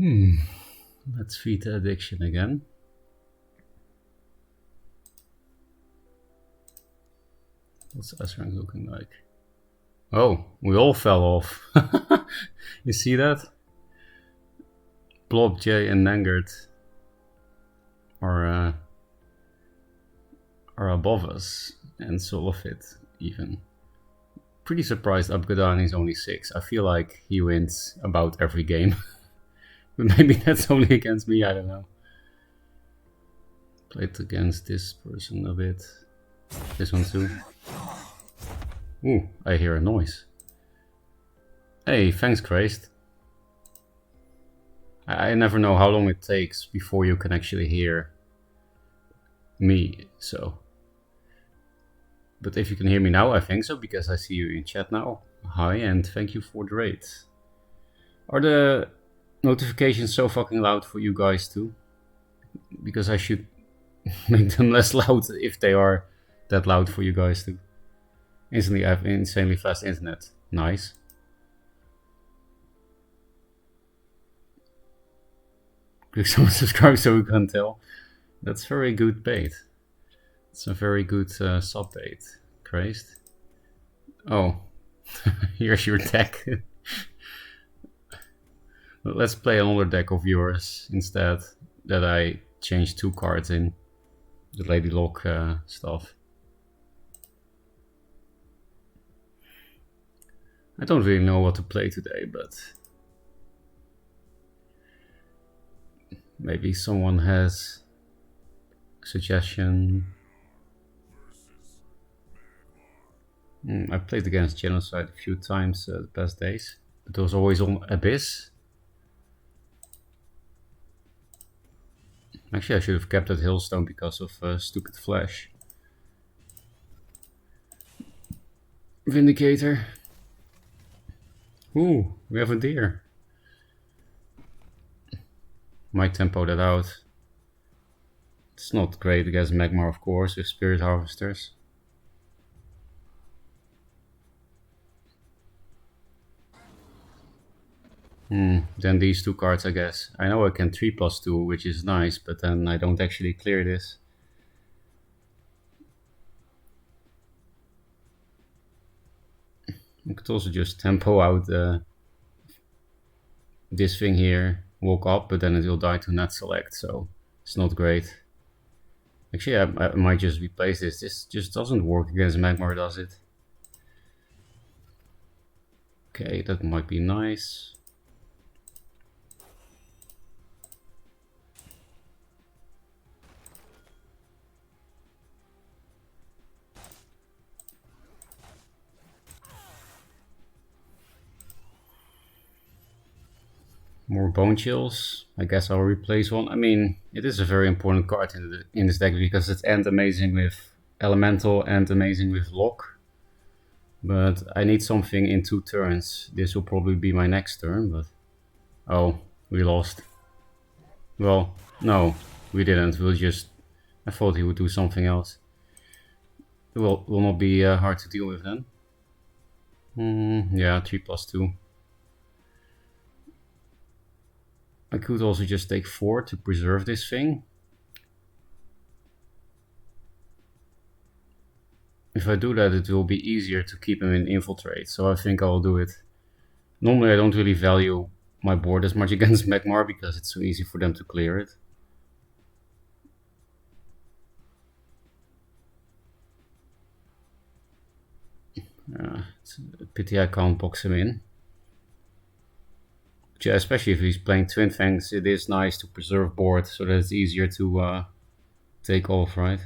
Let's feed the addiction again. What's S-rank looking like? Oh, we all fell off. You see that? Blob, J, and Nangert are above us, and Solofit even. Pretty surprised Abgadani is only 6. I feel like he wins about every game. But maybe that's only against me, I don't know. Played against this person a bit. This one too. Ooh, I hear a noise. Hey, thanks, Christ. I never know how long it takes before you can actually hear me, so. But if you can hear me now, I think so, because I see you in chat now. Hi, and thank you for the raid. Are the notifications so fucking loud for you guys too? Because I should make them less loud if they are that loud for you guys too. Instantly, I have insanely fast internet. Nice. Click someone subscribe so we can tell. That's very good bait. It's a very good sub bait. Crazed. Oh, here's your deck. Let's play another deck of yours instead. That I changed 2 cards in. The Lady Lock stuff. I don't really know what to play today, but maybe someone has a suggestion. I played against Genocide a few times the past days, but it was always on Abyss. Actually, I should have kept that Hailstone because of stupid Flash. Vindicator. Ooh, we have a deer. Might tempo that out. It's not great against Magmar, of course, with Spirit Harvesters. Then these 2 cards, I guess. I know I can 3+2, which is nice, but then I don't actually clear this. I could also just tempo out this thing here, walk up, but then it will die to net select, so it's not great. Actually, I might just replace this. This just doesn't work against Magmar, does it? Okay, that might be nice. More Bone Chills. I guess I'll replace one. I mean, it is a very important card in this deck because it's and amazing with Elemental and amazing with Lock. But I need something in 2 turns. This will probably be my next turn, but... Oh, we lost. Well, no, we didn't. We'll just... I thought he would do something else. It will not be hard to deal with then. Yeah, 3+2. I could also just take 4 to preserve this thing. If I do that, it will be easier to keep him in Infiltrate, so I think I'll do it. Normally I don't really value my board as much against Magmar because it's so easy for them to clear it. It's a pity I can't box him in. Yeah, especially if he's playing Twin Fangs, it is nice to preserve board so that it's easier to take off, right?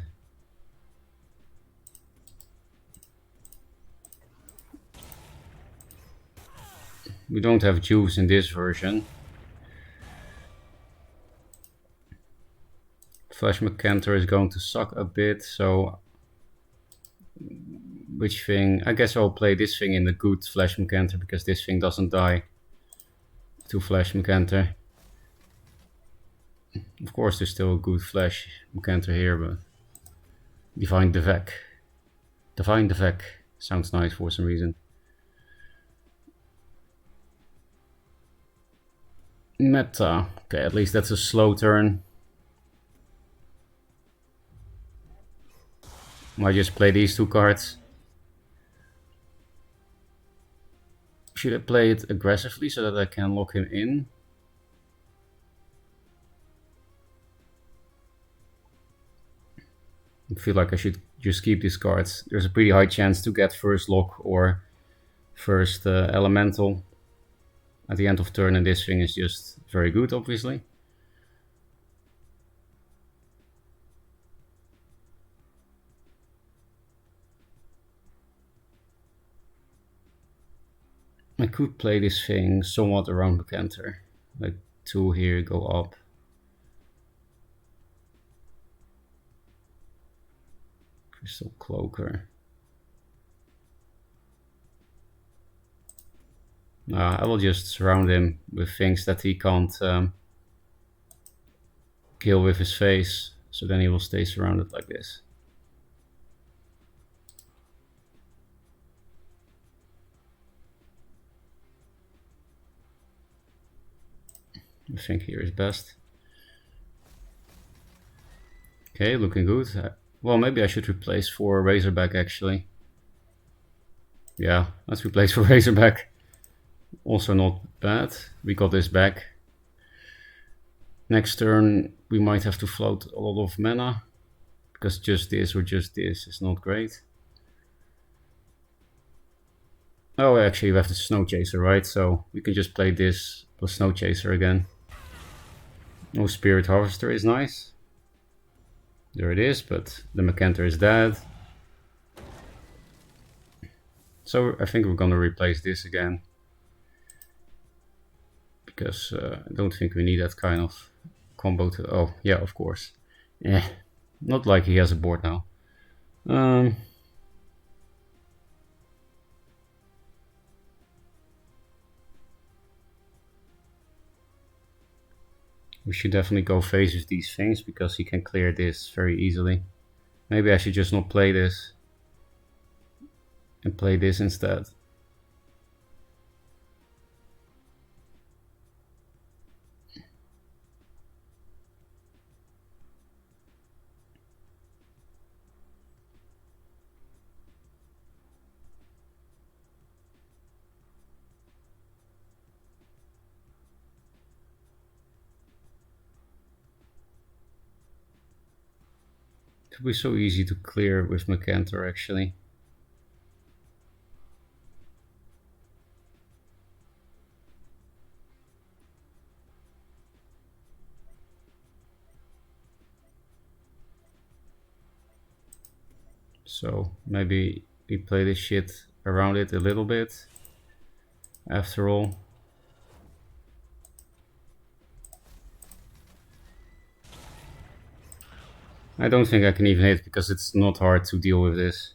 We don't have juice in this version. Flash Mecantor is going to suck a bit, so... Which thing? I guess I'll play this thing in the good Flash Mecantor because this thing doesn't die to Flash Mecantor. Of course there's still a good Flash Mecantor here, but... Divine Devek. Divine Devek sounds nice for some reason. Meta. Okay, at least that's a slow turn. Might just play these two cards. Should I play it aggressively so that I can lock him in? I feel like I should just keep these cards. There's a pretty high chance to get first lock or first elemental at the end of turn, and this thing is just very good, obviously. I could play this thing somewhat around Becanter. Like 2 here, go up. Crystal Cloaker. I will just surround him with things that he can't kill with his face. So then he will stay surrounded like this. I think here is best. Okay, looking good. Well, maybe I should replace for Razorback actually. Yeah, let's replace for Razorback. Also not bad. We got this back. Next turn we might have to float a lot of mana, because just this or just this is not great. Oh, actually we have the Snow Chaser, right? So we can just play this plus Snow Chaser again. Oh, Spirit Harvester is nice. There it is, but the Mecanter is dead. So I think we're gonna replace this again. Because I don't think we need that kind of combo to... Oh, yeah, of course. Yeah, not like he has a board now. We should definitely go face with these things, because he can clear this very easily. Maybe I should just not play this. And play this instead. It would be so easy to clear with Mecanter actually. So maybe we play this shit around it a little bit. After all. I don't think I can even hit, because it's not hard to deal with this.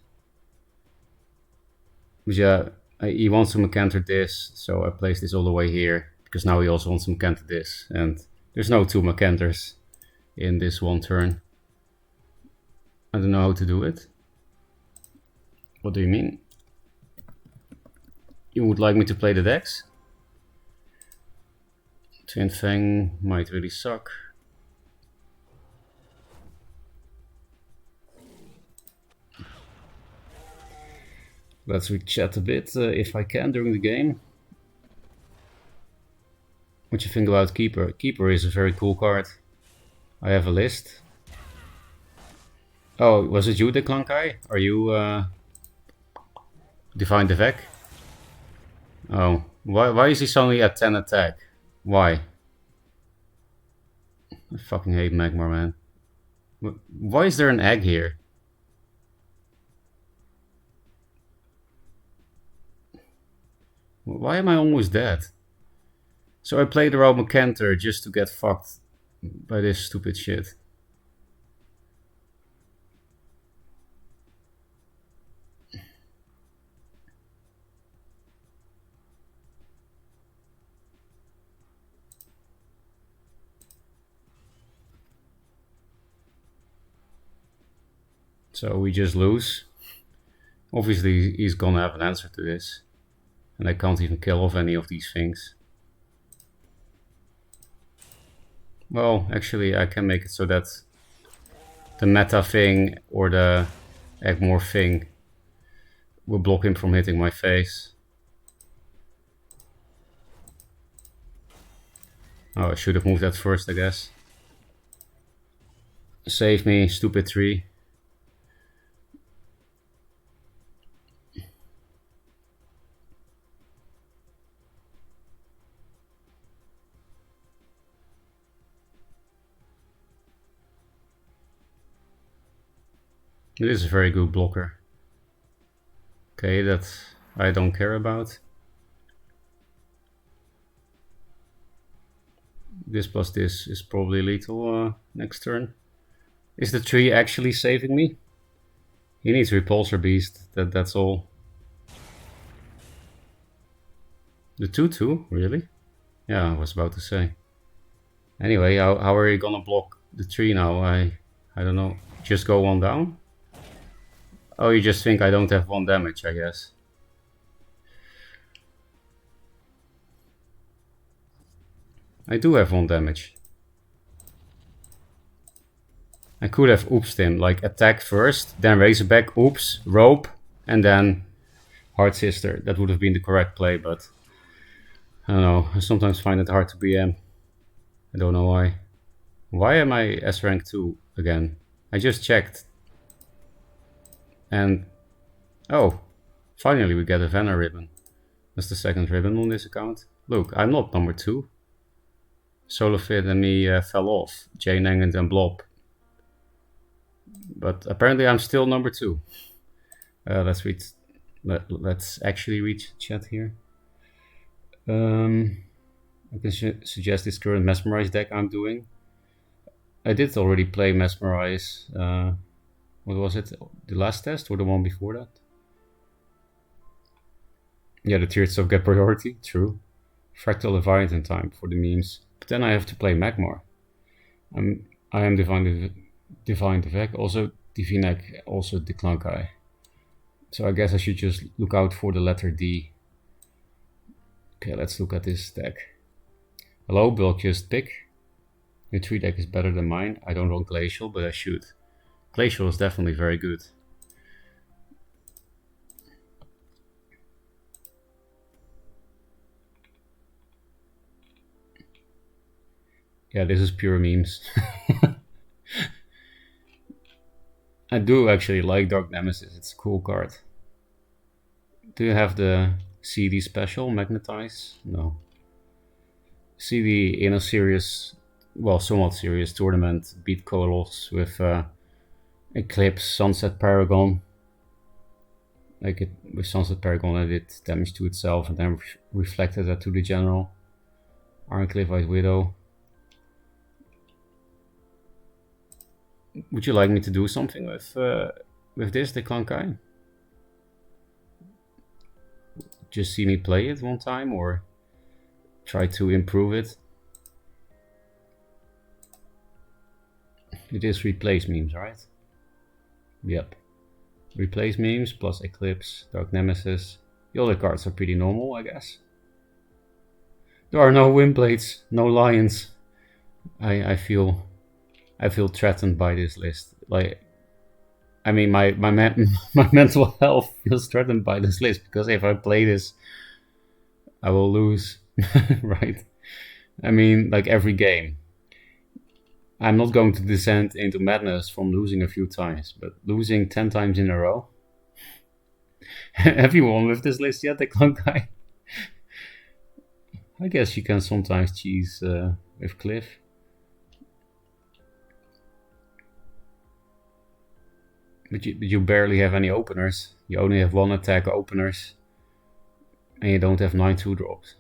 But yeah, he wants to Mecanter this, so I place this all the way here, because now he also wants to Mecanter this, and there's no 2 Mecanters in this one turn. I don't know how to do it. What do you mean? You would like me to play the decks? Twin Fang might really suck. Let's chat a bit if I can during the game. What you think about Keeper? Keeper is a very cool card. I have a list. Oh, was it you, the Klankai? Are you Divine Devek? Oh, why is he suddenly at 10 attack? Why? I fucking hate Magmar, man. Why is there an egg here? Why am I almost dead? So I played around Mecanter just to get fucked by this stupid shit. So we just lose. Obviously he's gonna have an answer to this. And I can't even kill off any of these things. Well, actually, I can make it so that the meta thing or the Egmore thing will block him from hitting my face. Oh, I should have moved that first, I guess. Save me, stupid tree. It is a very good blocker. Okay, that I don't care about. This plus this is probably lethal next turn. Is the tree actually saving me? He needs Repulsor Beast, that's all. The 2-2? Really? Yeah, I was about to say. Anyway, how are you gonna block the tree now? I don't know. Just go one down? Oh, you just think I don't have 1 damage, I guess. I do have 1 damage. I could have oopsed him, like attack first, then Razorback, oops, rope, and then Hard Sister. That would have been the correct play, but I don't know. I sometimes find it hard to BM. I don't know why. Why am I S rank 2 again? I just checked. And oh, finally we get a Vanna ribbon. That's the 2nd ribbon on this account. Look, I'm not number 2. Solofit and me fell off. Jane England and Blob. But apparently I'm still number 2. Let's read. Let's actually read chat here. I can suggest this current Mesmerize deck I'm doing. I did already play Mesmerize. What was it? The last test or the one before that? Yeah, the tiered stuff get priority. True. Fractal Leviathan time for the memes. But then I have to play Magmar. I am Divine Divek, also Divinek, also Declankai. So I guess I should just look out for the letter D. Okay, let's look at this deck. Hello, Bill, just pick. Your 3 deck is better than mine. I don't run Glacial, but I should. Glacial is definitely very good. Yeah, this is pure memes. I do actually like Dark Nemesis, it's a cool card. Do you have the CD special, Magnetize? No. CD in a serious, well, somewhat serious tournament, beat Colorless with Eclipse, Sunset Paragon. Like with Sunset Paragon, I did damage to itself and then reflected that to the general. Ironcliffe White Widow. Would you like me to do something with this, the Klankai? Just see me play it one time or try to improve it? It is replace memes, right? Yep. Replace memes plus Eclipse, Dark Nemesis. The other cards are pretty normal, I guess. There are no Windblades, no Lions. I feel threatened by this list. Like, I mean, my mental health feels threatened by this list because if I play this, I will lose, right? I mean, like every game. I'm not going to descend into madness from losing a few times, but losing 10 times in a row. Have you won with this list yet, the clunk guy? I guess you can sometimes cheese with Cliff. But you barely have any openers. You only have 1 attack openers. And you don't have 9 2-drops.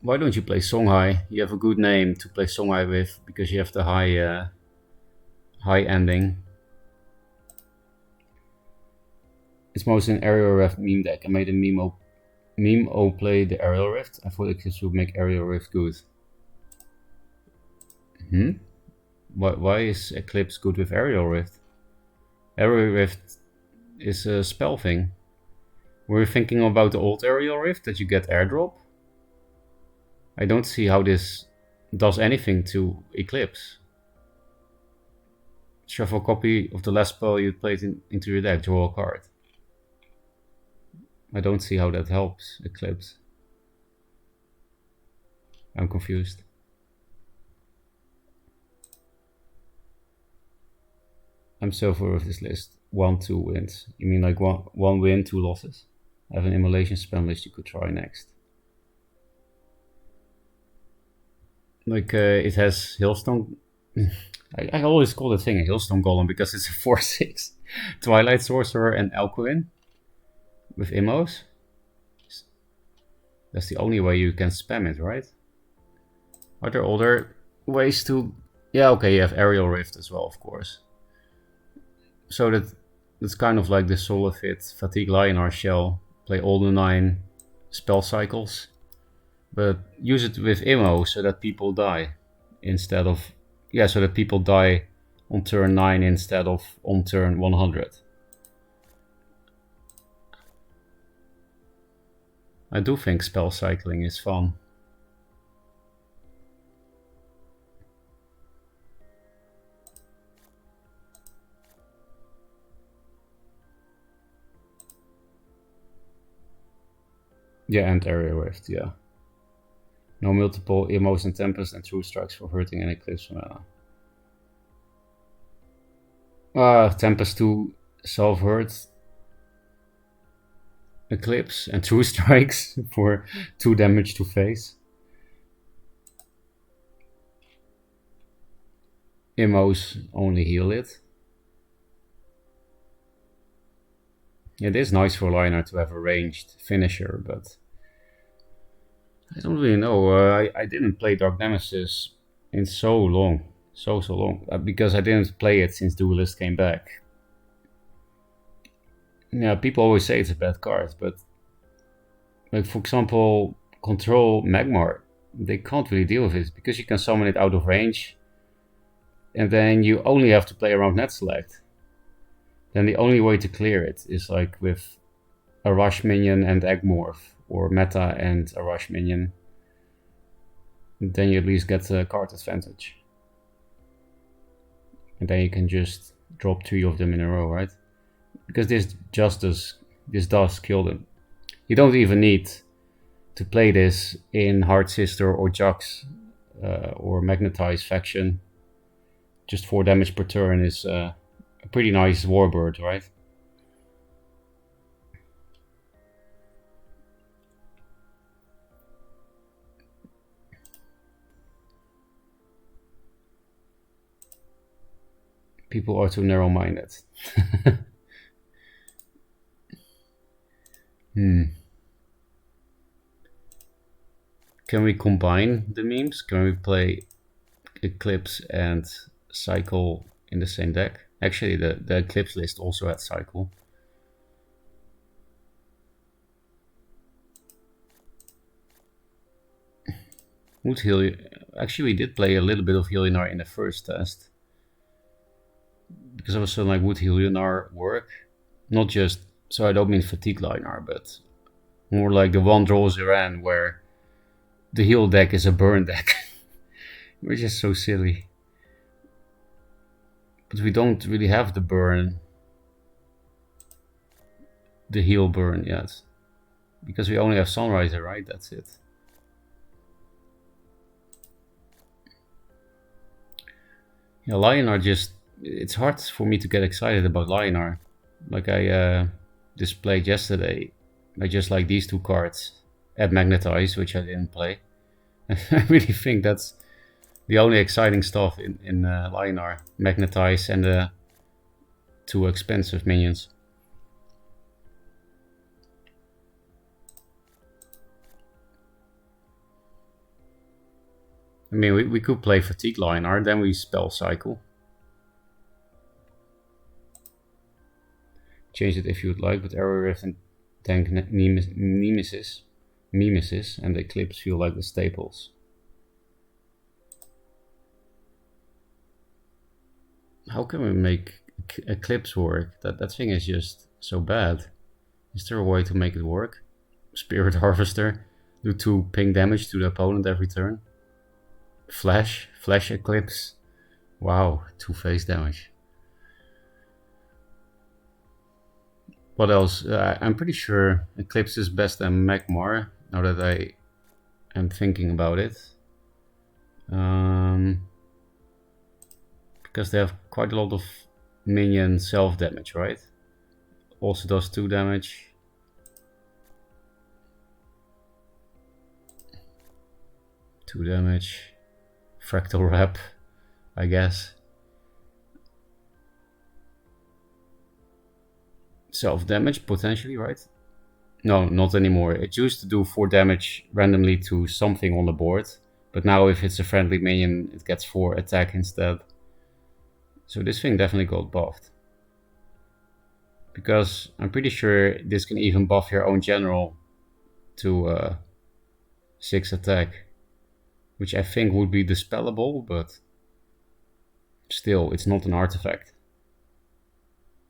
Why don't you play Songhai? You have a good name to play Songhai with because you have the high ending. It's mostly an Aerial Rift meme deck. I made a meme play the Aerial Rift. I thought Eclipse would make Aerial Rift good. Why is Eclipse good with Aerial Rift? Aerial Rift is a spell thing. We're thinking about the old aerial rift that you get airdrop. I don't see how this does anything to Eclipse. Shuffle a copy of the last spell you played into your deck, draw a card. I don't see how that helps Eclipse. I'm confused. I'm so far with this list. 1-2 wins. You mean like one win, 2 losses? I have an immolation spam list you could try next. Like it has Hailstone. I always call the thing a Hailstone Golem because it's a 4/6 Twilight Sorcerer and Alcuin with Immos. That's the only way you can spam it, right? Are there other ways to... Yeah, okay, you have Aerial Rift as well, of course. So that's kind of like the Solifit Fatigue Lionar shell. Play all the 9 spell cycles. But use it with Immo so that people die. Instead of... Yeah, so that people die on turn 9 instead of on turn 100. I do think spell cycling is fun. Yeah, and Area Rift, yeah. No multiple Immos and Tempest and True Strikes for hurting and Eclipse mana. Tempest to self-hurt Eclipse and True Strikes for 2 damage to face. Immos only heal it. It is nice for Lionar to have a ranged finisher, but I don't really know. I didn't play Dark Nemesis in so long. So long. Because I didn't play it since Duelyst came back. Yeah, people always say it's a bad card, but... Like, for example, Control Magmar. They can't really deal with it, because you can summon it out of range. And then you only have to play around net select. Then the only way to clear it is like with a rush minion and Egg-Morph, or meta and a rush minion. Then you at least get a card advantage. And then you can just drop 3 of them in a row, right? Because this does kill them. You don't even need to play this in Hard Sister or Jux or Magnetize faction. Just 4 damage per turn is a pretty nice warbird, right? People are too narrow-minded. Can we combine the memes? Can we play Eclipse and Cycle in the same deck? Actually, the Eclipse list also had Cycle. Would heal... Actually, we did play a little bit of Helinar in the first test. Because I was so like, would Helinar work? Not just... So I don't mean Fatigue Linar, but more like the one draw Ziran where the heal deck is a burn deck. Which is so silly. But we don't really have the burn. The heal burn yet. Because we only have Sunriser, right? That's it. Yeah, Lionar just... It's hard for me to get excited about Lionar. Like I displayed yesterday. I just like these 2 cards. At Magnetize, which I didn't play. I really think that's the only exciting stuff in Lionar. Magnetize and the 2 expensive minions. I mean, we could play Fatigue Lionar, then we spell Cycle. Change it if you would like, but Arrow Rift and Tank Nemesis and Eclipse feel like the staples. How can we make Eclipse work? That thing is just so bad. Is there a way to make it work? Spirit Harvester. Do 2 ping damage to the opponent every turn. Flash Eclipse. Wow, 2 face damage. What else? I'm pretty sure Eclipse is best than Magmar, now that I am thinking about it. Because they have quite a lot of minion self-damage, right? Also does 2 damage. Two damage. Fractal Wrap, I guess. Self-damage, potentially, right? No, not anymore. It used to do 4 damage randomly to something on the board. But now if it's a friendly minion, it gets 4 attack instead. So this thing definitely got buffed. Because I'm pretty sure this can even buff your own general to 6 attack. Which I think would be dispellable, but still, it's not an artifact.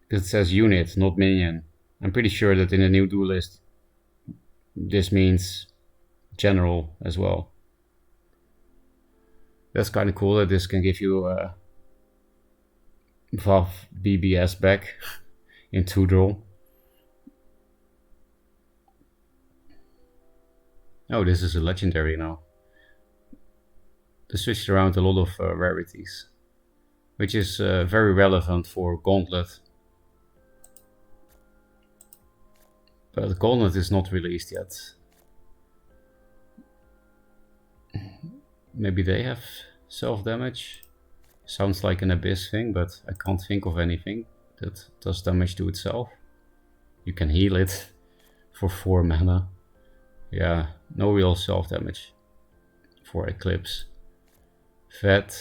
Because it says unit, not minion. I'm pretty sure that in the new Duelyst, this means general as well. That's kind of cool that this can give you Vav BBS back in 2 draw. Oh, this is a legendary now. They switched around a lot of rarities, which is very relevant for Gauntlet. But Gauntlet is not released yet. Maybe they have self-damage. Sounds like an Abyss thing, but I can't think of anything that does damage to itself. You can heal it for 4 mana. Yeah, no real self-damage for Eclipse. Vet.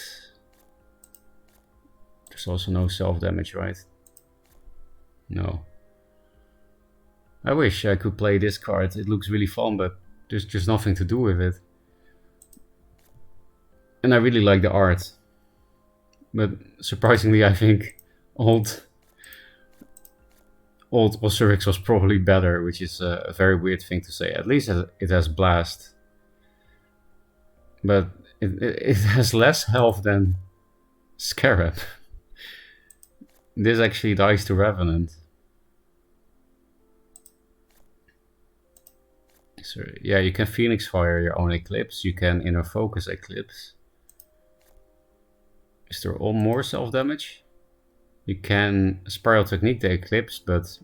There's also no self-damage, right? No. I wish I could play this card. It looks really fun, but there's just nothing to do with it. And I really like the art. But surprisingly, I think old Osiris was probably better, which is a very weird thing to say. At least it has Blast. But it has less health than Scarab. This actually dies to Revenant. So yeah, you can Phoenix Fire your own Eclipse. You can Inner Focus Eclipse. Is there all more self-damage? You can Spiral Technique the Eclipse, but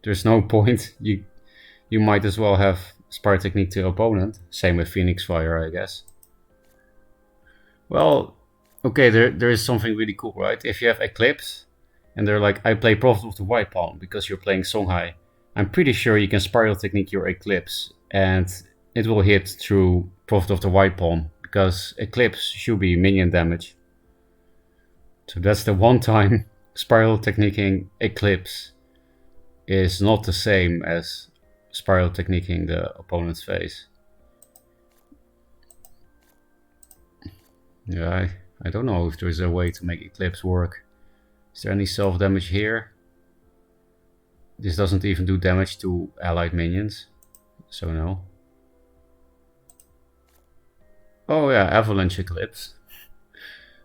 there's no point. You might as well have Spiral Technique to opponent. Same with Phoenix Fire, I guess. Well, okay, there is something really cool, right? If you have Eclipse, and they're like, I play Prophet of the White Palm because you're playing Songhai, I'm pretty sure you can Spiral Technique your Eclipse, and it will hit through Prophet of the White Palm, because Eclipse should be minion damage. So that's the one time Spiral Techniquing Eclipse is not the same as Spiral Techniquing the opponent's face. Yeah, I don't know if there's a way to make Eclipse work. Is there any self-damage here? This doesn't even do damage to allied minions, so no. Oh yeah, Avalanche Eclipse,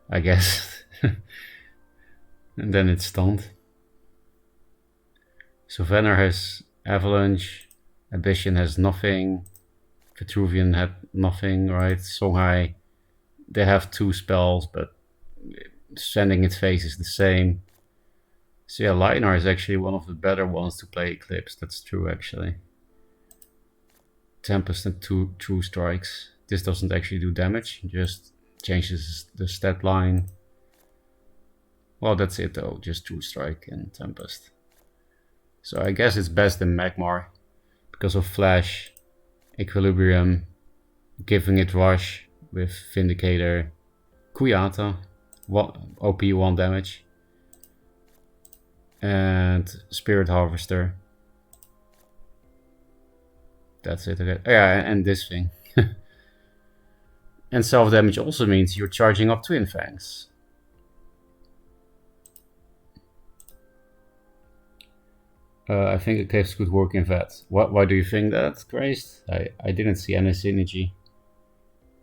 I guess. And then it's stunned. So Venner has Avalanche, Abyssion has nothing, Vitruvian had nothing, right? Songhai, they have 2 spells, but sending its face is the same. So yeah, Linar is actually one of the better ones to play Eclipse, that's true actually. Tempest and 2 True Strikes. This doesn't actually do damage, just changes the stat line. Well, that's it though, just True Strike and Tempest. So I guess it's best in Magmar, because of Flash, Equilibrium, giving it Rush with Vindicator, Kuyata, OP 1 damage, and Spirit Harvester. That's it. Okay. Yeah, and this thing. And self-damage also means you're charging up Twin Fangs. I think Eclipse could work in vet. Why do you think that, Christ? I didn't see any synergy.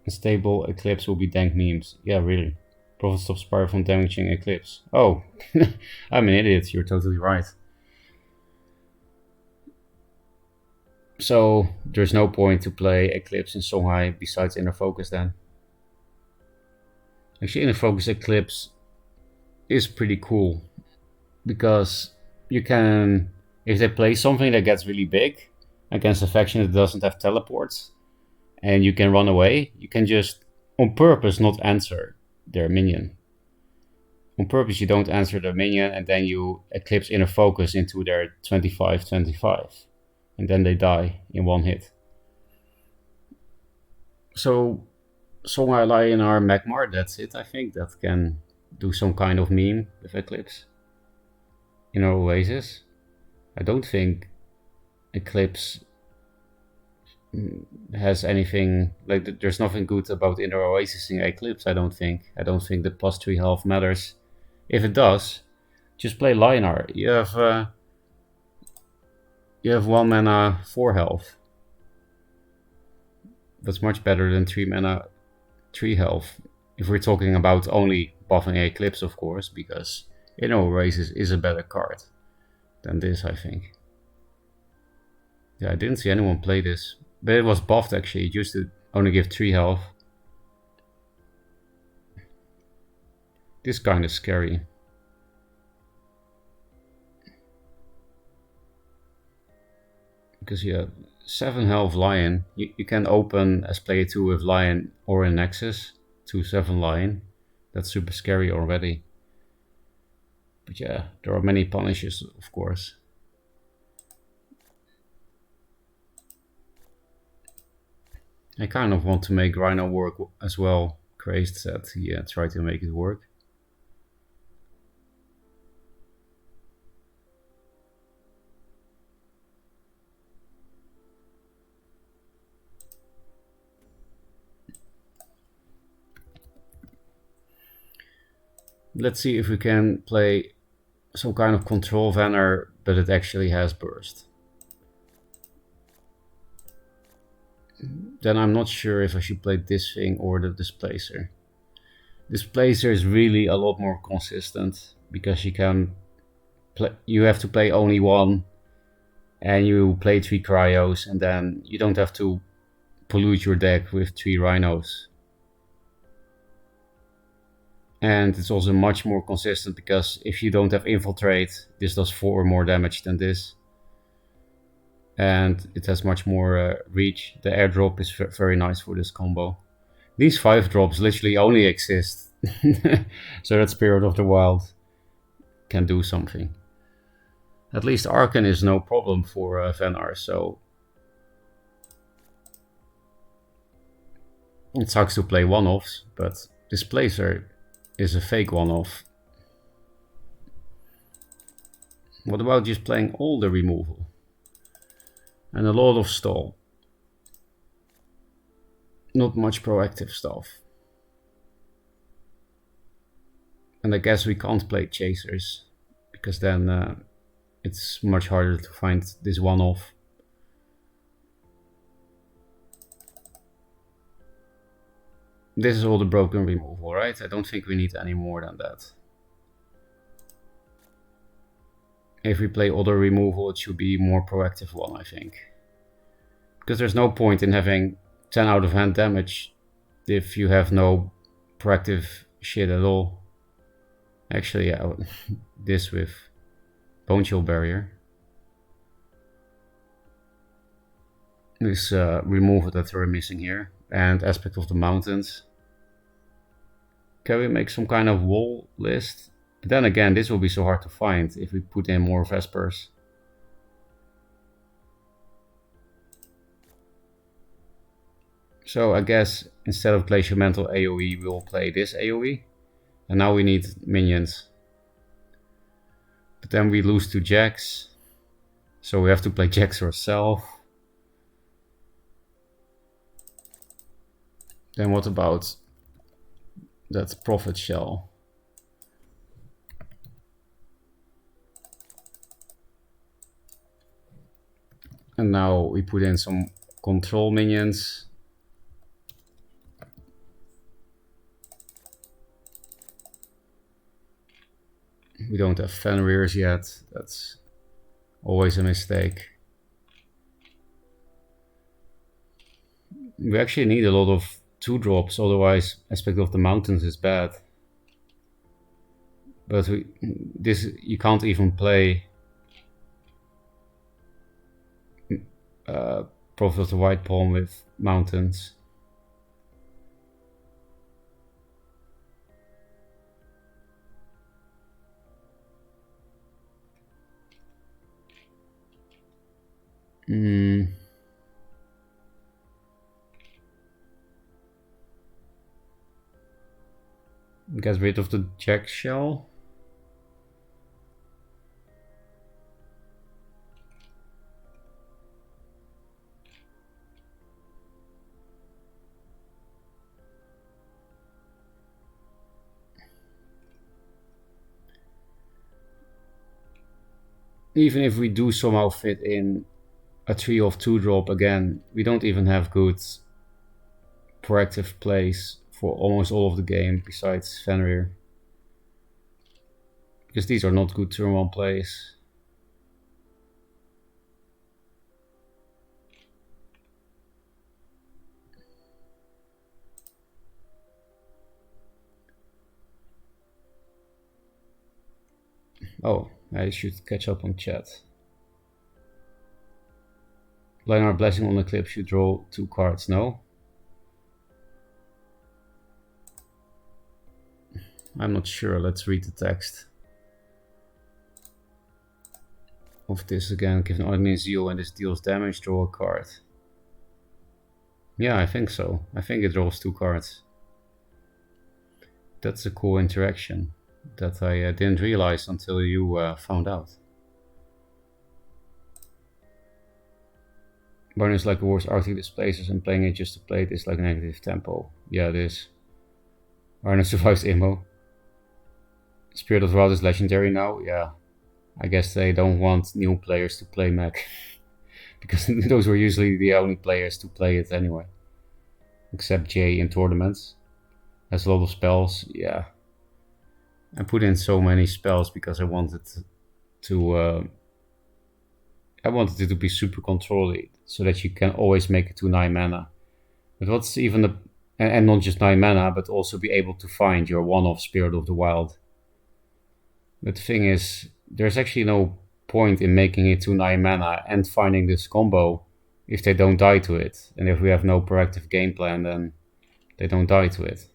A stable Eclipse will be dank memes. Yeah, really. Profit stops Spire from damaging Eclipse. Oh, I'm an idiot. You're totally right. So there's no point to play Eclipse in Songhai besides Inner Focus then. Actually, Inner Focus Eclipse is pretty cool because you can, if they play something that gets really big against a faction that doesn't have teleports and you can run away, you can just on purpose not answer their minion. On purpose you don't answer their minion and then you Eclipse Inner Focus into their 25-25 and then they die in one hit. So Songhai Lion or Magmar, that's it. I think that can do some kind of meme with Eclipse. Inner Oasis. I don't think Eclipse has anything, like there's nothing good about Inner Oasis in Eclipse, I don't think. I don't think the +3 health matters. If it does, just play Lionar. You have 1 mana 4 health. That's much better than 3 mana 3 health. If we're talking about only buffing Eclipse, of course, because Inner Oasis is a better card than this, I think. Yeah, I didn't see anyone play this, but it was buffed actually. It used to only give 3 health. This kind of scary. Because yeah, 7 health Lion. You can open as player 2 with Lion or in Nexus to 7 Lion. That's super scary already. But yeah, there are many punishes, of course. I kind of want to make Rhino work as well. Crazed said he tried to make it work. Let's see if we can play some kind of control Vanner, but it actually has burst. Then I'm not sure if I should play this thing or the Displacer. Displacer is really a lot more consistent because you can play, you have to play only one and you play 3 cryos and then you don't have to pollute your deck with 3 rhinos. And it's also much more consistent because if you don't have infiltrate, this does 4 more damage than this. And it has much more reach. The airdrop is very nice for this combo. These 5 drops literally only exist so that Spirit of the Wild can do something. At least Arcan is no problem for Venar, so it sucks to play one-offs, but Displacer is a fake one-off. What about just playing all the removal? And a lot of stall. Not much proactive stuff. And I guess we can't play chasers, because then it's much harder to find this one-off. This is all the broken removal, right? I don't think we need any more than that. If we play other removal, it should be more proactive one, I think. Because there's no point in having 10 out of hand damage if you have no proactive shit at all. Actually, yeah, this with Bone Chill Barrier. This removal that we're missing here. And Aspect of the Mountains. Can we make some kind of wall list? But then again, this will be so hard to find if we put in more Vespers. So I guess instead of Glacial Mantle AoE, we'll play this AoE. And now we need minions. But then we lose to Jax. So we have to play Jax ourselves. Then what about that Prophet Shell? now we put in some control minions. We don't have Fenrir's yet. That's always a mistake. We actually need a lot of 2-drops, otherwise Aspect of the Mountains is bad. But you can't even play Prophet of the White Pawn with mountains. Get rid of the Jack shell. Even if we do somehow fit in a 3 of 2-drop again, we don't even have good proactive plays for almost all of the game besides Fenrir. Because these are not good turn 1 plays. Oh, I should catch up on chat. Linar Blessing on Eclipse, you draw 2 cards, no? I'm not sure, let's read the text of this again. Give an enemy zeal and this deals damage, draw a card. Yeah, I think so. I think it draws 2 cards. That's a cool interaction that I didn't realize until you found out. Burn is like a worse Arctic Displacers, and playing it just to play it is like negative tempo. Yeah, it is. Arna survives Immo. Spirit of the Wild is legendary now. Yeah, I guess they don't want new players to play mech. Because those were usually the only players to play it anyway. Except Jay in tournaments. Has a lot of spells, yeah. I put in so many spells because I wanted to it to be super controlly, so that you can always make it to 9 mana. But what's even and not just 9 mana, but also be able to find your one-off Spirit of the Wild. But the thing is, there's actually no point in making it to 9 mana and finding this combo if they don't die to it. And if we have no proactive game plan, then they don't die to it.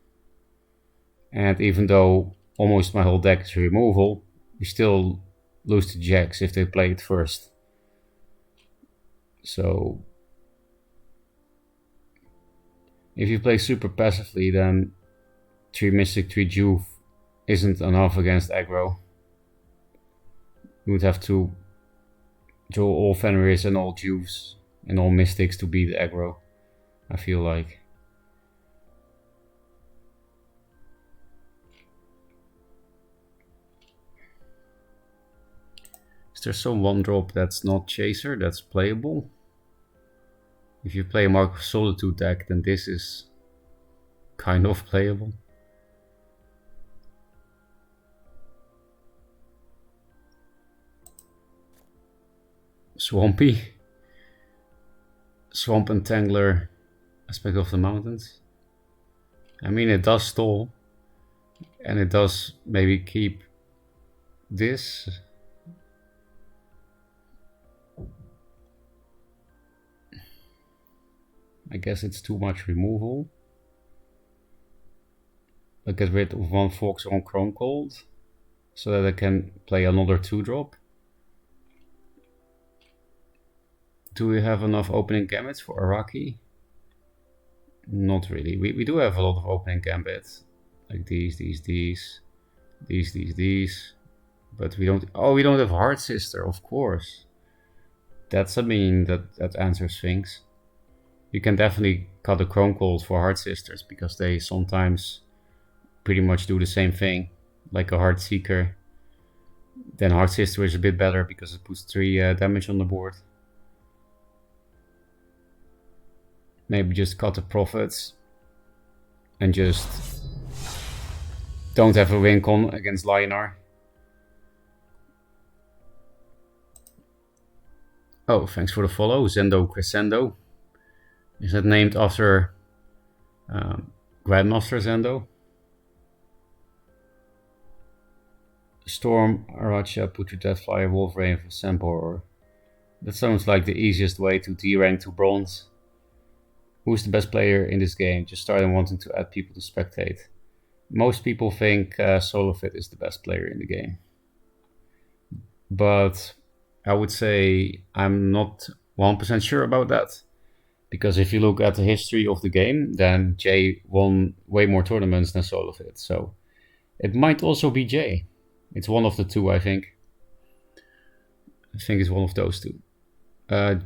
And even though almost my whole deck is removal, we still lose to Jacks if they play it first. So if you play super passively, then 3 Mystic, 3 Juve isn't enough against aggro. You would have to draw all Fenrirs and all Juves and all Mystics to beat aggro, I feel like. Is there some 1-drop that's not Chaser, that's playable? If you play a Mark of Solitude deck, then this is kind of playable. Swampy. Swamp Entangler, Aspect of the Mountains. I mean, it does stall. And it does maybe keep this. I guess it's too much removal. I'll get rid of 1 Fox on Chrome Cold, so that I can play another 2-drop. Do we have enough opening gambits for Araki? Not really. We do have a lot of opening gambits. Like these. But we don't... Oh, we don't have Heart Sister, of course. That's a mean that answers things. You can definitely cut a Chrome Cold for Heart Sisters, because they sometimes pretty much do the same thing, like a Heart Seeker. Then Heart Sister is a bit better because it puts 3 damage on the board. maybe just cut the profits and just don't have a win con against Lionar. Oh, thanks for the follow, Zendo Crescendo. Is that named after Grandmaster Zendo? Storm, Aracha, put your Deathflyer, Wolfraven, Sempor. That sounds like the easiest way to D-rank to bronze. Who's the best player in this game? Just starting wanting to add people to spectate. Most people think Solofit is the best player in the game. But I would say I'm not 1% sure about that. Because if you look at the history of the game, then Jay won way more tournaments than Solofit. So it might also be Jay. It's one of the two, I think. I think it's one of those two. I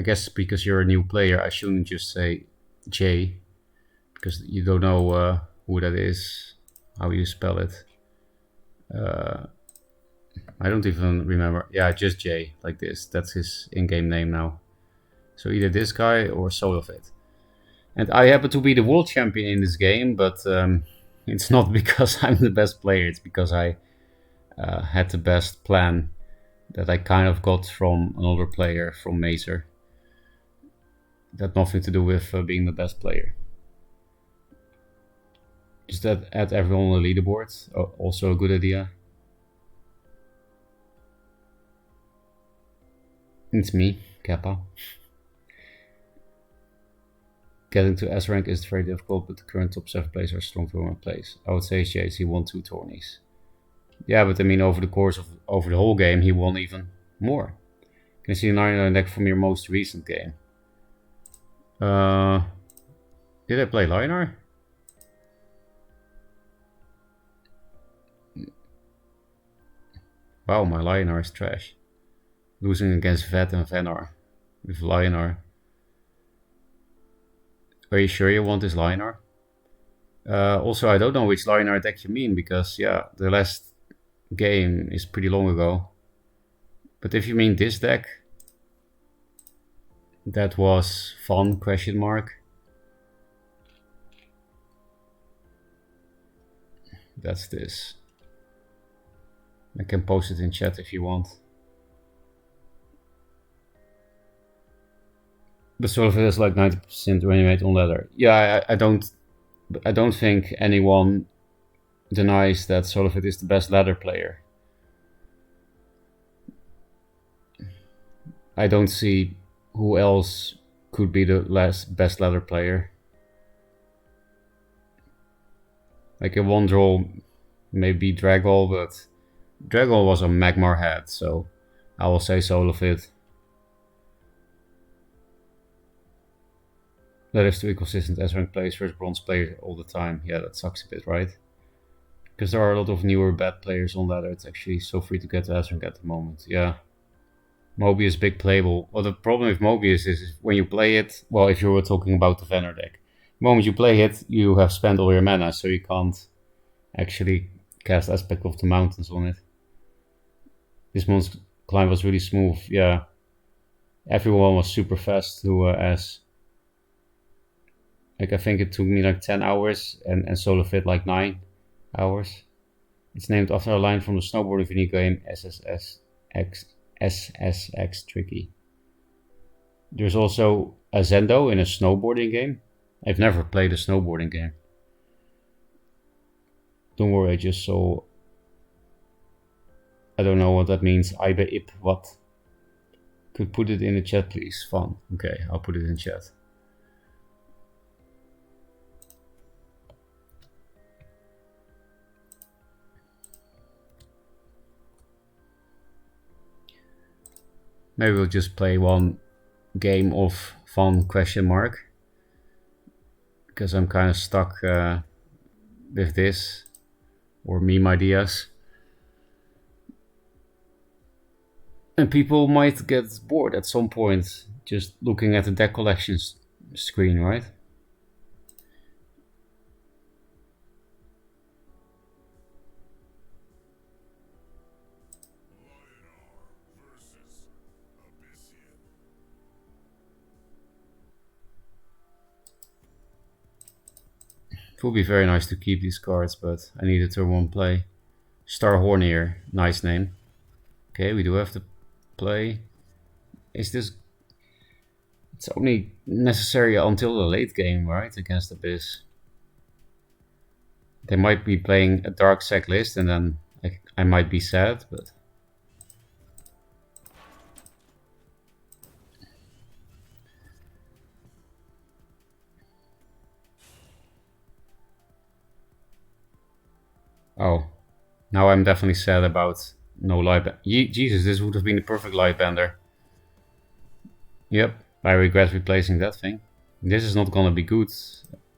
guess because you're a new player, I shouldn't just say Jay. Because you don't know who that is, how you spell it. I don't even remember. Yeah, just Jay, like this. That's his in-game name now. So either this guy or Solofit. And I happen to be the world champion in this game, but it's not because I'm the best player. It's because I had the best plan that I kind of got from another player, from Mazer. That had nothing to do with being the best player. Just add everyone on the leaderboard. Also a good idea. It's me, Kappa. Getting to S rank is very difficult, but the current top 7 players are strong to one place. I would say JC won 2 tourneys. Yeah, but I mean, over the course of the whole game, he won even more. Can you see an iron deck from your most recent game? Did I play Lionar? Wow, my Lionar is trash. Losing against Vet and Venar with Lionar. Are you sure you want this Lionar? Also, I don't know which Lionar deck you mean, because yeah, the last game is pretty long ago. But if you mean this deck, that was fun, question mark. That's this. I can post it in chat if you want. But sort of it is like 90% reanimate on ladder. Yeah, I don't think anyone denies that Solofit is the best ladder player. I don't see who else could be the best ladder player. Like a one draw, maybe Dragol, but Dragol was a Magmar head, so I will say Solofit. That is too consistent as rank plays versus bronze players all the time. Yeah, that sucks a bit, right? Because there are a lot of newer bad players on ladder. It's actually so free to get to S rank at the moment. Yeah. Mobius big playable. Well, the problem with Mobius is when you play it, well, if you were talking about the Venar deck, the moment you play it, you have spent all your mana, so you can't actually cast Aspect of the Mountains on it. This month's climb was really smooth, yeah. Everyone was super fast to S. Like, I think it took me like 10 hours and Solofit like 9 hours. It's named after a line from the snowboarding video game SSX Tricky. There's also a Zendo in a snowboarding game. I've never played a snowboarding game. Don't worry, I just saw... I don't know what that means. Ibe Ip what? Could put it in the chat, please. Fun. Okay, I'll put it in chat. Maybe we'll just play one game of fun question mark. Because I'm kind of stuck with this. Or meme ideas. And people might get bored at some point just looking at the deck collections screen, right? It would be very nice to keep these cards, but I need a turn 1 play. Star Hornier, nice name. Okay, we do have to play. Is this... It's only necessary until the late game, right? Against Abyss. They might be playing a dark sack list and then I might be sad, but... Oh, now I'm definitely sad about no light. Jesus, this would have been the perfect light bender. Yep, I regret replacing that thing. This is not gonna be good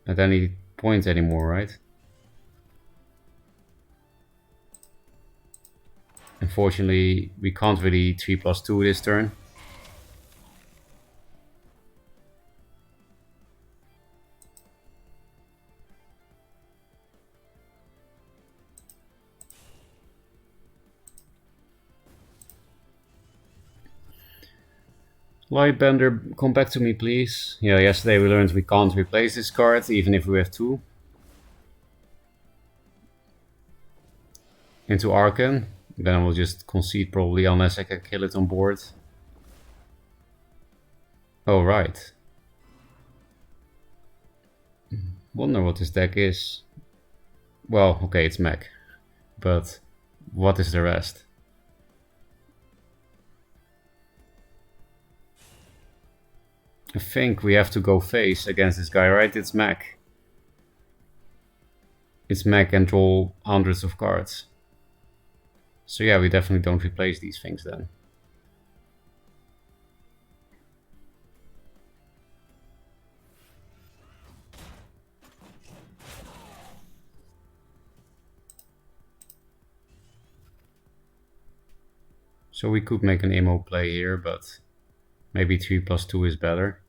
at any point anymore, right? Unfortunately, we can't really 3+2 this turn. Lightbender, come back to me, please. Yeah, yesterday we learned we can't replace this card, even if we have 2. Into Arcan. Then I will just concede probably, unless I can kill it on board. Oh, right. Wonder what this deck is. Well, okay, it's mech. But what is the rest? I think we have to go face against this guy, right? It's mech. It's mech and draw hundreds of cards. So yeah, we definitely don't replace these things then. So we could make an immo play here, but maybe 3+2 is better.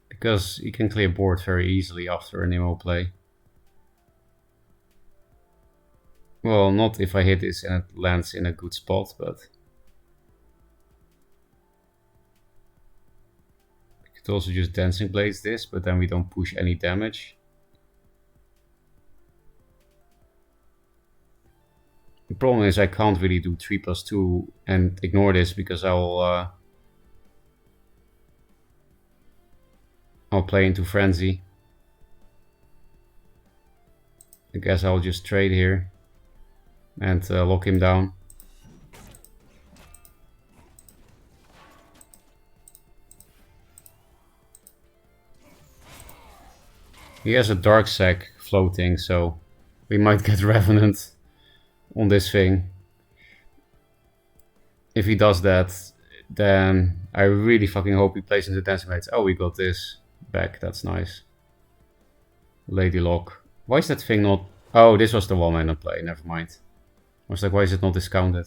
Because he can clear board very easily after an immo play. Well, not if I hit this and it lands in a good spot, but... We could also just Dancing Blades this, but then we don't push any damage. The problem is I can't really do 3+2 and ignore this because I'll play into Frenzy. I guess I'll just trade here and lock him down. He has a Dark Sack floating, so we might get Revenant on this thing. If he does that, then I really fucking hope he plays into Dancing Blades. Oh, we got this back, that's nice. Lady Lock. Why is that thing not... Oh, this was the one-mana play, never mind. I was like, why is it not discounted?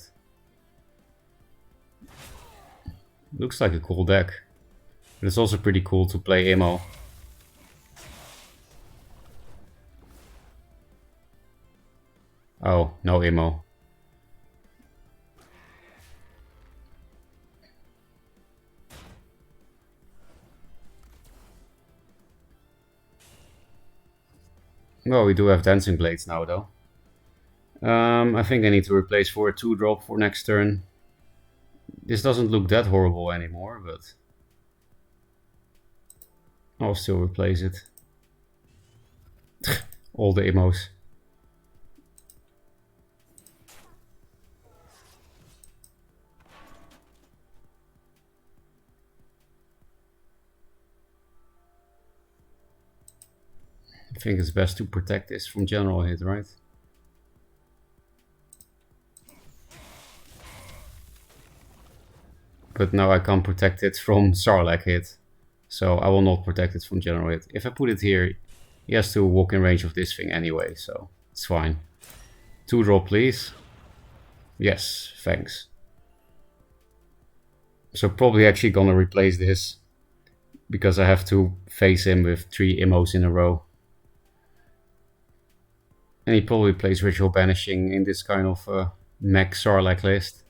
Looks like a cool deck. But it's also pretty cool to play immo. Oh, no immo. Well, we do have Dancing Blades now, though. I think I need to replace for a 2-drop for next turn. This doesn't look that horrible anymore, but... I'll still replace it. All the immos. I think it's best to protect this from general hit, right? But now I can't protect it from Sarlacc hit. So I will not protect it from general hit. If I put it here, he has to walk in range of this thing anyway, so it's fine. 2-drop, please. Yes, thanks. So probably actually gonna replace this, because I have to face him with 3 immos in a row. And he probably plays Ritual Banishing in this kind of mech Sarlacc list.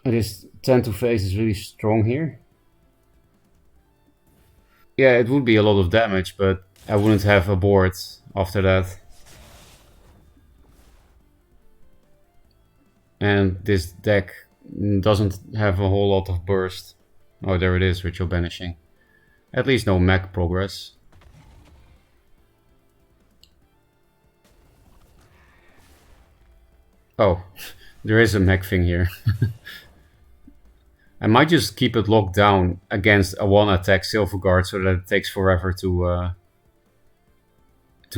This 10 to face is really strong here. Yeah, it would be a lot of damage, but I wouldn't have a board after that. And this deck doesn't have a whole lot of burst. Oh, there it is, Ritual Banishing. At least no mech progress. Oh, there is a mech thing here. I might just keep it locked down against a one attack Silver Guard so that it takes forever to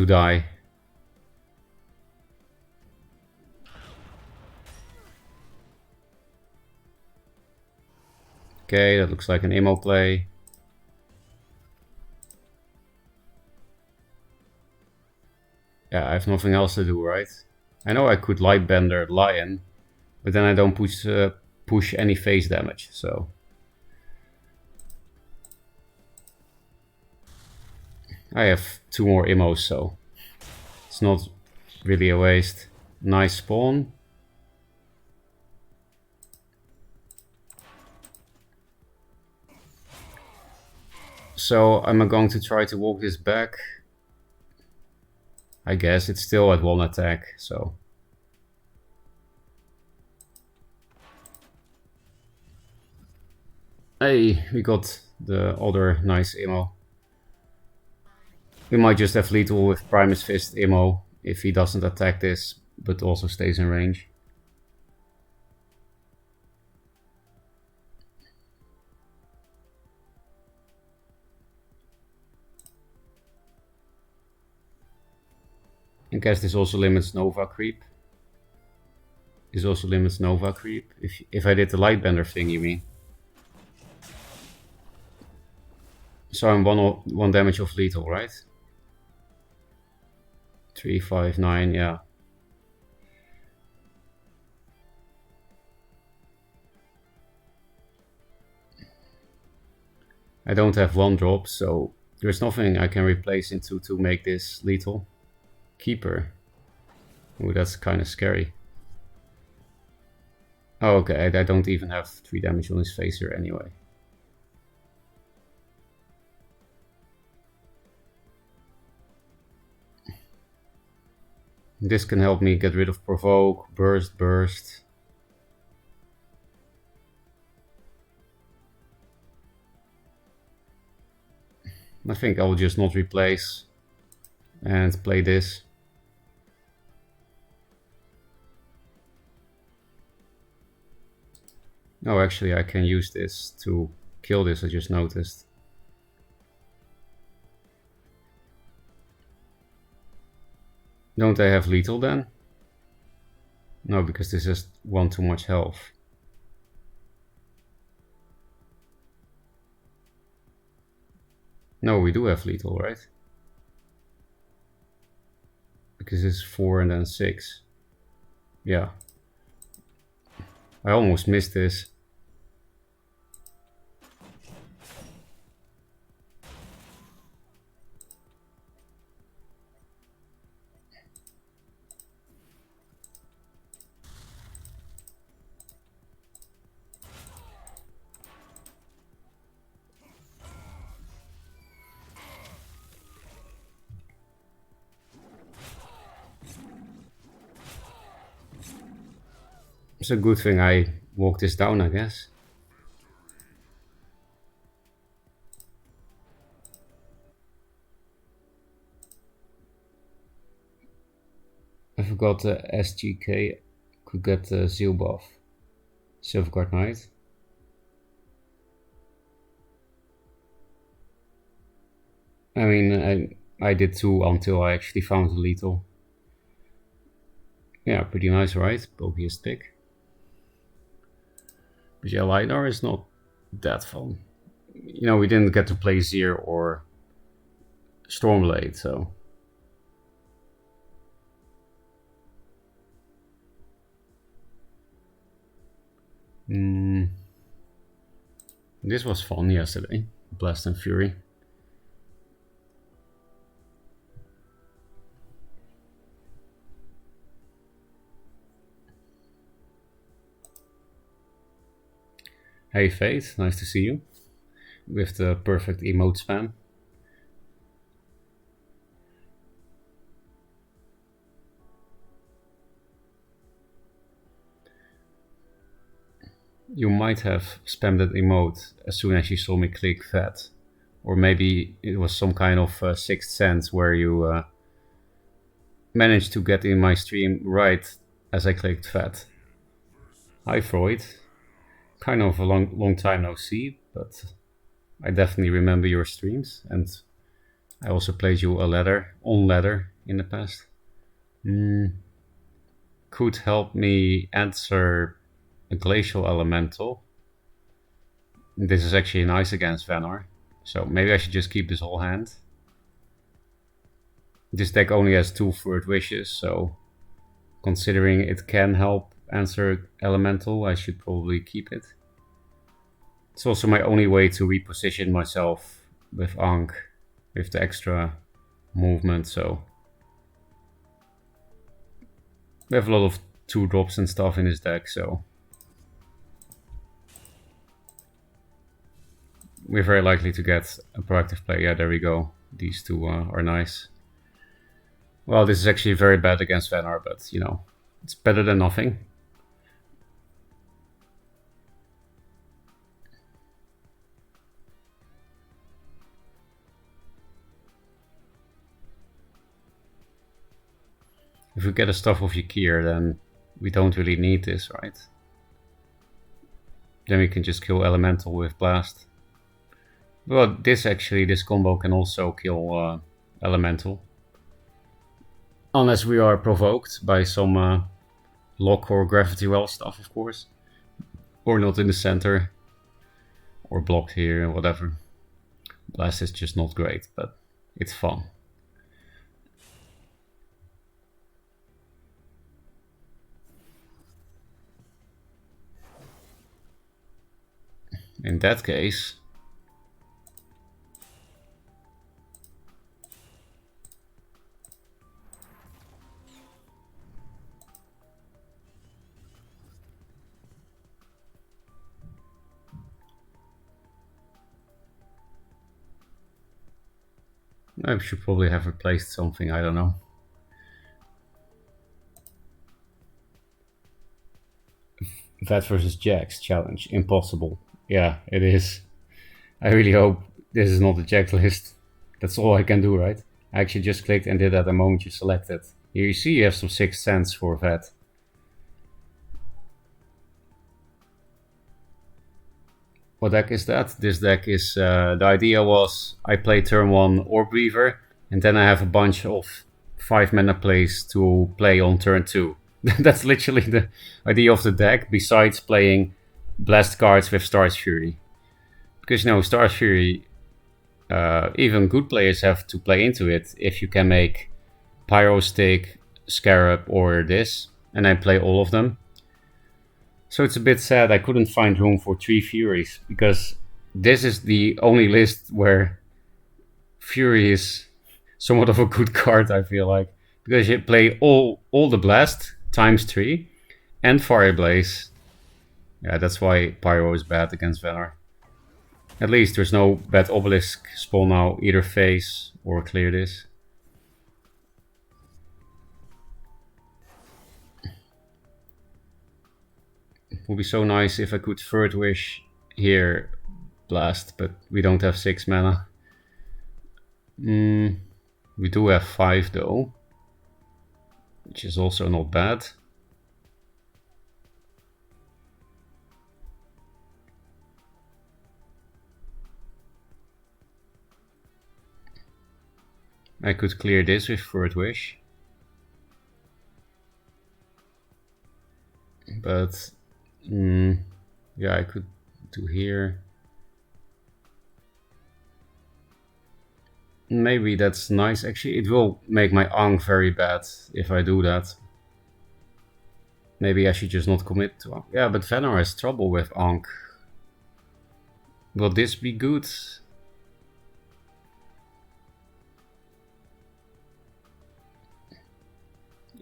die. Okay, that looks like an emo play. Yeah, I have nothing else to do, right? I know I could Lightbender Lion, but then I don't push any face damage, so... I have 2 more emos, so it's not really a waste. Nice spawn. So I'm going to try to walk this back. I guess it's still at 1 attack, so... Hey, we got the other nice emo. We might just have lethal with Primus Fist emo if he doesn't attack this, but also stays in range. I guess this also limits Nova creep. This also limits Nova creep. If I did the Lightbender thing, you mean? So I'm 1 damage of lethal, right? 3, 5, 9, yeah. I don't have 1-drop, so there's nothing I can replace into to make this lethal. Keeper. Oh, that's kind of scary. Oh, okay, I don't even have 3 damage on his facer anyway. This can help me get rid of Provoke, Burst. I think I will just not replace and play this. No, actually I can use this to kill this, I just noticed. Don't I have lethal then? No, because this is 1 too much health. No, we do have lethal, right? Because it's 4 and then 6. Yeah. I almost missed this. It's a good thing I walked this down, I guess. I forgot the SGK could get the Zeal buff. Silverguard Knight. I mean, I did 2 until I actually found the lethal. Yeah, pretty nice, right? Bulkiest pick. But yeah, LiDAR is not that fun. You know, we didn't get to play Zir or Stormblade, so... This was fun yesterday. Blast and Fury. Hey Faith, nice to see you. With the perfect emote spam. You might have spammed that emote as soon as you saw me click that. Or maybe it was some kind of sixth sense where you managed to get in my stream right as I clicked that. Hi Freud. Kind of a long time no see, but I definitely remember your streams, and I also played you a ladder in the past. Could help me answer a glacial elemental. This is actually nice against Vanar, so maybe I should just keep this whole hand. This deck only has 2 third wishes, so considering it can help answer elemental, I should probably keep it. It's also my only way to reposition myself with Ankh, with the extra movement, so we have a lot of 2-drops and stuff in this deck, so we're very likely to get a proactive play. Yeah, there we go. These two are nice. Well, this is actually very bad against Vanar, but you know, it's better than nothing. If we get a Stuff of Yakir, then we don't really need this, right? Then we can just kill Elemental with Blast. Well, this combo can also kill Elemental. Unless we are provoked by some lock or gravity well stuff, of course. Or not in the center. Or blocked here, whatever. Blast is just not great, but it's fun. In that case, I should probably have replaced something, I don't know. Vet versus Jax challenge, impossible. Yeah, it is. I really hope this is not a Jax list. That's all I can do, right? I actually just clicked and did that the moment you selected. Here you see you have some 6th sense for Vet. What deck is that? This deck is, the idea was I play turn 1 Orb Weaver, and then I have a bunch of 5 mana plays to play on turn 2. That's literally the idea of the deck, besides playing blast cards with Star's Fury. Because, you know, Star's Fury, even good players have to play into it if you can make Pyro Stick, Scarab, or this, and I play all of them. So it's a bit sad I couldn't find room for 3 Furies, because this is the only list where Fury is somewhat of a good card, I feel like. Because you play all the Blast times 3 and Fire Blaze. Yeah, that's why Pyro is bad against Vanar. At least there's no bad Obelisk spawn now, either face or clear this. It would be so nice if I could third wish here Blast, but we don't have 6 mana. We do have 5 though, which is also not bad. I could clear this with third wish, but yeah, I could do here. Maybe that's nice. Actually, it will make my Ankh very bad if I do that. Maybe I should just not commit to Ankh. Yeah, but Vanar has trouble with Ankh. Will this be good?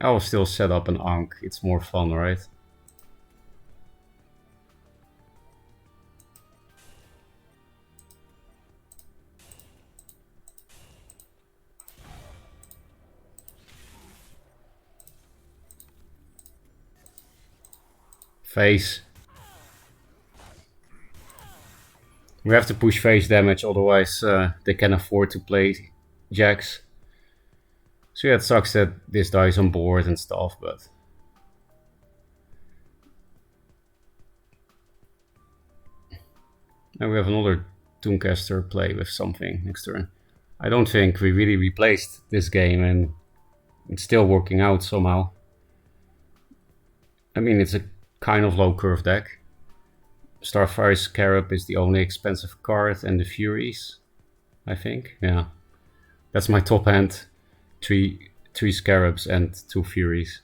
I'll still set up an Ankh. It's more fun, right? Face. We have to push face damage, otherwise they can afford to play Jax. So yeah, it sucks that this dies on board and stuff, but... Now we have another Tooncaster play with something next turn. I don't think we really replaced this game, and it's still working out somehow. I mean, it's a kind of low curve deck. Starfire Scarab is the only expensive card, and the Furies, I think. Yeah, that's my top hand. Three Scarabs and 2 Furies.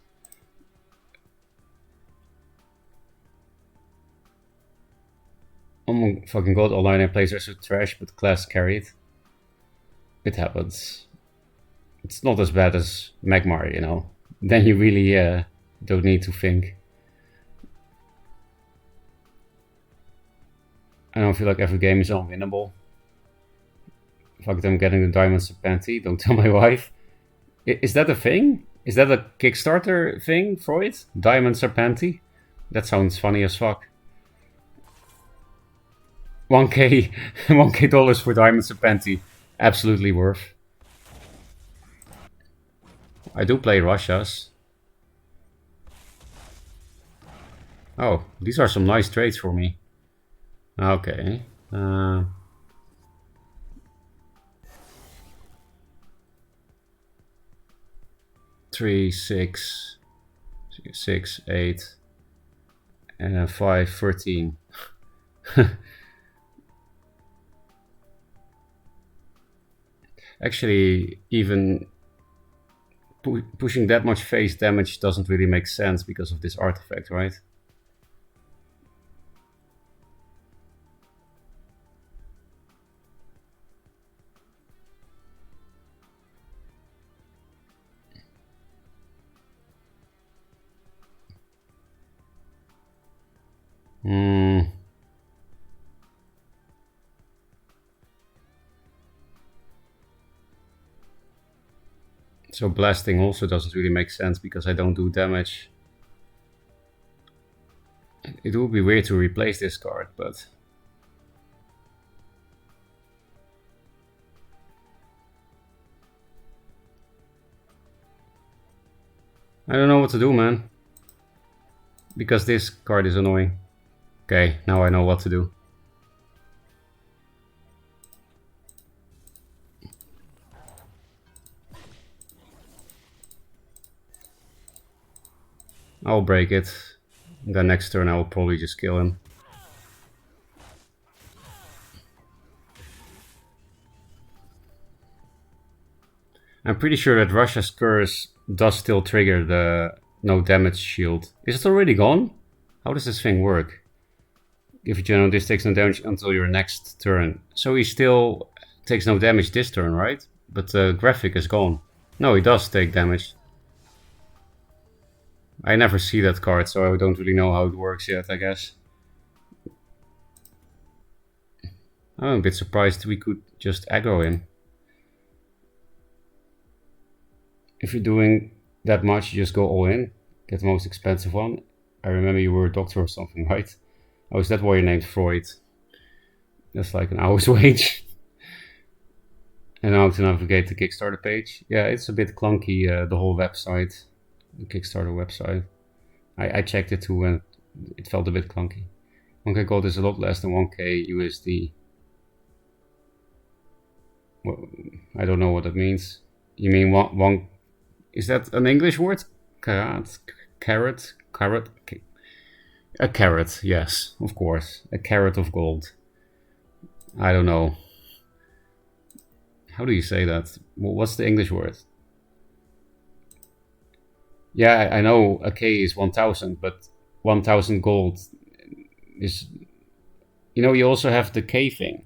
Oh my fucking god, online players are so trash, but class carried. It happens. It's not as bad as Magmar, you know. Then you really don't need to think. I don't feel like every game is unwinnable. Fuck them getting the Diamond Serpenti, don't tell my wife. Is that a thing? Is that a Kickstarter thing, Freud? Diamond Serpenti? That sounds funny as fuck. 1k $1k for Diamond Serpenti. Absolutely worth. I do play Russias. Oh, these are some nice trades for me. Okay. 3, 6, 6, 8, and 5, 13. Actually, even pushing that much face damage doesn't really make sense because of this artifact, right? So blasting also doesn't really make sense because I don't do damage. It would be weird to replace this card, but... I don't know what to do, man. Because this card is annoying. Okay, now I know what to do. I'll break it. Then next turn I will probably just kill him. I'm pretty sure that Russia's curse does still trigger the no damage shield. Is it already gone? How does this thing work? If you this takes no damage until your next turn. So he still takes no damage this turn, right? But the graphic is gone. No, he does take damage. I never see that card, so I don't really know how it works yet, I guess. I'm a bit surprised we could just aggro him. If you're doing that much, you just go all in. Get the most expensive one. I remember you were a doctor or something, right? Oh, is that why you're named Freud? That's like an hour's wage. And now to navigate the Kickstarter page. Yeah, it's a bit clunky, the whole website. The Kickstarter website. I checked it too and it felt a bit clunky. 1k gold is a lot less than 1k USD. Well, I don't know what that means. You mean one is that an English word? Carrot? A carrot, yes, of course. A carat of gold. I don't know. How do you say that? What's the English word? Yeah, I know a K is 1000, but 1000 gold is... You know, you also have the K thing.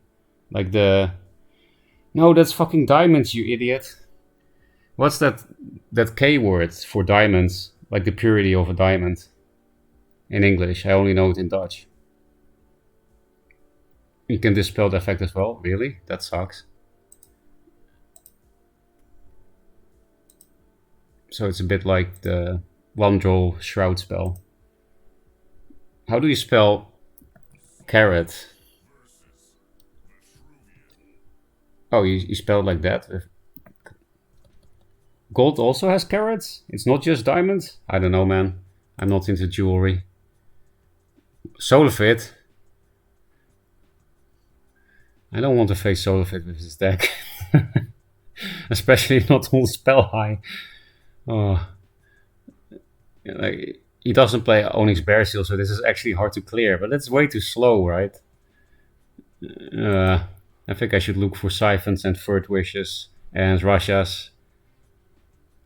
Like the... No, that's fucking diamonds, you idiot. What's that K word for diamonds? Like the purity of a diamond. In English, I only know it in Dutch. You can dispel the effect as well? Really? That sucks. So it's a bit like the one draw shroud spell. How do you spell carrot? Oh, you spell it like that? Gold also has carats? It's not just diamonds? I don't know, man. I'm not into jewelry. Solarfit? I don't want to face Solarfit with this deck. Especially not on spell high. Oh. Like, he doesn't play Onyx Bear Seal, so this is actually hard to clear, but that's way too slow, right? I think I should look for Siphons and Third Wishes and Rashas.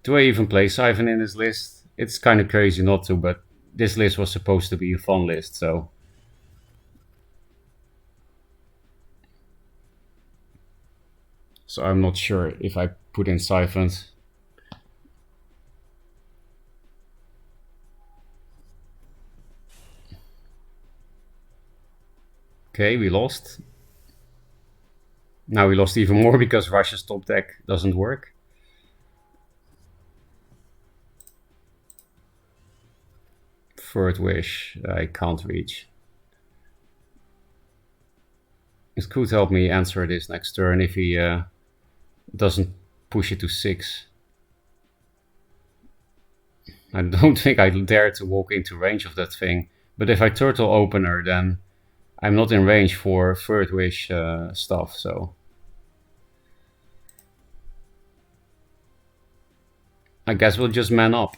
Do I even play Siphon in this list? It's kind of crazy not to, but this list was supposed to be a fun list, so... So I'm not sure if I put in Siphons. Okay, we lost. Now we lost even more because Russia's top deck doesn't work. Third Wish, I can't reach. It could help me answer this next turn if he doesn't push it to 6. I don't think I dare to walk into range of that thing. But if I turtle opener, then I'm not in range for Third Wish stuff, so... I guess we'll just man up.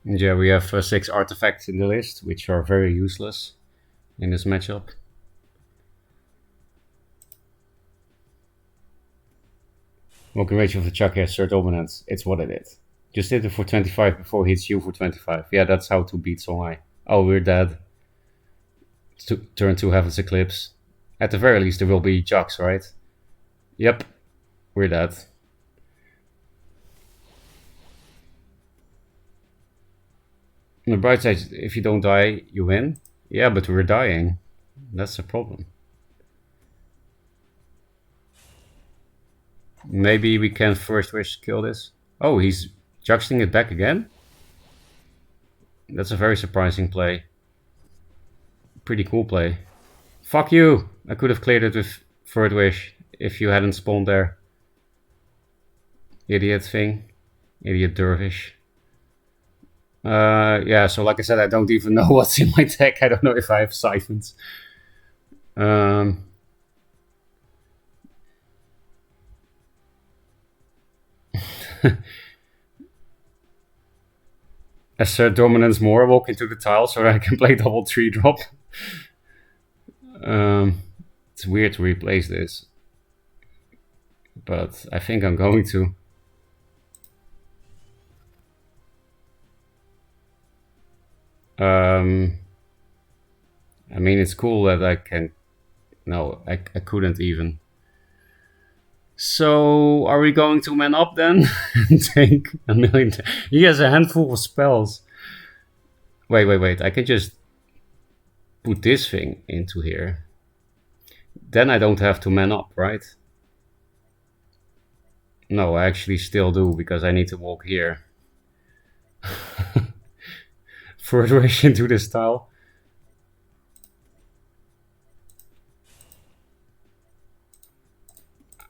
And yeah, we have 6 artifacts in the list, which are very useless in this matchup. Walking range of the Chucky has third dominance. It's what it is. Just hit it for 25 before he hits you for 25. Yeah, that's how to beat Songhai. Oh, we're dead. Turn 2 Heaven's Eclipse. At the very least, there will be Jux, right? Yep, we're dead. On the bright side, if you don't die, you win. Yeah, but we're dying. That's the problem. Maybe we can First Wish kill this. Oh, he's juxing it back again? That's a very surprising play. Pretty cool play. Fuck you! I could have cleared it with Third Wish if you hadn't spawned there. Idiot thing. Idiot dervish. Yeah, so like I said, I don't even know what's in my deck. I don't know if I have Siphons. Assert dominance more, walk into the tile so that I can play double 3-drop. It's weird to replace this, but I think I'm going to. I mean, it's cool that I can... No, I couldn't even. So, are we going to man up then? And take a million... He has a handful of spells. Wait. I can just put this thing into here. Then I don't have to man up, right? No, I actually still do, because I need to walk here. Further into this tile.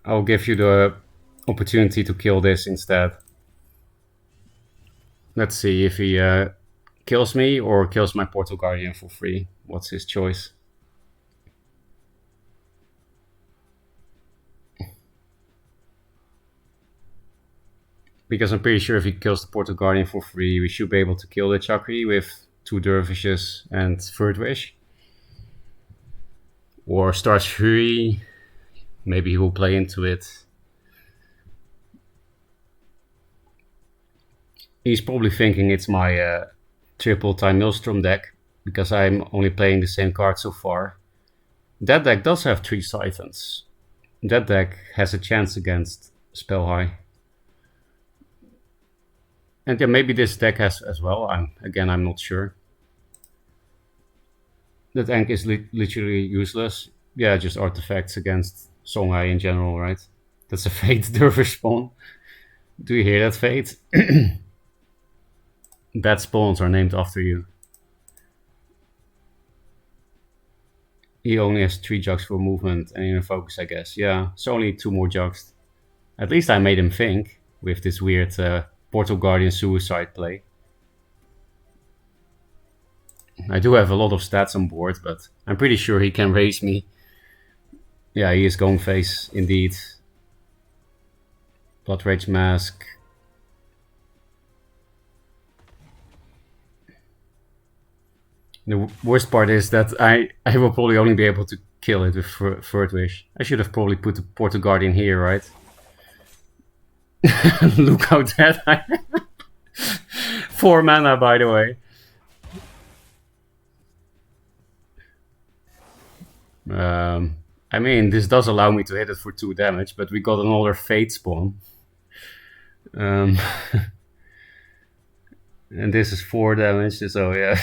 I'll give you the opportunity to kill this instead. Let's see if he kills me or kills my Portal Guardian for free. What's his choice? Because I'm pretty sure if he kills the Portal Guardian for free, we should be able to kill the Chakri with 2 Dervishes and Third Wish. Or starts Fury. Maybe he will play into it. He's probably thinking it's my triple time Maelstrom deck, because I'm only playing the same card so far. That deck does have 3 Siphons. That deck has a chance against Spell High. And yeah, maybe this deck has as well. I'm not sure. That tank is literally useless. Yeah, just artifacts against Songhai in general, right? That's a Fate Dervish spawn. Do you hear that, Fate? Bad spawns are named after you. He only has 3 jugs for movement and in focus, I guess. Yeah, so only 2 more jugs. At least I made him think with this weird Portal Guardian suicide play. I do have a lot of stats on board, but I'm pretty sure he can raise me. Yeah, he is going face indeed. Blood Rage Mask. The worst part is that I will probably only be able to kill it with Third Wish. I should have probably put the Portal Guardian here, right? Look how dead I am. 4 mana, by the way. I mean, this does allow me to hit it for 2 damage, but we got another Fate spawn. And this is 4 damage, so yeah.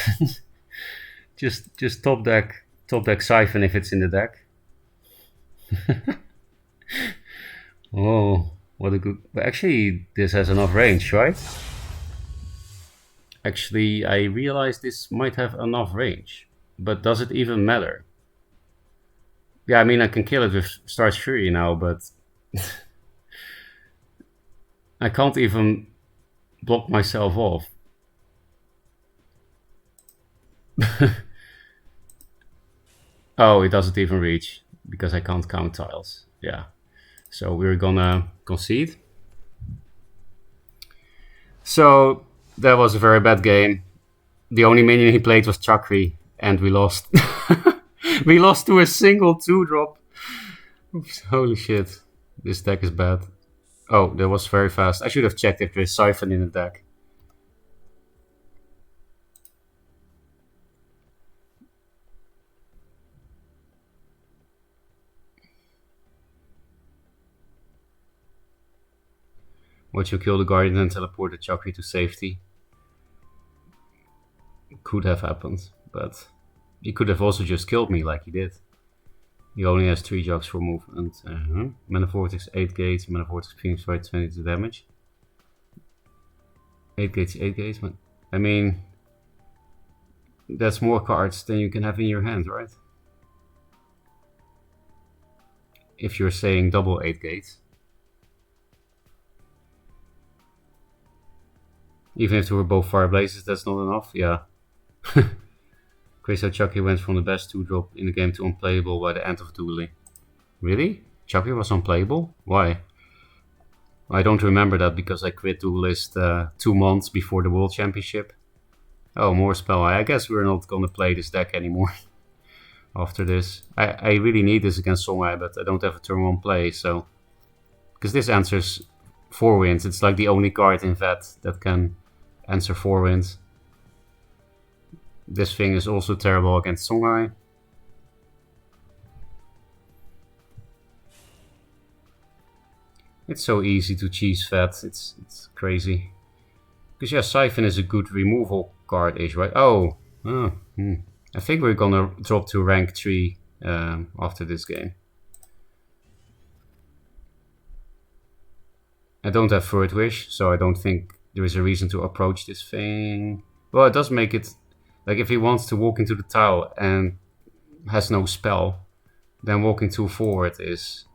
just top deck Siphon if it's in the deck. Oh, what a good... Actually, this has enough range, right? Actually, I realized this might have enough range. But does it even matter? Yeah, I mean, I can kill it with Star's Fury now, but... I can't even block myself off. Oh, it doesn't even reach, because I can't count tiles. Yeah. So we're gonna concede. So that was a very bad game. The only minion he played was Chakri, and we lost. We lost to a single 2-drop. Holy shit. This deck is bad. Oh, that was very fast. I should have checked if there's Siphon in the deck. Watch you kill the Guardian and teleport the Chakri to safety. Could have happened, but he could have also just killed me like he did. He only has 3 jugs for movement. Mana Vortex 8 gates, Mana Vortex Phoenix Ride 22 damage. 8 gates, 8 gates. I mean, that's more cards than you can have in your hand, right? If you're saying double 8 gates. Even if they were both Fire Blazes, that's not enough. Yeah. Crazy how Chucky went from the best 2-drop in the game to unplayable by the end of Duely. Really? Chucky was unplayable? Why? I don't remember that because I quit Duelyst 2 months before the World Championship. Oh, more spell. I guess we're not gonna play this deck anymore after this. I really need this against Songhai, but I don't have a turn 1 play, so... Because this answers 4 wins. It's like the only card in VET that can answer 4 wins. This thing is also terrible against Songhai. It's so easy to cheese VET. It's crazy. Because yeah, Siphon is a good removal card-ish, right? Oh. I think we're gonna drop to rank 3 after this game. I don't have Third Wish, so I don't think there is a reason to approach this thing. Well, it does make it... Like, if he wants to walk into the tile and has no spell, then walking 2 forward is...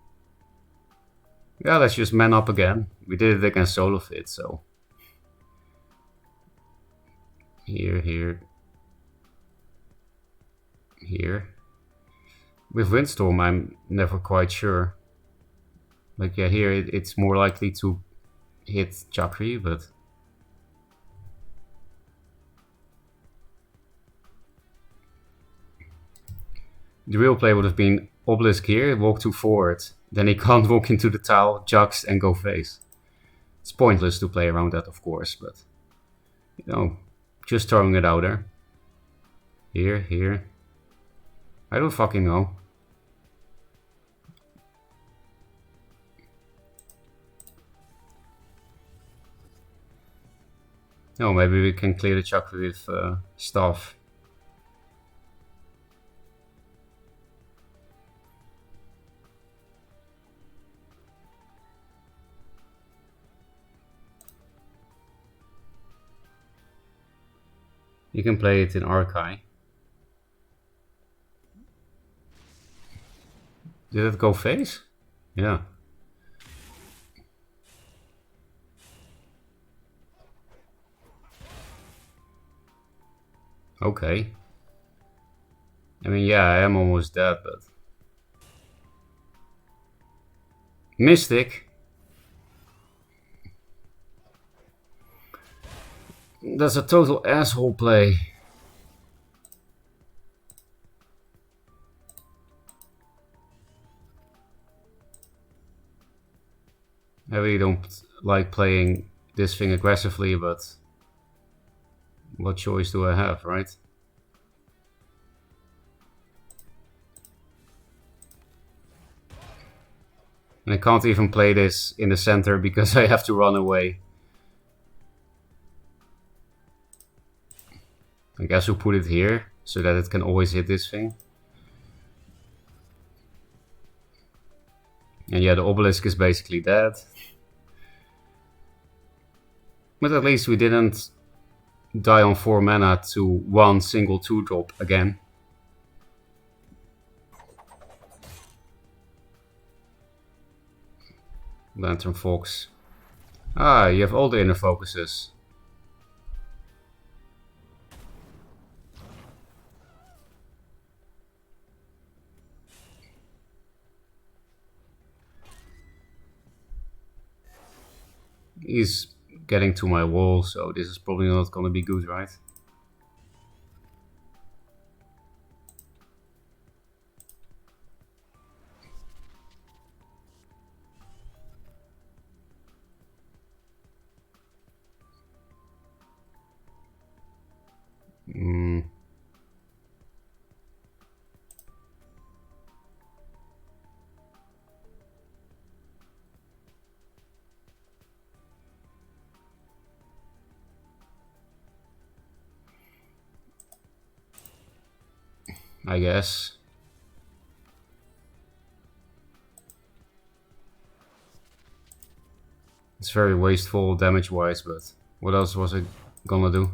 Yeah, let's just man up again. We did it against Solofit, so... Here. With Windstorm, I'm never quite sure. Like, yeah, here it's more likely to hit Chakri, but... The real play would have been Obelisk here, walk 2 forward. Then he can't walk into the tile, jugs, and go face. It's pointless to play around that, of course, but... You know, just throwing it out there. Here. I don't fucking know. No, maybe we can clear the Chakra with Staff. You can play it in Archive. Did it go face? Yeah. Okay. I mean, yeah, I am almost dead, but... Mystic? That's a total asshole play. I really don't like playing this thing aggressively, but... what choice do I have, right? And I can't even play this in the center because I have to run away. I guess we'll put it here so that it can always hit this thing. And yeah, the obelisk is basically dead. But at least we didn't die on 4 mana to one single 2-drop again. Lantern Fox. Ah, you have all the inner focuses. He's getting to my wall, so this is probably not gonna be good, right? I guess. It's very wasteful damage-wise, but what else was I gonna do?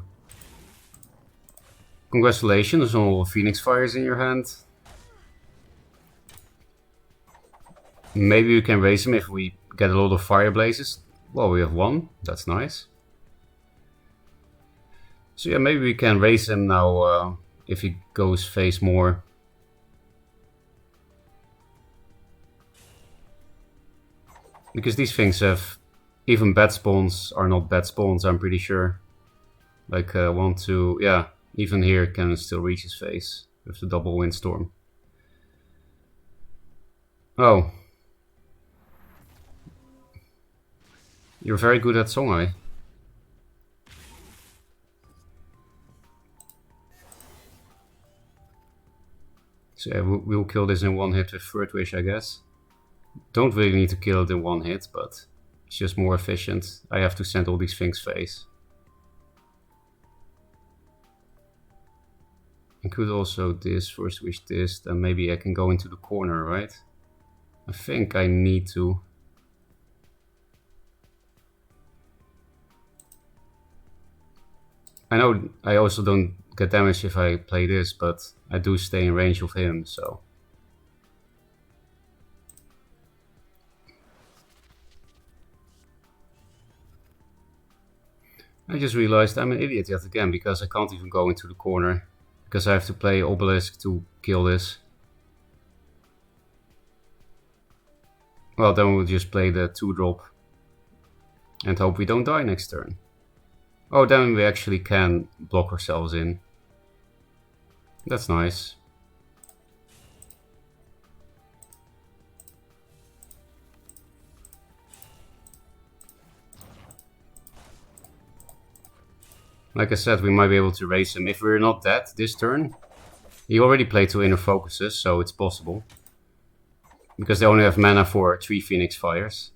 Congratulations on all the Phoenix Fires in your hand. Maybe we can raise him if we get a lot of Fire Blazes. Well, we have one. That's nice. So yeah, maybe we can raise him now if he goes face more. Because these things have... even bad spawns are not bad spawns, I'm pretty sure. Like 1, 2... yeah, even here can still reach his face with the double windstorm. Oh. You're very good at Songhai. So yeah, we'll kill this in one hit with Third Wish, I guess. Don't really need to kill it in one hit, but it's just more efficient. I have to send all these things face. I could also this, First Wish this, then maybe I can go into the corner, right? I think I need to. I know I also don't get damaged if I play this, but I do stay in range of him, so... I just realized I'm an idiot yet again, because I can't even go into the corner. Because I have to play Obelisk to kill this. Well, then we'll just play the 2-drop. And hope we don't die next turn. Oh, then we actually can block ourselves in. That's nice. Like I said, we might be able to raise him. If we're not dead this turn, he already played 2 inner focuses, so it's possible. Because they only have mana for 3 Phoenix Fires.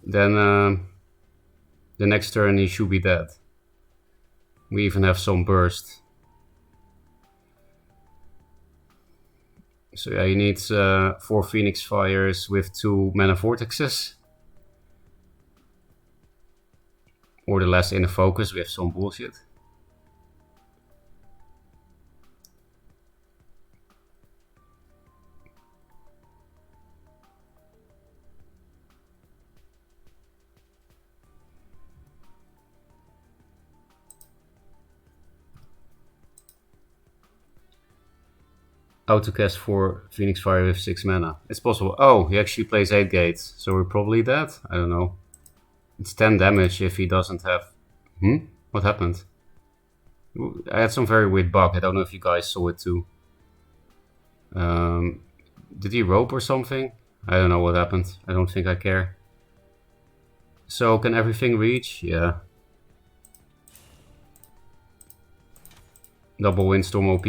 Then the next turn he should be dead. We even have some burst. So yeah, he needs 4 Phoenix Fires with 2 mana vortexes. Or the last inner focus, we have some bullshit. autocast for Phoenix Fire with 6 mana. It's possible. Oh, he actually plays 8 gates, so we're probably dead? I don't know. It's 10 damage if he doesn't have... What happened? I had some very weird bug. I don't know if you guys saw it too. Did he rope or something? I don't know what happened. I don't think I care. So, can everything reach? Yeah. Double Windstorm OP.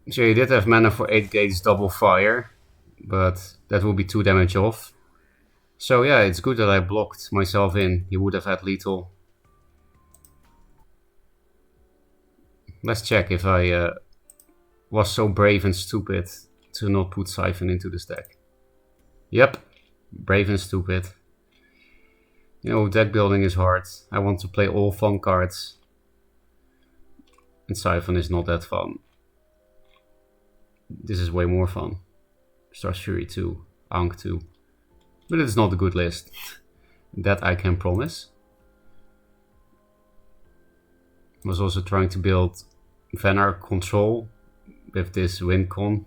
So he did have mana for 8 gates double fire, but that will be 2 damage off. So yeah, it's good that I blocked myself in. He would have had lethal. Let's check if I was so brave and stupid to not put Siphon into this deck. Yep, brave and stupid. You know, deck building is hard. I want to play all fun cards. And Siphon is not that fun. This is way more fun. Stars Fury 2, Ankh 2. But it's not a good list. That I can promise. I was also trying to build Venar control with this Windcon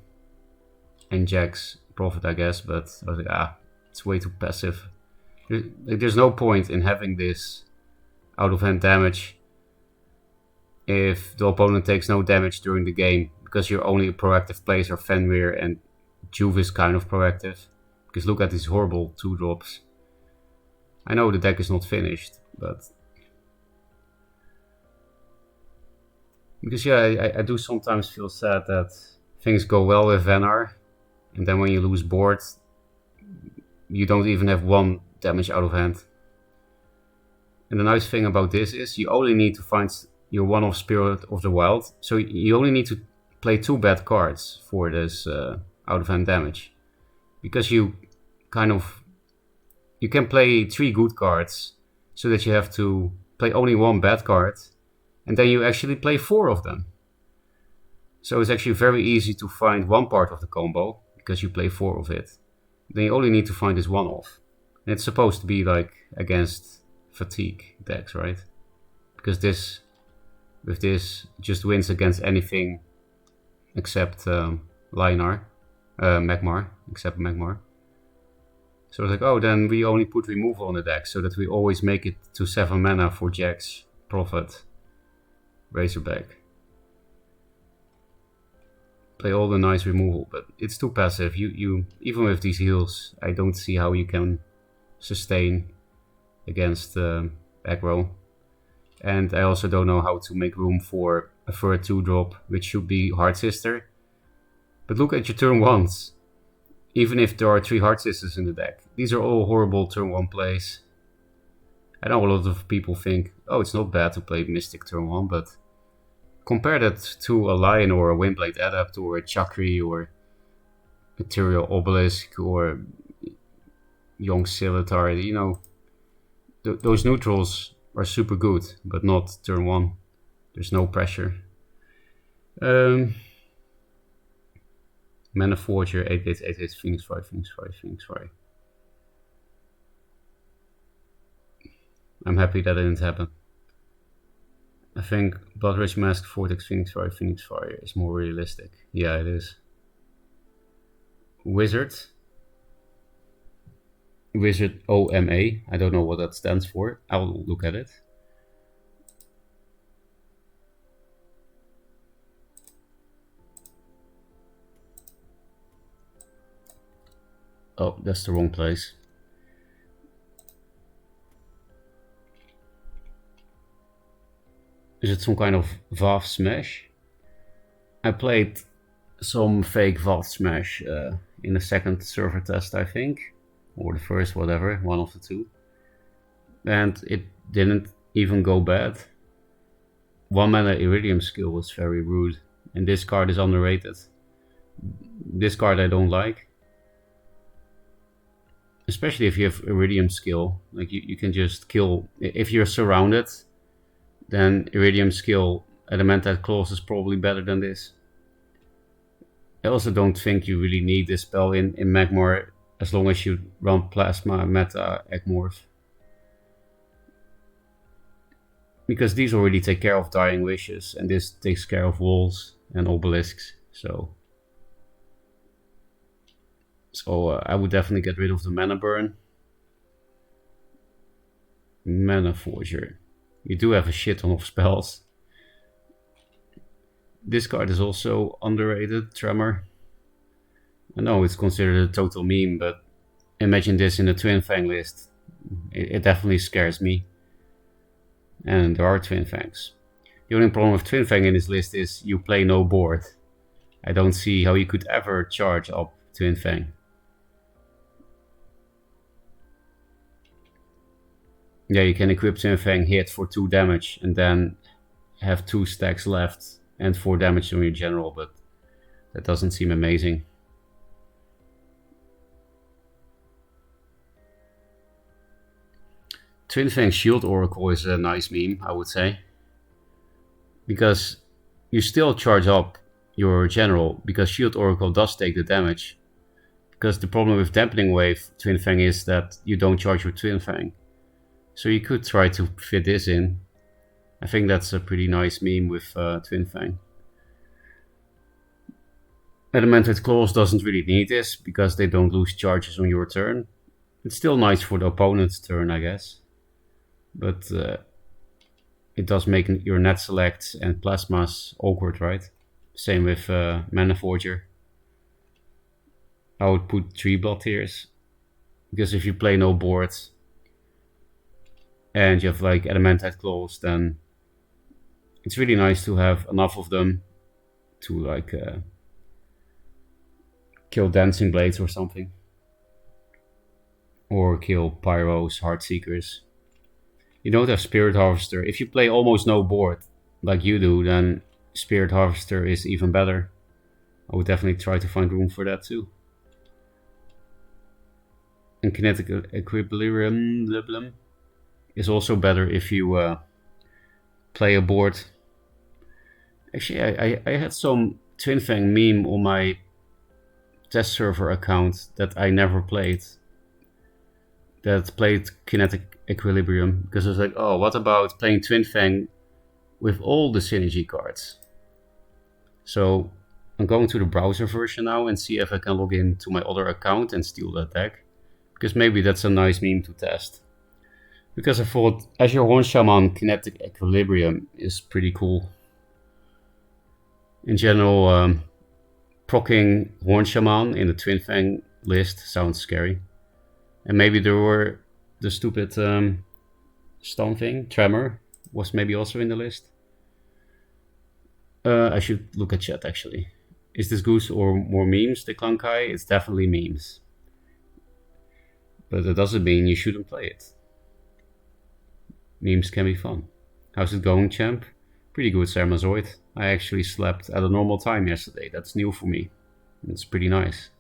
and Jack's Prophet, I guess, but I was like, it's way too passive. There's no point in having this out of hand damage if the opponent takes no damage during the game, because you're only a proactive player. Fenrir and Juve is kind of proactive, because look at these horrible 2-drops. I know the deck is not finished, but because yeah, I do sometimes feel sad that things go well with Venar, and then when you lose board, you don't even have 1 damage out of hand. And the nice thing about this is you only need to find your one-off Spirit of the Wild, so you only need to play 2 bad cards for this out of hand damage, because you can play 3 good cards, so that you have to play only 1 bad card, and then you actually play 4 of them. So it's actually very easy to find one part of the combo, because you play 4 of it. Then you only need to find this one off. And it's supposed to be like against fatigue decks, right? Because this, with this, just wins against anything except Magmar, except Magmar. So it's like, oh, then we only put removal on the deck, so that we always make it to 7 mana for Jack's Prophet, Razorback. Play all the nice removal, but it's too passive. You even with these heals, I don't see how you can sustain against aggro. And I also don't know how to make room for a third 2-drop, which should be Heart Sister. But look at your turn 1s. Even if there are 3 Heart Sisters in the deck. These are all horrible turn 1 plays. I know a lot of people think, oh, it's not bad to play Mystic turn 1, but compare that to a Lion or a Windblade Adept or a Chakri or Ethereal Obelisk or Young Scimitar. You know, those neutrals are super good, but not turn 1. There's no pressure. Mana Forger, 8 gates, 8 gates, Phoenix Fire, Phoenix Fire, Phoenix Fire. I'm happy that didn't happen. I think Bloodrage Mask, Vortex, Phoenix Fire is more realistic. Yeah, it is. Wizard OMA. I don't know what that stands for. I will look at it. Oh, that's the wrong place. Is it some kind of Vav Smash? I played some fake Vav Smash in the second server test, I think. Or the first, whatever, one of the two. And it didn't even go bad. 1 mana Iridium Skill was very rude. And this card is underrated. This card I don't like. Especially if you have Iridium Skill. Like you can just kill... If you're surrounded, then Iridium Skill Elemental Claws is probably better than this. I also don't think you really need this spell in Magmar as long as you run Plasma Meta Egmorph. Because these already take care of Dying Wishes, and this takes care of Walls and Obelisks, so I would definitely get rid of the Mana Burn. Mana Forger. You do have a shit ton of spells. This card is also underrated, Tremor. I know it's considered a total meme, but imagine this in a Twin Fang list. It definitely scares me. And there are Twin Fangs. The only problem with Twin Fang in this list is you play no board. I don't see how you could ever charge up Twin Fang. Yeah, you can equip Twin Fang, hit for 2 damage, and then have 2 stacks left and 4 damage on your general, but that doesn't seem amazing. Twin Fang Shield Oracle is a nice meme, I would say. Because you still charge up your general, because Shield Oracle does take the damage. Because the problem with Dampening Wave Twin Fang is that you don't charge your Twin Fang. So you could try to fit this in. I think that's a pretty nice meme with Twin Fang. Adamantite Claws doesn't really need this, because they don't lose charges on your turn. It's still nice for the opponent's turn, I guess. But it does make your net selects and plasmas awkward, right? Same with Mana Forger. I would put 3 Blood Tears. Because if you play no board and you have like Adamantite Claws, then it's really nice to have enough of them to like kill Dancing Blades or something. Or kill Pyros, Heartseekers. You don't have Spirit Harvester. If you play almost no board, like you do, then Spirit Harvester is even better. I would definitely try to find room for that too. And Kinetic Equilibrium is also better if you play a board. Actually, I had some Twin Fang meme on my test server account that I never played. That played Kinetic Equilibrium, because I was like, oh, what about playing Twin Fang with all the synergy cards? So I'm going to the browser version now and see if I can log into my other account and steal that deck, because maybe that's a nice meme to test. Because I thought Azure Horn Shaman Kinetic Equilibrium is pretty cool. In general, proccing Horn Shaman in the Twin Fang list sounds scary. And maybe there were the stupid stone thing, Tremor, was maybe also in the list. I should look at chat actually. Is this Goose or more memes, the Klankai? It's definitely memes. But that doesn't mean you shouldn't play it. Memes can be fun. How's it going, champ? Pretty good, Sermazoid. I actually slept at a normal time yesterday. That's new for me. It's pretty nice.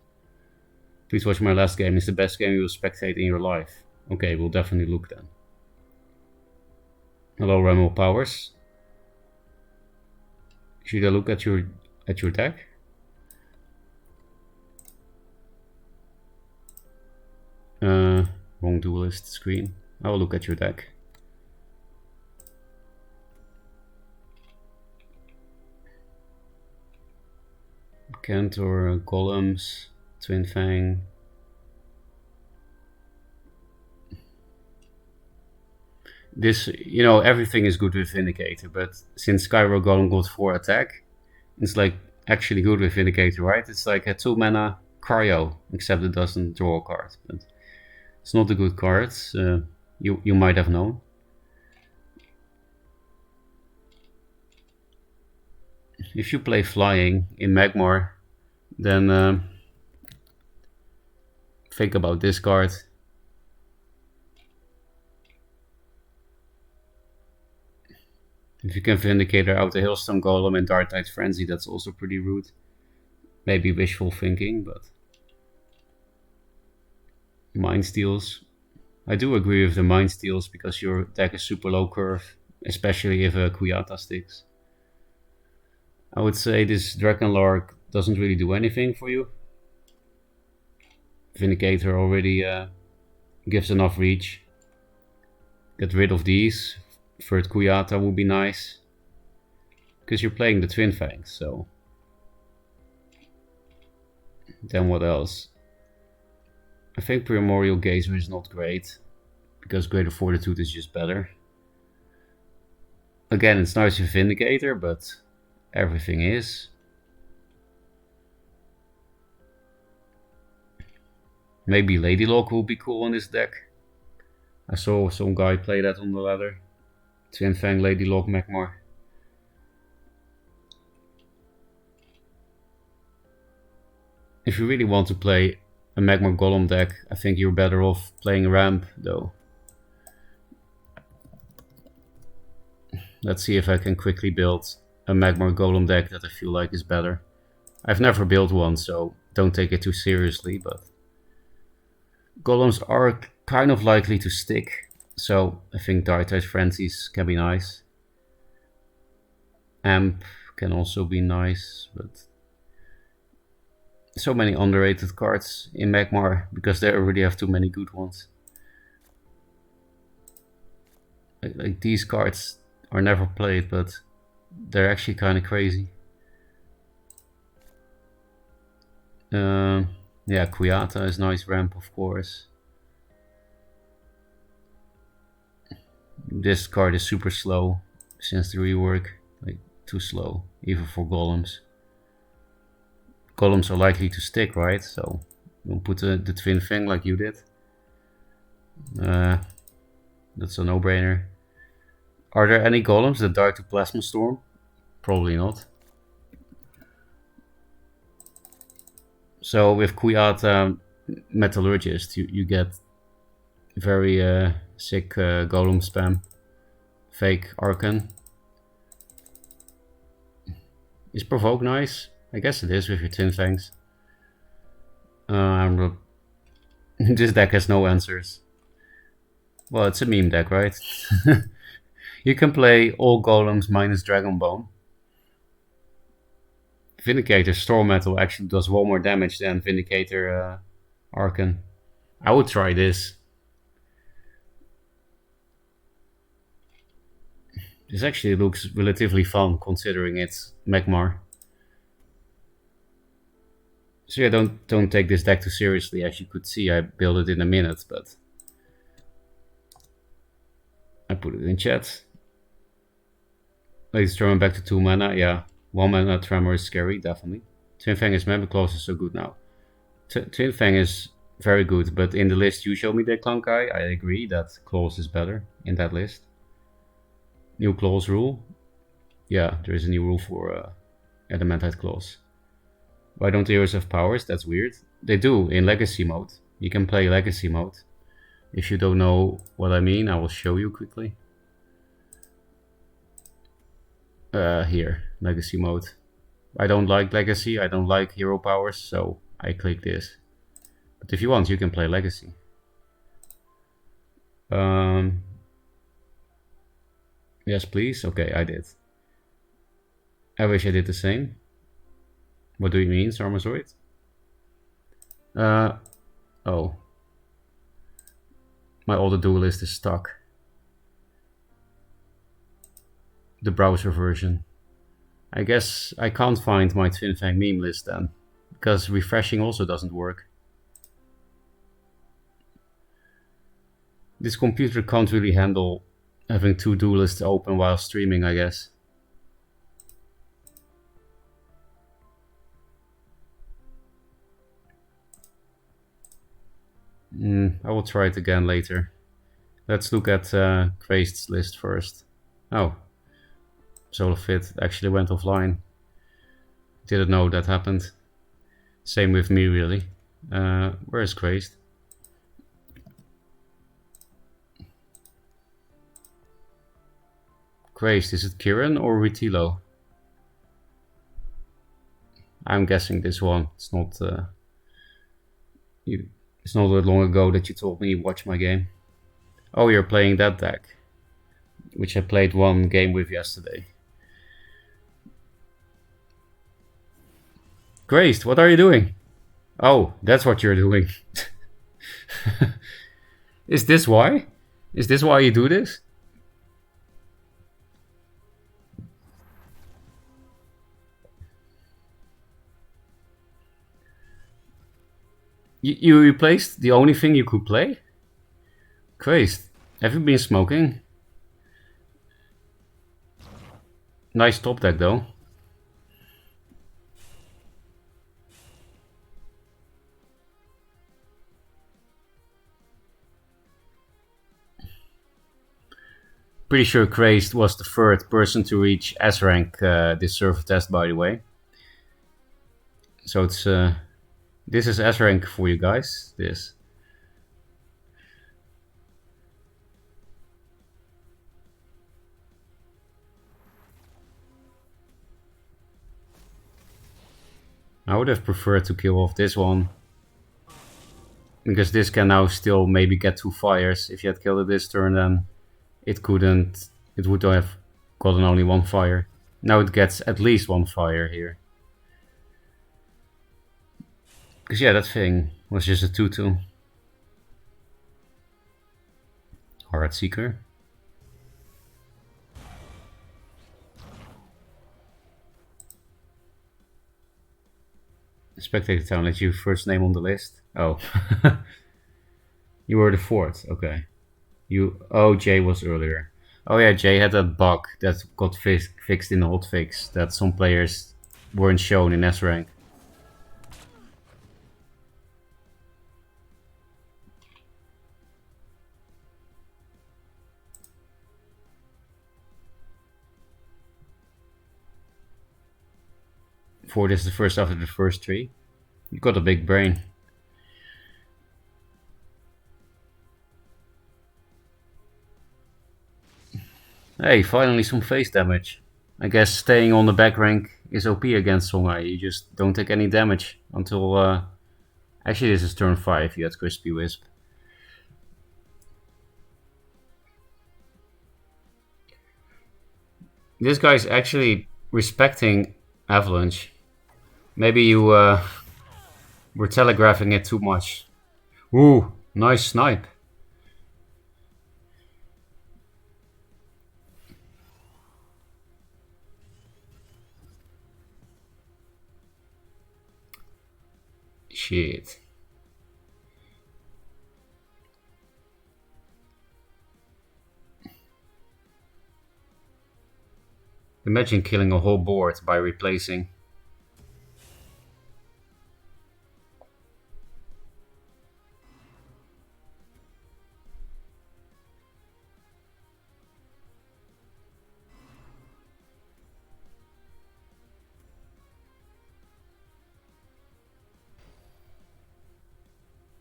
Please watch my last game. It's the best game you will spectate in your life. Okay, we'll definitely look then. Hello, Remo Powers. Should I look at your deck? Wrong Duelyst screen. I will look at your deck. Cantor, Golems, Twin Fang. This, you know, everything is good with Vindicator, but since Skyro Golem got 4 attack, it's like actually good with Vindicator, right? It's like a 2 mana cryo, except it doesn't draw a card. But it's not a good card. You might have known. If you play flying in Magmar, then think about this card. If you can Vindicator out the Hailstone Golem and Dark-Tide Frenzy, that's also pretty rude. Maybe wishful thinking, but Mind Steals. I do agree with the Mind Steals because your deck is super low curve, especially if a Kuyata sticks. I would say this Dragon Lark doesn't really do anything for you. Vindicator already gives enough reach. Get rid of these. Third Kuyata would be nice. Because you're playing the Twin Fangs, so... Then what else? I think Primordial Gazer is not great. Because Greater Fortitude is just better. Again, it's nice with Vindicator, but everything is. Maybe Lady Lock will be cool on this deck. I saw some guy play that on the ladder. Twin Fang, Lady Lock, Magmar. If you really want to play a Magmar Golem deck, I think you're better off playing Ramp though. Let's see if I can quickly build a Magmar Golem deck that I feel like is better. I've never built one, so don't take it too seriously, but Golems are kind of likely to stick, so I think Dark-Tide Frenzies can be nice. Amp can also be nice, but so many underrated cards in Magmar because they already have too many good ones. Like these cards are never played, but they're actually kind of crazy. Yeah, Kuyata is nice ramp, of course. This card is super slow since the rework, like too slow, even for golems. Golems are likely to stick, right? So we'll put the Twin Fang like you did. That's a no-brainer. Are there any golems that die to Plasma Storm? Probably not. So with Kuyata Metallurgist, you get very sick golem spam. Fake Arcan. Is Provoke nice? I guess it is with your Twin Fangs. This deck has no answers. Well, it's a meme deck, right? You can play all golems minus Dragonbone. Vindicator Storm Metal actually does 1 more damage than Vindicator Arcan. I would try this. This actually looks relatively fun considering it's Magmar. So yeah, don't take this deck too seriously. As you could see, I built it in a minute, but I put it in chat. Let's Tremor back to 2 mana. Yeah, 1 mana Tremor is scary, definitely. Twin Fang is Member Claws is so good now. Twin Fang is very good, but in the list you showed me the Clankai, I agree that Claws is better in that list. New Claws rule. Yeah, there is a new rule for Adamantite Claws. Why don't the heroes have powers? That's weird. They do in Legacy mode. You can play Legacy mode. If you don't know what I mean, I will show you quickly. Here, Legacy mode. I don't like Legacy, I don't like hero powers, so I click this. But if you want, you can play Legacy. Yes, please. Okay, I did. I wish I did the same. What do you mean, Sarmazoid? Oh. My older Duelyst is stuck. The browser version. I guess I can't find my Twin Fang meme list then, because refreshing also doesn't work. This computer can't really handle having 2 Duelysts open while streaming, I guess. I will try it again later. Let's look at Crazed's list first. Oh, Solar Fit actually went offline. Didn't know that happened. Same with me, really. Where is Crazed? Crazed, is it Kieran or Ritilo? I'm guessing this one. It's not. It's not that long ago that you told me watch my game. Oh, you're playing that deck, which I played 1 game with yesterday. Crazed, what are you doing? Oh, that's what you're doing. Is this why? Is this why you do this? You replaced the only thing you could play? Crazed. Have you been smoking? Nice top deck though. Pretty sure Crazed was the third person to reach S rank this server test, by the way. So it's this is S rank for you guys. This. I would have preferred to kill off this one, because this can now still maybe get 2 fires. If you had killed it this turn, then it couldn't. It would have gotten only 1 fire. Now it gets at least 1 fire here. Because yeah, that thing was just a 2-2. Heart Seeker. Spectator Town, that's your first name on the list? Oh. You were the fourth, okay. Oh, Jay was earlier. Oh yeah, Jay had a bug that got fixed in the hotfix, that some players weren't shown in S rank. For this is the first after the first 3. You got a big brain. Hey, finally some face damage. I guess staying on the back rank is OP against Songhai. You just don't take any damage until... Actually, this is turn 5, you had Crispy Wisp. This guy's actually respecting Avalanche. Maybe you were telegraphing it too much. Ooh, nice snipe. Shit. Imagine killing a whole board by replacing.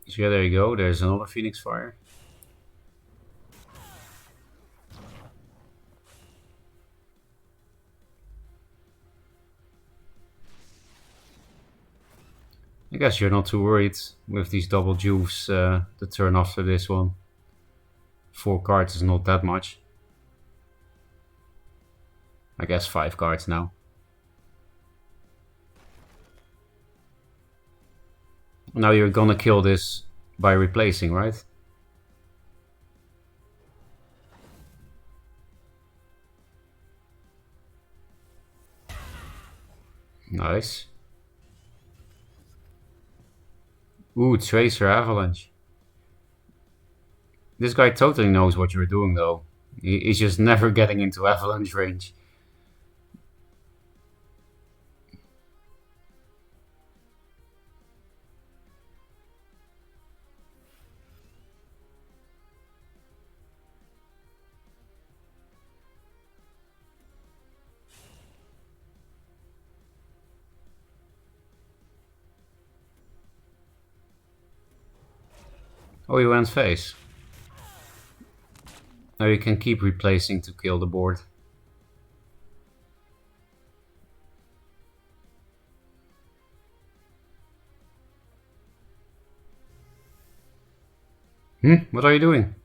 So yeah, there you go. There's another Phoenix Fire. I guess you're not too worried with these double juves the turn after this one. 4 cards is not that much. I guess 5 cards now. Now you're gonna kill this by replacing, right? Nice. Ooh, Tracer Avalanche. This guy totally knows what you're doing though. He's just never getting into Avalanche range. Oh, he went face. Now you can keep replacing to kill the board. What are you doing?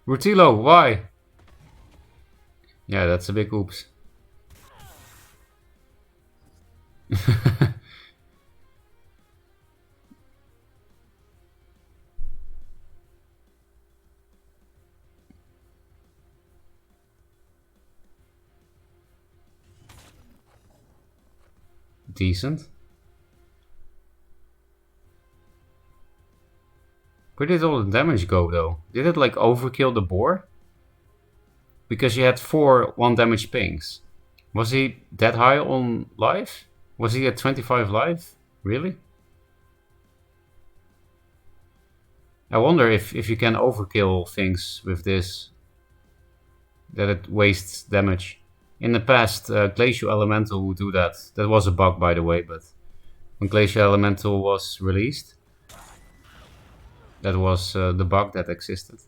Rutilo, why? Yeah, that's a big oops. Decent. Where did all the damage go though? Did it like overkill the boar? Because he had 4 1 damage pings. Was he that high on life? Was he at 25 life? Really? I wonder if you can overkill things with this, that it wastes damage. In the past, Glacial Elemental would do that. That was a bug, by the way, but when Glacial Elemental was released, that was the bug that existed.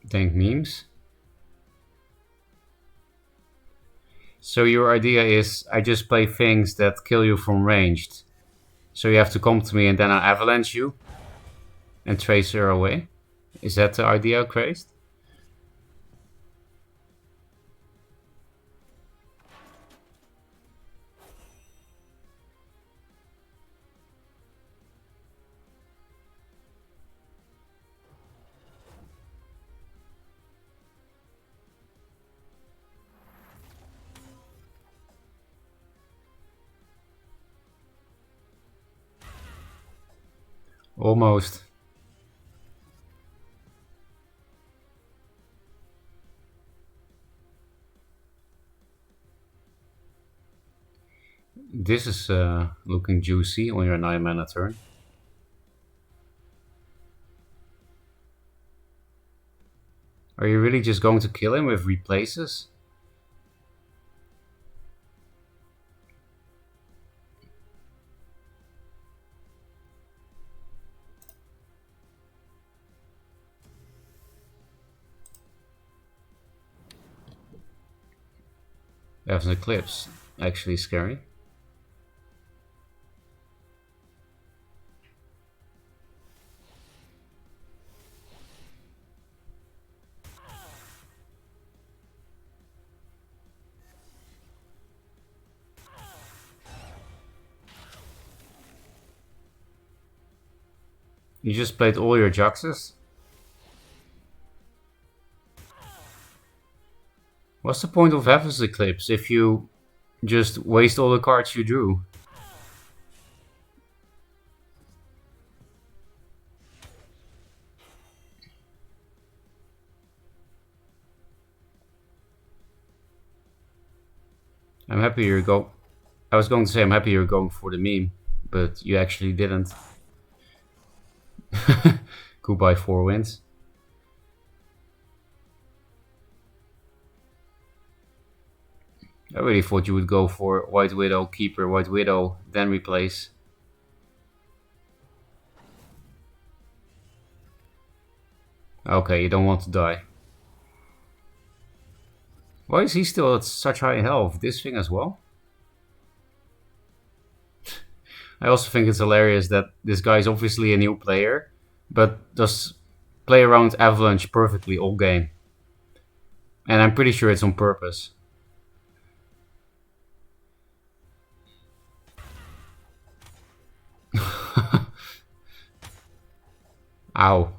Dank memes. So your idea is I just play things that kill you from ranged. So you have to come to me and then I avalanche you and trace her away? Is that the idea, Crazed? Almost. This is looking juicy on your 9 mana turn. Are you really just going to kill him with replaces? There's an Eclipse. Actually scary. You just played all your Juxes? What's the point of Heaven's Eclipse if you just waste all the cards you drew? I'm happy you're go. I was going to say I'm happy you're going for the meme, but you actually didn't. Goodbye 4 wins. I really thought you would go for White Widow, Keeper, White Widow, then replace. Okay, you don't want to die. Why is he still at such high health? This thing as well? I also think it's hilarious that this guy is obviously a new player, but does play around Avalanche perfectly all game. And I'm pretty sure it's on purpose. Ow.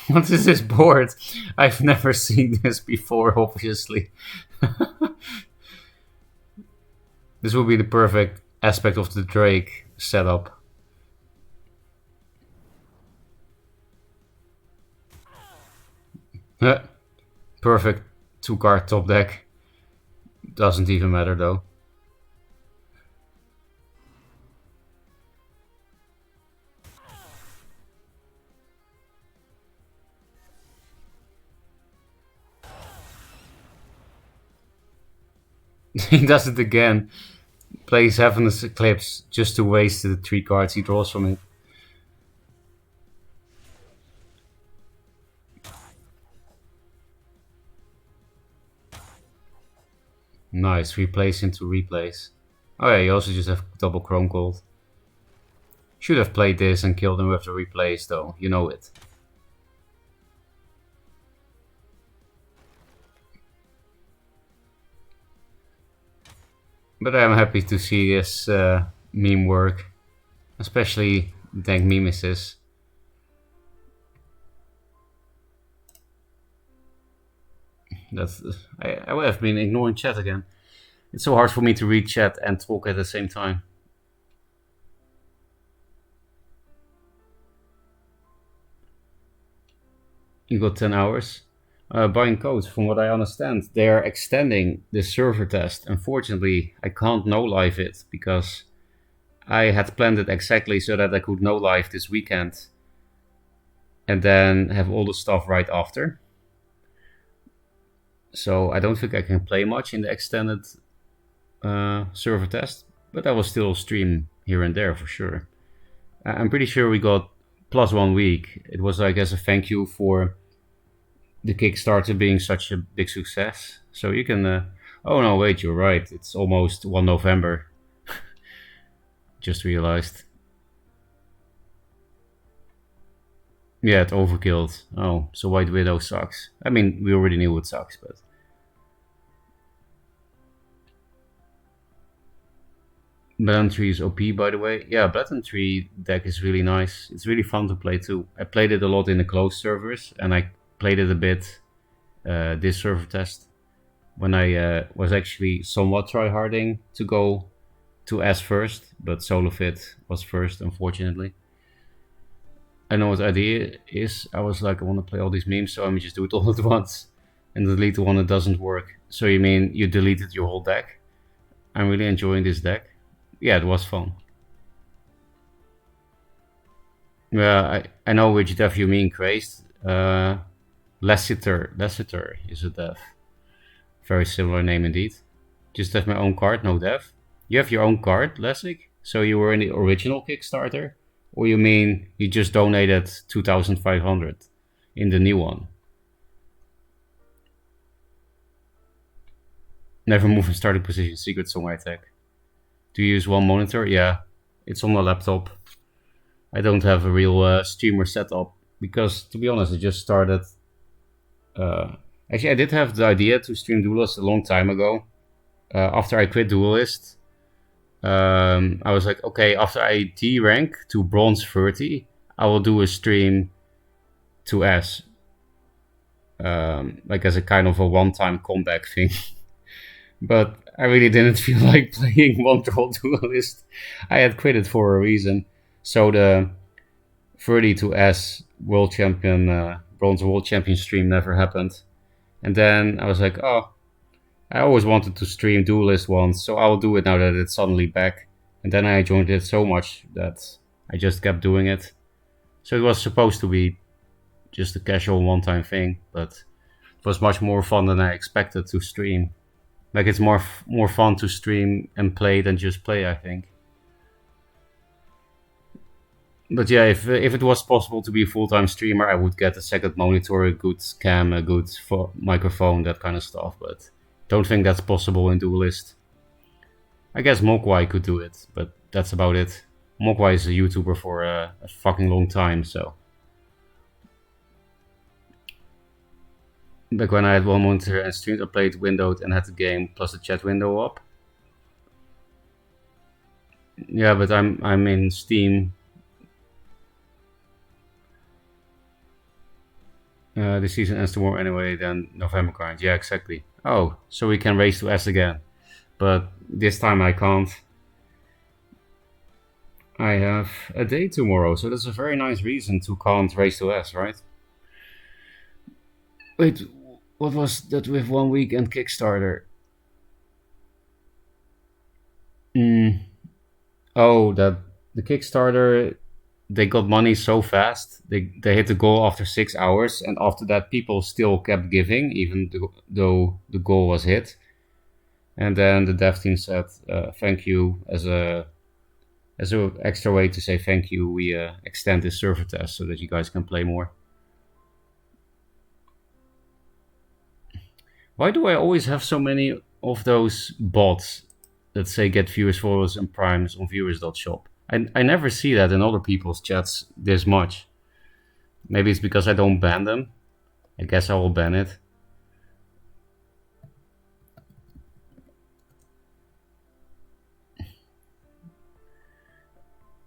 What is this board? I've never seen this before, obviously. This will be the perfect aspect of the Drake setup. Perfect 2-card top deck. Doesn't even matter though. He does it again. Plays Heaven's Eclipse just to waste the 3 cards he draws from it. Nice, replace into replace. Oh yeah, you also just have double Chrome Gold. Should have played this and killed him with the replace though, you know it. But I'm happy to see this meme work. Especially Dank Mimesis. That's I would have been ignoring chat again. It's so hard for me to read chat and talk at the same time. You got 10 hours. Buying codes, from what I understand, they are extending the server test. Unfortunately, I can't no-live it because I had planned it exactly so that I could no-live this weekend and then have all the stuff right after. So I don't think I can play much in the extended server test, but I will still stream here and there for sure. I'm pretty sure we got plus 1 week. It was, I guess, a thank you for the Kickstarter being such a big success. So you can. Oh no, wait, you're right. It's almost 1 November. Just realized. Yeah, it overkilled. Oh, so White Widow sucks. I mean, we already knew it sucks, but. Baton Tree is OP, by the way. Yeah, Baton Tree deck is really nice. It's really fun to play too. I played it a lot in the closed servers, and I played it a bit this server test when I was actually somewhat tryharding to go to S first, but Solo Fit was first, unfortunately. I know what the idea is. I was like, I want to play all these memes, so let me just do it all at once and delete the one that doesn't work. So you mean you deleted your whole deck? I'm really enjoying this deck. Yeah, it was fun. Yeah, I know which dev you mean, Crazed. Lassiter is a dev. Very similar name indeed. Just have my own card, no dev. You have your own card, Lessig? So you were in the original Kickstarter? Or you mean you just donated 2,500 in the new one? Never move in starting position, secret song I tech. Do you use one monitor? Yeah, it's on my laptop. I don't have a real streamer setup because, to be honest, I just started. Actually, I did have the idea to stream Duelyst a long time ago. After I quit Duelyst, I was like, okay, after I D rank to bronze 30, I will do a stream to S. Like as a kind of a one-time comeback thing. But I really didn't feel like playing one troll Duelyst. I had quit it for a reason. So the 30 to S world champion, bronze world champion stream never happened. And then I was like, oh, I always wanted to stream Duelyst once, so I'll do it now that it's suddenly back. And then I enjoyed it so much that I just kept doing it. So it was supposed to be just a casual one-time thing, but it was much more fun than I expected to stream. Like it's more fun to stream and play than just play, I think. But yeah, if it was possible to be a full-time streamer, I would get a second monitor, a good cam, a good microphone, that kind of stuff. But don't think that's possible in Duelyst. I guess Mogwai could do it, but that's about it. Mogwai is a YouTuber for a fucking long time, so. Back when I had one monitor and streamed, I played windowed and had the game plus the chat window up. Yeah, but I'm in Steam. The season ends tomorrow anyway, then November grind. Yeah, exactly. Oh, so we can race to S again. But this time I can't. I have a day tomorrow, so that's a very nice reason to can't race to S, right? Wait, what was that with 1 week and Kickstarter? Oh, that the Kickstarter, they got money so fast. They hit the goal after 6 hours, and after that, people still kept giving, even though the goal was hit. And then the dev team said, thank you, as a extra way to say thank you, we extend this server test so that you guys can play more. Why do I always have so many of those bots that say get viewers, followers, and primes on viewers.shop? I never see that in other people's chats this much. Maybe it's because I don't ban them. I guess I will ban it.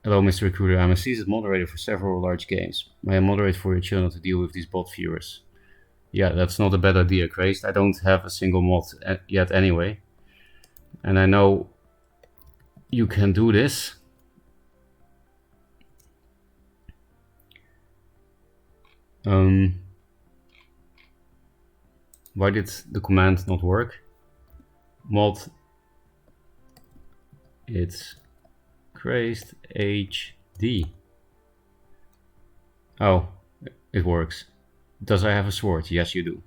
Hello, Mr. Recruiter. I'm a seasoned moderator for several large games. May I moderate for your channel to deal with these bot viewers? Yeah, that's not a bad idea, Crazed. I don't have a single mod yet anyway. And I know you can do this. Why did the command not work? Mod it's Crazed HD. Oh, it works. Does I have a sword? Yes, you do.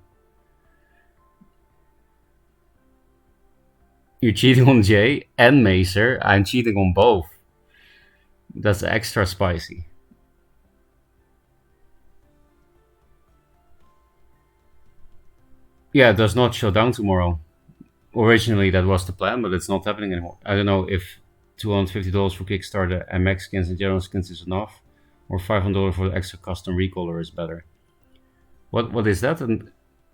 You're cheating on Jay and Macer. I'm cheating on both. That's extra spicy. Yeah, it does not show down tomorrow. Originally, that was the plan, but it's not happening anymore. I don't know if $250 for Kickstarter and max skins and general skins is enough, or $500 for the extra custom recolor is better. What is that? A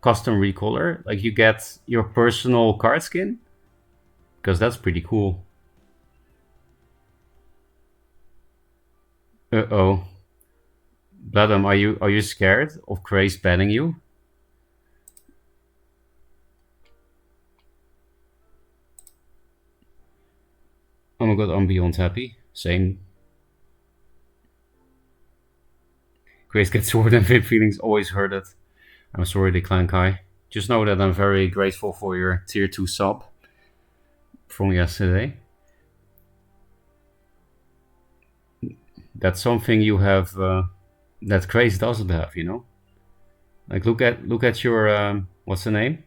custom recolor? Like you get your personal card skin? Because that's pretty cool. Uh-oh. Bladam, are you scared of Craze banning you? Oh my god, I'm beyond happy. Same. Grace gets sword and vape feelings, always heard it. I'm sorry, Declan Kai. Just know that I'm very grateful for your tier 2 sub from yesterday. That's something you have that Grace doesn't have, you know? Like look at your what's the name?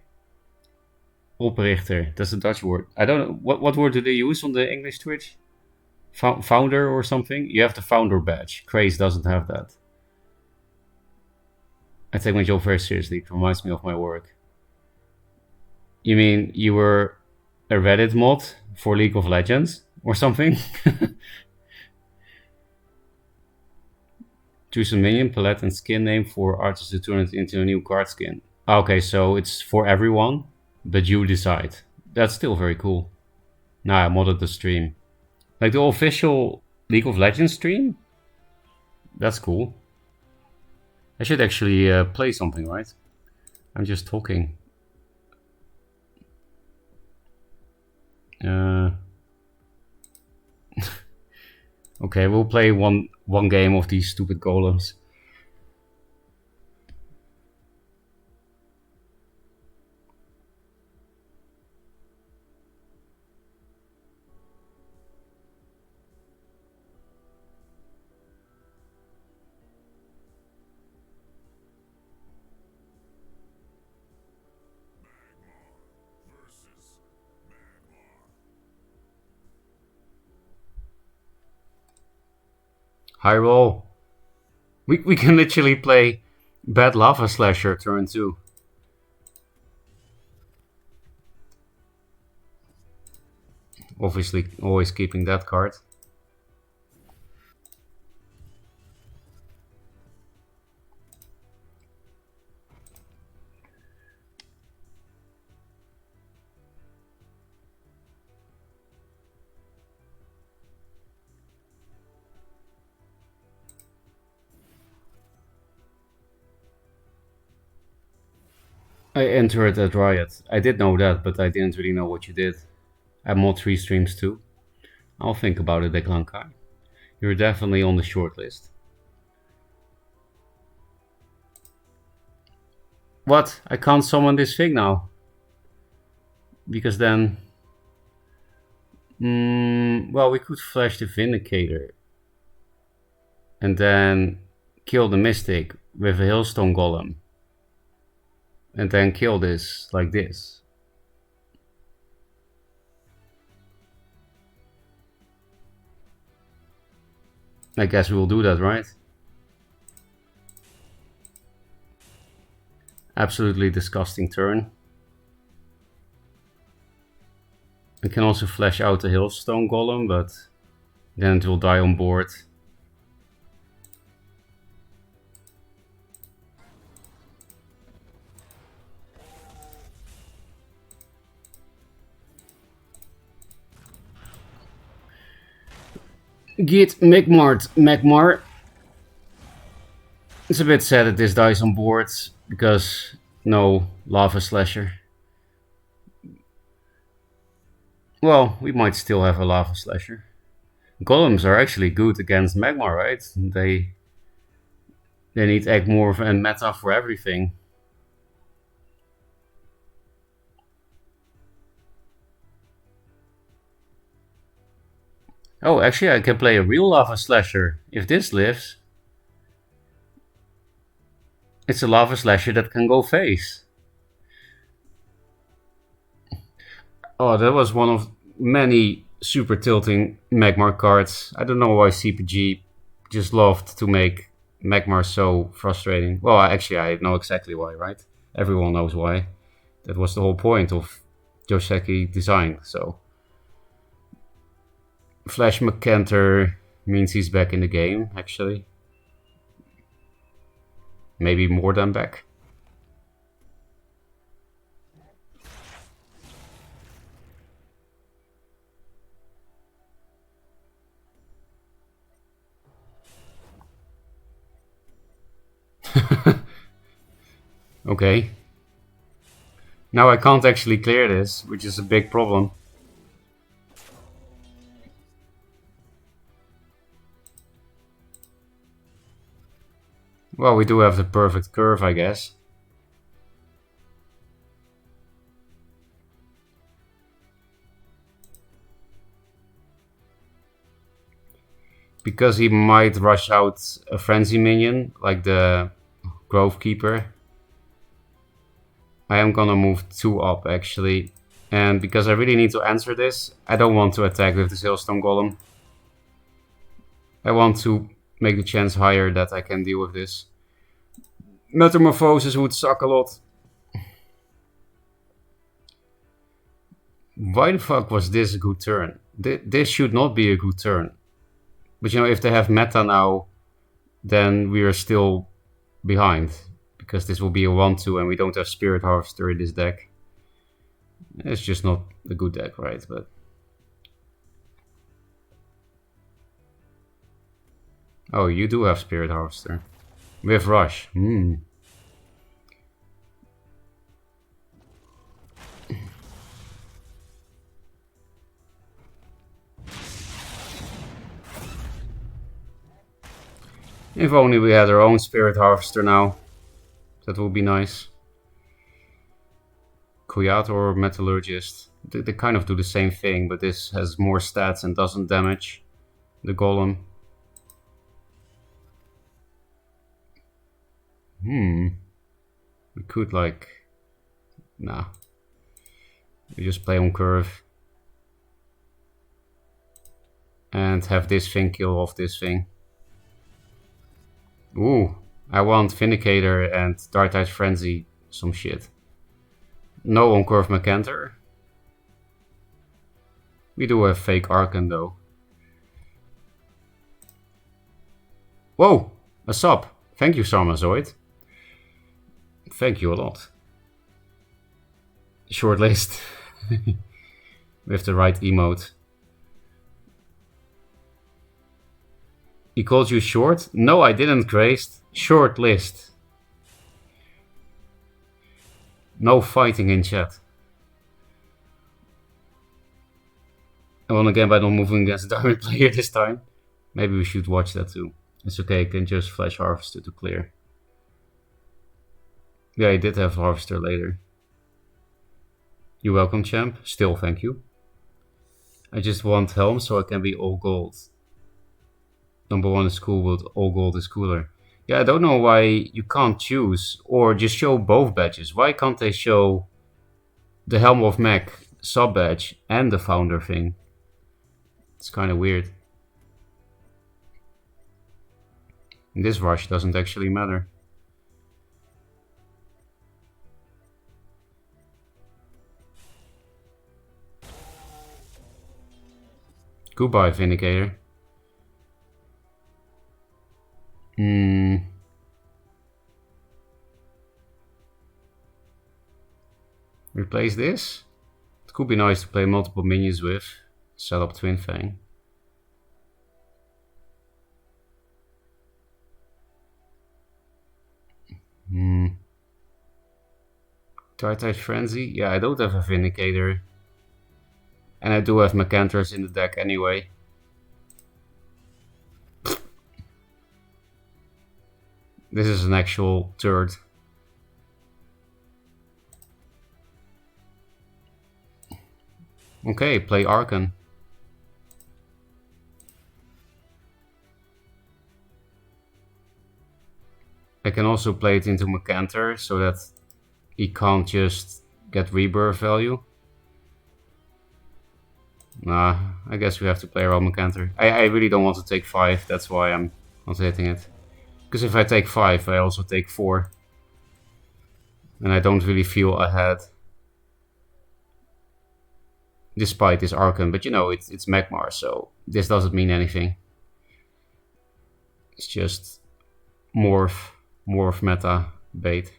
Oprichter. That's a Dutch word. I don't know what word do they use on the English Twitch? Founder or something? You have the founder badge. Craze doesn't have that. I take my job very seriously. It reminds me of my work. You mean you were a Reddit mod for League of Legends or something? Choose a minion, palette, and skin name for artists to turn it into a new card skin. Okay, so it's for everyone, but you decide. That's still very cool. Now I modded the stream. Like the official League of Legends stream? That's cool. I should actually play something, right? I'm just talking. Okay, we'll play one game of these stupid golems. High roll. We can literally play Bad Lava Slasher turn 2. Obviously, always keeping that card. I entered at Riot. I did know that, but I didn't really know what you did. I mod 3 streams too. I'll think about it, Declan Kai. You're definitely on the short list. What? I can't summon this thing now. Because then... well, we could flash the Vindicator. And then kill the Mystic with a Hailstone Golem. And then kill this like this. I guess we will do that, right? Absolutely disgusting turn. I can also flash out the Hailstone Golem, but then it will die on board. Git Magmar. It's a bit sad that this dies on board because no Lava Slasher. Well, we might still have a Lava Slasher. Golems are actually good against Magmar, right? They need Egmorph and Meta for everything. Oh, actually I can play a real Lava Slasher. If this lives, it's a Lava Slasher that can go face. Oh, that was one of many super tilting Magmar cards. I don't know why CPG just loved to make Magmar so frustrating. Well, actually I know exactly why, right? Everyone knows why. That was the whole point of Joseki design, so... Flash McCanter means he's back in the game, actually. Maybe more than back. Okay. Now I can't actually clear this, which is a big problem. Well, we do have the perfect curve, I guess. Because he might rush out a frenzy minion, like the Grove Keeper. I am gonna move 2 up, actually. And because I really need to answer this, I don't want to attack with the Hailstone Golem. I want to make the chance higher that I can deal with this. Metamorphosis would suck a lot. Why the fuck was this a good turn? This should not be a good turn. But you know, if they have meta now, then we are still behind. Because this will be a 1-2 and we don't have Spirit Harvester in this deck. It's just not a good deck, right? But oh, you do have Spirit Harvester. With Rush. If only we had our own Spirit Harvester now. That would be nice. Kyoto or Metallurgist. They kind of do the same thing, but this has more stats and doesn't damage the Golem. We could like... Nah. We just play on curve. And have this thing kill off this thing. Ooh, I want Vindicator and Dark-Tide Frenzy some shit. No on curve Mercantor. We do have fake Archon though. Whoa, a sub. Thank you, Sarmazoid. Thank you a lot. Short list. With the right emote. He called you short? No, I didn't, Graced. Short list. No fighting in chat. I won again by not moving against the diamond player this time. Maybe we should watch that too. It's okay, I can just flash Harvester to clear. Yeah, I did have Harvester later. You're welcome, champ. Still, thank you. I just want Helm so I can be all gold. Number 1 is cool, but all gold is cooler. Yeah, I don't know why you can't choose or just show both badges. Why can't they show the Helm of Mech sub badge and the founder thing? It's kind of weird. This rush doesn't actually matter. Goodbye, Vindicator. Replace this? It could be nice to play multiple minions with. Set up Twin Fang. Dark-Tide Frenzy? Yeah, I don't have a Vindicator. And I do have Macantors in the deck anyway. This is an actual turd. Okay, play Archon. I can also play it into Macantor so that he can't just get rebirth value. Nah, I guess we have to play around Macantor. I really don't want to take 5, that's why I'm not hitting it. Because if I take 5, I also take 4. And I don't really feel ahead. Despite this Archon, but you know, it's Magmar, so this doesn't mean anything. It's just morph meta bait.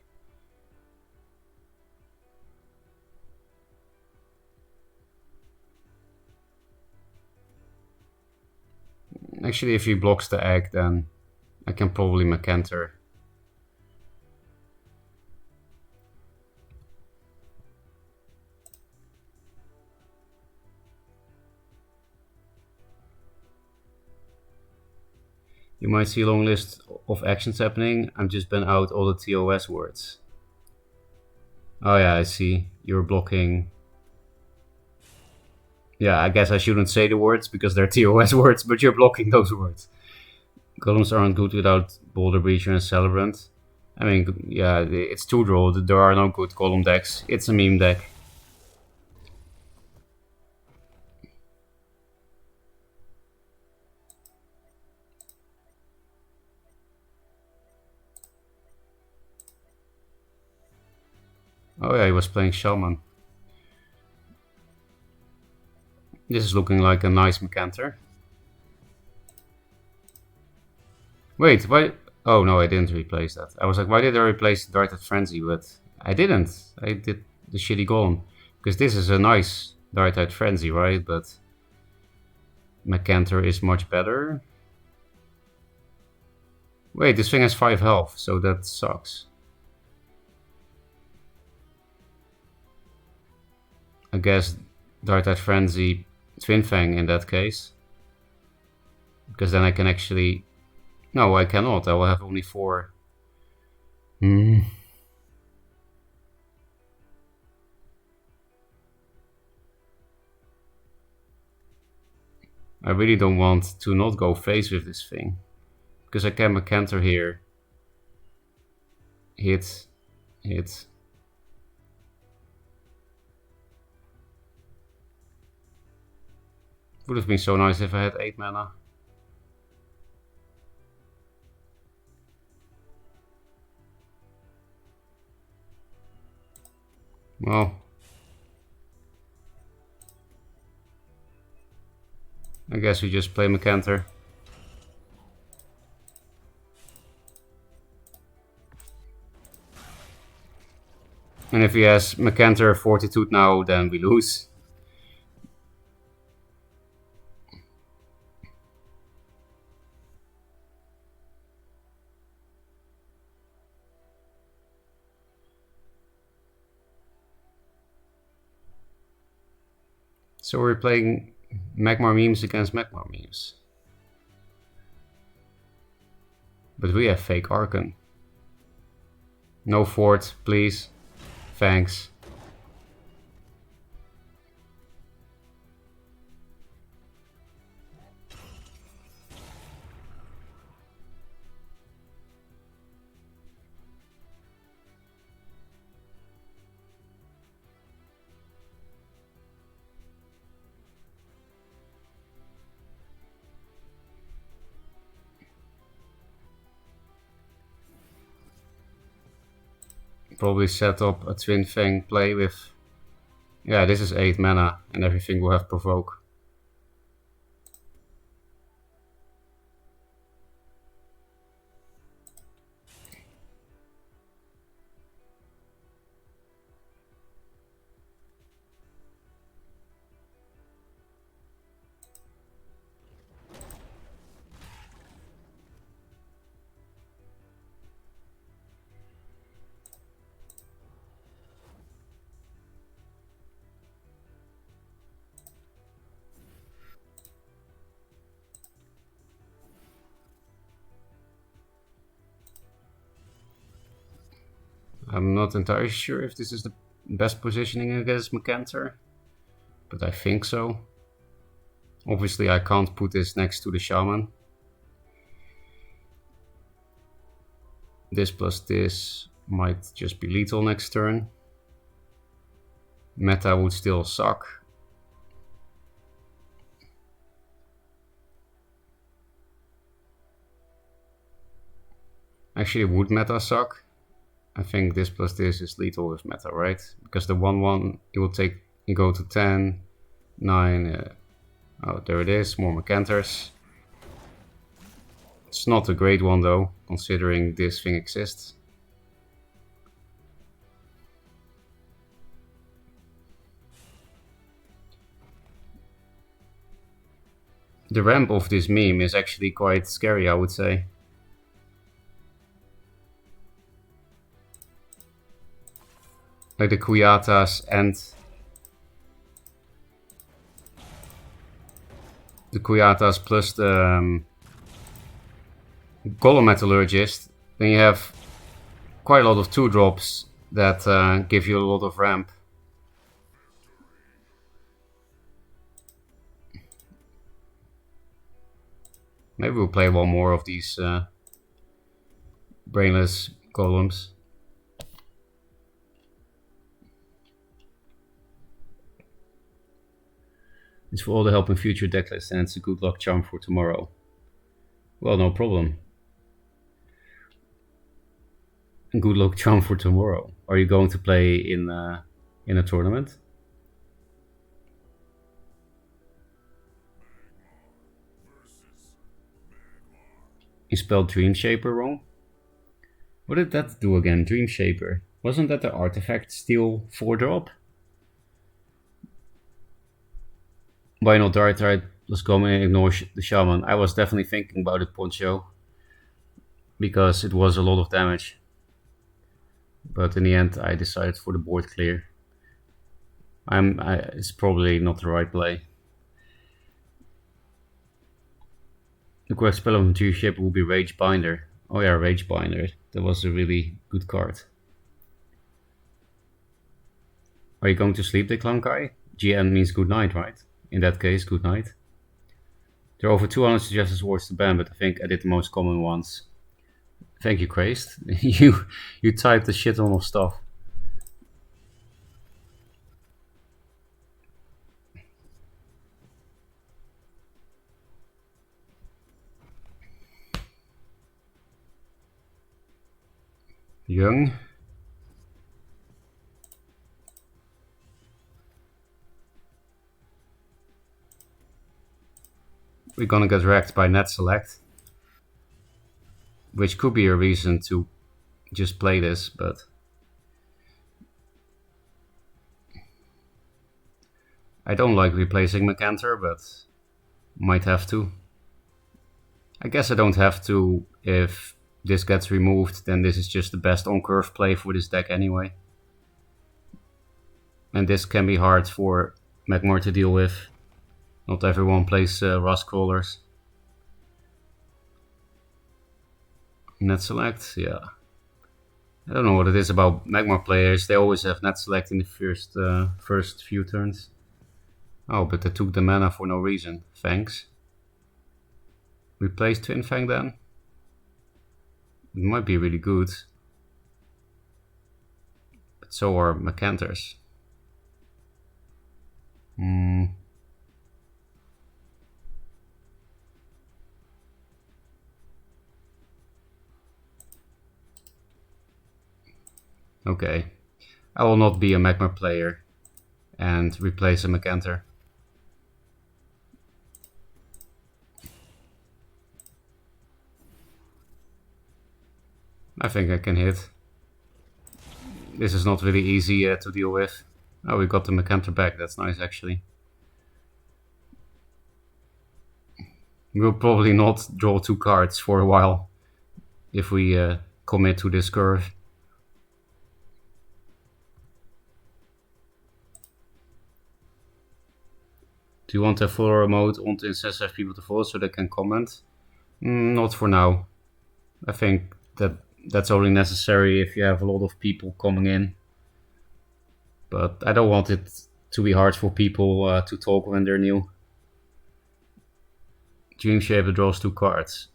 Actually, if he blocks the egg, then I can probably Macantor. You might see a long list of actions happening. I've just been out all the TOS words. Oh yeah, I see. You're blocking. Yeah, I guess I shouldn't say the words because they're TOS words, but you're blocking those words. Columns aren't good without Boulder Breacher and Celebrant. I mean, yeah, it's 2-draw. There are no good column decks. It's a meme deck. Oh yeah, he was playing Shaman. This is looking like a nice Macantor. Wait, why? Oh no, I didn't replace that. I was like, why did I replace Dark-Tide Frenzy? But I didn't. I did the shitty Golem. Because this is a nice Dark-Tide Frenzy, right? But Macantor is much better. Wait, this thing has 5 health, so that sucks. I guess Dark-Tide Frenzy Twin Fang in that case. Because then I can actually... No, I cannot. I will have only 4. I really don't want to not go face with this thing. Because I can Macantor here. Hit. Hit. Would have been so nice if I had 8 mana. Well, I guess we just play Macantor. And if he has Macantor Fortitude now, then we lose. So we're playing Magmar memes against Magmar memes. But we have fake Archon. No fort, please. Thanks. probably set up a Twin Fang play with... Yeah, this is 8 mana and everything will have Provoke. I'm not entirely sure if this is the best positioning against Macantor, but I think so. Obviously I can't put this next to the Shaman. This plus this might just be lethal next turn. Meta would still suck. Actually, would meta suck? I think this plus this is lethal with meta, right? Because the 1-1, it will take, you go to 10, 9, oh, there it is, more Macantors. It's not a great one though, considering this thing exists. The ramp of this meme is actually quite scary, I would say. Like the Kuyatas and the Kuyatas plus the Golem Metallurgist, then you have quite a lot of 2-drops that give you a lot of ramp. Maybe we'll play one more of these brainless golems. It's for all the help in future decklists and it's a good luck charm for tomorrow. Well, no problem. Good luck charm for tomorrow. Are you going to play in a tournament? You spelled Dream Shaper wrong? What did that do again? Dream Shaper. Wasn't that the artifact steal 4-drop? Why not Dart? Let's go and ignore the Shaman. I was definitely thinking about it, Poncho, because it was a lot of damage. But in the end, I decided for the board clear. It's probably not the right play. The correct spell of Dream Shaper will be Rage Binder. Oh yeah, Rage Binder. That was a really good card. Are you going to sleep, Declankai? GN means good night, right? In that case, good night. There are over 200 suggested words to ban, but I think I did the most common ones. Thank you, Crazed. you typed a shit ton of stuff. Young. We're gonna get wrecked by net select, which could be a reason to just play this, but I don't like replacing Macantor, but might have to. I guess I don't have to. If this gets removed, then this is just the best on-curve play for this deck anyway. And this can be hard for Magmar to deal with. Not everyone plays Rust Crawlers. Net select, yeah. I don't know what it is about Magmar players. They always have net select in the first few turns. Oh, but they took the mana for no reason. Thanks. Replace Twin Fang then? It might be really good. But so are Macantors. Okay. I will not be a Magma player and replace a Macantor. I think I can hit. This is not really easy to deal with. Oh, we got the Macantor back. That's nice, actually. We'll probably not draw 2 cards for a while if we commit to this curve. Do you want a follower mode on to incentivize people to follow so they can comment? Not for now. I think that's only necessary if you have a lot of people coming in. But I don't want it to be hard for people to talk when they're new. Dream Shaper draws 2 cards.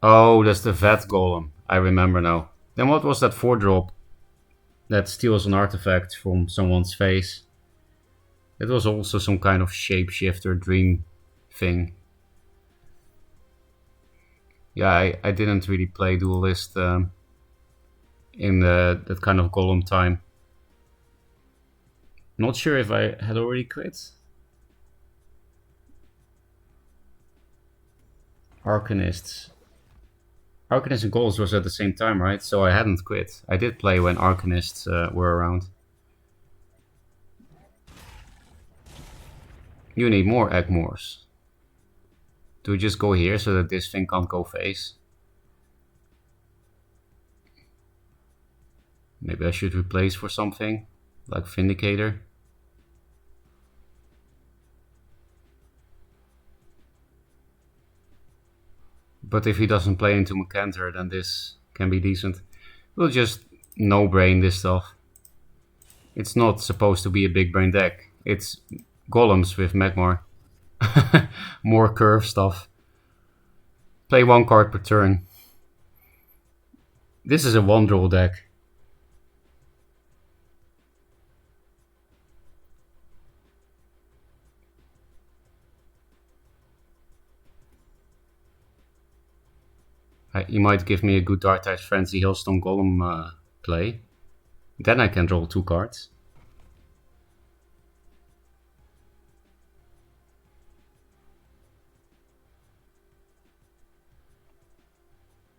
Oh, that's the Vet Golem. I remember now. Then what was that 4-drop that steals an artifact from someone's face? It was also some kind of shapeshifter dream thing. Yeah, I didn't really play Duelyst in that kind of golem time. Not sure if I had already quit. Arcanists. Arcanists and Goals was at the same time, right? So I hadn't quit. I did play when Arcanists were around. You need more Egmores. Do we just go here so that this thing can't go face? Maybe I should replace for something, like Vindicator. But if he doesn't play into Macantor, then this can be decent. We'll just no-brain this stuff. It's not supposed to be a big brain deck. It's golems with Magmar. More curve stuff. Play 1 card per turn. This is a 1-draw deck. You might give me a good Dark-Tide Frenzy Hailstone Golem play. Then I can draw 2 cards.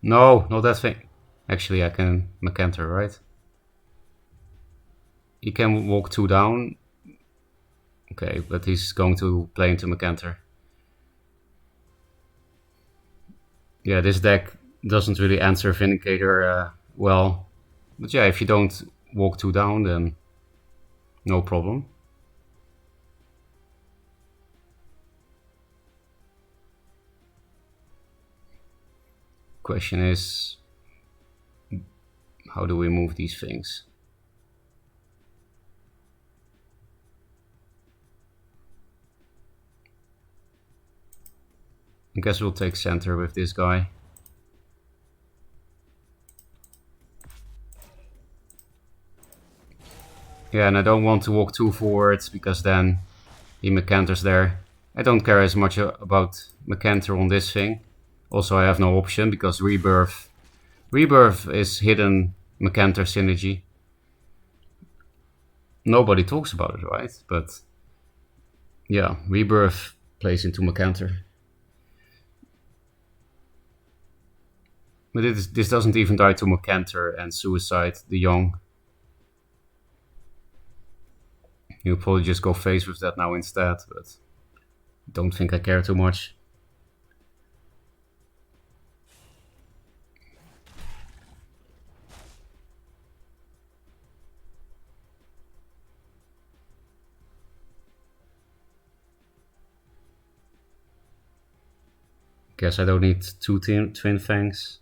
No, not that thing. Actually, I can Macantor, right? He can walk 2 down. Okay, but he's going to play into Macantor. Yeah, this deck doesn't really answer Vindicator well. But yeah, if you don't walk 2 down, then no problem. Question is, how do we move these things? I guess we'll take center with this guy. Yeah, and I don't want to walk 2 forwards because then he Macantors there. I don't care as much about Macantor on this thing. Also, I have no option because Rebirth is hidden Macantor synergy. Nobody talks about it, right? But yeah, Rebirth plays into Macantor. But this doesn't even die to Macantor and Suicide the Young. You'll probably just go face with that now instead, but don't think I care too much. Guess I don't need 2 Twin Fangs.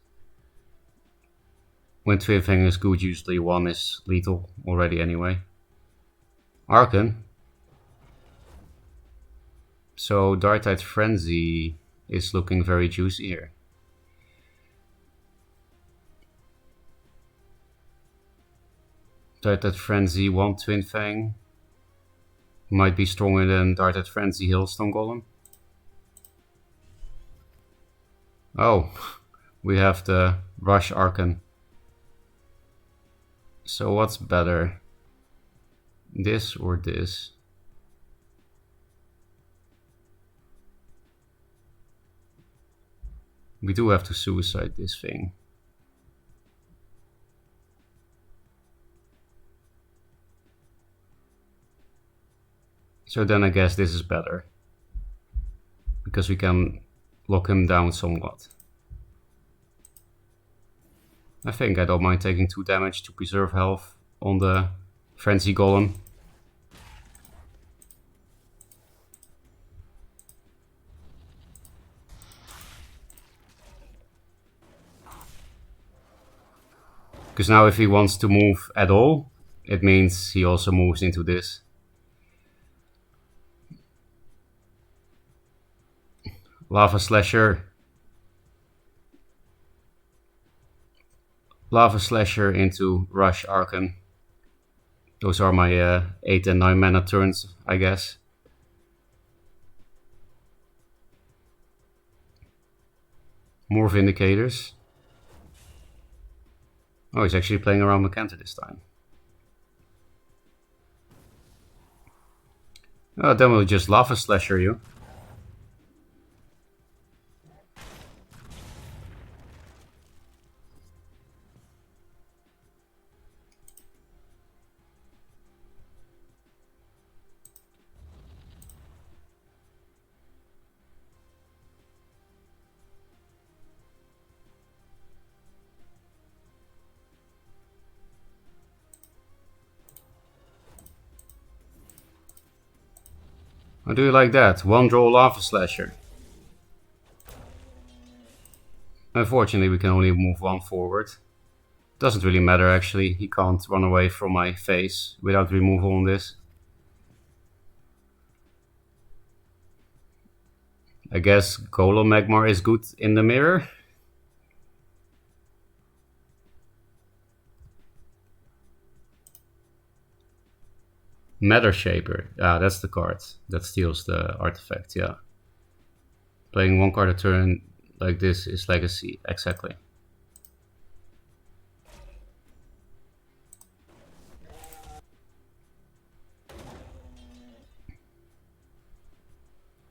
When Twin Fang is good, usually 1 is lethal already anyway. Arcan. So Dark-Tide Frenzy is looking very juicy here. Dark-Tide Frenzy 1 Twin Fang might be stronger than Dark-Tide Frenzy Hailstone Golem. Oh, we have the Rush Arcan. So what's better? This or this? We do have to suicide this thing. So then I guess this is better. Because we can lock him down somewhat. I think I don't mind taking 2 damage to preserve health on the Frenzy Golem. Because now if he wants to move at all, it means he also moves into this. Lava Slasher. Lava Slasher into Rush Archon. Those are my 8 and 9 mana turns, I guess. More Vindicators. Oh, he's actually playing around Macanta this time. Oh, then we'll just Lava Slasher you. How do you like that? 1 draw Lava Slasher. Unfortunately, we can only move 1 forward. Doesn't really matter actually, he can't run away from my face without removal on this. I guess Golem Magmar is good in the mirror. Matter Shaper, that's the card that steals the artifact, yeah. Playing 1 card a turn like this is Legacy, exactly.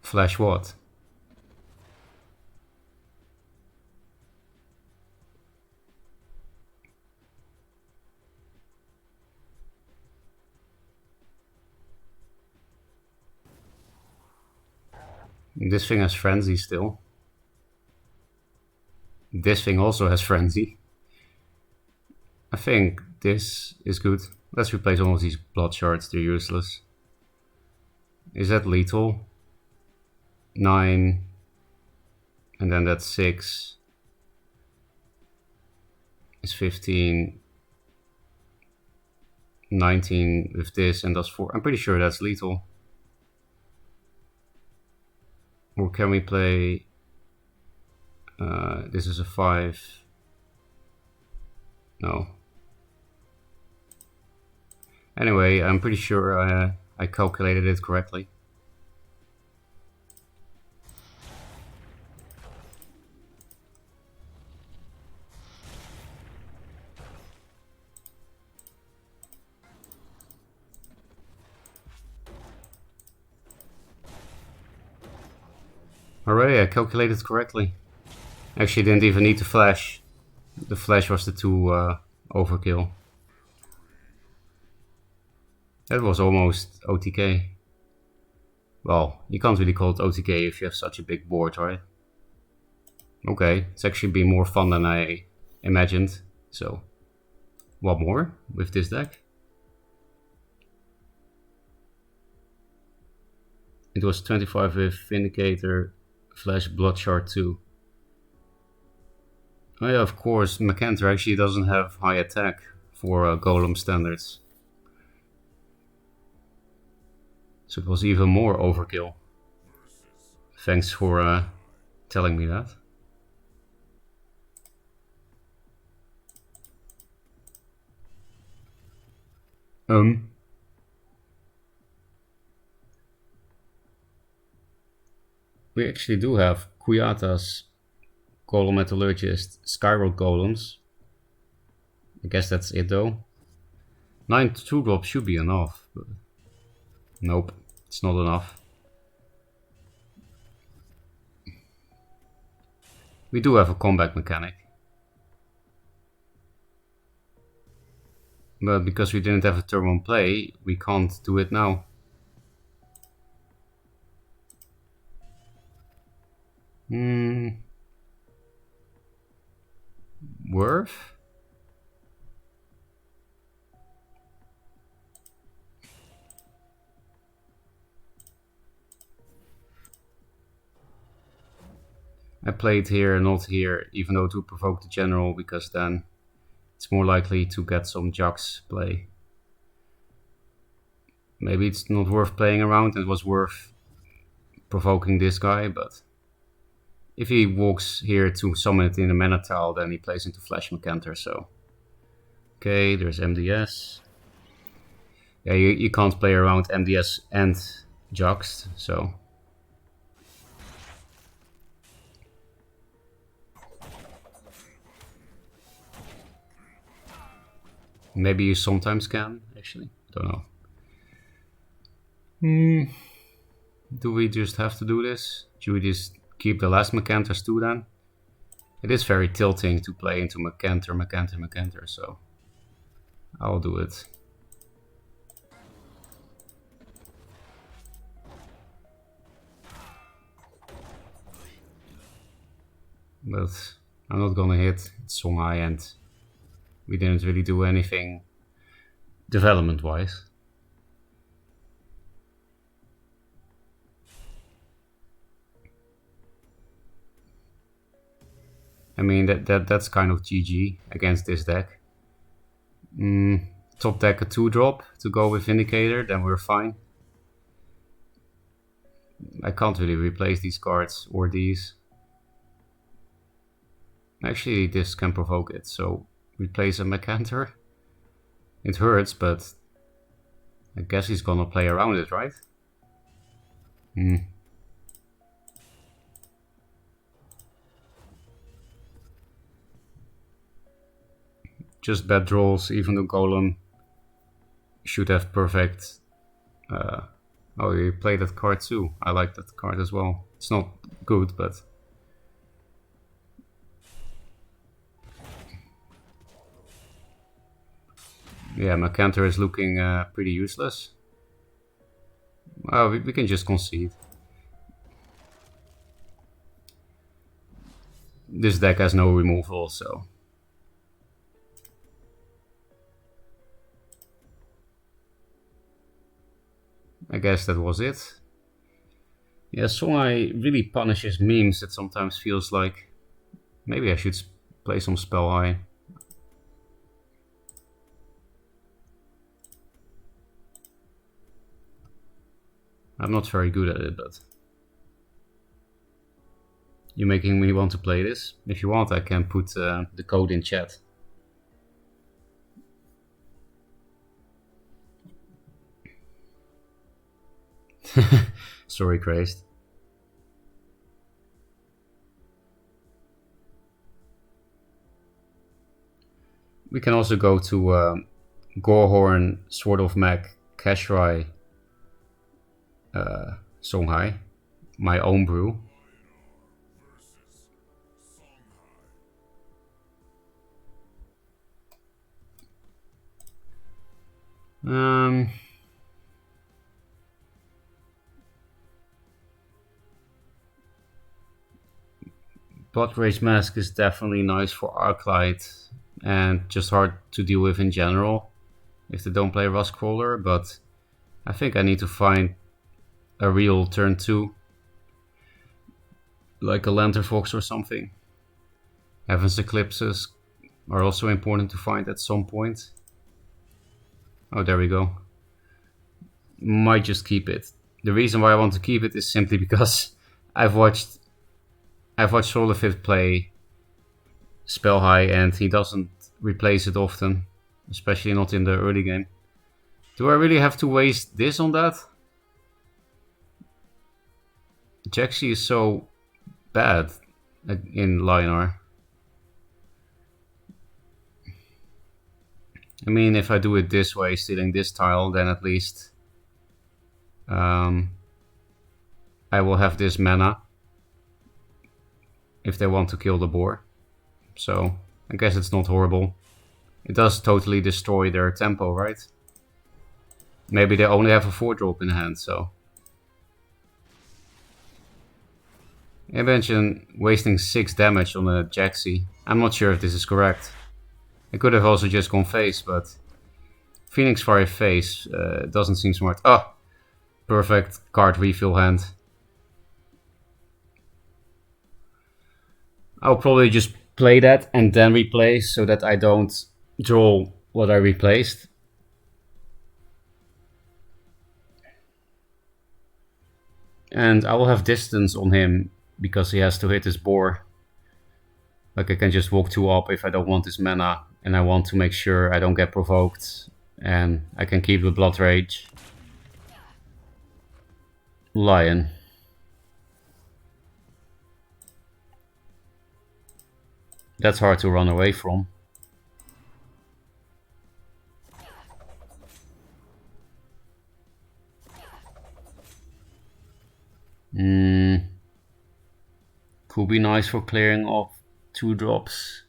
Flash what? This thing has Frenzy still. This thing also has Frenzy. I think this is good. Let's replace all of these blood shards, they're useless. Is that lethal? 9. And then that's 6. Is 15. 19 with this and does 4. I'm pretty sure that's lethal. Or can we play... this is a 5. No. Anyway, I'm pretty sure I calculated it correctly. Alright, I calculated correctly. Actually didn't even need to flash. The flash was the 2 overkill. That was almost OTK. Well, you can't really call it OTK if you have such a big board, right? Okay, it's actually been more fun than I imagined. So, what more with this deck? It was 25 with Vindicator, Flash, Bloodshard 2. Oh yeah, of course, Macanta actually doesn't have high attack for Golem standards. So it was even more overkill. Thanks for telling me that. We actually do have Kuyata's Golem Metallurgist, Skyroad Golems. I guess that's it though. 9 2-drop should be enough, but nope, it's not enough. We do have a comeback mechanic. But because we didn't have a turn 1 play, we can't do it now. Worth? I played here, not here, even though to provoke the general, because then it's more likely to get some Jax play. Maybe it's not worth playing around, it was worth provoking this guy, but if he walks here to summon it in the mana tile, then he plays into Flash Mecanter, so... Okay, there's MDS. Yeah, you can't play around MDS and Jax, so... Maybe you sometimes can, actually. Don't know. Do we just have to do this? Should we just keep the last Mecanters too then? It is very tilting to play into Mecanter, so... I'll do it. But I'm not gonna hit, it's so high and we didn't really do anything development-wise. I mean, that's kind of GG against this deck. Top deck a 2-drop to go with Vindicator, then we're fine. I can't really replace these cards or these. Actually, this can provoke it, so replace a Mecanter. It hurts, but I guess he's gonna play around it, right? Just bad draws, even the Golem should have perfect... oh, you play that card too. I like that card as well. It's not good, but... Yeah, Mecanter is looking pretty useless. Well, we can just concede. This deck has no removal, so... I guess that was it. Yeah, Songhai really punishes memes, it sometimes feels like. Maybe I should play some Spell High. I'm not very good at it, but... You're making me want to play this. If you want, I can put the code in chat. Sorry, Crazed. We can also go to Gorehorn, Sword of Mech, Kashrai, Songhai, my own brew. Blood Rage Mask is definitely nice for Arclight and just hard to deal with in general if they don't play Rustcrawler, but I think I need to find a real turn 2, like a Lantern Fox or something. Heaven's Eclipses are also important to find at some point. Oh, there we go. Might just keep it. The reason why I want to keep it is simply because I've watched Solifit play Spell High and he doesn't replace it often, especially not in the early game. Do I really have to waste this on that? Jaxi is so bad in Linar. I mean, if I do it this way, stealing this tile, then at least I will have this mana if they want to kill the boar. So I guess it's not horrible. It does totally destroy their tempo, right? Maybe they only have a 4-drop in hand, so... Imagine wasting 6 damage on a Jaxi. I'm not sure if this is correct. I could have also just gone face, but... Phoenix Fire face doesn't seem smart. Oh! Perfect card refill hand. I'll probably just play that and then replace so that I don't draw what I replaced. And I will have distance on him because he has to hit his boar. Like I can just walk 2 up if I don't want his mana and I want to make sure I don't get provoked. And I can keep the Blood Rage. Lion. That's hard to run away from. Could be nice for clearing off 2 drops.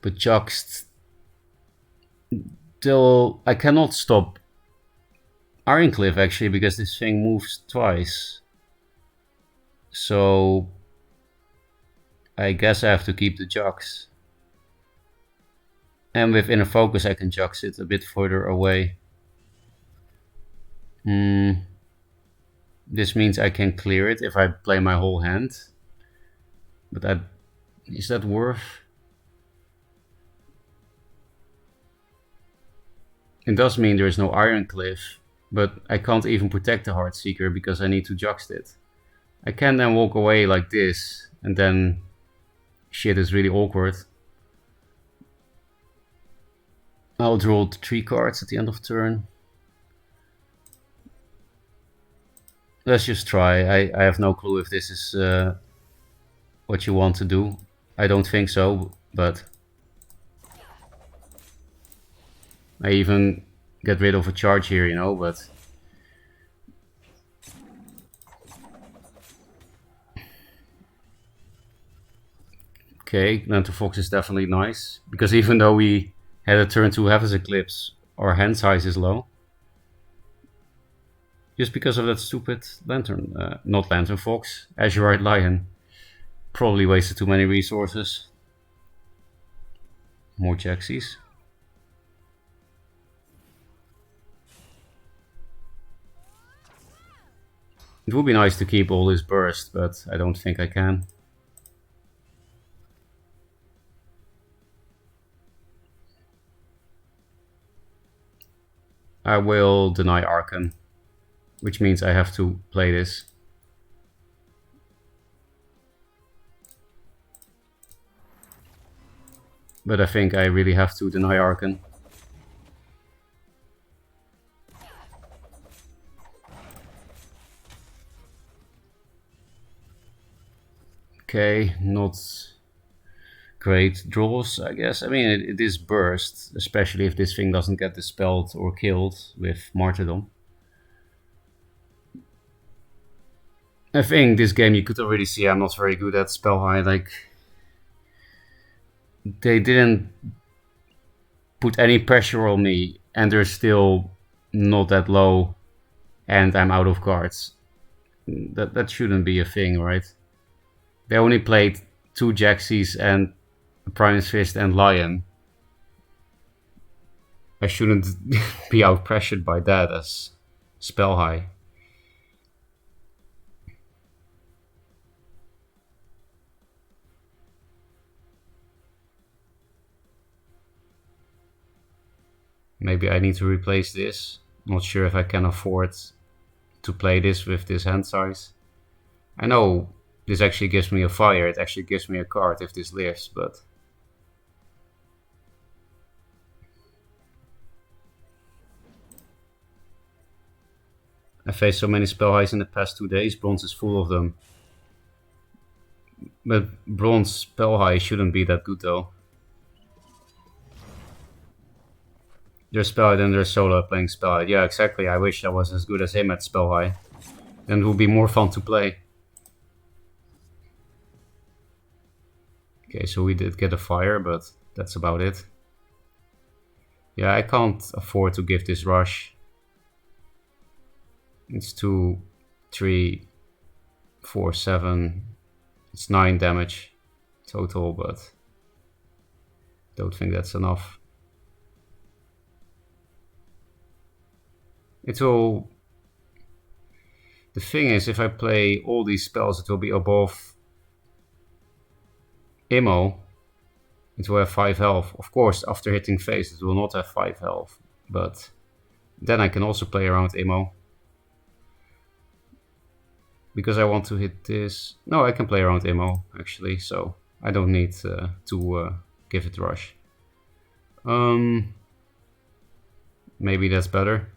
But Juxt... Till I cannot stop Ironcliff actually because this thing moves twice. So I guess I have to keep the Jux. And with Inner Focus I can Jux it a bit further away. This means I can clear it if I play my whole hand. But is that worth? It does mean there is no Ironcliff, but I can't even protect the Heartseeker because I need to Juxt it. I can then walk away like this, and then shit is really awkward. I'll draw 3 cards at the end of turn. Let's just try. I have no clue if this is what you want to do. I don't think so, but I even get rid of a charge here, you know, but okay, Lantern Fox is definitely nice, because even though we had a turn 2 Heaven's Eclipse, our hand size is low. Just because of that stupid Lantern, not Lantern Fox, Azurite Lion. Probably wasted too many resources. More Jaxies. It would be nice to keep all this burst, but I don't think I can. I will deny Archon, which means I have to play this. But I think I really have to deny Archon. Okay, not great draws, I guess. I mean, it is burst, especially if this thing doesn't get dispelled or killed with Martyrdom. I think this game you could already see I'm not very good at Spell High. Like, they didn't put any pressure on me and they're still not that low and I'm out of cards. That shouldn't be a thing, right? They only played 2 Jaxies and Primus Fist and Lion. I shouldn't be out pressured by that as Spell High. Maybe I need to replace this. Not sure if I can afford to play this with this hand size. I know this actually gives me a fire, it actually gives me a card if this lives, but... I faced so many Spell Highs in the past 2 days, Bronze is full of them. But Bronze Spell High shouldn't be that good though. There's Spell High, then there's Solo playing Spell High. Yeah, exactly. I wish I was as good as him at Spell High. Then it would be more fun to play. Okay, so we did get a fire, but that's about it. Yeah, I can't afford to give this rush. It's 2, 3, 4, 7. It's 9 damage total, but don't think that's enough. It will... The thing is, if I play all these spells, it will be above Immo. It will have 5 health. Of course, after hitting face, it will not have 5 health. But then I can also play around Immo. Because I want to hit this... No, I can play around Immo, actually. So I don't need to give it rush. Maybe that's better.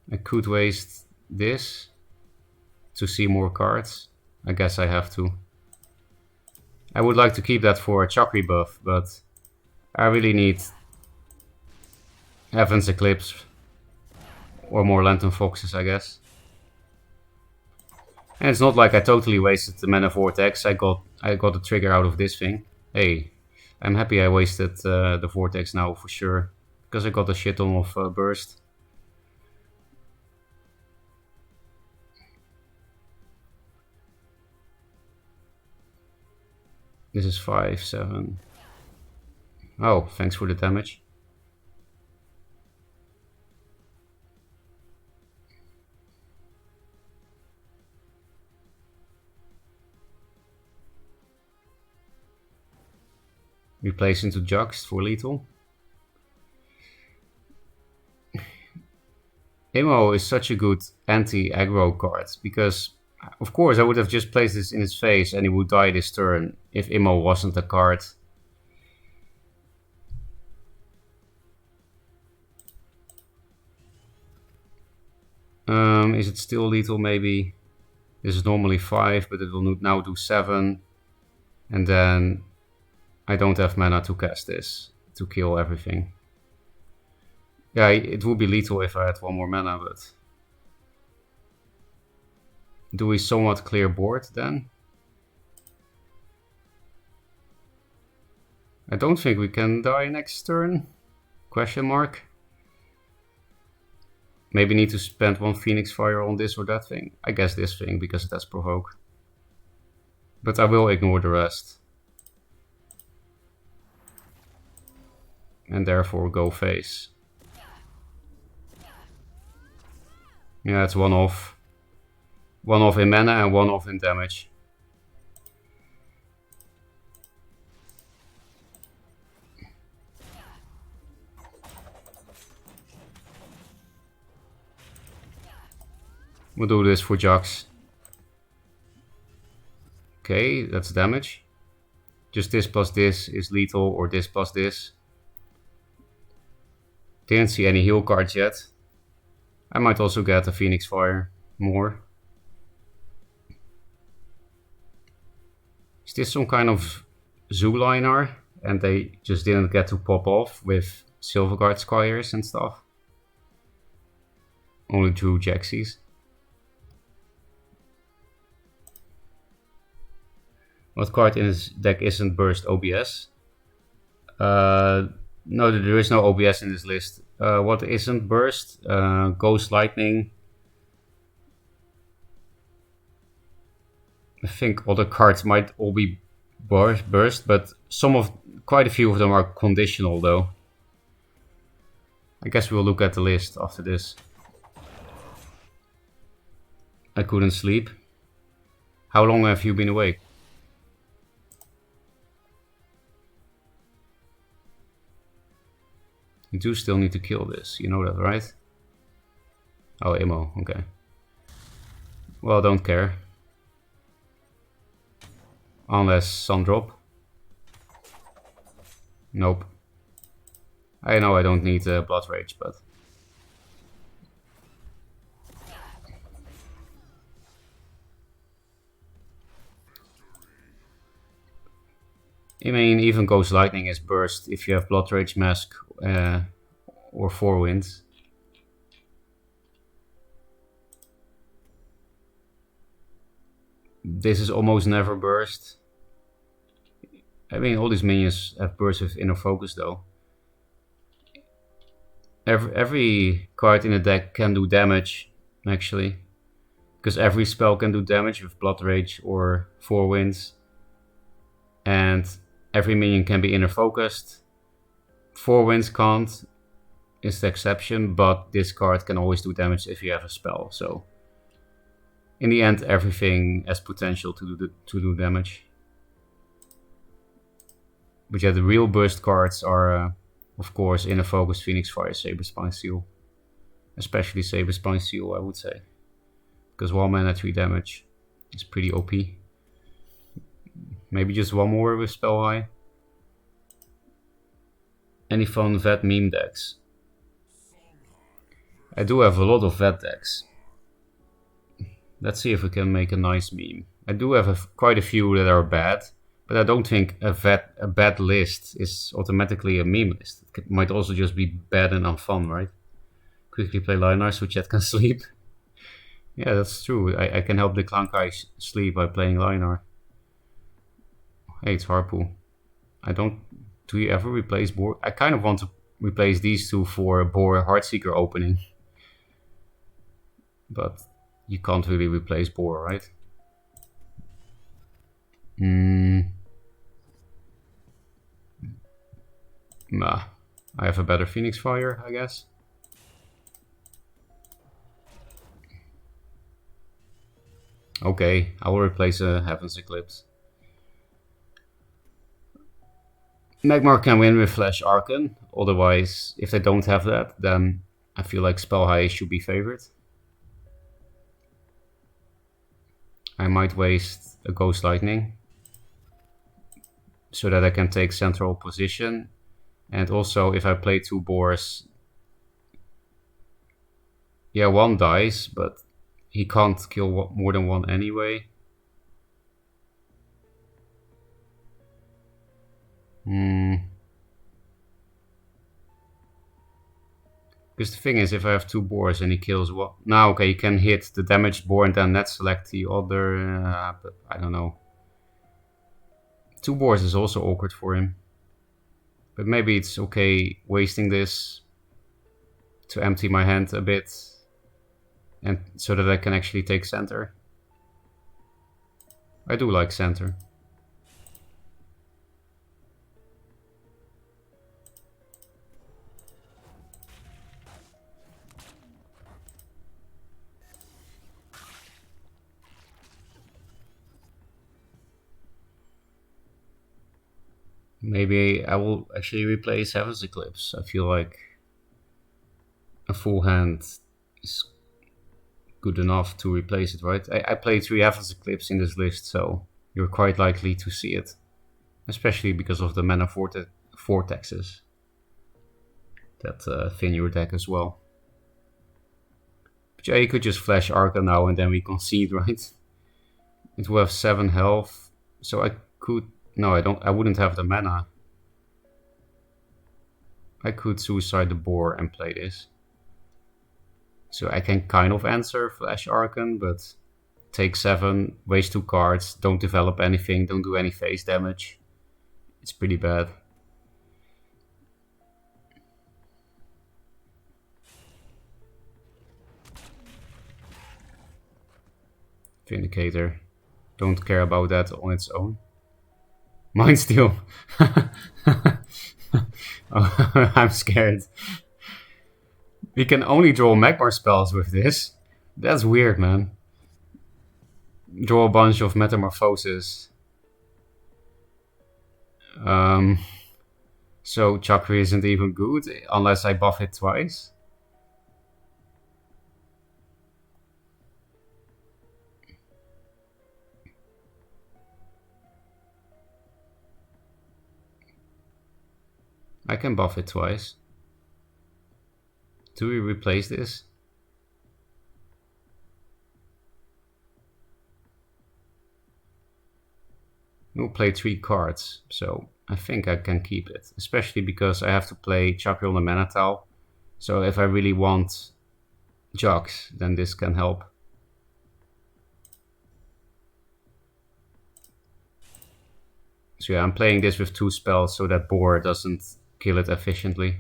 I could waste this to see more cards. I guess I have to. I would like to keep that for a Chakri buff, but I really need Heaven's Eclipse or more Lantern Foxes, I guess. And it's not like I totally wasted the Mana Vortex. I got a trigger out of this thing. Hey, I'm happy I wasted the Vortex now for sure, because I got a shit ton of burst. This is 5, 7. Oh, thanks for the damage. Replace into Juxt for lethal. Immo is such a good anti-aggro card, because of course I would have just placed this in his face and he would die this turn if Immo wasn't a card. Is it still lethal? Maybe. This is normally 5, but it will now do 7. And then I don't have mana to cast this to kill everything. Yeah, it would be lethal if I had 1 more mana, but... Do we somewhat clear board then? I don't think we can die next turn. Question mark. Maybe need to spend 1 Phoenix Fire on this or that thing. I guess this thing, because it has Provoke. But I will ignore the rest. And therefore go face. Yeah, it's 1 off. 1 off in mana and 1 off in damage. We'll do this for Jax. Okay, that's damage. Just this plus this is lethal, or this plus this. Didn't see any heal cards yet. I might also get a Phoenix Fire more. Is this some kind of zoo liner and they just didn't get to pop off with Silverguard Squires and stuff? Only 2 Jaxies. What card in his deck isn't Burst OBS? No, there is no OBS in this list. What isn't Burst? Ghost Lightning. I think other cards might all be burst, but quite a few of them are conditional though. I guess we'll look at the list after this. I couldn't sleep. How long have you been awake? You do still need to kill this, you know that, right? Oh, Immo, okay. Well, don't care. Unless Sun Drop. Nope. I know I don't need Blood Rage, but... I mean, even Ghost Lightning is burst if you have Blood Rage Mask or Four Winds. This is almost never burst. I mean, all these minions have burst with Inner Focus though. Every card in the deck can do damage, actually. Because every spell can do damage with Blood Rage or Four Winds. And every minion can be Inner Focused. Four Winds can't, is the exception, but this card can always do damage if you have a spell. So in the end, everything has potential to do damage. But yeah, the real burst cards are, of course, Inner Focus, Phoenix Fire, Saberspine Seal. Especially Saberspine Seal, I would say. Because 1 mana 3 damage is pretty OP. Maybe just one more with Spell High. Any fun vet meme decks? I do have a lot of vet decks. Let's see if we can make a nice meme. I do have quite a few that are bad, but I don't think a bad list is automatically a meme list. It might also just be bad and unfun, right? Quickly play Linar so chat can sleep. Yeah, that's true. I can help the Clankai sleep by playing Linar. Hey, it's Harpool. Do you ever replace Boar? I kind of want to replace these two for a Boar Heartseeker opening. But you can't really replace Boar, right? Nah, I have a better Phoenix Fire, I guess. Okay, I will replace a Heaven's Eclipse. Magmar can win with Flash Archon, otherwise, if they don't have that, then I feel like Spell High should be favored. I might waste a Ghost Lightning, so that I can take central position. And also, if I play 2 Boars, yeah, 1 dies, but he can't kill more than 1 anyway. Because the thing is, if I have 2 Boars and he kills one... Now, okay, you can hit the damaged boar and then net select the other... but I don't know. 2 Boars is also awkward for him. But maybe it's okay wasting this to empty my hand a bit. And so that I can actually take center. I do like center. Maybe I will actually replace Heaven's Eclipse. I feel like a full hand is good enough to replace it, right? I played 3 Heaven's Eclipse in this list, so you're quite likely to see it. Especially because of the mana vortexes that thin your deck as well. But yeah, you could just flash Arca now and then we concede, right? It will have 7 health, so I could... No, I wouldn't have the mana. I could suicide the boar and play this. So I can kind of answer Flash Archon, but take 7, waste 2 cards, don't develop anything, don't do any face damage. It's pretty bad. Vindicator. Don't care about that on its own. Mind Steal. Oh, I'm scared. We can only draw Magmar spells with this. That's weird, man. Draw a bunch of Metamorphosis. So Chakra isn't even good unless I buff it twice. I can buff it twice. Do we replace this? We'll play 3 cards, so I think I can keep it, especially because I have to play Chakra on the mana tile. So if I really want jogs, then this can help. So yeah, I'm playing this with 2 spells so that boar doesn't kill it efficiently.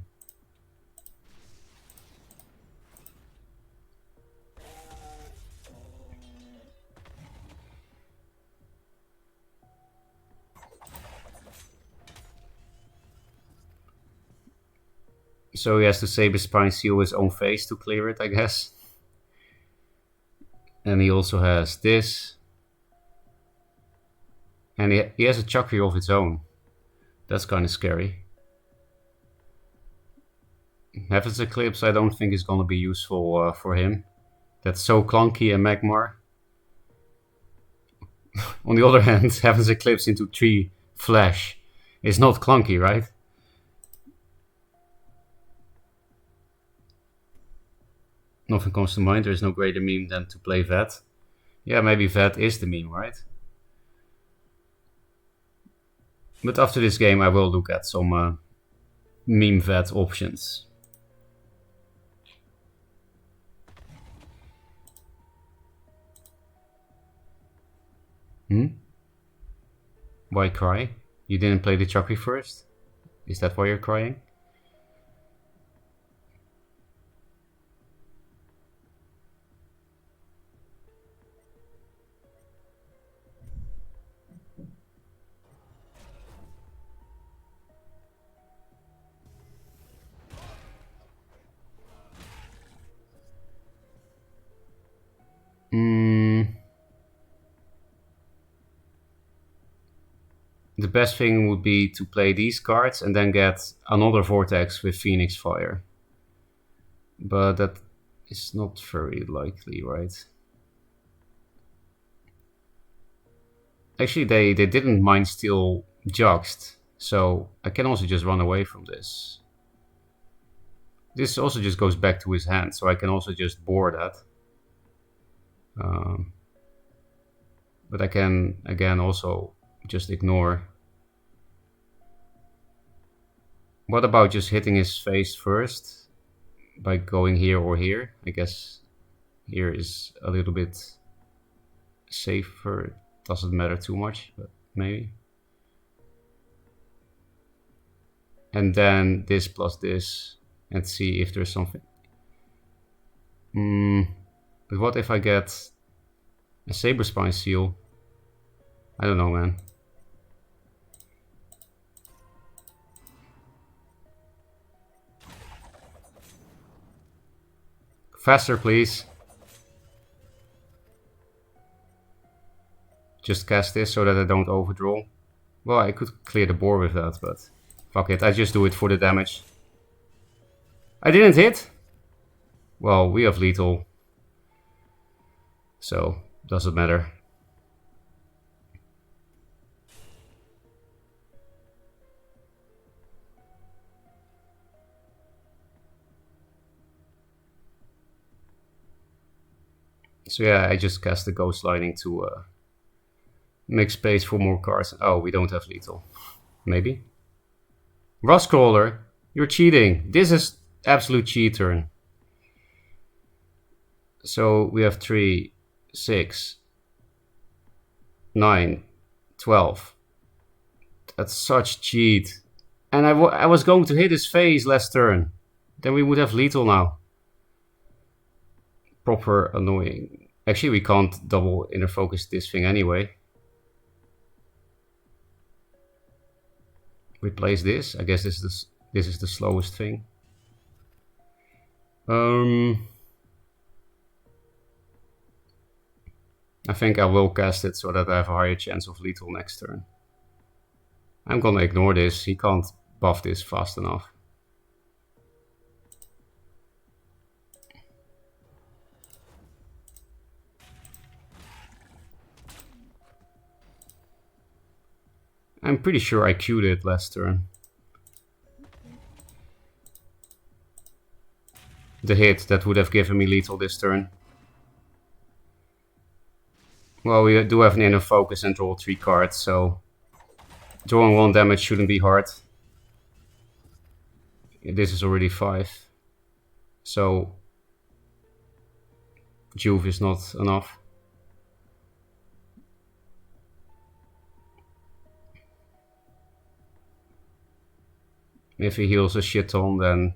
So he has to Saber Spine seal his own face to clear it, I guess. And he also has this. And he has a Chakra of its own. That's kind of scary. Heaven's Eclipse I don't think is going to be useful for him. That's so clunky and Magmar. On the other hand, Heaven's Eclipse into 3 flash is not clunky, right? Nothing comes to mind. There's no greater meme than to play Vet. Yeah, maybe Vet is the meme, right? But after this game I will look at some meme Vet options. Why cry? You didn't play the Chakri first? Is that why you're crying? The best thing would be to play these cards and then get another Vortex with Phoenix Fire. But that is not very likely, right? Actually, they didn't Mind Steal Juxt, so I can also just run away from this. This also just goes back to his hand, so I can also just bore that. But I can, again, also just ignore. What about just hitting his face first by going here or here? I guess here is a little bit safer. It doesn't matter too much, but maybe. And then this plus this and see if there's something. But what if I get a Saber Spine seal? I don't know, man. Faster, please. Just cast this so that I don't overdraw. Well, I could clear the board with that, but fuck it. I just do it for the damage. I didn't hit? Well, we have lethal. So, doesn't matter. So yeah, I just cast the Ghost Lightning to make space for more cards. Oh, we don't have lethal. Maybe? Rustcrawler, you're cheating. This is absolute cheat turn. So we have 3, 6, 9, 12. That's such cheat. And I was going to hit his face last turn. Then we would have lethal now. Proper annoying. Actually, we can't double inner focus this thing anyway. Replace this. I guess this is the slowest thing. I think I will cast it so that I have a higher chance of lethal next turn. I'm gonna ignore this. He can't buff this fast enough. I'm pretty sure I queued it last turn. The hit that would have given me lethal this turn. Well, we do have an inner focus and draw 3 cards, so Drawing 1 damage shouldn't be hard. This is already 5. So Juve is not enough. If he heals a shit ton, then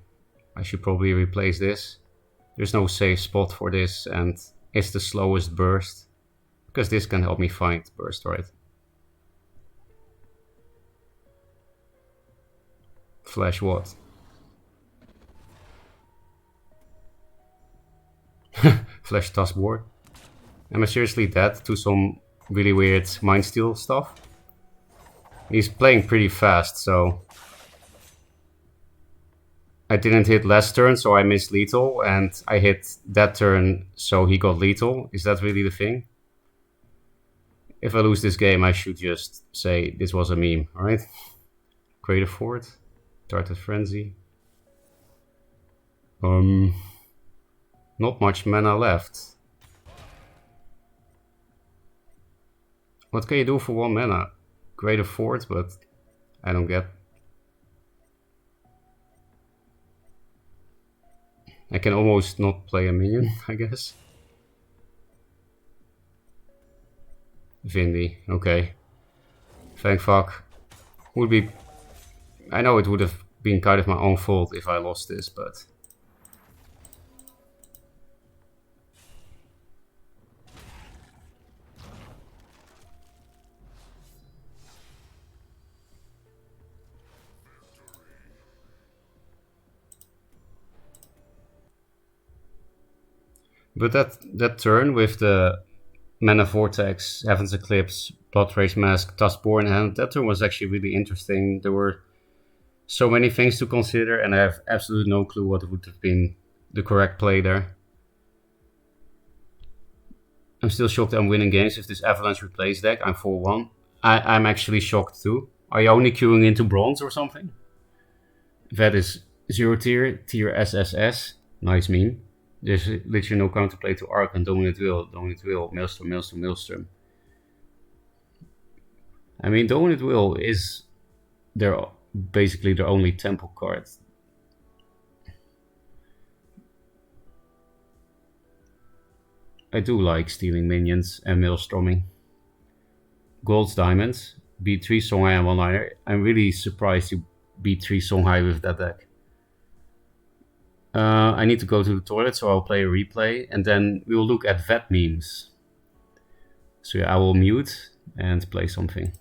I should probably replace this. There's no safe spot for this, and it's the slowest burst. Because this can help me find burst, right? Flash what? Flash taskboard. Am I seriously dead to some really weird mind steal stuff? He's playing pretty fast, so I didn't hit last turn, so I missed lethal, and I hit that turn, so he got lethal. Is that really the thing? If I lose this game, I should just say this was a meme, alright? Creative Fort, Target Frenzy. Not much mana left. What can you do for 1 mana? Creative Fort, but I don't get. I can almost not play a minion, I guess. Vindy, okay. Thank fuck. Would be... I know it would have been kind of my own fault if I lost this, but... But that turn with the Mana Vortex, Heaven's Eclipse, Blood Rage Mask, Duskborn hand, that turn was actually really interesting. There were so many things to consider, and I have absolutely no clue what would have been the correct play there. I'm still shocked I'm winning games with this Avalanche Replace deck. I'm 4-1. I'm actually shocked too. Are you only queuing into bronze or something? That is 0 tier SSS. Nice meme. There's literally no counterplay to Arc and Dominant Will, Maelstrom, Maelstrom, Maelstrom. I mean, Dominant Will is basically their only temple card. I do like stealing minions and Maelstroming. Gold's Diamonds, beat 3 Songhai and 1-liner. I'm really surprised you beat 3 Songhai with that deck. I need to go to the toilet, so I'll play a replay, and then we will look at vet memes. So yeah, I will mute and play something.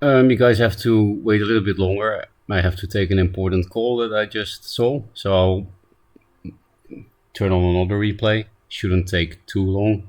You guys have to wait a little bit longer. I have to take an important call that I just saw, so I'll turn on another replay. Shouldn't take too long.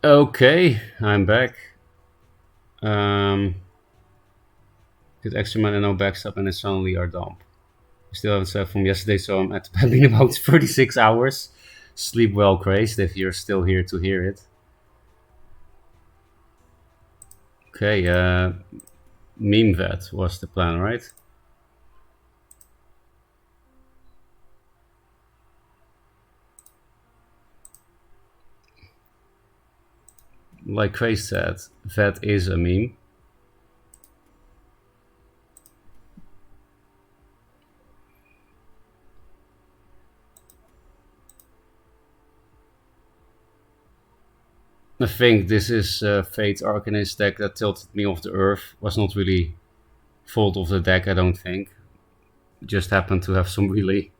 Okay, I'm back. Um, Good extra mana, no backstab, and then suddenly are dump. I still haven't slept from yesterday, so I'm at been about 36 hours. Sleep well, crazed, if you're still here to hear it. Okay, meme vet was the plan, right? Like Craze said, vet is a meme. I think this is Fate's Arcanist deck that tilted me off the earth. Was not really fault of the deck, I don't think. Just happened to have some really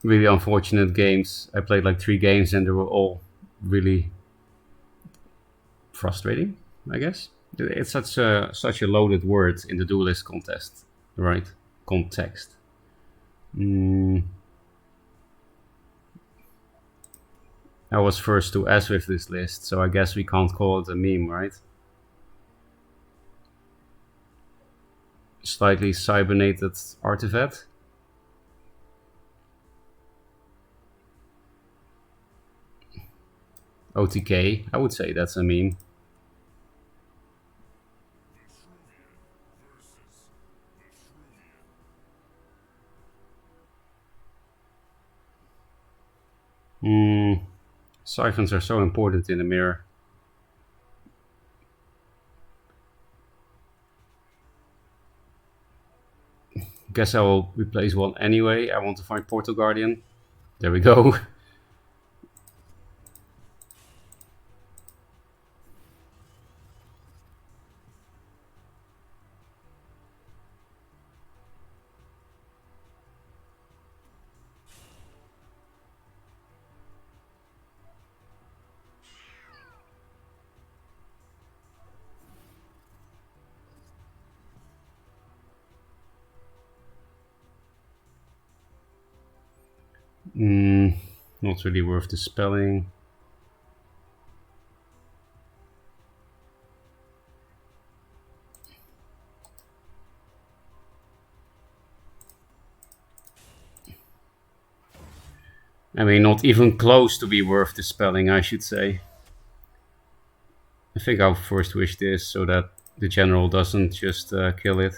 unfortunate games. I played like 3 games and they were all really frustrating, I guess. It's such a loaded word in the Duelyst contest, right? Context. I was first to S with this list, so I guess we can't call it a meme, right? Slightly cybernated artifact. OTK, I would say that's a meme. Siphons are so important in the mirror. Guess I will replace one anyway. I want to find Portal Guardian. There we go. Not really worth the spelling. I mean, not even close to be worth the spelling, I should say. I think I'll first wish this so that the general doesn't just kill it.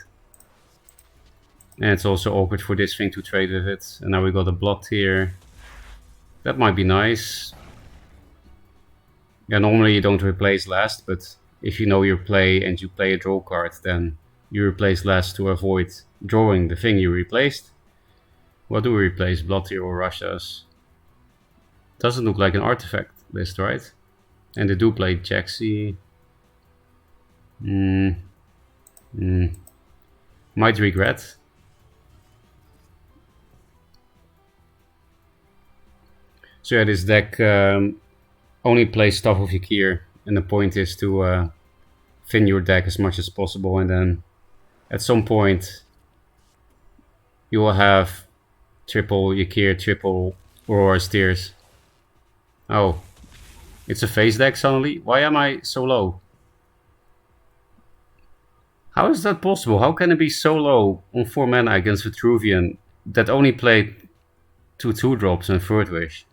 And it's also awkward for this thing to trade with it. And now we got a blot here. That might be nice. Yeah, normally you don't replace last, but if you know your play and you play a draw card, then you replace last to avoid drawing the thing you replaced. What do we replace? Blot here or Russia's? Doesn't look like an artifact list, right? And they do play Jaxi. Might regret. So yeah, this deck only plays stuff of Yakir, and the point is to thin your deck as much as possible, and then at some point you will have triple Yakir, triple Aurora's Tears. Oh, it's a face deck suddenly? Why am I so low? How is that possible? How can it be so low on 4 mana against Vitruvian that only played 2 2-drops and Third Wish?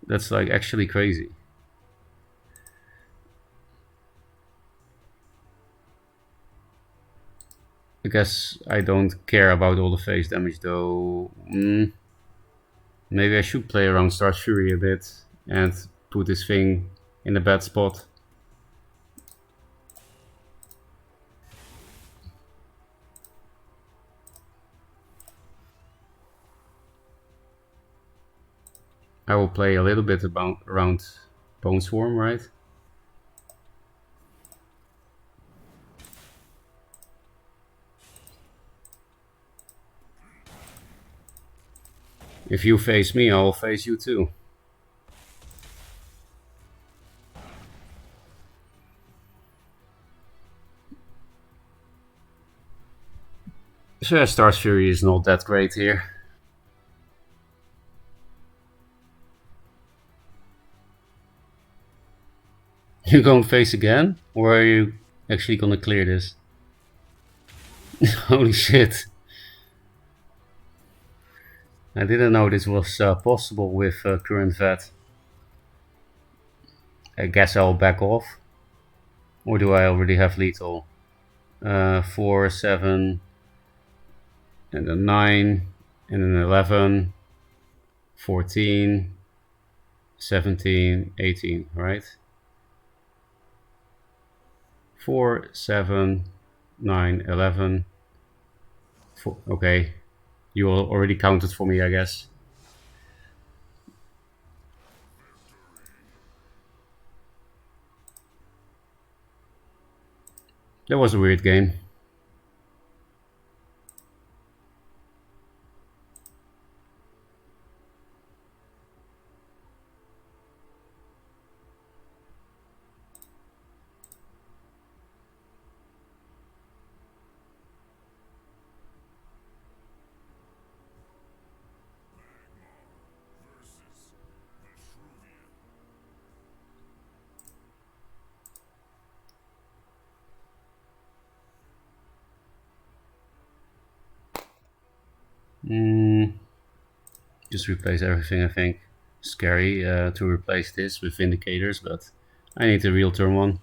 That's like actually crazy. I guess I don't care about all the face damage though. Maybe I should play around Star Fury a bit and put this thing in a bad spot. I will play a little bit around Bone Swarm, right? If you face me, I'll face you too. So Star Fury is not that great here. You going face again? Or are you actually gonna clear this? Holy shit. I didn't know this was possible with current vet. I guess I'll back off. Or do I already have lethal? 4, 7, and then 9, and then 11, 14, 17, 18, right? 4, 7, 9, 11. 4, okay, you already counted for me, I guess. That was a weird game. Just replace everything, I think. Scary to replace this with indicators, but I need a real turn one.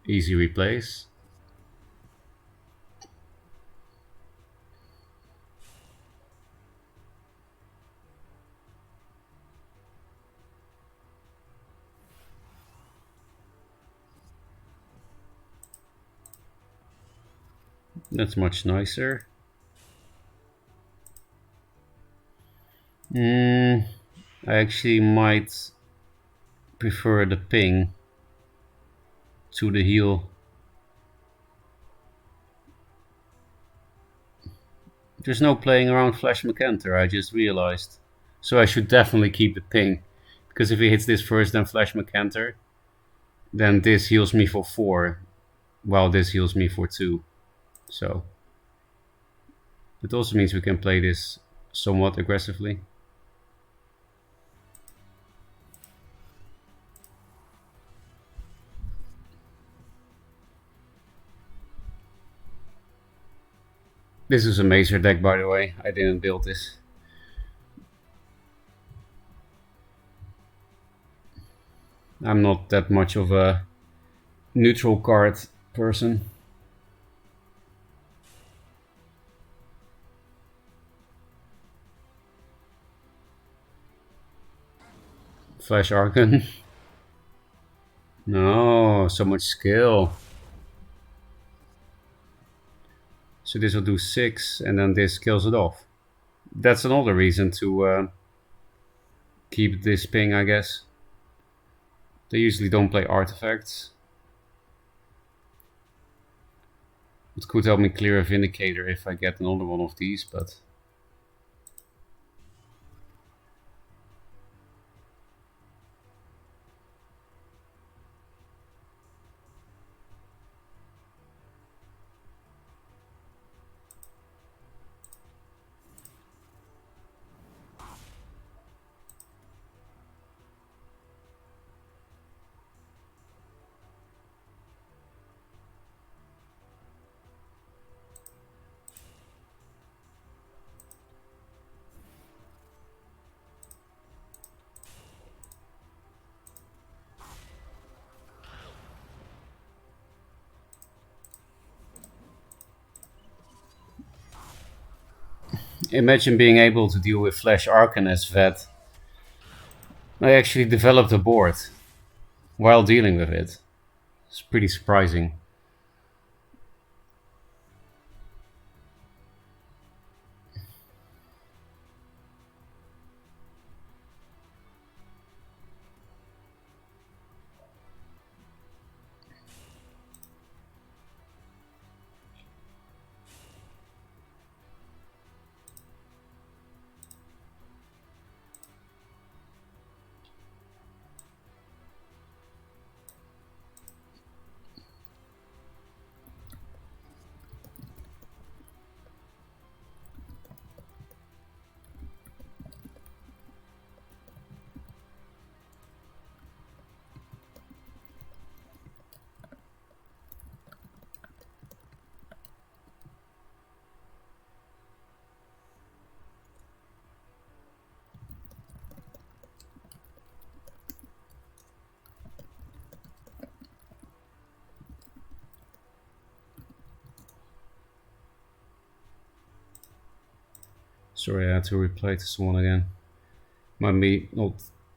Easy replace. That's much nicer. I actually might prefer the ping to the heal. There's no playing around Flash McEnther, I just realized. So I should definitely keep the ping. Because if he hits this first, then Flash McEnther, then this heals me for 4, while this heals me for 2. So it also means we can play this somewhat aggressively. This is a Mazer deck, by the way. I didn't build this. I'm not that much of a neutral card person. Flash Archon. No, so much skill. So this will do 6, and then this kills it off. That's another reason to keep this ping, I guess. They usually don't play artifacts. It could help me clear a Vindicator if I get another one of these, but... Imagine being able to deal with Flash Archon as vet. I actually developed a board while dealing with it. It's pretty surprising. Sorry, I had to replay to someone again.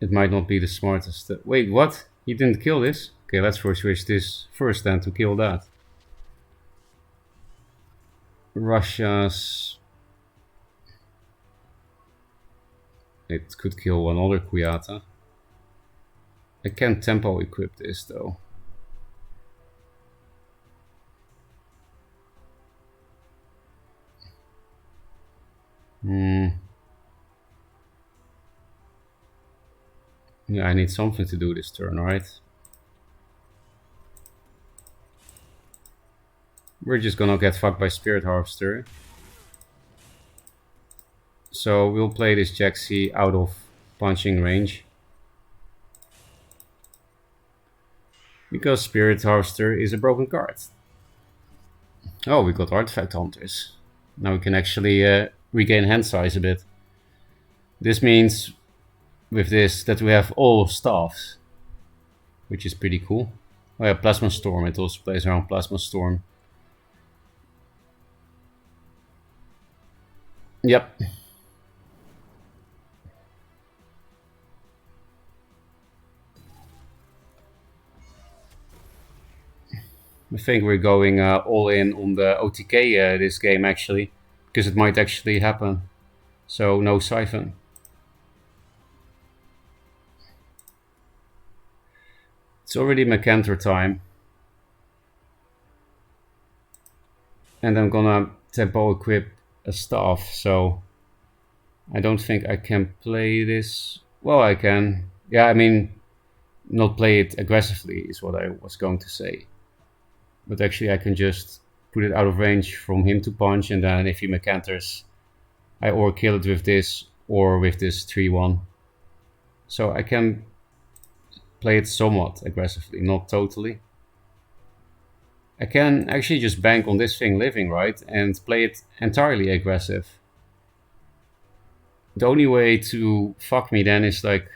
It might not be the smartest. Wait, what? He didn't kill this? Okay, let's first switch this first then to kill that. Russia's... It could kill another Kyoto. I can't tempo equip this though. Yeah, I need something to do this turn, right? We're just gonna get fucked by Spirit Harvester. So we'll play this Jaxi out of punching range. Because Spirit Harvester is a broken card. Oh, we got Artifact Hunters. Now we can actually regain hand size a bit. This means with this that we have all staffs, which is pretty cool. Oh yeah, Plasma Storm, it also plays around Plasma Storm. Yep. I think we're going all in on the OTK this game actually, because it might actually happen. So no Siphon. It's already Mercantor time. And I'm gonna tempo equip a staff, so I don't think I can play this. Well, I can. Yeah, I mean, not play it aggressively is what I was going to say. But actually I can just put it out of range from him to punch, and then if he Mercantors, I or kill it with this or with this 3-1. So I can play it somewhat aggressively, not totally. I can actually just bank on this thing living, right? And play it entirely aggressive. The only way to fuck me then is like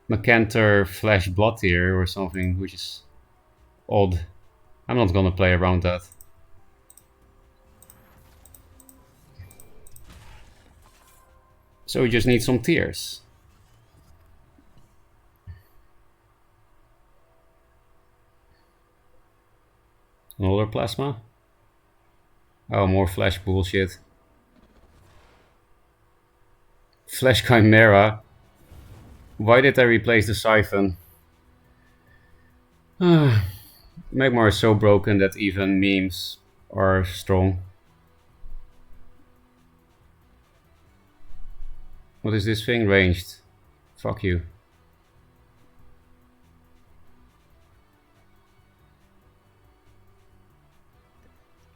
Mercantor Flash Blood here or something, which is odd. I'm not gonna play around that. So we just need some tears. Another Plasma? Oh, more Flash bullshit. Flash Chimera. Why did I replace the Siphon? Magmar is so broken that even memes are strong. What is this thing? Ranged. Fuck you.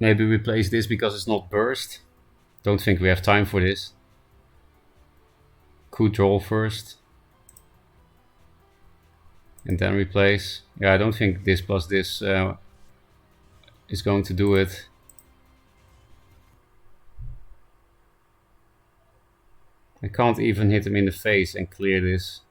Maybe we place this because it's not burst. Don't think we have time for this. Could draw first. And then replace. Yeah, I don't think this plus this is going to do it. I can't even hit him in the face and clear this.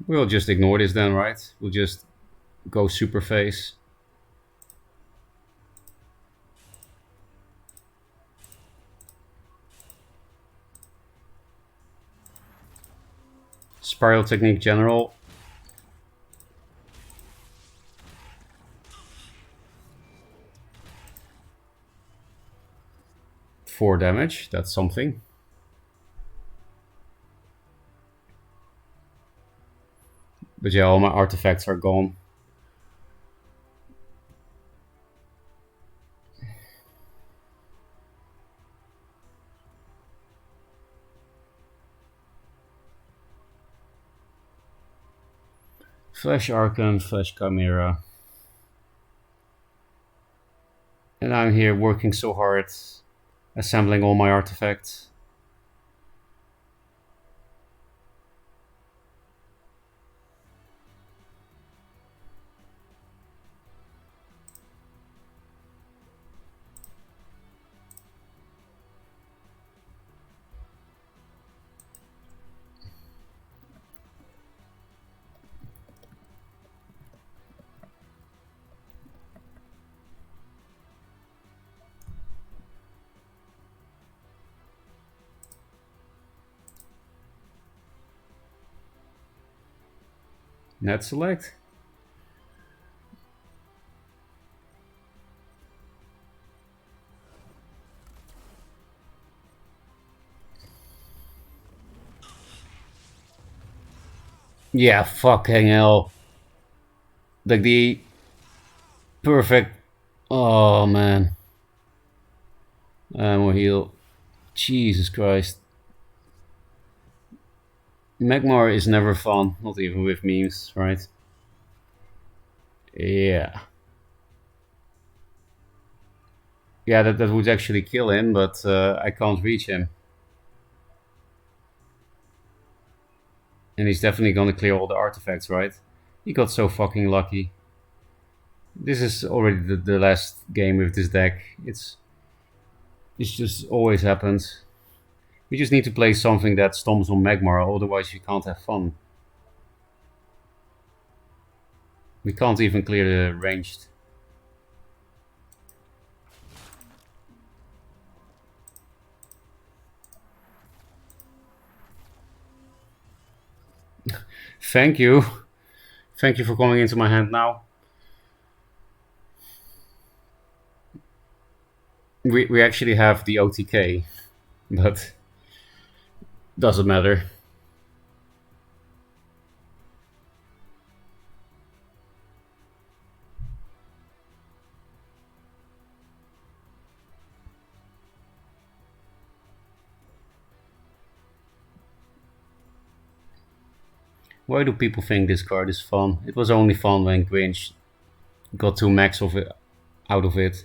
We'll just ignore this then, right? We'll just go super face. Spiral Technique General. Four damage, that's something. But yeah, all my artifacts are gone. Flash Archon, Flash Chimera. And I'm here working so hard, assembling all my artifacts. Head select. Yeah, fucking hell. Like the perfect. Oh man. Ammo heal. Jesus Christ. Magmar is never fun, not even with memes, right? Yeah. Yeah, that would actually kill him, but I can't reach him. And he's definitely gonna clear all the artifacts, right? He got so fucking lucky. This is already the last game with this deck. It's just always happens. We just need to play something that stomps on Magmar, otherwise you can't have fun. We can't even clear the ranged. Thank you. Thank you for coming into my hand now. We actually have the OTK, but doesn't matter. Why do people think this card is fun? It was only fun when Grinch got 2 max of it out of it.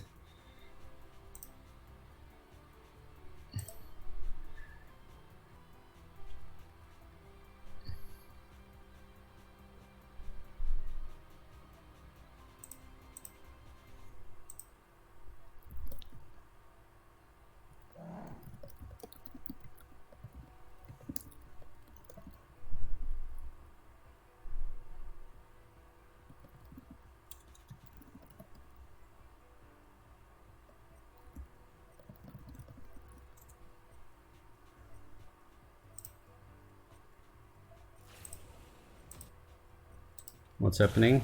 What's happening?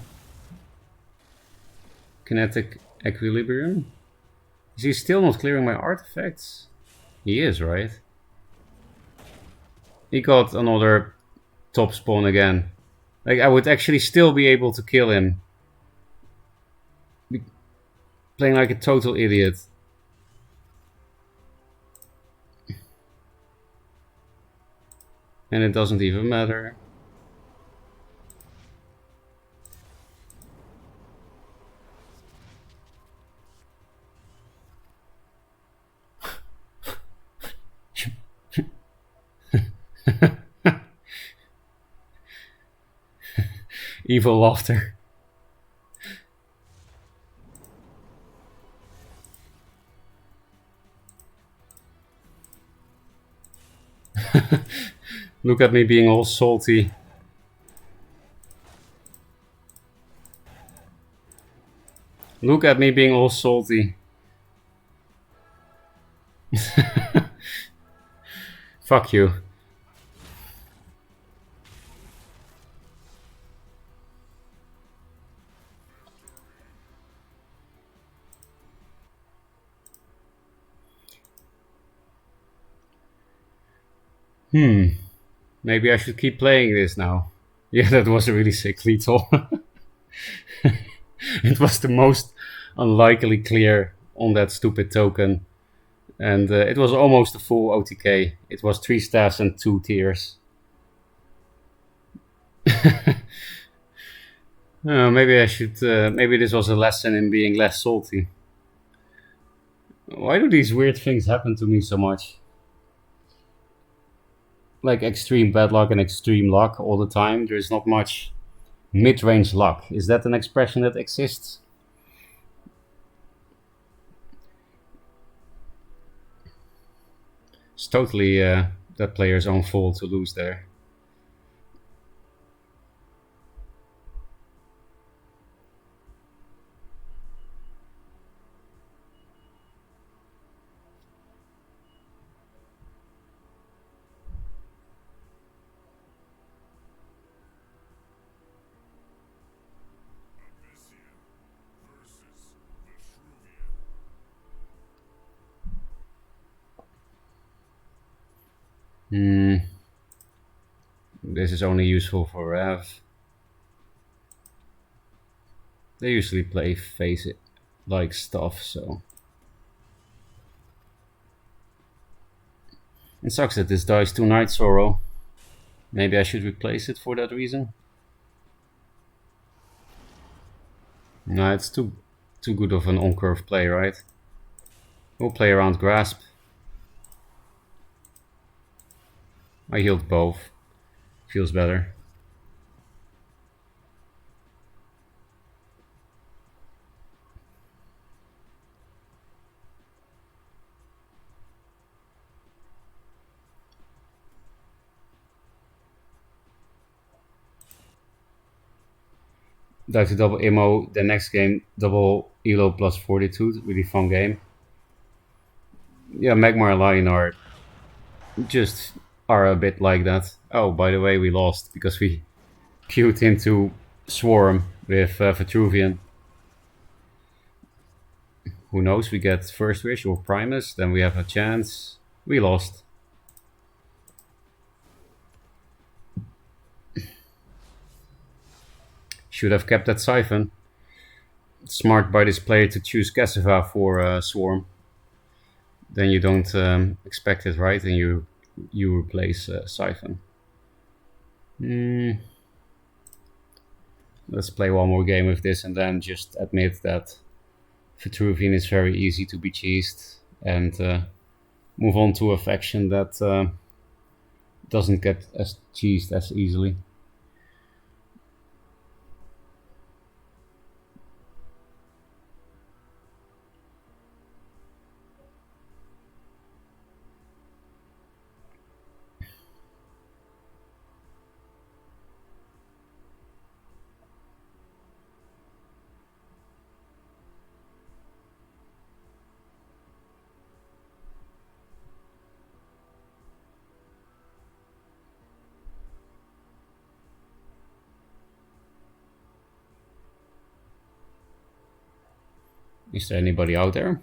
Kinetic equilibrium? Is he still not clearing my artifacts? He is, right? He got another top spawn again. Like, I would actually still be able to kill him. Playing like a total idiot. And it doesn't even matter. Evil laughter. Look at me being all salty. Look at me being all salty. Fuck you. Maybe I should keep playing this now. Yeah, that was a really sick lethal. It was the most unlikely clear on that stupid token. And it was almost a full OTK. It was 3 staffs and 2 tiers. Maybe I should. Maybe this was a lesson in being less salty. Why do these weird things happen to me so much? Like extreme bad luck and extreme luck all the time. There's not much mid-range luck. Is that an expression that exists? It's totally that player's own fault to lose there. This is only useful for Rev. They usually play face it like stuff, so. It sucks that this dies to Night Sorrow. Maybe I should replace it for that reason. No, it's too good of an on-curve play, right? We'll play around Grasp. I healed both. Feels better. Die to double Emo, the next game, double Elo plus 42, really fun game. Yeah, Magmar and Lion are a bit like that. Oh, by the way, we lost because we queued into Swarm with Vitruvian. Who knows, we get First Wish or Primus, then we have a chance. We lost. Should have kept that Siphon. Smart by this player to choose Cassiva for Swarm. Then you don't expect it, right? And you replace Siphon. Let's play one more game with this and then just admit that Vitruvian is very easy to be cheesed and move on to a faction that doesn't get as cheesed as easily. Is there anybody out there?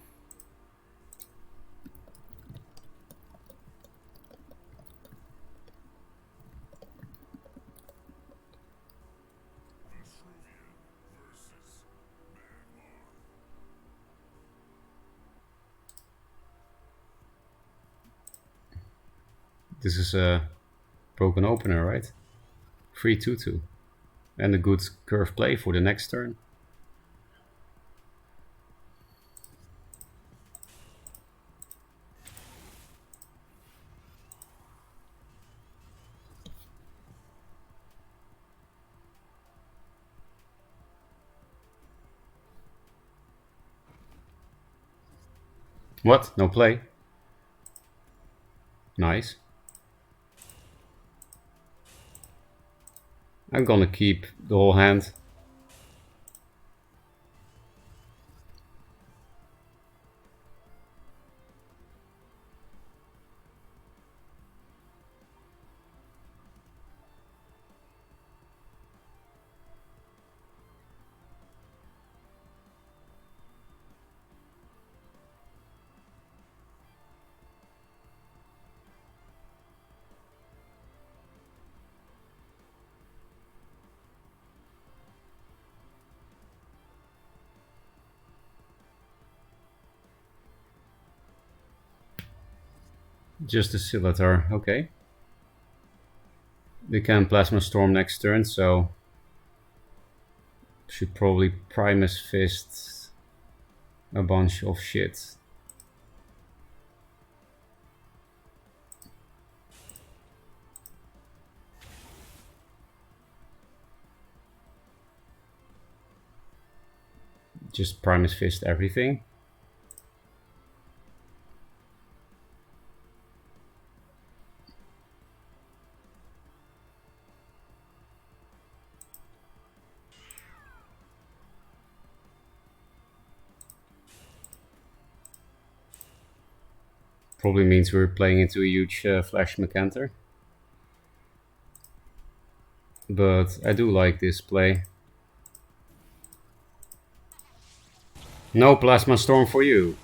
This is a broken opener, right? 3/2/2. And a good curve play for the next turn. What? No play? Nice. I'm gonna keep the whole hand. Just a Scimitar, okay. They can Plasma Storm next turn, so should probably Primus Fist a bunch of shit. Just Primus Fist everything. Probably means we're playing into a huge Flash Mecanter. But I do like this play. No Plasma Storm for you.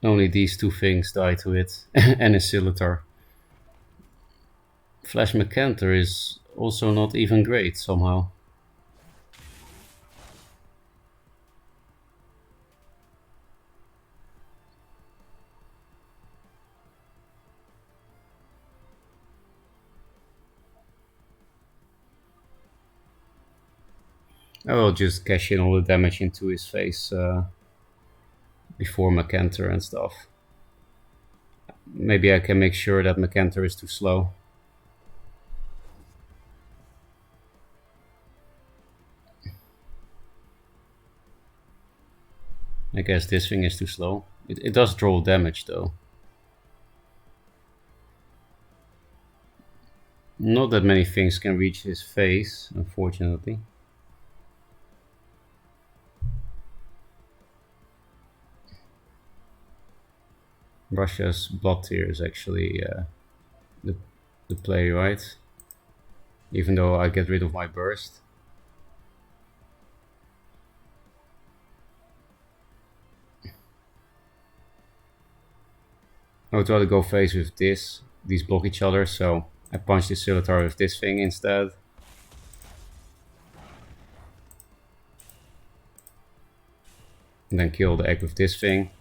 Only these two things die to it, and a Scimitar. Flash Macantor is also not even great somehow. I will just cash in all the damage into his face before Macantor and stuff. Maybe I can make sure that Macantor is too slow. I guess this thing is too slow. It does draw damage though. Not that many things can reach his face, unfortunately. Russia's Blood Tier is actually the play, right? Even though I get rid of my burst. I would rather go face with this. These block each other, so I punch the Scimitar with this thing instead. And then kill the egg with this thing.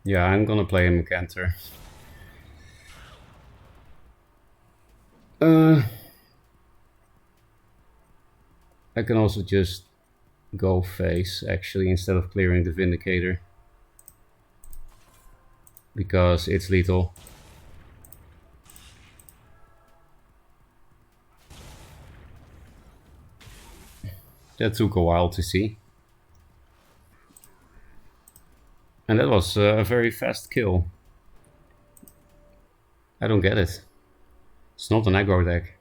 Yeah, I'm gonna play a Macantor. I can also just go face, actually, instead of clearing the Vindicator. Because it's lethal. That took a while to see. And that was a very fast kill. I don't get it. It's not an aggro deck.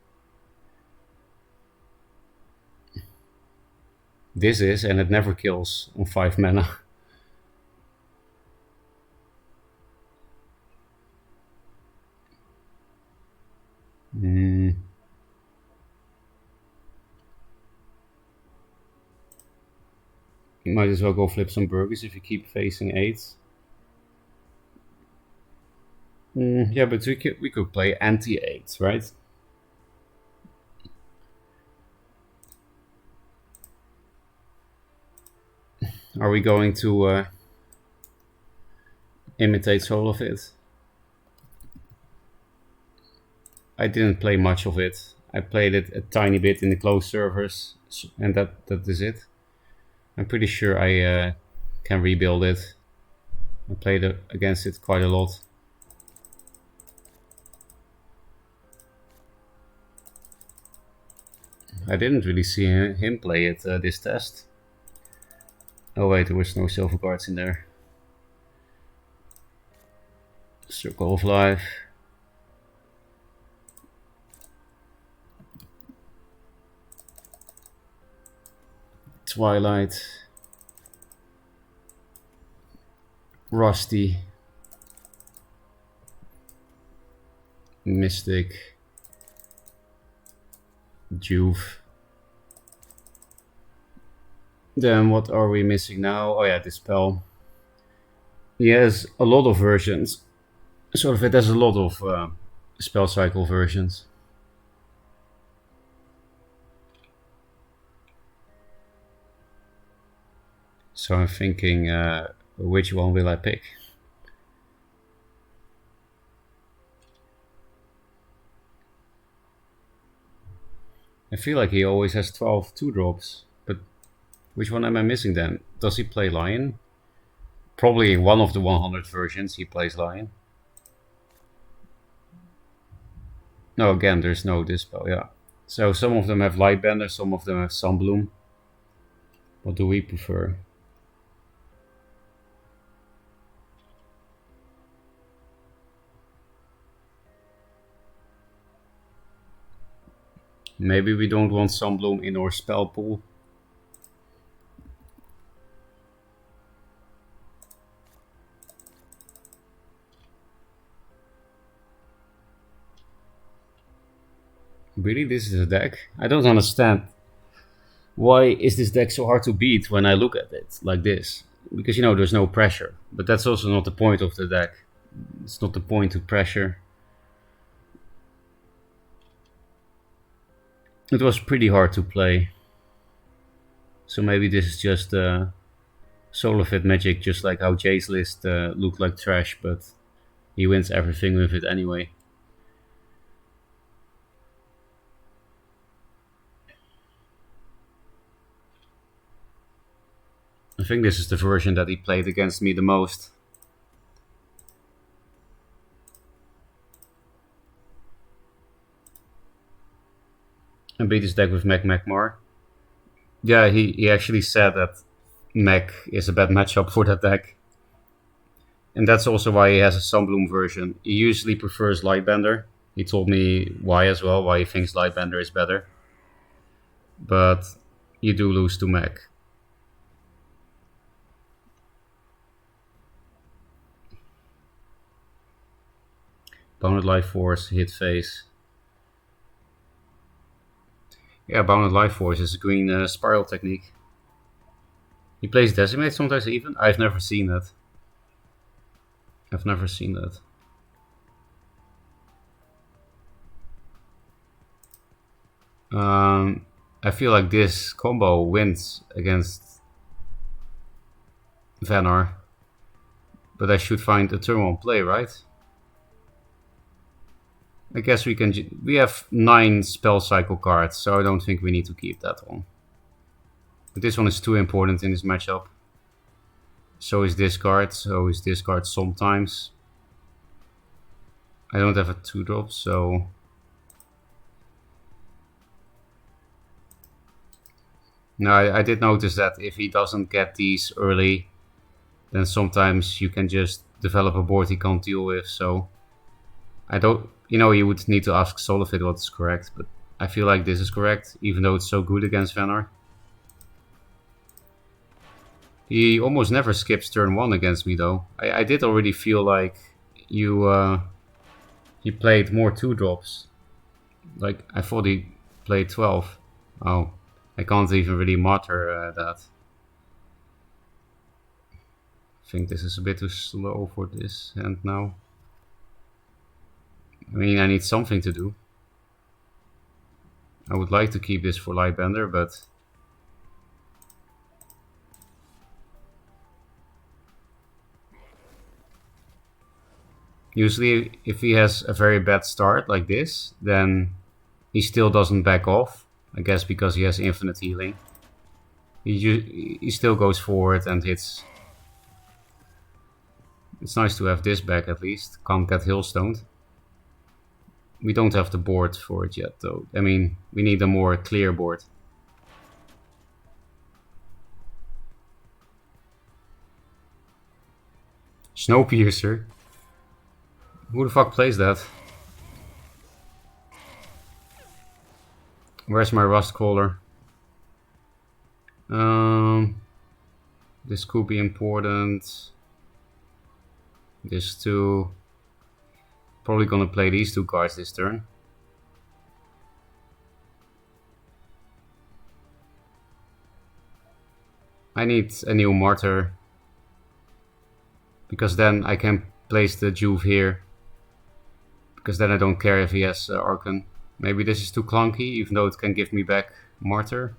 This is, and it never kills on 5 mana. You might as well go flip some burgers if you keep facing 8. Yeah, but we could play anti-8, right? Are we going to imitate Soul of It? I didn't play much of it. I played it a tiny bit in the closed servers, and that is it. I'm pretty sure I can rebuild it. I played against it quite a lot. I didn't really see him play it this test. Oh wait, there was no silver cards in there. Circle of Life. Twilight. Rusty. Mystic. Juve. Then what are we missing now? Oh yeah, Dispel. He has a lot of versions. Sort of, it has a lot of spell cycle versions. So I'm thinking, which one will I pick? I feel like he always has 12 2-drops, but which one am I missing then? Does he play Lion? Probably in one of the 100 versions he plays Lion. No, again, there's no Dispel, yeah. So some of them have Lightbender, some of them have Sunbloom. What do we prefer? Maybe we don't want Sunbloom in our spell pool. Really, this is a deck? I don't understand. Why is this deck so hard to beat when I look at it like this? Because, you know, there's no pressure. But that's also not the point of the deck. It's not the point to pressure. It was pretty hard to play. So maybe this is just solo fit magic, just like how Jay's list looked like trash, but he wins everything with it anyway. I think this is the version that he played against me the most. And beat his deck with Mech Magmar. Yeah, he actually said that Mech is a bad matchup for that deck. And that's also why he has a Sunbloom version. He usually prefers Lightbender. He told me why as well, why he thinks Lightbender is better. But you do lose to Mech. Bounded Life Force, hit face. Yeah, Bounded Life Force is a green spiral technique. He plays Decimate sometimes even? I've never seen that. I've never seen that. I feel like this combo wins against Vanar. But I should find a turn 1 play, right? I guess we can... We have 9 spell cycle cards, so I don't think we need to keep that one. But this one is too important in this matchup. So is this card, so is this card sometimes. I don't have a 2-drop, so... No, I did notice that if he doesn't get these early, then sometimes you can just develop a board he can't deal with, so... I don't... You know, you would need to ask Solifit what is correct, but I feel like this is correct, even though it's so good against Vanar. He almost never skips turn 1 against me, though. I did already feel like he played more 2-drops. Like, I thought he played 12. Oh, I can't even really matter that. I think this is a bit too slow for this hand now. I mean, I need something to do. I would like to keep this for Lightbender, but... Usually, if he has a very bad start like this, then he still doesn't back off. I guess because he has infinite healing. He still goes forward and hits. It's nice to have this back at least. Can't get Hillstoned. We don't have the board for it yet, though. I mean, we need a more clear board. Snowpiercer? Who the fuck plays that? Where's my Rustcaller? This could be important. This too. Probably gonna play these 2 cards this turn. I need a new Martyr. Because then I can place the Juve here. Because then I don't care if he has Archon. Maybe this is too clunky, even though it can give me back Martyr.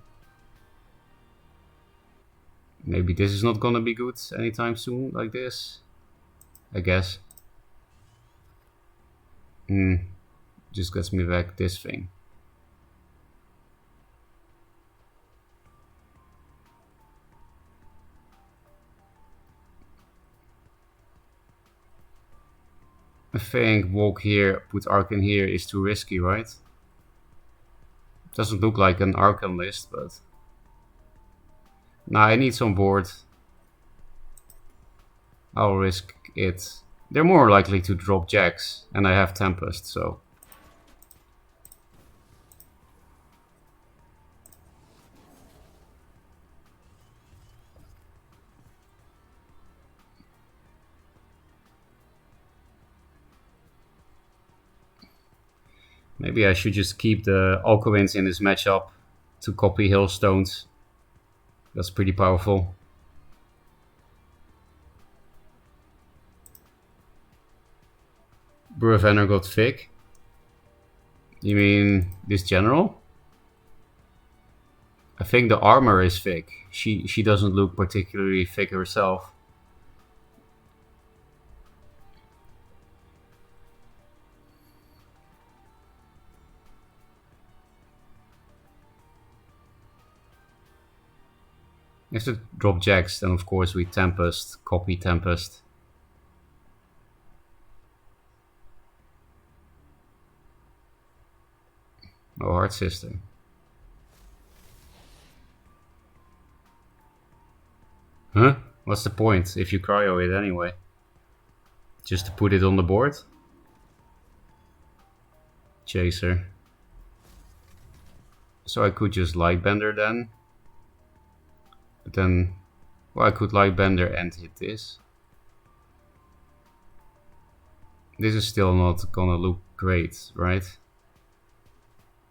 Maybe this is not gonna be good anytime soon, like this. I guess. Just gets me back this thing. I think walk here, put Archon here is too risky, right? Doesn't look like an Archon list, but... Nah, I need some board. I'll risk it. They're more likely to drop Jacks, and I have Tempest, so... Maybe I should just keep the Alcuins in this matchup to copy Hailstones. That's pretty powerful. Brewer got Vic. You mean this general? I think the armor is Vic. She doesn't look particularly Vic herself. If to drop Jax, then of course we Tempest, copy Tempest. Oh, Heart Sister. Huh? What's the point if you cryo it anyway? Just to put it on the board? Chaser. So I could just Lightbender then. But then, well, I could Lightbender and hit this. This is still not gonna look great, right?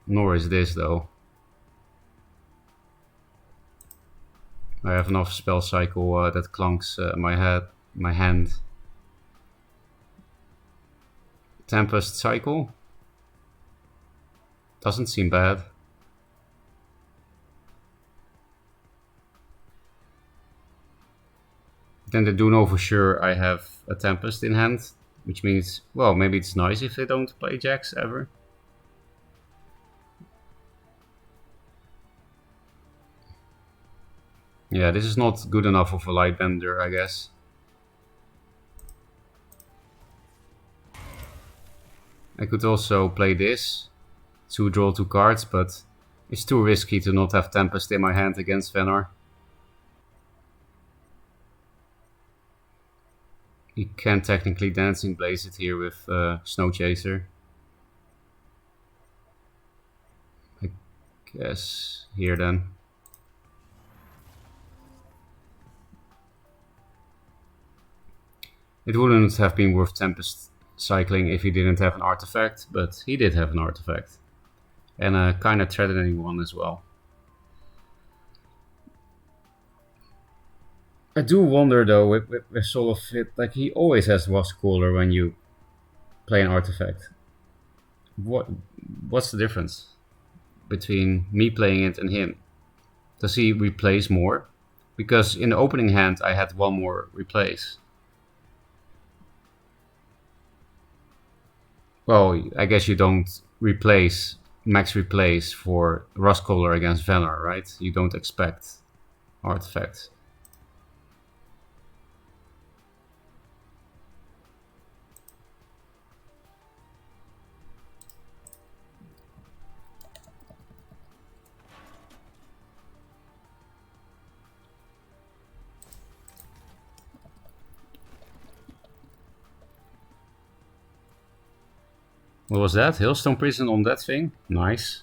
Nor is this though. I have enough spell cycle that clunks my hand. Tempest cycle? Doesn't seem bad. Then they do know for sure I have a Tempest in hand, which means, well, maybe it's nice if they don't play Jax ever. Yeah, this is not good enough of a Lightbender, I guess. I could also play this to draw 2 cards, but it's too risky to not have Tempest in my hand against Venar. You can technically Dancing Blaze it here with Snow Chaser. I guess here then. It wouldn't have been worth Tempest cycling if he didn't have an artifact, but he did have an artifact. And a kind of threatening one as well. I do wonder though, with Soul of Fit, like he always has Wask Cooler when you play an artifact. What's the difference between me playing it and him? Does he replace more? Because in the opening hand I had 1 more replace. Well, I guess you don't replace, max replace for Rustcaller against Venar, right? You don't expect artifacts. What was that? Hailstone Prison on that thing? Nice.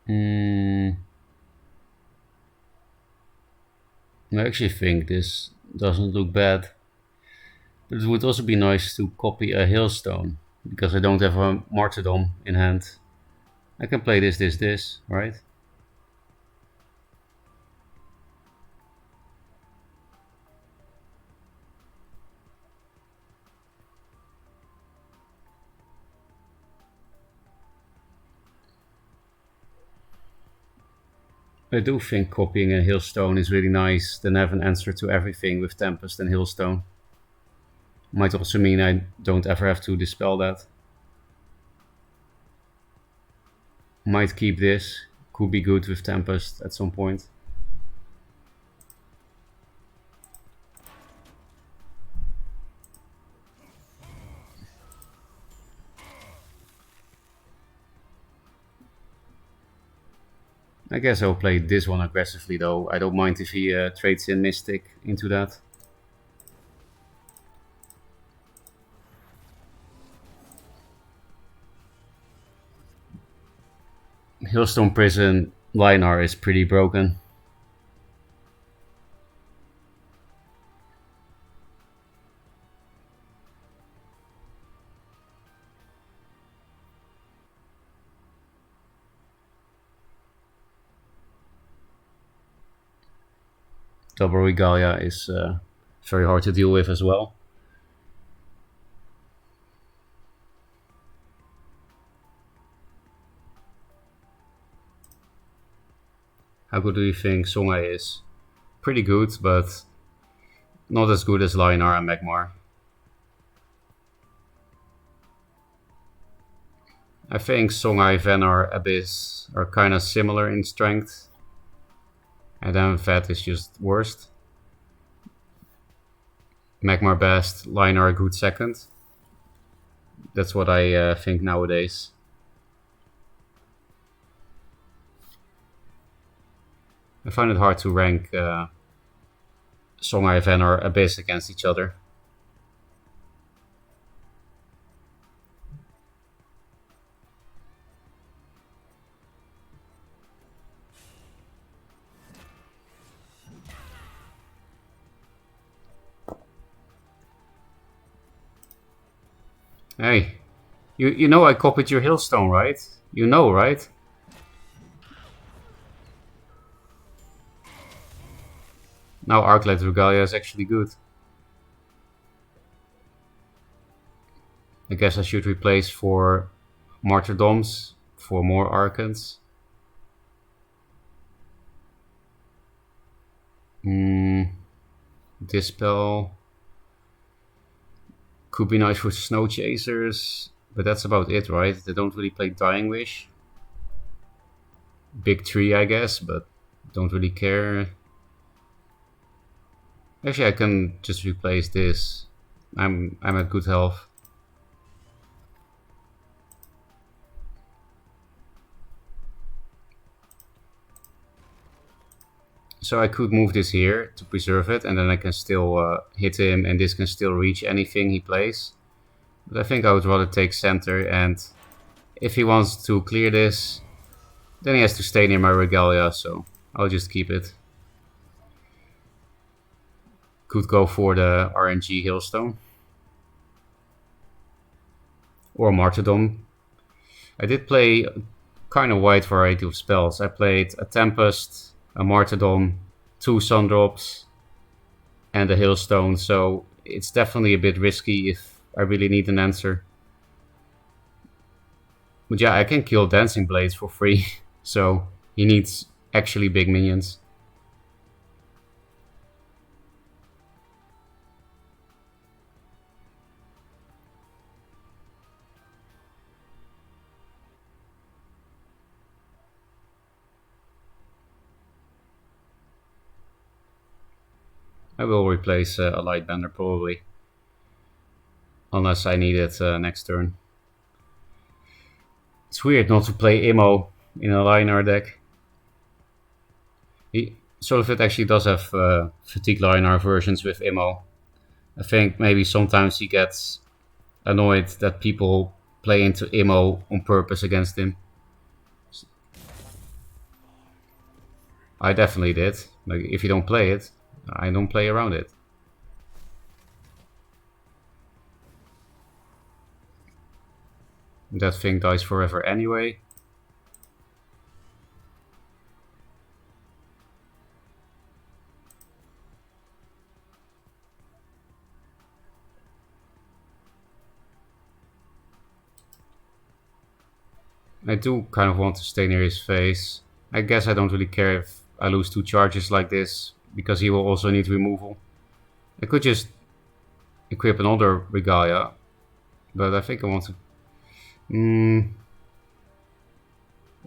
I actually think this doesn't look bad. But it would also be nice to copy a Hailstone, because I don't have a Martyrdom in hand. I can play this, right? I do think copying a Hailstone is really nice, then have an answer to everything with Tempest and Hailstone. Might also mean I don't ever have to dispel that. Might keep this, could be good with Tempest at some point. I guess I'll play this one aggressively though. I don't mind if he trades in Mystic into that. Hailstone Prison Linar is pretty broken. double Regalia is very hard to deal with as well. How good do you think Songhai is? Pretty good, but not as good as Lionar and Magmar. I think Songhai, Venar, Abyss are kind of similar in strength. And then Vet is just worst. Magmar best, Lionar a good second. That's what I think nowadays. I find it hard to rank Songhai, Venar, Abyss against each other. Hey, you know I copied your Hailstone, right? You know, right? Now Arclight Regalia is actually good. I guess I should replace for Martyrdoms for more Archons. Dispel could be nice for Snow Chasers, but that's about it, right? They don't really play Dying Wish. Big Tree, I guess, but don't really care. Actually, I can just replace this. I'm at good health. So I could move this here to preserve it, and then I can still hit him, and this can still reach anything he plays. But I think I would rather take center, and if he wants to clear this, then he has to stay near my Regalia, so I'll just keep it. Could go for the RNG Hailstone. Or Martyrdom. I did play kind of wide variety of spells. I played a Tempest, a Martyrdom, 2 Sundrops, and a Hailstone, so it's definitely a bit risky if I really need an answer. But yeah, I can kill Dancing Blades for free, so he needs actually big minions. I will replace a Lightbender probably. Unless I need it next turn. It's weird not to play Immo in a Lionar deck. Solifit actually does have Fatigue Lionar versions with Immo. I think maybe sometimes he gets annoyed that people play into Immo on purpose against him. I definitely did. Like, if you don't play it, I don't play around it. That thing dies forever anyway. I do kind of want to stay near his face. I guess I don't really care if I lose 2 charges like this, because he will also need removal. I could just equip another Regalia, but I think I want to...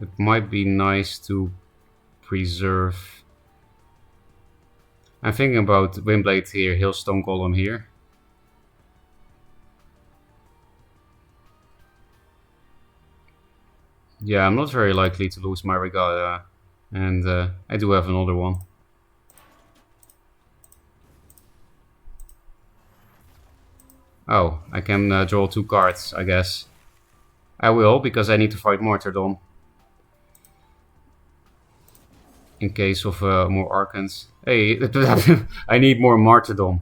It might be nice to preserve... I'm thinking about Windblade here, Hailstone Golem here. Yeah, I'm not very likely to lose my Regalia, and I do have another one. Oh, I can draw 2 cards, I guess. I will, because I need to fight Martyrdom. In case of more Archons. Hey, I need more Martyrdom.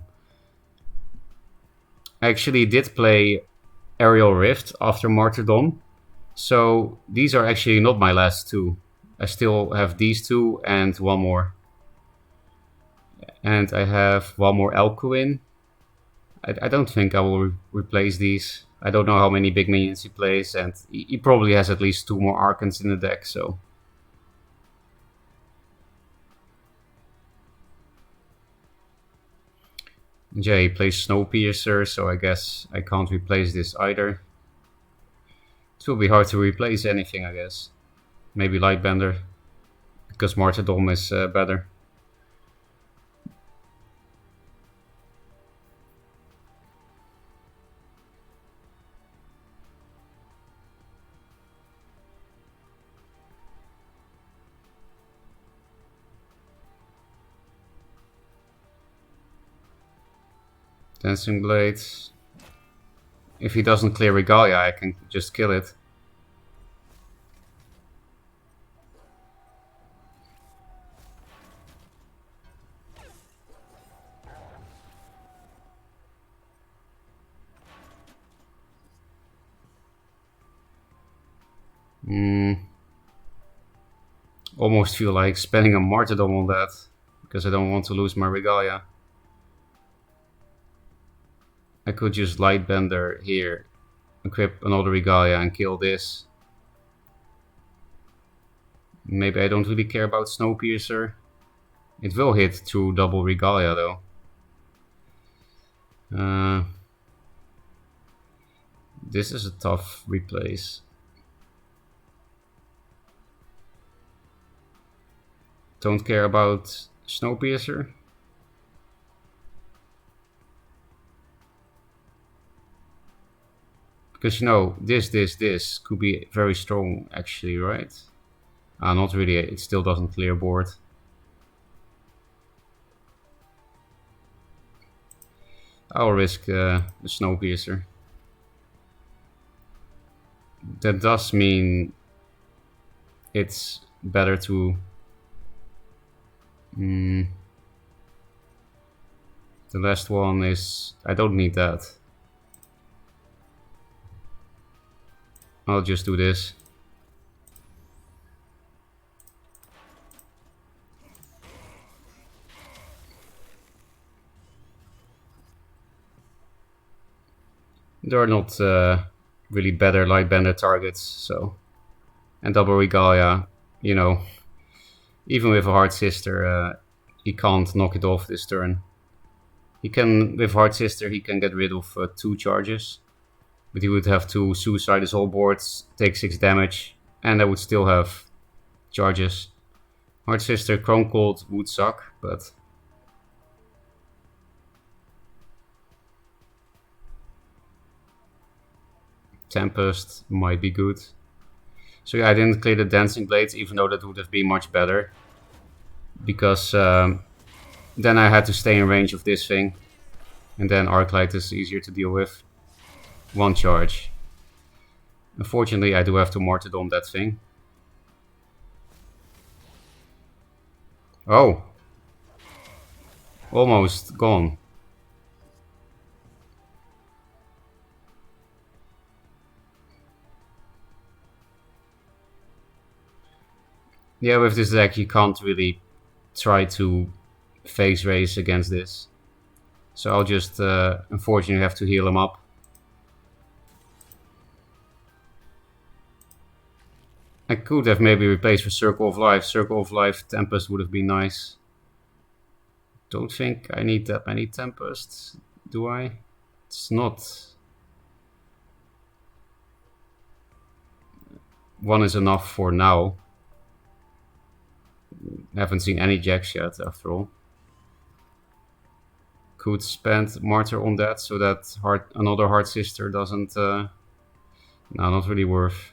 I actually did play Aerial Rift after Martyrdom. So these are actually not my last 2. I still have these 2 and one more. And I have one more Alcuin. I don't think I will replace these. I don't know how many big minions he plays, and he probably has at least 2 more Archons in the deck, so... Jay plays Snowpiercer, so I guess I can't replace this either. It will be hard to replace anything, I guess. Maybe Lightbender, because Martyrdom is better. Dancing Blade. If he doesn't clear Regalia, I can just kill it. Almost feel like spending a Martyrdom on that, because I don't want to lose my Regalia. I could just Lightbender here, equip another Regalia and kill this. Maybe I don't really care about Snowpiercer. It will hit through double Regalia though. This is a tough replace. Don't care about Snowpiercer. Because you know, this could be very strong actually, right? Not really, it still doesn't clear board. I'll risk the Snowpiercer. That does mean it's better to... the last one is... I don't need that. I'll just do this. There are not really better Lightbender targets, so... And double Regalia, you know... Even with a Hard Sister, he can't knock it off this turn. He can, with Hard Sister, he can get rid of 2 charges. But he would have to suicide his whole boards, take 6 damage, and I would still have charges. Hard Sister Chrome Cold would suck, but... Tempest might be good. So yeah, I didn't clear the Dancing Blades, even though that would have been much better. Because then I had to stay in range of this thing. And then Arclight is easier to deal with. 1 charge. Unfortunately, I do have to Martyrdom that thing. Oh! Almost gone. Yeah, with this deck you can't really try to phase race against this. So I'll just unfortunately have to heal him up. I could have maybe replaced with Circle of Life. Circle of Life Tempest would have been nice. Don't think I need that many Tempests, do I? It's not. 1 is enough for now. Haven't seen any jacks yet, after all. Could spend Martyr on that, so that another Hard Sister doesn't... no, not really worth.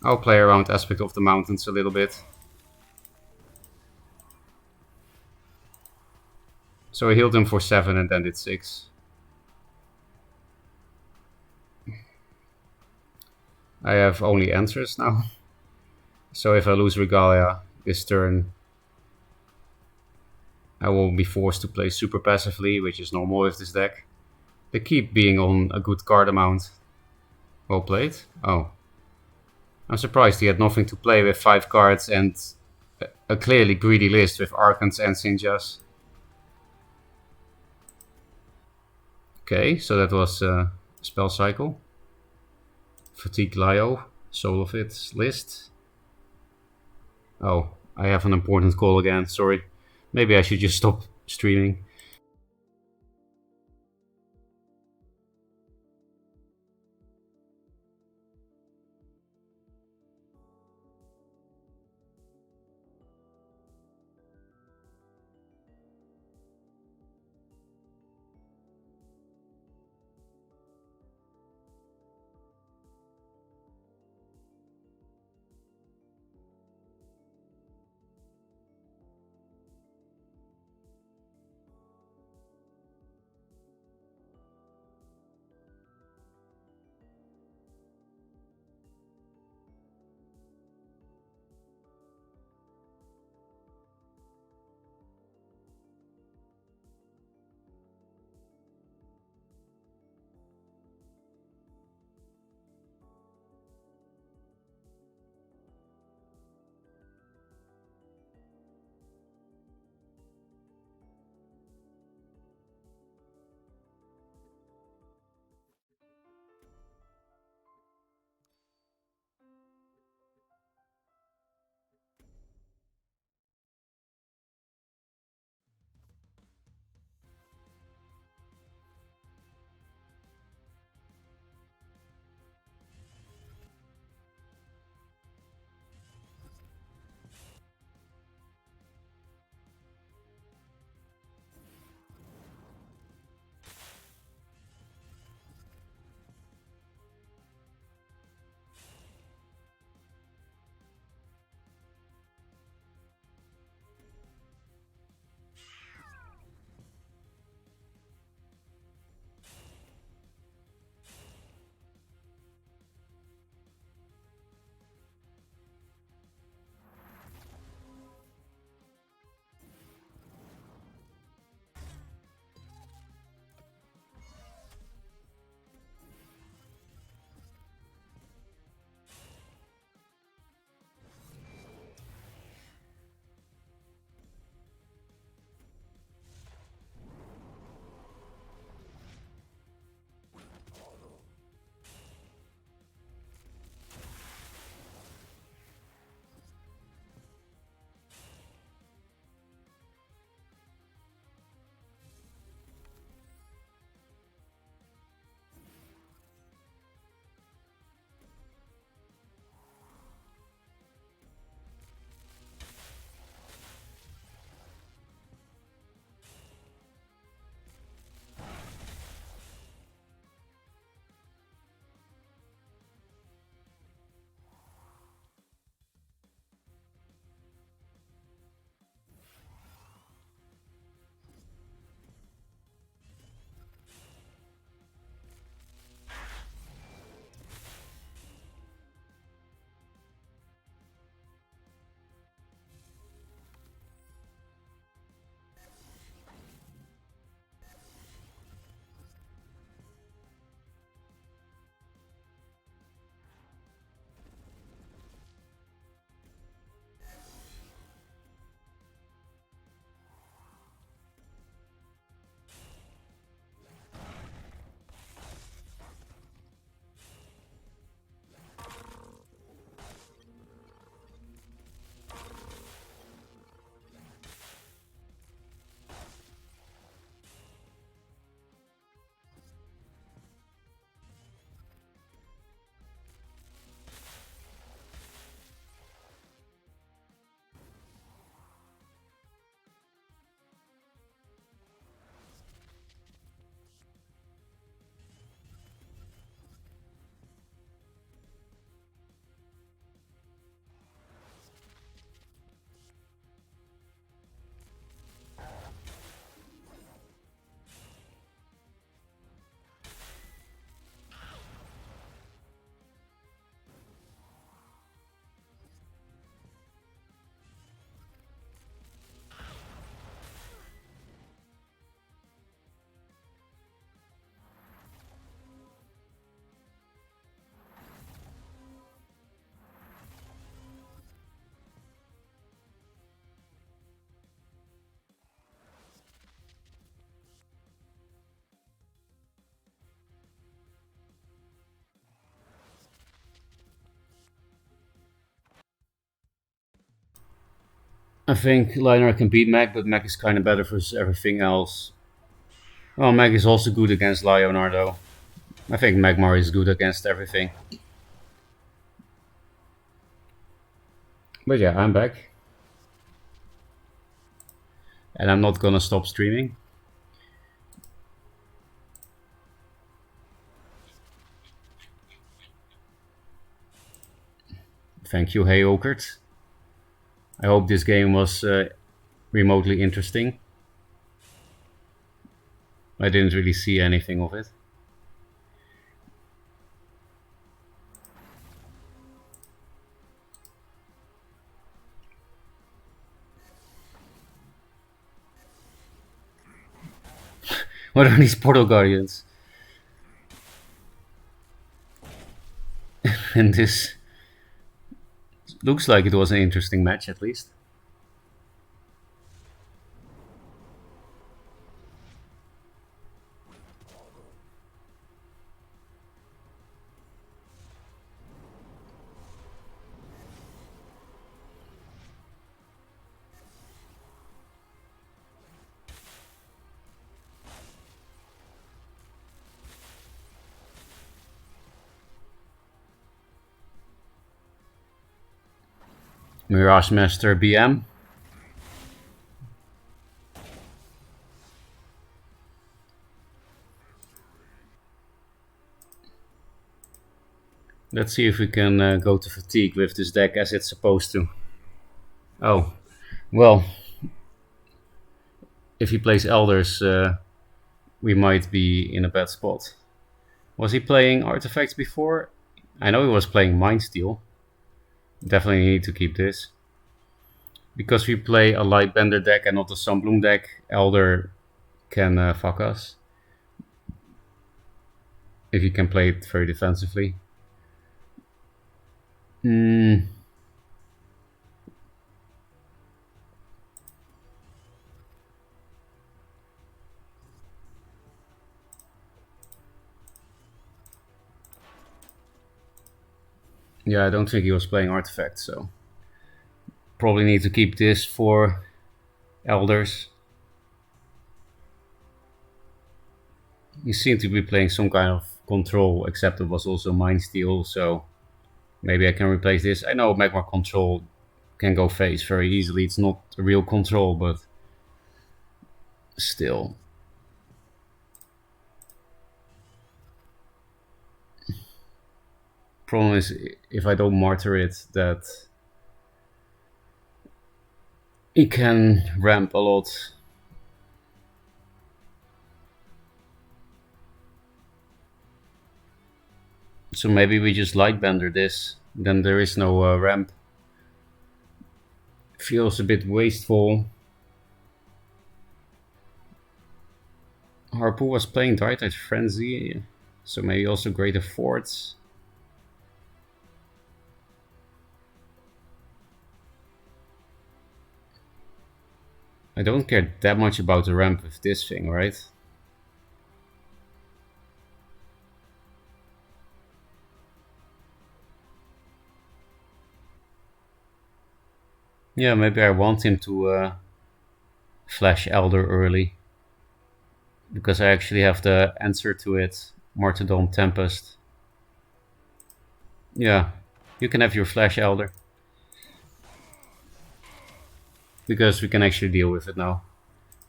I'll play around Aspect of the Mountains a little bit. So I healed him for 7 and then did 6. I have only answers now. So if I lose Regalia this turn, I will be forced to play super passively, which is normal with this deck. They keep being on a good card amount. Well played. Oh. I'm surprised he had nothing to play with 5 cards and a clearly greedy list with Archons and Sinjas. Okay, so that was spell cycle. Fatigue Lyo, Soul of Its list. Oh, I have an important call again, sorry. Maybe I should just stop streaming. I think Lionel can beat Meg, but Meg is kind of better for everything else. Oh, Meg is also good against Leonardo. I think Magmar is good against everything. But yeah, I'm back. And I'm not gonna stop streaming. Thank you, Hey Okert. I hope this game was remotely interesting. I didn't really see anything of it. What are these Portal Guardians? And this looks like it was an interesting match, at least. Mirage Master BM. Let's see if we can go to fatigue with this deck as it's supposed to. Oh, well, if he plays Elders, we might be in a bad spot. Was he playing artifacts before? I know he was playing Mindsteel. Definitely need to keep this. Because we play a Lightbender deck and not a Sunbloom deck, Elder can fuck us. If you can play it very defensively. Yeah, I don't think he was playing artifacts, so probably need to keep this for Elders. He seemed to be playing some kind of control, except it was also Mindsteel, so maybe I can replace this. I know Magmar control can go face very easily. It's not a real control, but still. Problem is, if I don't martyr it, that it can ramp a lot. So maybe we just Lightbender this, then there is no ramp. Feels a bit wasteful. Harpoon was playing Dark Frenzy, so maybe also Greater Forts. I don't care that much about the ramp with this thing, right? Yeah, maybe I want him to flash Elder early. Because I actually have the answer to it. Martyrdom Tempest. Yeah, you can have your flash Elder. Because we can actually deal with it now.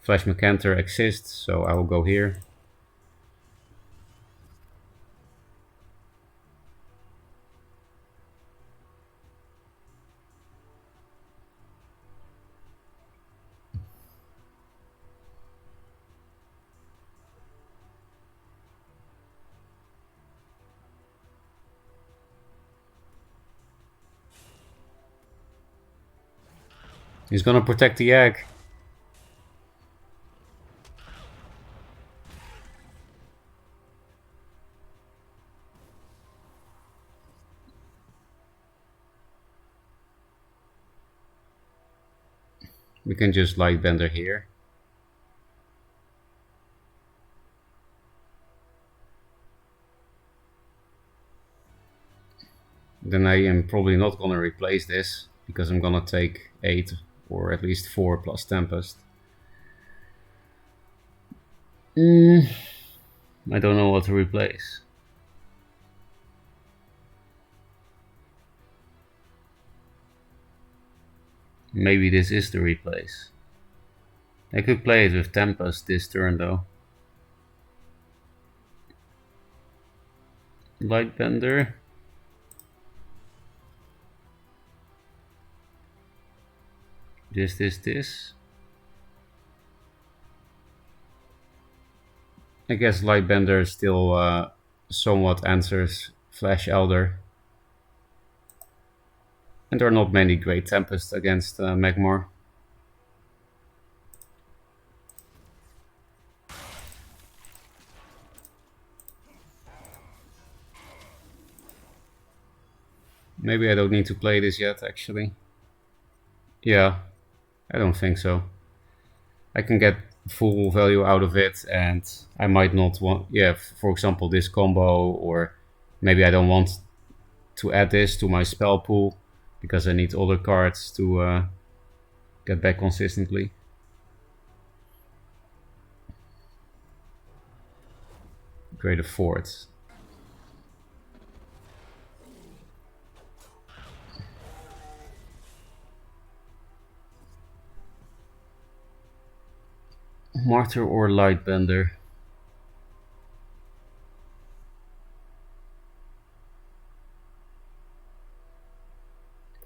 Flash Mecanter exists, so I will go here. He's gonna protect the egg. We can just Lightbender here. Then I am probably not gonna replace this, because I'm gonna take 8 or at least 4 plus Tempest. I don't know what to replace. Maybe this is the replace. I could play it with Tempest this turn though. Lightbender. This. I guess Lightbender still somewhat answers Flash Elder. And there are not many great Tempests against Magmar. Maybe I don't need to play this yet, actually. Yeah, I don't think so. I can get full value out of it, and I might not want, yeah, for example, this combo, or maybe I don't want to add this to my spell pool because I need other cards to get back consistently. Great Fort. Martyr or Lightbender?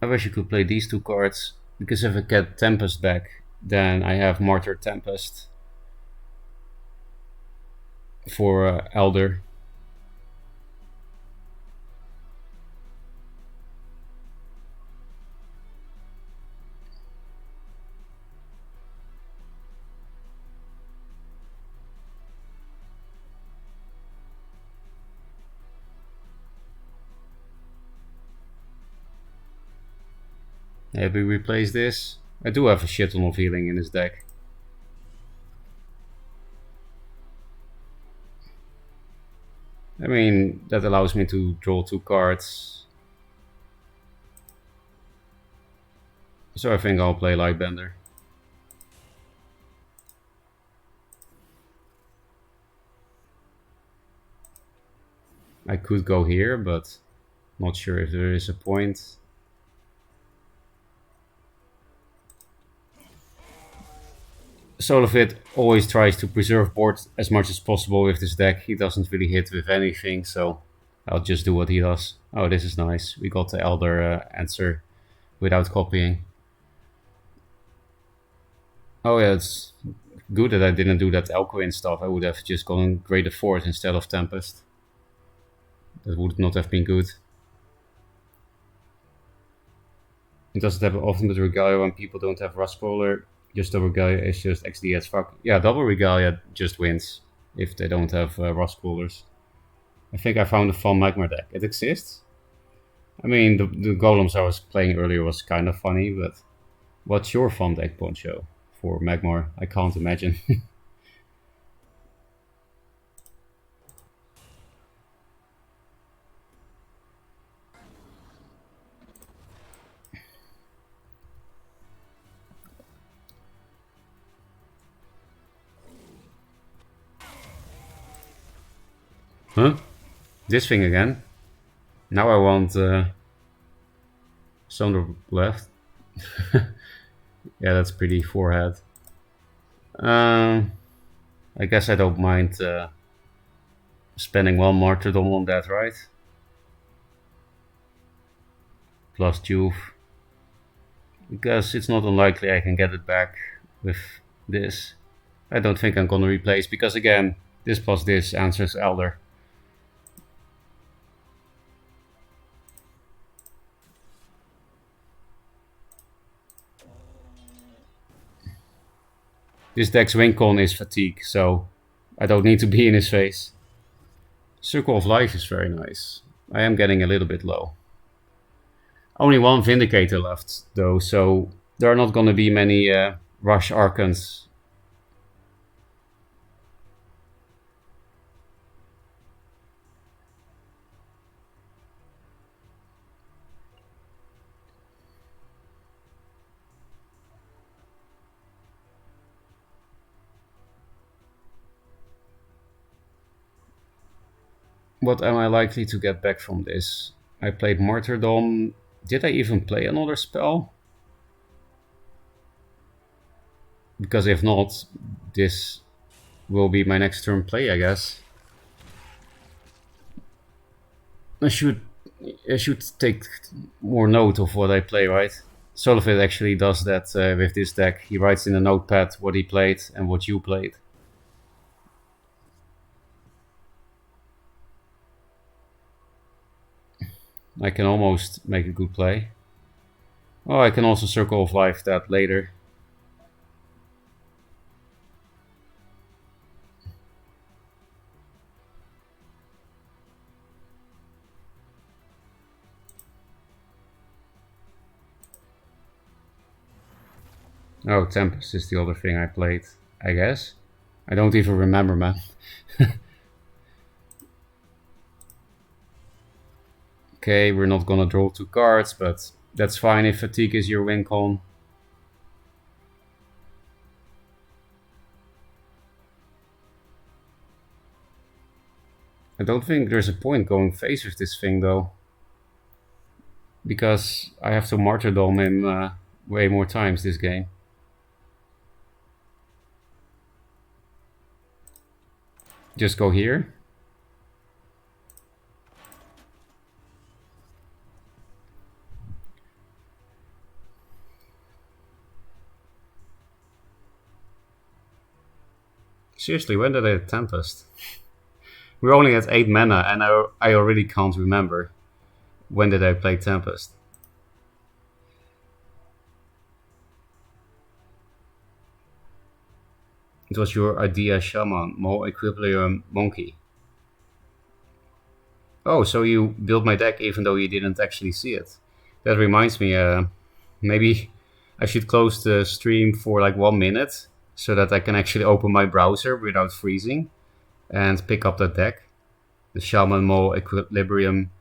I wish you could play these two cards, because if I get Tempest back, then I have Martyr Tempest for Elder. Maybe replace this. I do have a shit ton of healing in this deck. I mean, that allows me to draw 2 cards. So I think I'll play Lightbender. I could go here, but not sure if there is a point. Solofit always tries to preserve board as much as possible with this deck. He doesn't really hit with anything, so I'll just do what he does. Oh, this is nice. We got the Elder answer without copying. Oh yeah, it's good that I didn't do that Alcuin stuff. I would have just gone Great Fort instead of Tempest. That would not have been good. It doesn't happen often with Regalia when people don't have Rust Roller. Just double Regalia is just XD as fuck. Yeah, double Regalia just wins if they don't have Rust Rollers. I think I found a fun Magmar deck. It exists. I mean, the golems I was playing earlier was kind of funny, but what's your fun deck, Poncho, for Magmar? I can't imagine. Huh? This thing again? Now I want Sunder left. Yeah, that's pretty forehead. I guess I don't mind spending 1 martyrdom on that, right? Plus Juve. Because it's not unlikely I can get it back with this. I don't think I'm gonna replace, because again, this plus this answers Elder. This deck's win con is fatigue, so I don't need to be in his face. Circle of Life is very nice. I am getting a little bit low. Only 1 Vindicator left, though, so there are not going to be many Rush Archons. What am I likely to get back from this? I played Martyrdom. Did I even play another spell? Because if not, this will be my next turn play, I guess. I should take more note of what I play, right? Solofit actually does that with this deck. He writes in a notepad what he played and what you played. I can almost make a good play. Oh, I can also Circle of Life that later. Oh, Tempest is the other thing I played, I guess. I don't even remember, man. Okay, we're not gonna draw 2 cards, but that's fine if Fatigue is your win con. I don't think there's a point going face with this thing, though. Because I have to Martyrdom him way more times this game. Just go here. Seriously, when did I Tempest? We're only at 8 mana and I already can't remember. When did I play Tempest? It was your idea, Shaman, Mo Equilibrium Monkey. Oh, so you built my deck even though you didn't actually see it. That reminds me, maybe I should close the stream for like 1 minute so that I can actually open my browser without freezing and pick up that deck. The Shaman Mo Equilibrium.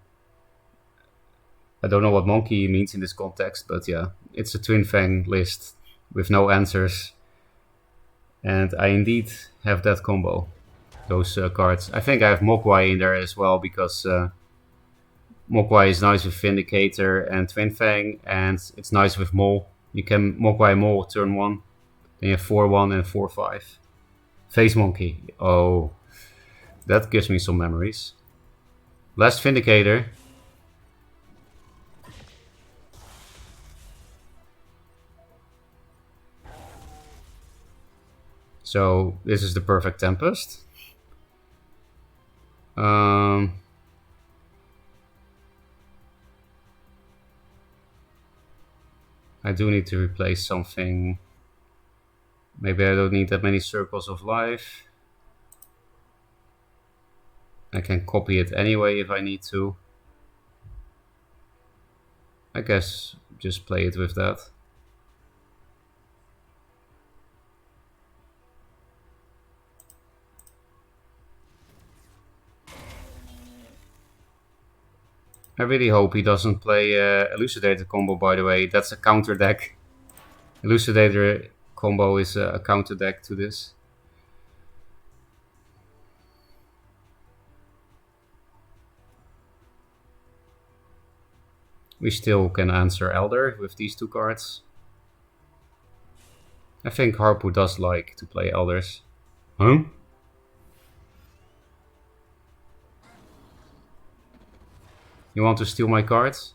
I don't know what monkey means in this context, but yeah, it's a Twin Fang list with no answers. And I indeed have that combo, those cards. I think I have Mogwai in there as well because Mogwai is nice with Vindicator and Twin Fang, and it's nice with Mole. You can Mogwai Mole turn 1, then you have 4-1 and 4-5. Face Monkey. Oh, that gives me some memories. Last Vindicator. So this is the perfect Tempest. I do need to replace something. Maybe I don't need that many Circles of Life. I can copy it anyway if I need to. I guess just play it with that. I really hope he doesn't play Elucidator combo, by the way. That's a counter deck. Elucidator combo is a counter deck to this. We still can answer Elder with these 2 cards. I think Harpu does like to play Elders. Huh? You want to steal my cards?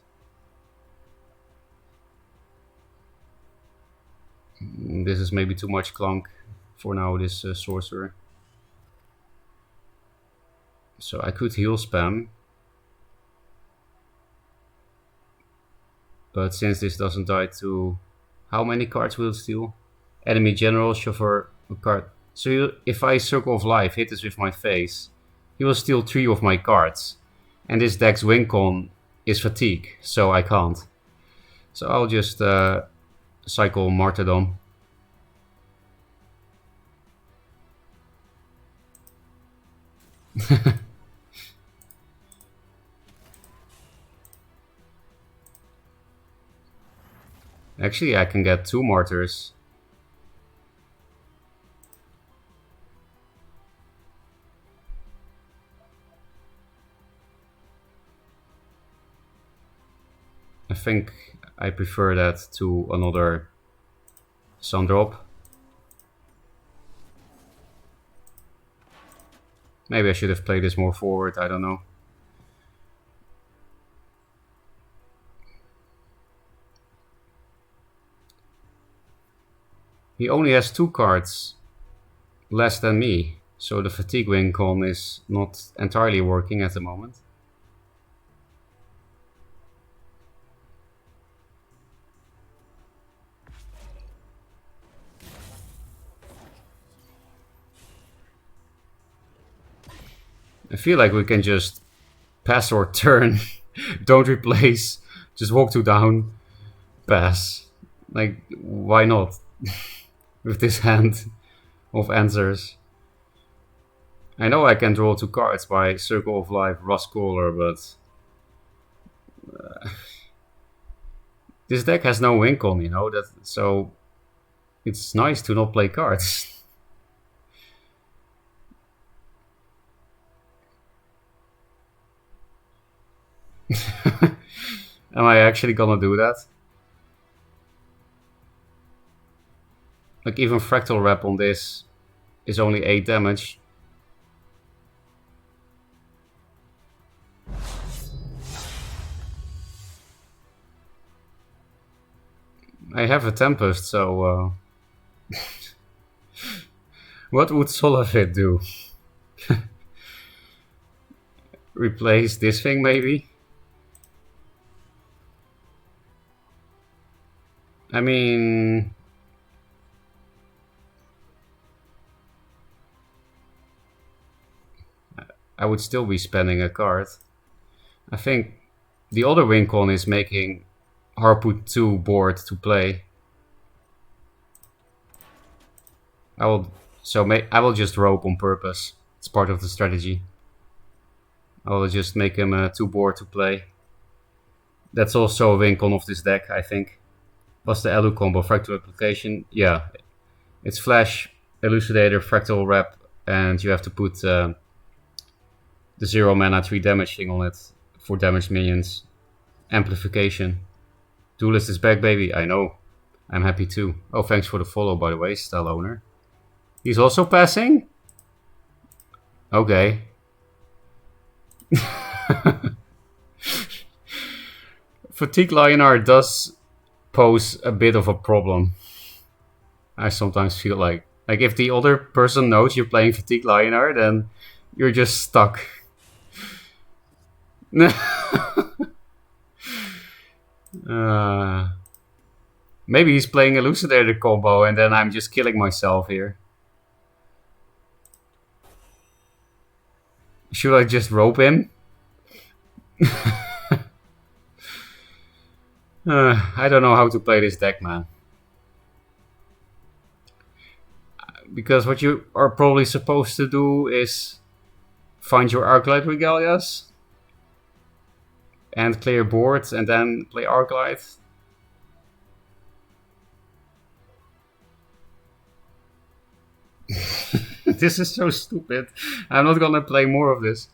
This is maybe too much clunk for now, this sorcerer. So I could heal spam. But since this doesn't die to... How many cards will it steal? Enemy General, shuffle a card. So if I Circle of Life hit this with my face, he will steal 3 of my cards. And this deck's win con is Fatigue, so I can't. So I'll just cycle Martyrdom. Actually, I can get 2 Martyrs. think I prefer that to another sun drop. Maybe I should have played this more forward, I don't know. He only has 2 cards less than me, so the fatigue win con is not entirely working at the moment. I feel like we can just pass our turn, don't replace, just walk 2 down, pass. Like, why not? With this hand of answers. I know I can draw 2 cards by Circle of Life, Rust Caller, but this deck has no win con, you know, so it's nice to not play cards. Am I actually gonna do that? Like, even Fractal Wrap on this is only 8 damage. I have a Tempest, so... what would Solafit do? Replace this thing, maybe? I mean... I would still be spending a card. I think the other win con is making Harpoot 2 board to play. I will just rope on purpose. It's part of the strategy. I will just make him 2 board to play. That's also a win con of this deck, I think. What's the Elu combo? Fractal Application? Yeah. It's Flash, Elucidator, Fractal Wrap, and you have to put the 0 mana 3 damage thing on it for damaged minions. Amplification. Duelyst is back, baby. I know. I'm happy too. Oh, thanks for the follow, by the way, Style Owner. He's also passing? Okay. Fatigue Lionheart does pose a bit of a problem. I sometimes feel like if the other person knows you're playing Fatigue Lionheart, then you're just stuck. Maybe he's playing Elucidator combo and then I'm just killing myself here. Should I just rope him? I don't know how to play this deck, man. Because what you are probably supposed to do is find your Arclight Regalias and clear boards and then play Arclight. This is so stupid. I'm not gonna play more of this.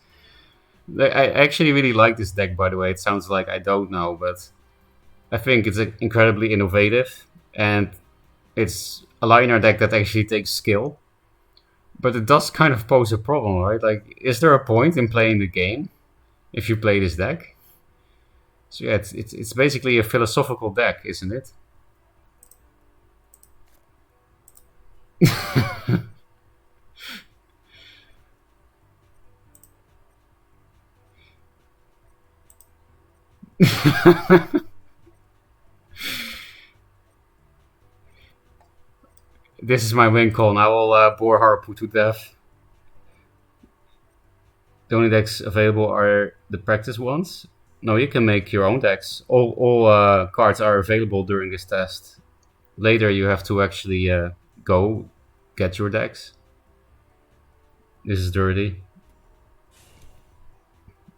I actually really like this deck, by the way. It sounds like I don't know, but I think it's incredibly innovative, and it's a liner deck that actually takes skill. But it does kind of pose a problem, right? Like, is there a point in playing the game if you play this deck? So yeah, it's basically a philosophical deck, isn't it? This is my win con. I will bore Harpoot to death. The only decks available are the practice ones. No, you can make your own decks. All cards are available during this test. Later, you have to actually go get your decks. This is dirty.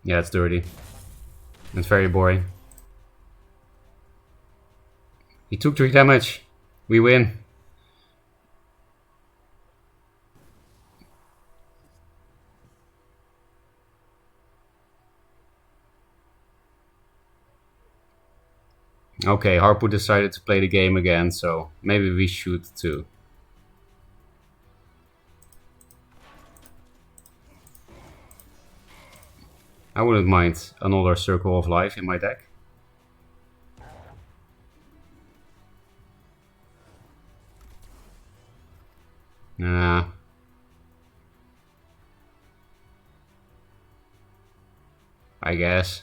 Yeah, it's dirty. It's very boring. He took 3 damage. We win. Okay, Harpo decided to play the game again, so maybe we should too. I wouldn't mind another Circle of Life in my deck. Nah. I guess.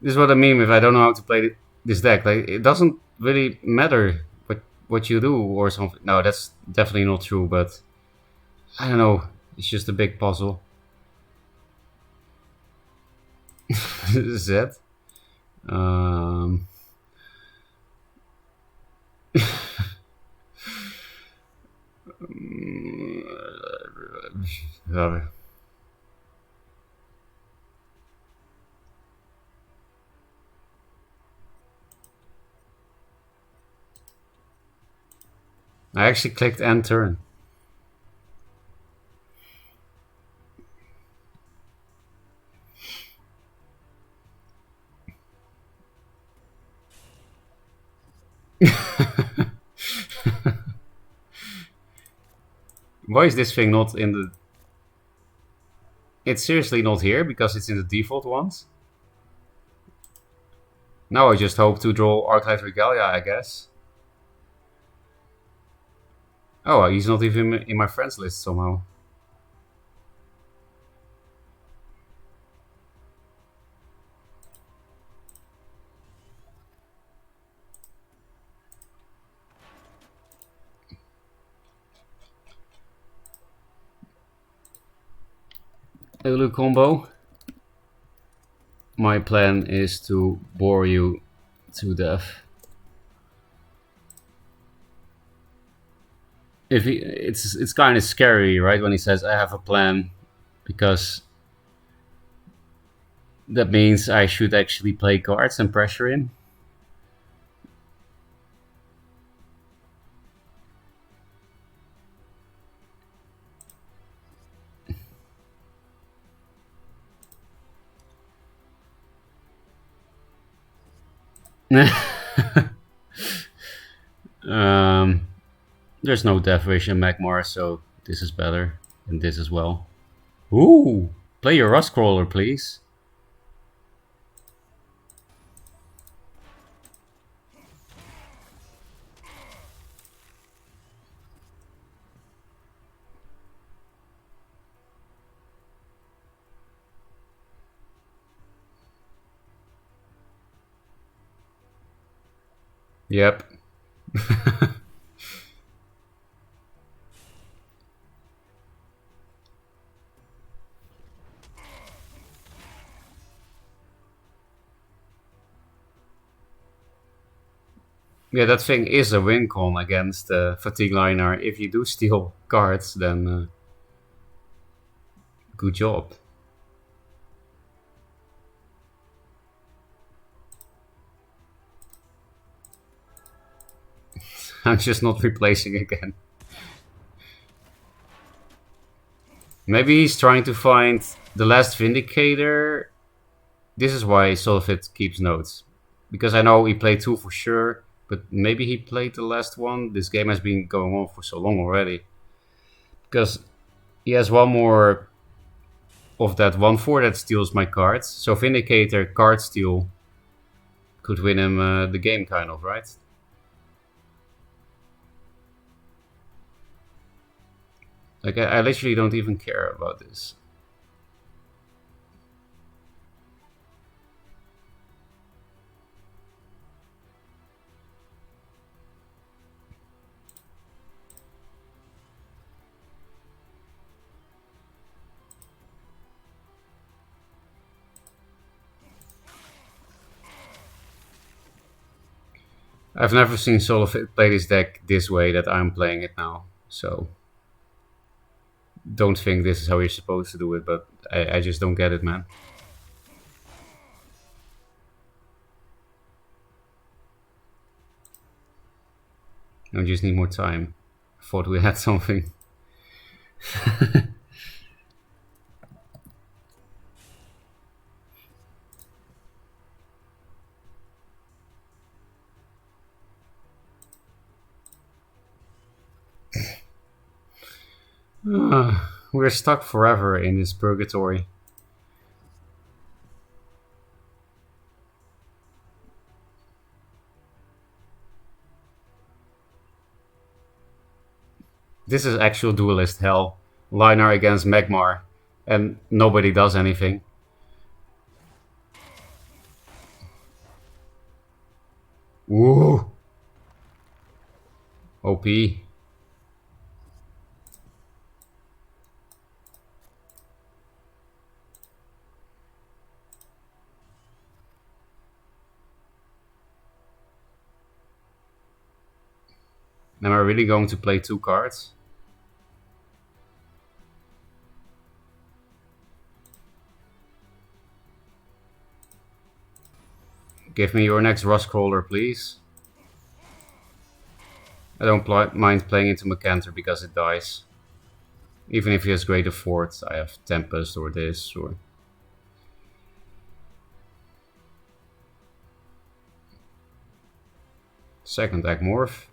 This is what I mean if I don't know how to play this deck. Like, it doesn't really matter what you do or something. No, that's definitely not true, but I don't know. It's just a big puzzle. Z. Um, I actually clicked end turn. Why is this thing not in the... It's seriously not here because it's in the default ones? Now I just hope to draw Arclight Regalia, I guess. Oh, he's not even in my friends list somehow. A little combo. My plan is to bore you to death. It's kind of scary, right, when he says I have a plan, because that means I should actually play cards and pressure him. There's no Death Wish in Magmar, so this is better, and this as well. Ooh, play your Rust Crawler, please. Yep. Yeah, that thing is a win con against Fatigue Liner. If you do steal cards, then good job. I'm just not replacing again. Maybe he's trying to find the last Vindicator. This is why Solfit keeps notes. Because I know he played 2 for sure, but maybe he played the last one. This game has been going on for so long already. Because he has one more of that 1/4 that steals my cards. So Vindicator, card steal could win him the game, kind of, right? Like, I literally don't even care about this. I've never seen Solofit play this deck this way that I'm playing it now, so don't think this is how you're supposed to do it, but I just don't get it, man. I just need more time. I thought we had something. We're stuck forever in this purgatory. This is actual duelist hell. Linar against Magmar, and nobody does anything. Woo! OP. Am I really going to play 2 cards? Give me your next Rustcrawler, please. I don't mind playing into Macantor because it dies. Even if he has Greater Fort, I have Tempest or this or... Second Agmorph.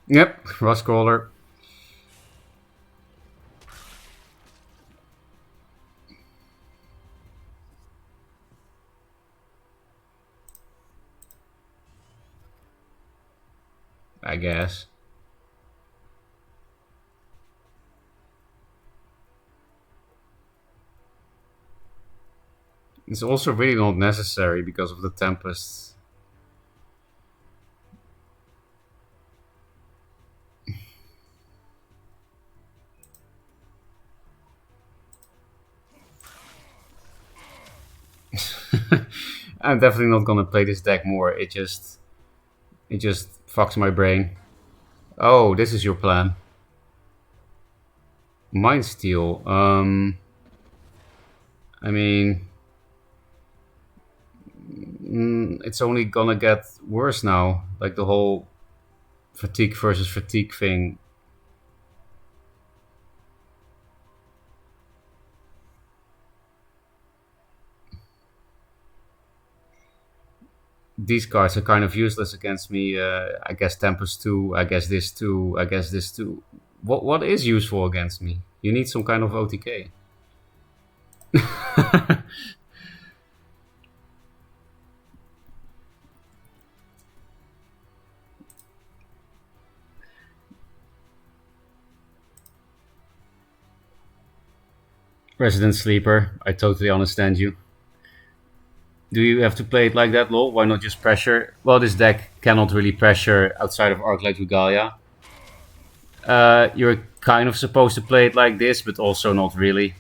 Yep, Rustcrawler. I guess. It's also really not necessary because of the Tempest. I'm definitely not gonna play this deck more. It just fucks my brain. Oh, this is your plan. Mind Steal. I mean, it's only gonna get worse now. Like the whole fatigue versus fatigue thing. These cards are kind of useless against me. I guess Tempest 2, I guess this 2, I guess this 2. What is useful against me? You need some kind of OTK. Resident Sleeper, I totally understand you. Do you have to play it like that, lol? Why not just pressure? Well, this deck cannot really pressure outside of Arclight Regalia. You're kind of supposed to play it like this, but also not really.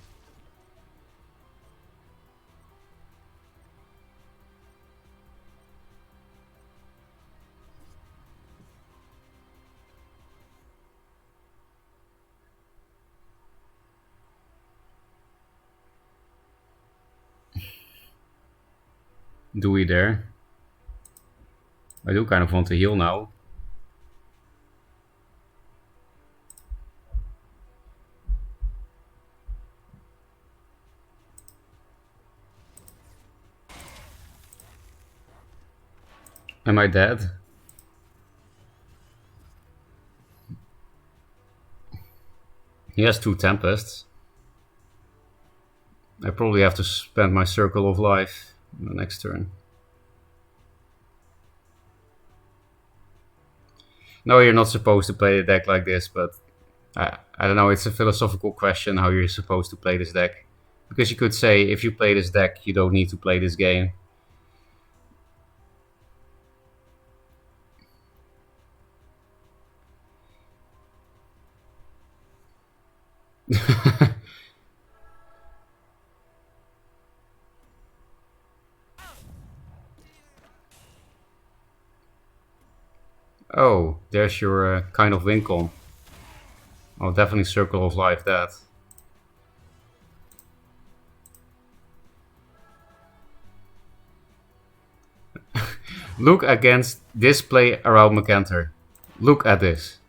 Do we dare? I do kind of want to heal now. Am I dead? He has 2 Tempests. I probably have to spend my Circle of Life in the next turn. No, you're not supposed to play a deck like this, but I don't know, it's a philosophical question how you're supposed to play this deck. Because you could say, if you play this deck, you don't need to play this game. Oh, there's your kind of win con. I'll definitely Circle of Life that. Look against this play around Macantor. Look at this.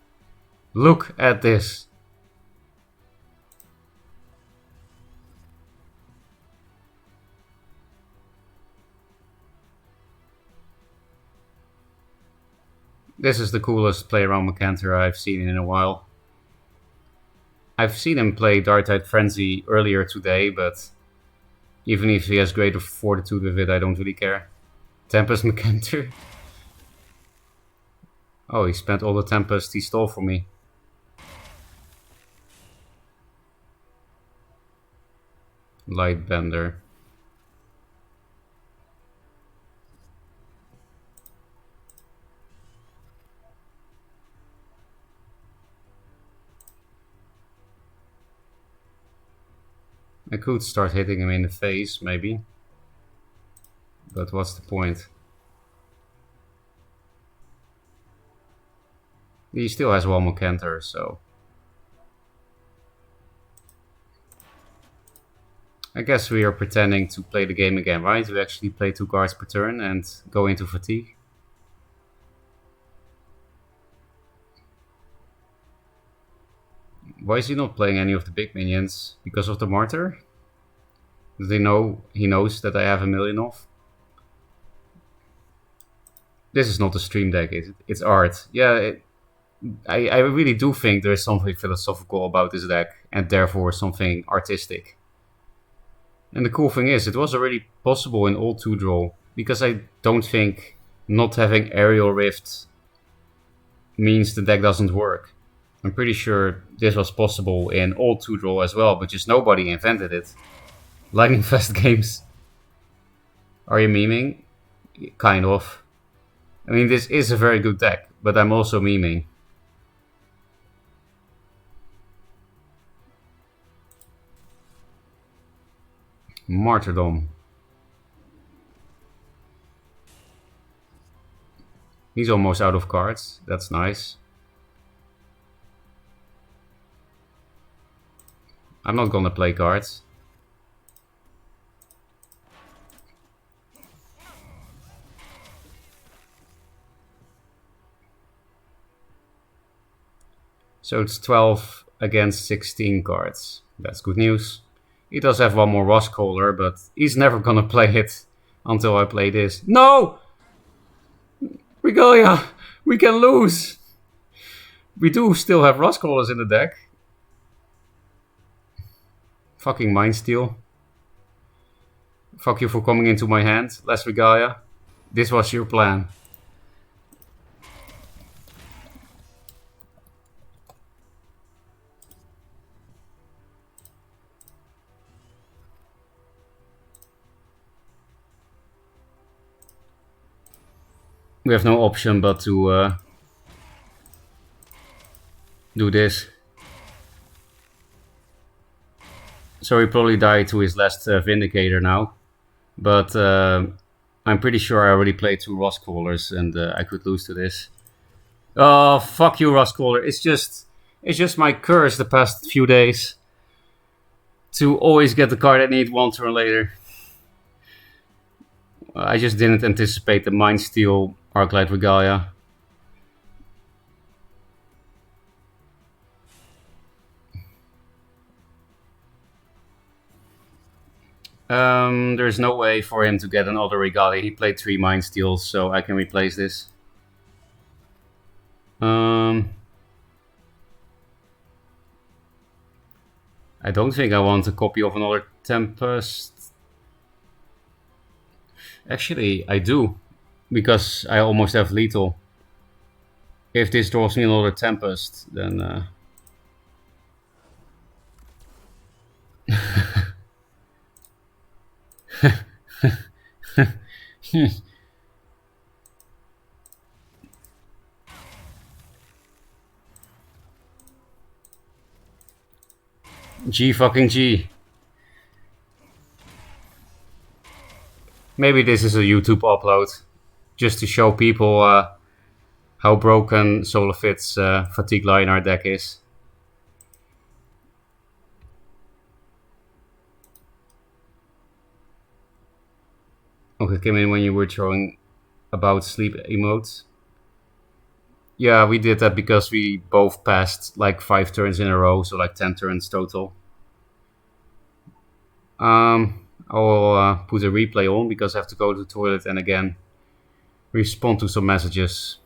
Look at this. This is the coolest play around Mercantor I've seen in a while. I've seen him play Dark-Tide Frenzy earlier today, but even if he has greater fortitude with it, I don't really care. Tempest Mercantor. Oh, he spent all the Tempest he stole from me. Lightbender. I could start hitting him in the face, maybe. But what's the point? He still has one more Canter, so... I guess we are pretending to play the game again, right? We actually play 2 cards per turn and go into fatigue. Why is he not playing any of the big minions? Because of the Martyr? Do they know he knows that I have a million of? This is not a stream deck, it's art. Yeah, I really do think there is something philosophical about this deck, and therefore something artistic. And the cool thing is, it was already possible in all 2-draw, because I don't think not having Aerial Rift means the deck doesn't work. I'm pretty sure this was possible in all 2-draw as well, but just nobody invented it. Lightning Fast games. Are you memeing? Kind of. I mean, this is a very good deck, but I'm also memeing. Martyrdom. He's almost out of cards. That's nice. I'm not gonna play cards. So it's 12 against 16 cards. That's good news. He does have one more Roscaller, but he's never gonna play it until I play this. No! Regalia! We can lose! We do still have Roscallers in the deck. Fucking Mind Steal. Fuck you for coming into my hand, less Regalia. This was your plan. We have no option but to do this. So he probably died to his last Vindicator now. But I'm pretty sure I already played 2 Roscallers and I could lose to this. Oh, fuck you, Roscaller. It's just my curse the past few days to always get the card I need one turn later. I just didn't anticipate the Mind Steal Arclight Regalia. There's no way for him to get another Regalia. He played 3 Mind Steals, so I can replace this. I don't think I want a copy of another Tempest. Actually, I do, because I almost have lethal. If this draws me another Tempest, then... G fucking G. Maybe this is a YouTube upload, just to show people how broken Solafit's Fatigue Lionheart deck is. Okay, came in when you were throwing about sleep emotes. Yeah, we did that because we both passed like 5 turns in a row, so like 10 turns total. I'll put a replay on because I have to go to the toilet and again respond to some messages.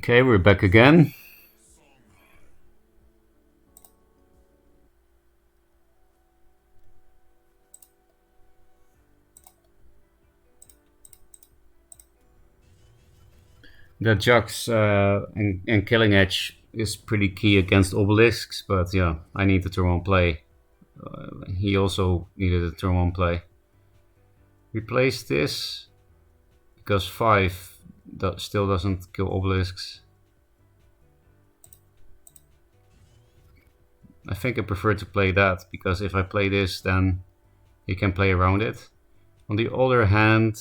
Okay, we're back again. The Jux and Killing Edge is pretty key against obelisks, but yeah, I need a turn 1 play. He also needed a turn 1 play. Replace this, because 5 still doesn't kill obelisks. I think I prefer to play that, because if I play this, then he can play around it. On the other hand,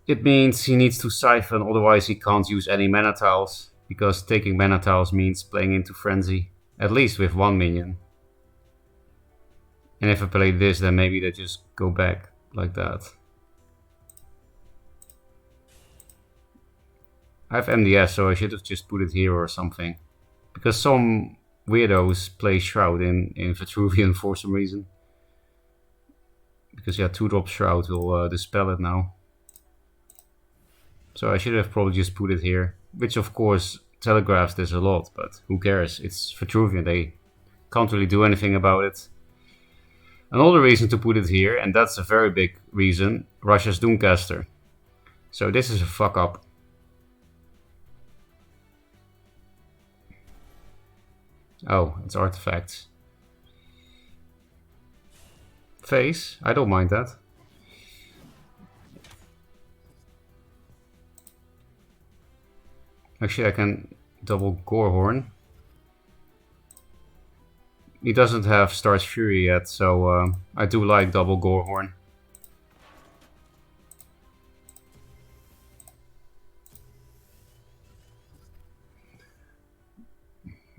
it means he needs to siphon, otherwise he can't use any mana tiles, because taking mana tiles means playing into Frenzy, at least with 1 minion. And if I play this, then maybe they just go back like that. I have MDS, so I should have just put it here or something. Because some weirdos play Shroud in Vitruvian for some reason. Because yeah, 2-drop Shroud will dispel it now. So I should have probably just put it here. Which of course telegraphs this a lot, but who cares? It's Vitruvian, they can't really do anything about it. Another reason to put it here, and that's a very big reason, Russia's Doomcaster. So this is a fuck up. Oh, it's artifacts. Face, I don't mind that. Actually, I can double Gorehorn. He doesn't have Star's Fury yet, so I do like double Gorehorn.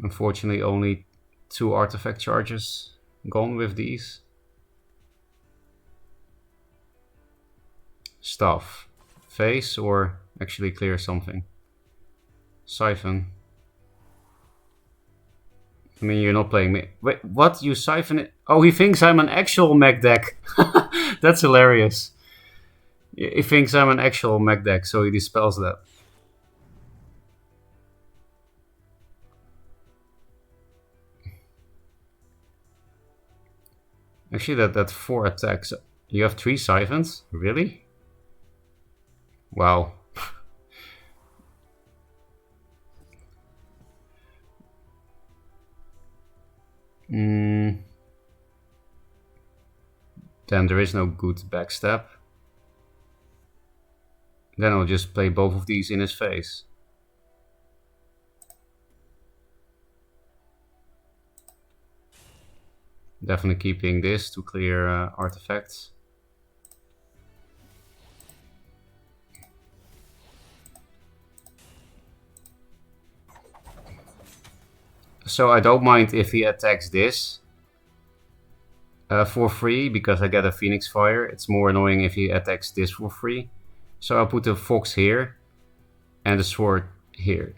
Unfortunately, only 2 artifact charges gone with these. Stuff. Face or actually clear something. Siphon. I mean, you're not playing me. Wait, what? You siphon it? Oh, he thinks I'm an actual mech deck. That's hilarious. He thinks I'm an actual mech deck, so he dispels that. Actually, that 4 attacks. You have 3 siphons? Really? Wow. Then there is no good backstab. Then I'll just play both of these in his face. Definitely keeping this to clear artifacts. So I don't mind if he attacks this for free, because I get a Phoenix Fire. It's more annoying if he attacks this for free. So I'll put the Fox here and the sword here.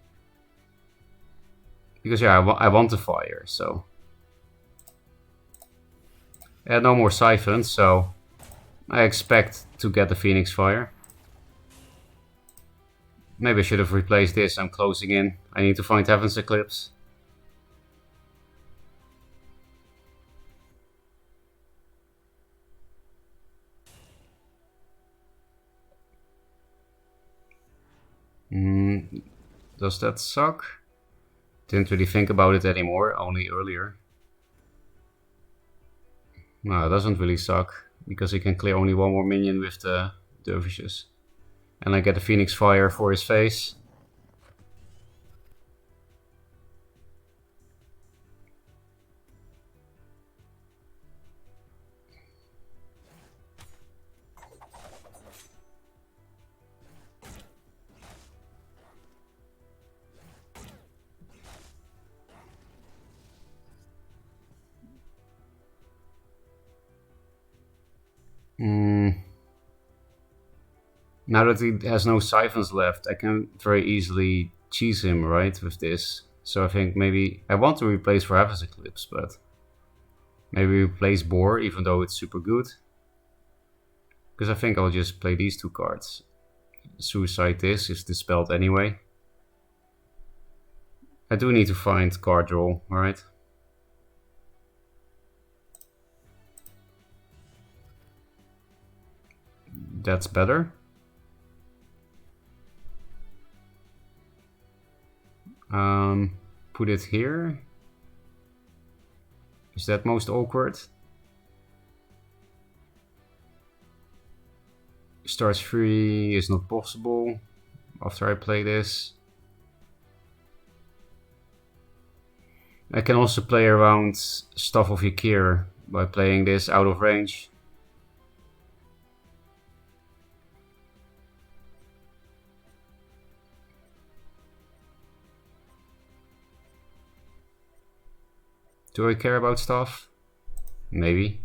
Because yeah, I want the fire, so... no more siphons, so I expect to get the Phoenix Fire. Maybe I should have replaced this. I'm closing in. I need to find Heaven's Eclipse. Does that suck? Didn't really think about it anymore, only earlier. No, it doesn't really suck, because he can clear only 1 more minion with the dervishes. And I get the Phoenix Fire for his face. Now that he has no siphons left, I can very easily cheese him, right, with this. So I think maybe... I want to replace for Heaven's Eclipse, but... maybe replace Boar, even though it's super good. Because I think I'll just play these 2 cards. Suicide this is dispelled anyway. I do need to find card draw, alright? That's better. Put it here. Is that most awkward? Starts free is not possible after I play this. I can also play around Staff of Ykir by playing this out of range. Do I care about stuff? Maybe.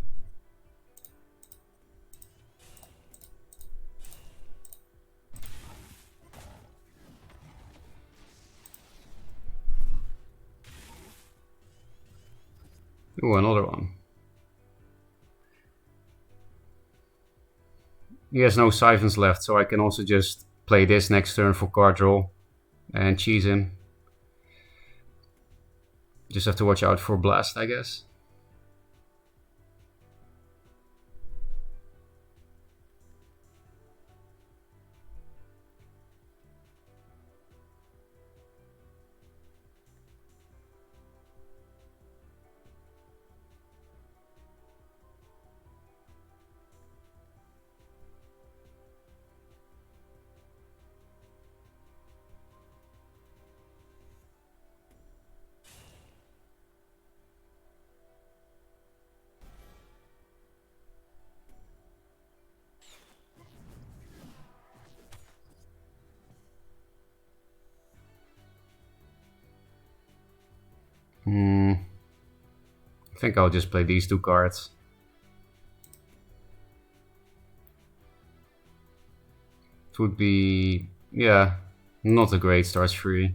Ooh, another one. He has no siphons left, so I can also just play this next turn for card draw and cheese him. Just have to watch out for blast, I guess. I think I'll just play these two cards. It would be, yeah, not a great starts free.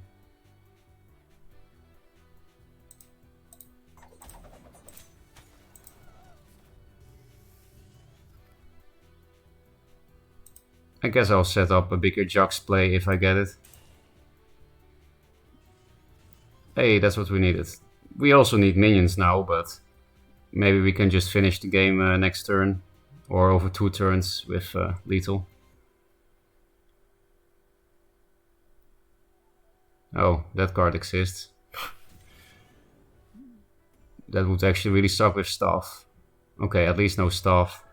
I guess I'll set up a bigger Jux play if I get it. Hey, that's what we needed. We also need minions now, but maybe we can just finish the game next turn. Or over 2 turns with lethal. Oh, that card exists. That would actually really suck with staff. Okay, at least no staff.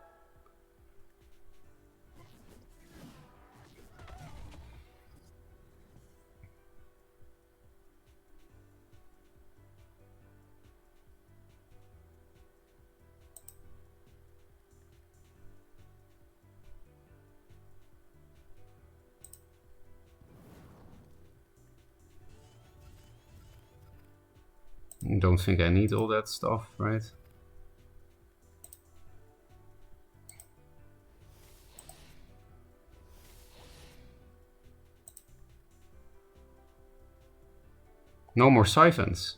Don't think I need all that stuff, right? No more siphons.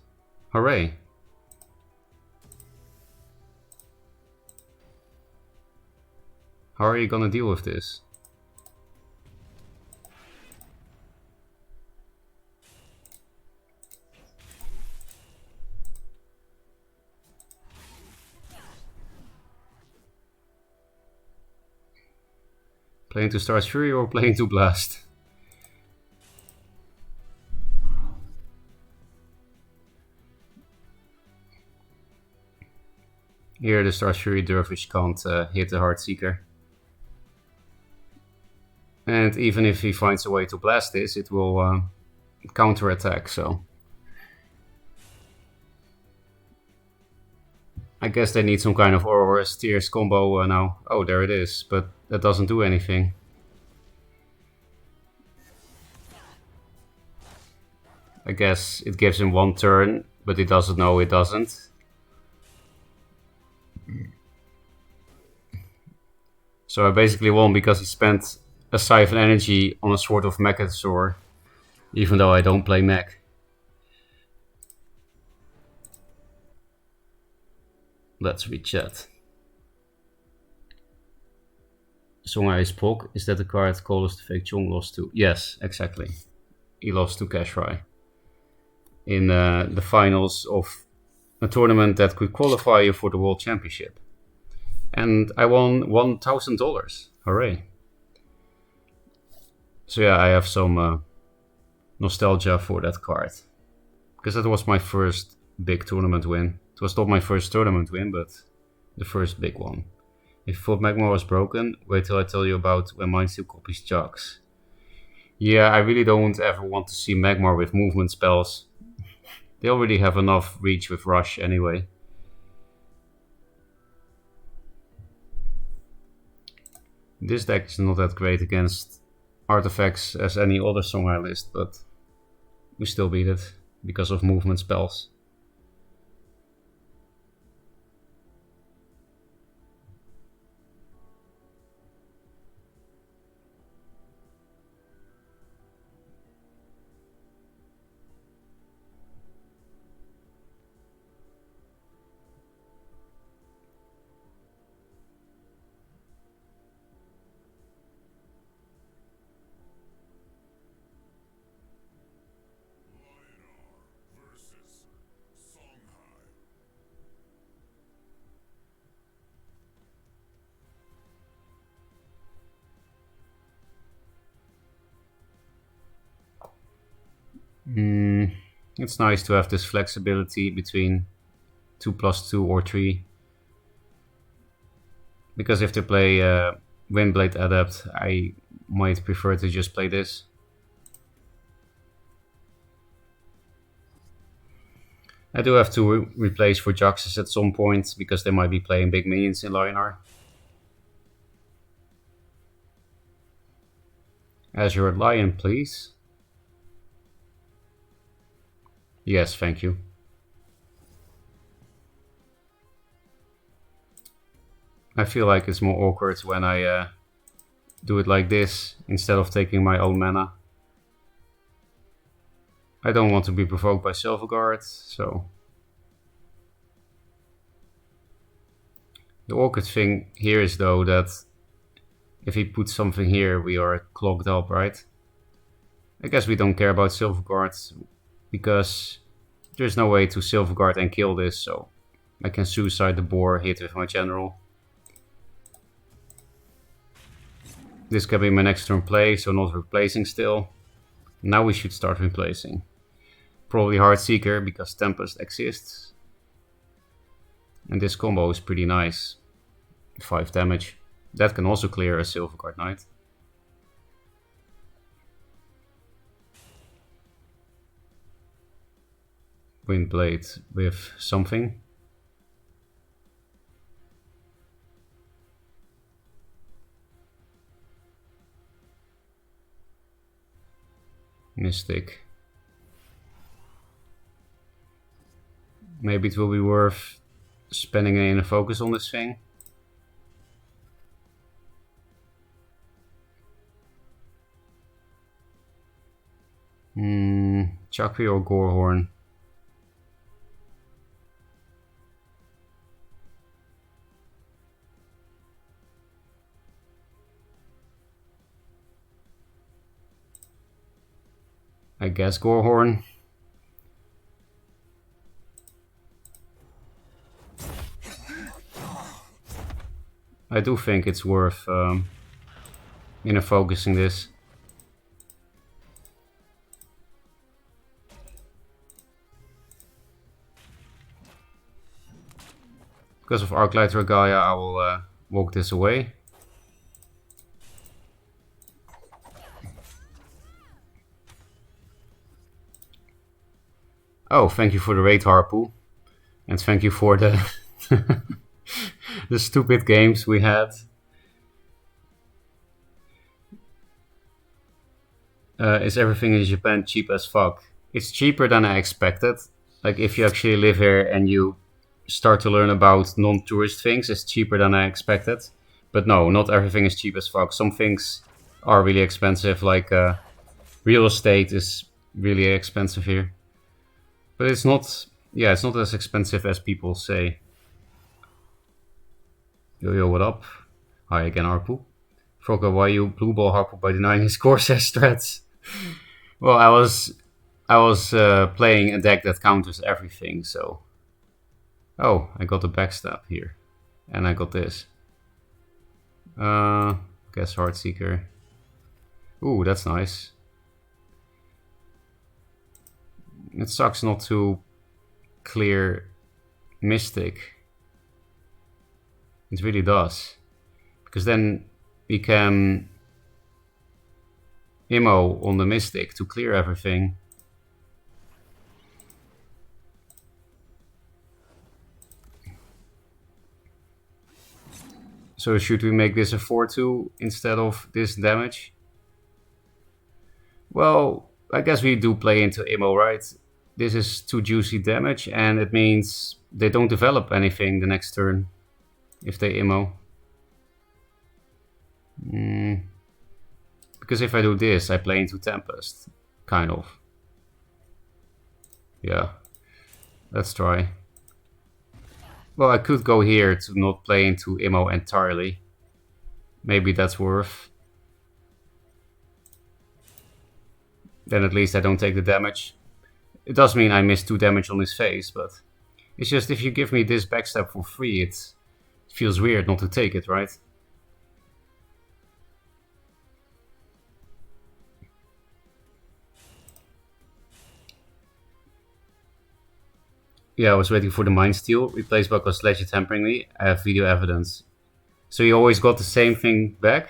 Hooray. How are you gonna deal with this? Playing to Star's Fury or playing to Blast? Here the Star's Fury Dervish can't hit the Heartseeker. And even if he finds a way to blast this, it will counter-attack, so... I guess they need some kind of Aurora Steers combo now. Oh, there it is, but that doesn't do anything. I guess it gives him 1 turn, but he doesn't know it doesn't. So I basically won because he spent a Siphon energy on a Sword of Mechasaur, even though I don't play mech. Let's read chat. So Songhai is Pog. Is that the card Colors the Fake Chong lost to? Yes, exactly. He lost to Kashrai in the finals of a tournament that could qualify you for the World Championship. And I won $1,000. Hooray. So yeah, I have some nostalgia for that card. Because that was my first big tournament win. It was not my first tournament win, but the first big one. If you thought Magmar was broken, wait till I tell you about when mine still copies Jugs. Yeah, I really don't ever want to see Magmar with movement spells. They already have enough reach with Rush anyway. This deck is not that great against artifacts as any other Songhai list, but we still beat it because of movement spells. It's nice to have this flexibility between 2+2 or 3. Because if they play Windblade Adept, I might prefer to just play this. I do have to replace for Juxus at some point, because they might be playing big minions in Lionar. Azure Lion, please. Yes, thank you. I feel like it's more awkward when I do it like this, instead of taking my own mana. I don't want to be provoked by Silverguard, so... The awkward thing here is though that if he puts something here, we are clogged up, right? I guess we don't care about Silverguard, because there's no way to Silverguard and kill this, so I can suicide the boar, hit with my general. This can be my next turn play, so not replacing still. Now we should start replacing. Probably Heartseeker, because Tempest exists. And this combo is pretty nice. 5 damage. That can also clear a Silverguard Knight. Windblade with something. Mystic. Maybe it will be worth spending in a focus on this thing. Chakri or Gorehorn? I guess Gorehorn. I do think it's worth focusing this. Because of Arclight Regalia, I will walk this away. Oh, thank you for the raid, Harpoon. And thank you for the the stupid games we had. Is everything in Japan cheap as fuck? It's cheaper than I expected. Like, if you actually live here and you start to learn about non-tourist things, it's cheaper than I expected. But no, not everything is cheap as fuck. Some things are really expensive, like real estate is really expensive here. But it's not, yeah, it's not as expensive as people say. Yo, what up? Hi again, Arpu. Ferocca, why you blue ball Harpo by denying his Corsair strats? Well, I was playing a deck that counters everything, so... Oh, I got a backstab here. And I got this. Guess Heartseeker. Ooh, that's nice. It sucks not to clear Mystic. It really does. Because then we can Immo on the Mystic to clear everything. So should we make this a 4-2 instead of this damage? Well, I guess we do play into Immo, right? This is too juicy damage, and it means they don't develop anything the next turn if they Immo. Because if I do this, I play into Tempest, kind of. Yeah, let's try. Well, I could go here to not play into Immo entirely. Maybe that's worth. Then at least I don't take the damage. It does mean I miss 2 damage on his face, but it's just if you give me this backstab for free, it feels weird not to take it, right? Yeah, I was waiting for the Mind Steal. Replaced by Sledge Temperingly. I have video evidence. So you always got the same thing back?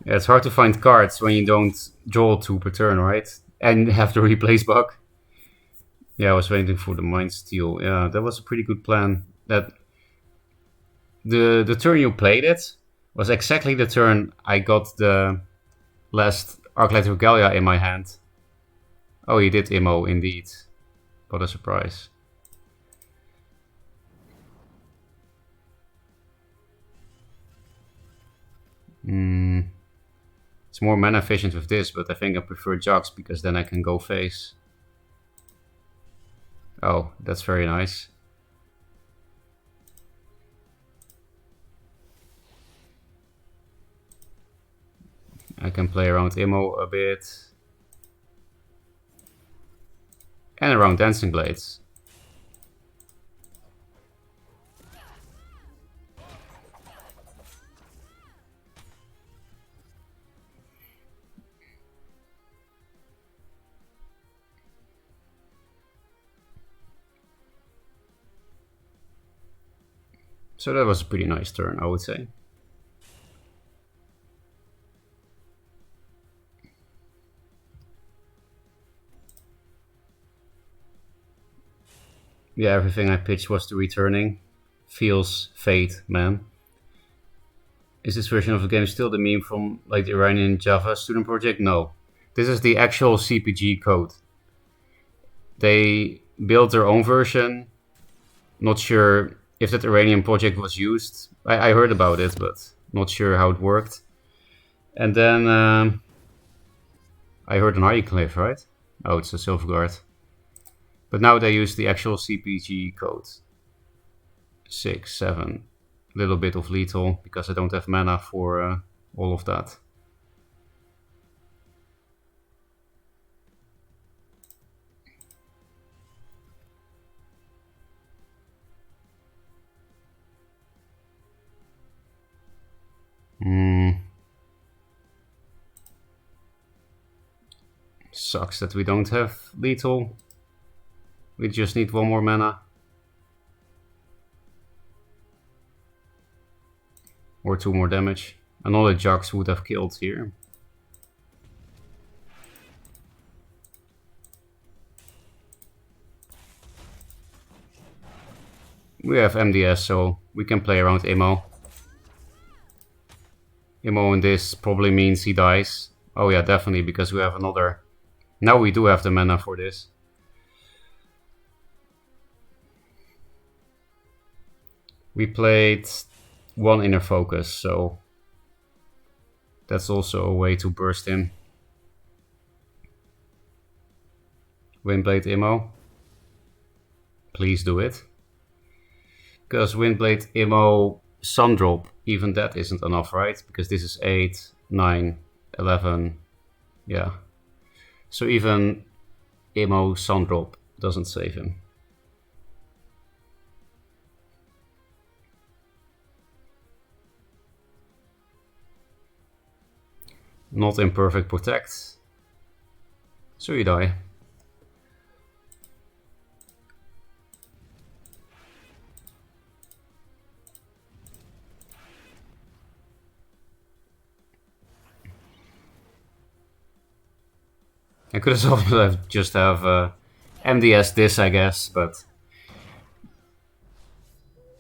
Yeah, it's hard to find cards when you don't draw 2 per turn, right? And have the replace bug. Yeah, I was waiting for the Mind Steal. Yeah, that was a pretty good plan. That the turn you played it was exactly the turn I got the last Arclight Regalia in my hand. Oh, he did Immo indeed. What a surprise. It's more mana efficient with this, but I think I prefer Jogs because then I can go face. Oh, that's very nice. I can play around Immo a bit. And around Dancing Blades. So that was a pretty nice turn, I would say. Yeah, everything I pitched was to returning. Feels fate, man. Is this version of the game still the meme from like the Iranian Java student project? No. This is the actual CPG code. They built their own version. Not sure if that Iranian project was used. I heard about it, but not sure how it worked. And then I heard an Ironclave, right? Oh, it's a Silverguard. But now they use the actual CPG code. 6, 7. A little bit of lethal because I don't have mana for all of that. Sucks that we don't have lethal. We just need 1 more mana. Or 2 more damage. Another Jogs would have killed here. We have MDS, so we can play around Immo. Immo in this probably means he dies. Oh yeah, definitely, because we have another... Now we do have the mana for this. We played 1 Inner Focus, so that's also a way to burst him. Windblade Immo. Please do it. Because Windblade Immo Sun Drop, even that isn't enough, right? Because this is 8, 9, 11, yeah. So even Emo Sun Drop doesn't save him. Not Imperfect Protect. So you die. I could have also just have MDS this, I guess, but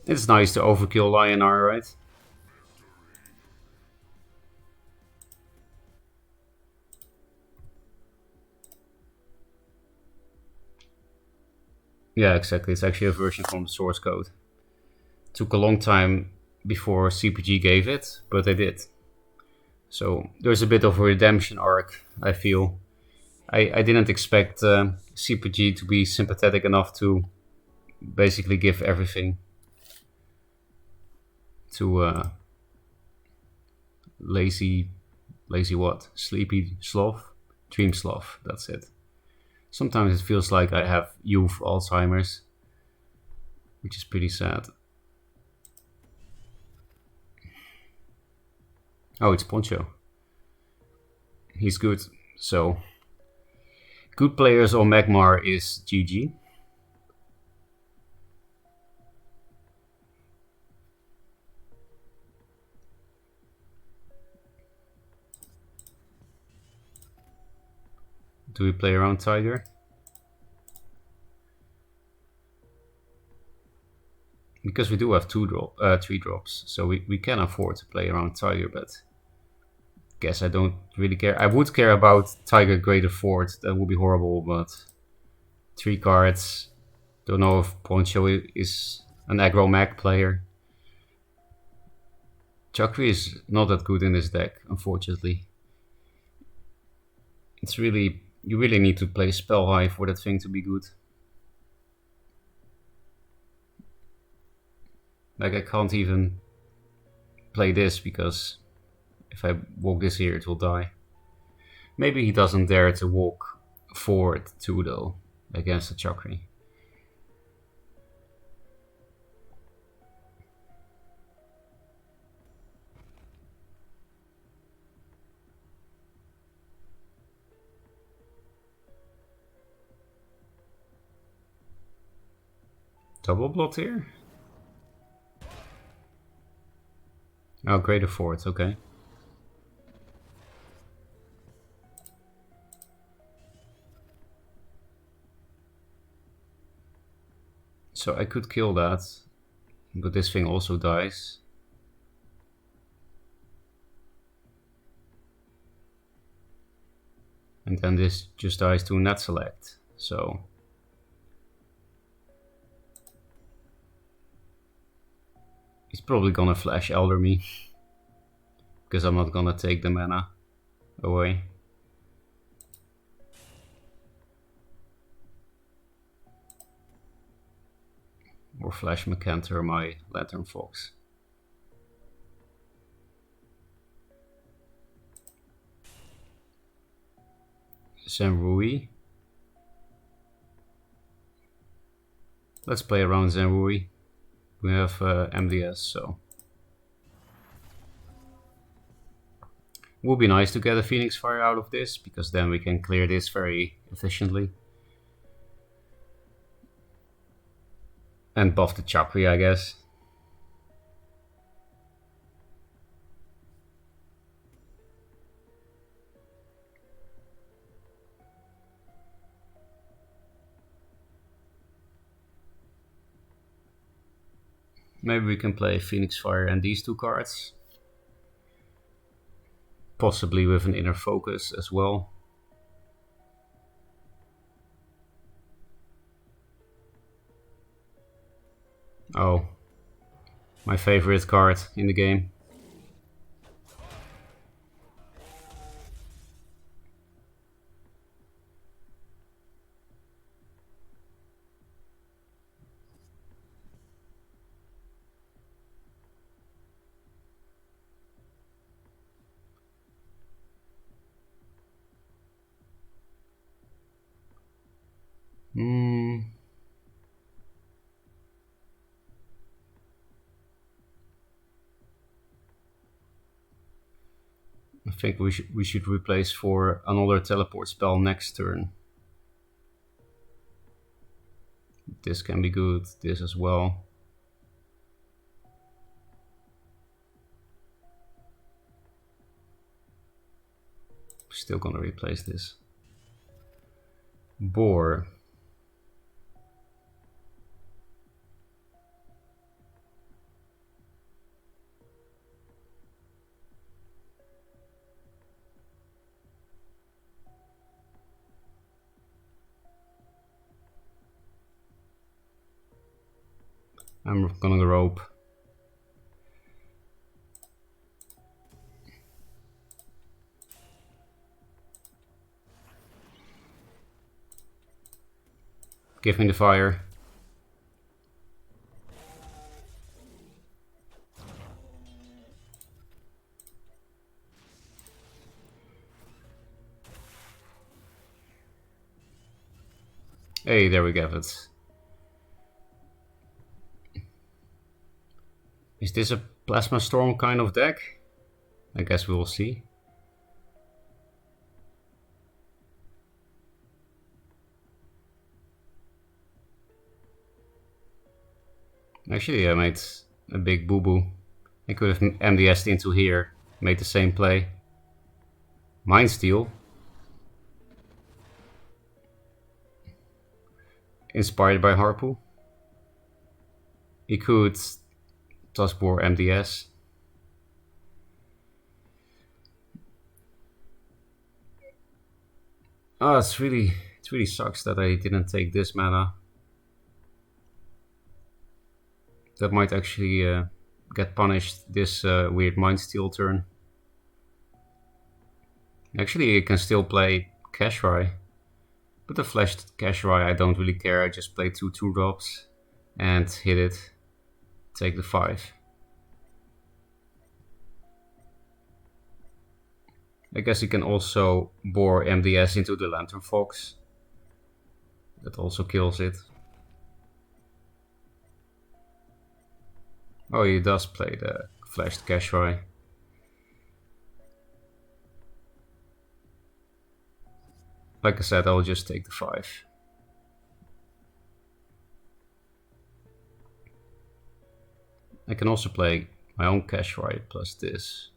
it's nice to overkill Lionar, right? Yeah, exactly. It's actually a version from the source code. Took a long time before CPG gave it, but they did. So there's a bit of a redemption arc, I feel. I didn't expect CPG to be sympathetic enough to basically give everything to lazy what? Sleepy sloth? Dream sloth, that's it. Sometimes it feels like I have youth Alzheimer's, which is pretty sad. Oh, it's Poncho. He's good. So, good players on Magmar is GG. Do we play around Tiger? Because we do have 3 drops, so we can afford to play around Tiger, but guess I don't really care. I would care about Tiger Greater Fort, that would be horrible, but 3 cards. Don't know if Poncho is an aggro mag player. Chakri is not that good in this deck, unfortunately. It's really, you really need to play Spell High for that thing to be good. Like I can't even play this because if I walk this here it will die. Maybe he doesn't dare to walk forward too though, against the Chakri. Double blot here? Oh, Greater Fort, okay. So I could kill that, but this thing also dies. And then this just dies to net select, so... He's probably gonna flash Elder me. Because I'm not gonna take the mana away. Or flash Macantor my Lantern Fox. Zenrui. Let's play around Zenrui. We have MDS, so... Would be nice to get a Phoenix Fire out of this, because then we can clear this very efficiently. And buff the Chakri, I guess. Maybe we can play Phoenix Fire and these 2 cards. Possibly with an Inner Focus as well. Oh, my favorite card in the game. I think we should replace for another teleport spell next turn. This can be good, this as well. Still gonna replace this. Boar. I'm gonna rope. Give me the fire. Hey, there we go it. Is this a Plasma Storm kind of deck? I guess we will see. Actually, I made a big boo-boo. I could have MDS'd into here, made the same play. Mind Steal. Inspired by Harpu. He could Tuskbore MDS. Oh, it really sucks that I didn't take this mana. That might actually get punished this weird Mind Steal turn. Actually, you can still play Kashrai. But the flashed Kashrai, I don't really care. I just play 2 2-drops and hit it. Take the 5. I guess you can also bore MDS into the Lantern Fox. That also kills it. Oh, he does play the flashed Kashrai. Like I said, I'll just take the 5. I can also play my own Kashrai plus this.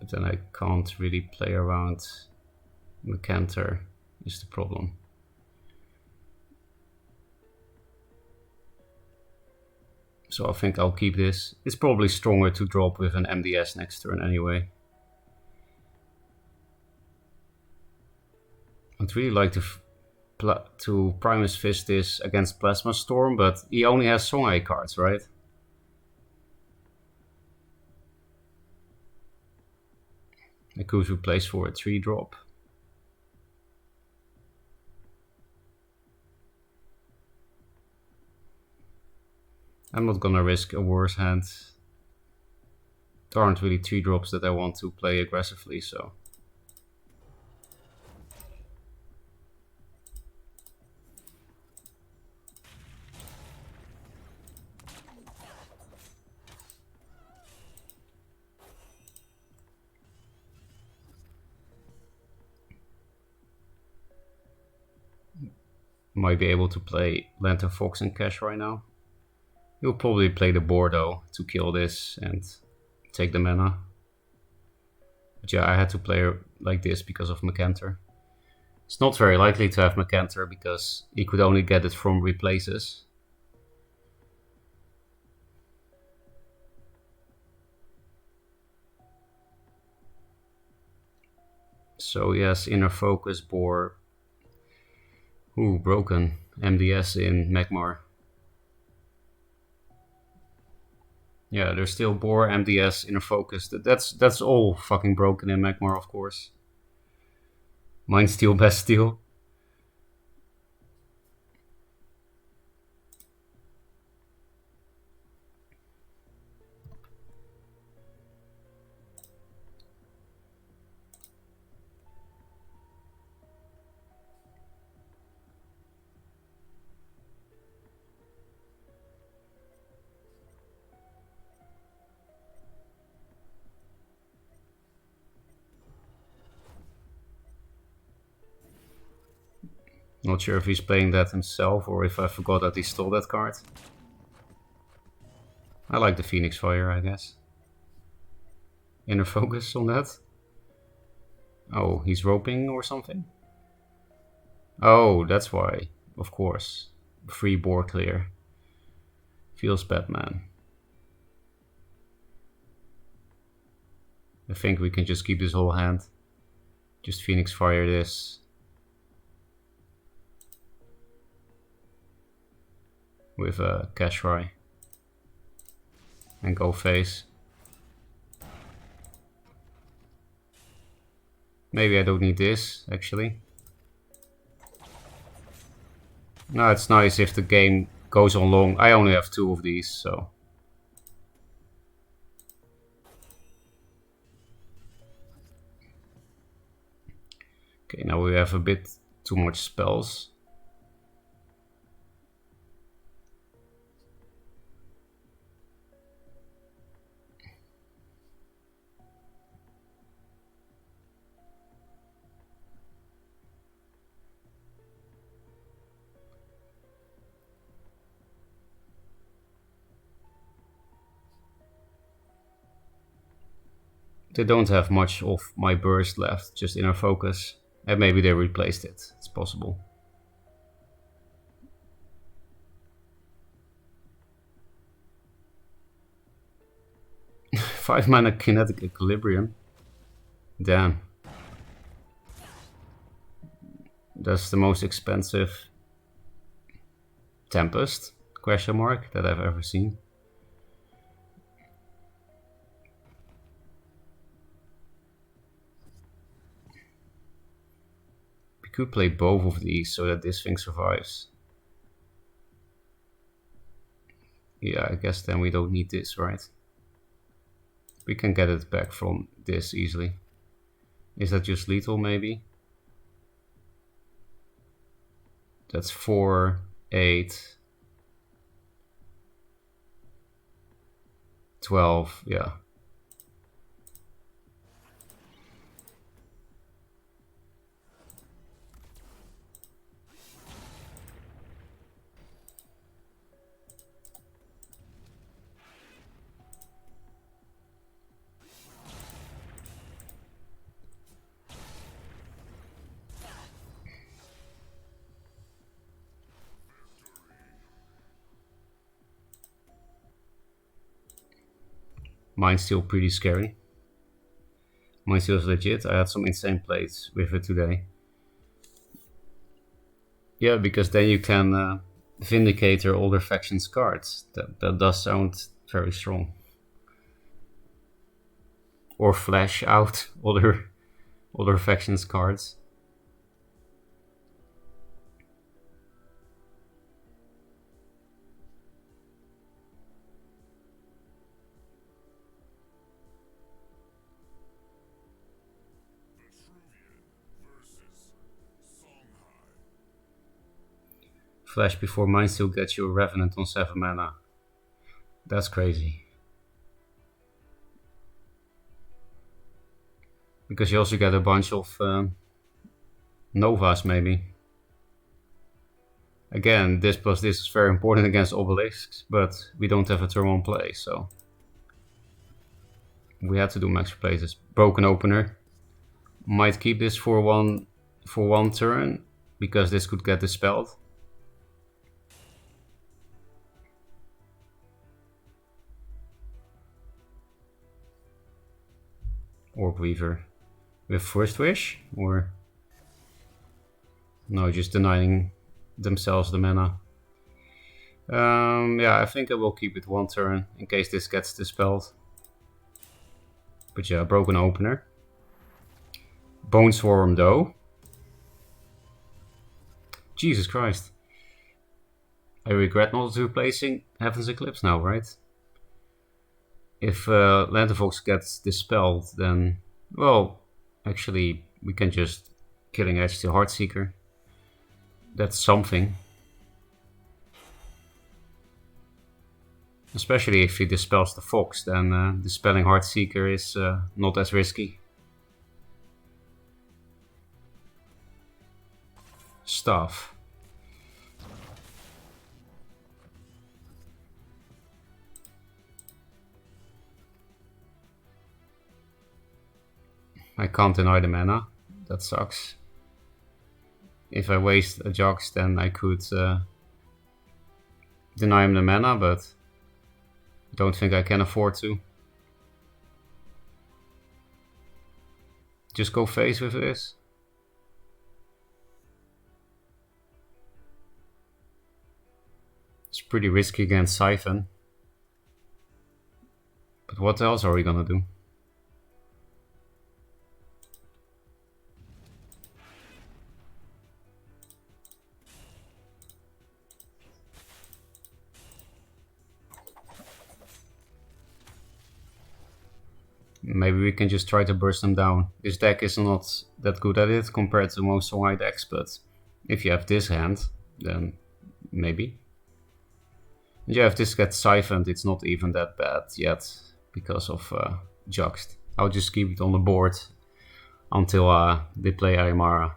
But then I can't really play around Mecanter, is the problem. So I think I'll keep this. It's probably stronger to drop with an MDS next turn anyway. I'd really like to Primus Fist this against Plasma Storm, but he only has Songhai cards, right? I could replace for a 3-drop. I'm not gonna risk a worse hand. There aren't really 3-drops that I want to play aggressively, so. Might be able to play Lantern Fox and Cash right now. He'll probably play the board though to kill this and take the mana. But yeah, I had to play like this because of Mecanter. It's not very likely to have Mecanter because he could only get it from replaces. So yes, Inner Focus, Boar. Ooh, broken. MDS in Magmar. Yeah, there's still Boar, MDS, Inner Focus. That's all fucking broken in Magmar, of course. Mind Steal, Best Steal. Not sure if he's playing that himself or if I forgot that he stole that card. I like the Phoenix Fire, I guess. Inner focus on that. Oh, he's roping or something? Oh, that's why. Of course. Free board clear. Feels bad, man. I think we can just keep this whole hand. Just Phoenix Fire this. With a Cash Fry. And go face. Maybe I don't need this, actually. No, it's nice if the game goes on long. I only have 2 of these, so... Okay, now we have a bit too much spells. They don't have much of my burst left, just inner focus. And maybe they replaced it, it's possible. Five mana Kinetic Equilibrium. Damn. That's the most expensive Tempest, question mark, that I've ever seen. Could play both of these so that this thing survives. Yeah, I guess then we don't need this, right? We can get it back from this easily. Is that just lethal, maybe? That's 4, 8, 12, yeah. Mine's still pretty scary. Mine still is legit. I had some insane plays with it today. Yeah, because then you can vindicate your older factions cards. That does sound very strong. Or flash out older factions cards. Flash before mine still gets you a Revenant on 7 mana. That's crazy. Because you also get a bunch of Novas, maybe. Again, this plus this is very important against obelisks, but we don't have a turn 1 play, so... We had to do max replaces. Broken Opener. Might keep this for one turn, because this could get dispelled. Orb Weaver with First Wish, or no, just denying themselves the mana. Yeah, I think I will keep it 1 turn in case this gets dispelled. But yeah, Broken Opener. Bone Swarm though. Jesus Christ. I regret not replacing Heaven's Eclipse now, right? If Lantern Fox gets dispelled, then, well, actually, we can just Killing Edge to Heartseeker. That's something. Especially if he dispels the Fox, then dispelling Heartseeker is not as risky. Staff. I can't deny the mana. That sucks. If I waste a Jox, then I could deny him the mana, but don't think I can afford to. Just go face with this. It's pretty risky against Siphon. But what else are we gonna do? Maybe we can just try to burst them down. This deck is not that good at it compared to most Songhai decks, but if you have this hand, then maybe. Yeah, if this gets siphoned, it's not even that bad yet because of Juxed. I'll just keep it on the board until they play Aymara.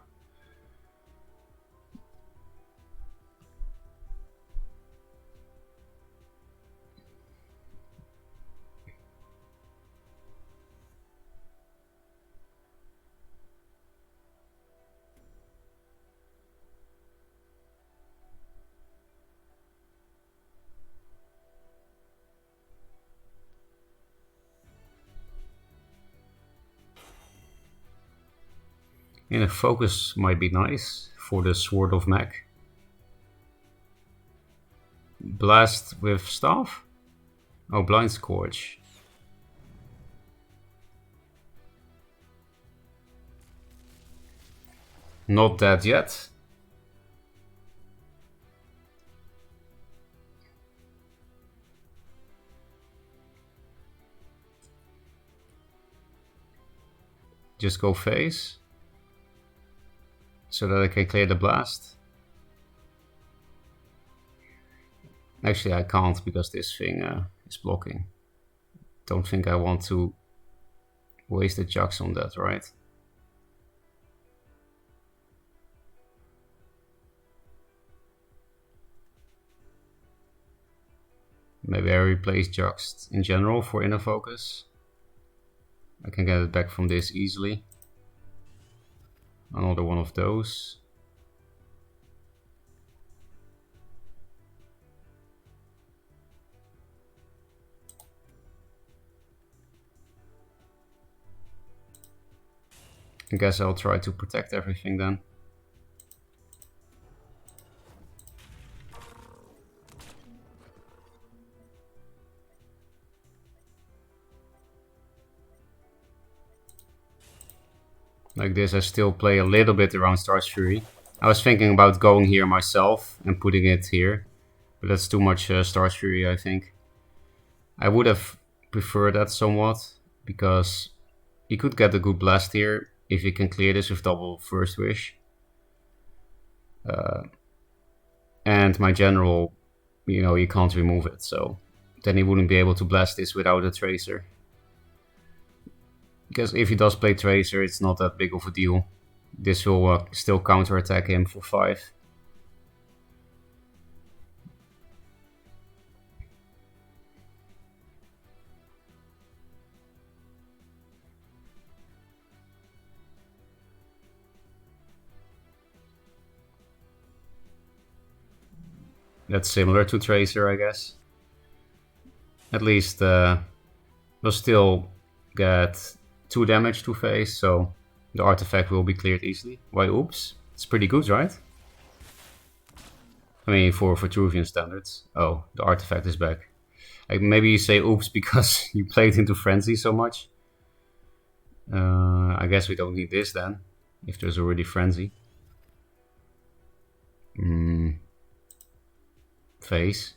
And a focus might be nice for the Sword of Mech. Blast with Staff? Oh, Blind Scourge. Not dead yet. Just go face. So that I can clear the blast. Actually, I can't because this thing is blocking. Don't think I want to waste the Jux on that, right? Maybe I replace Jux in general for inner focus. I can get it back from this easily. Another one of those. I guess I'll try to protect everything then. Like this, I still play a little bit around Star's Fury. I was thinking about going here myself and putting it here, but that's too much Star's Fury, I think. I would have preferred that somewhat, because he could get a good blast here if he can clear this with double First Wish. And my general, you know, you can't remove it, so then he wouldn't be able to blast this without a Tracer. Because if he does play Tracer, it's not that big of a deal. This will still counterattack him for 5. That's similar to Tracer, I guess. At least we'll still get 2 damage to face, so the artifact will be cleared easily. Why, oops. It's pretty good, right? I mean, for Vitruvian standards. Oh, the artifact is back. Like, maybe you say oops because you played into Frenzy so much. I guess we don't need this then, if there's already Frenzy. Face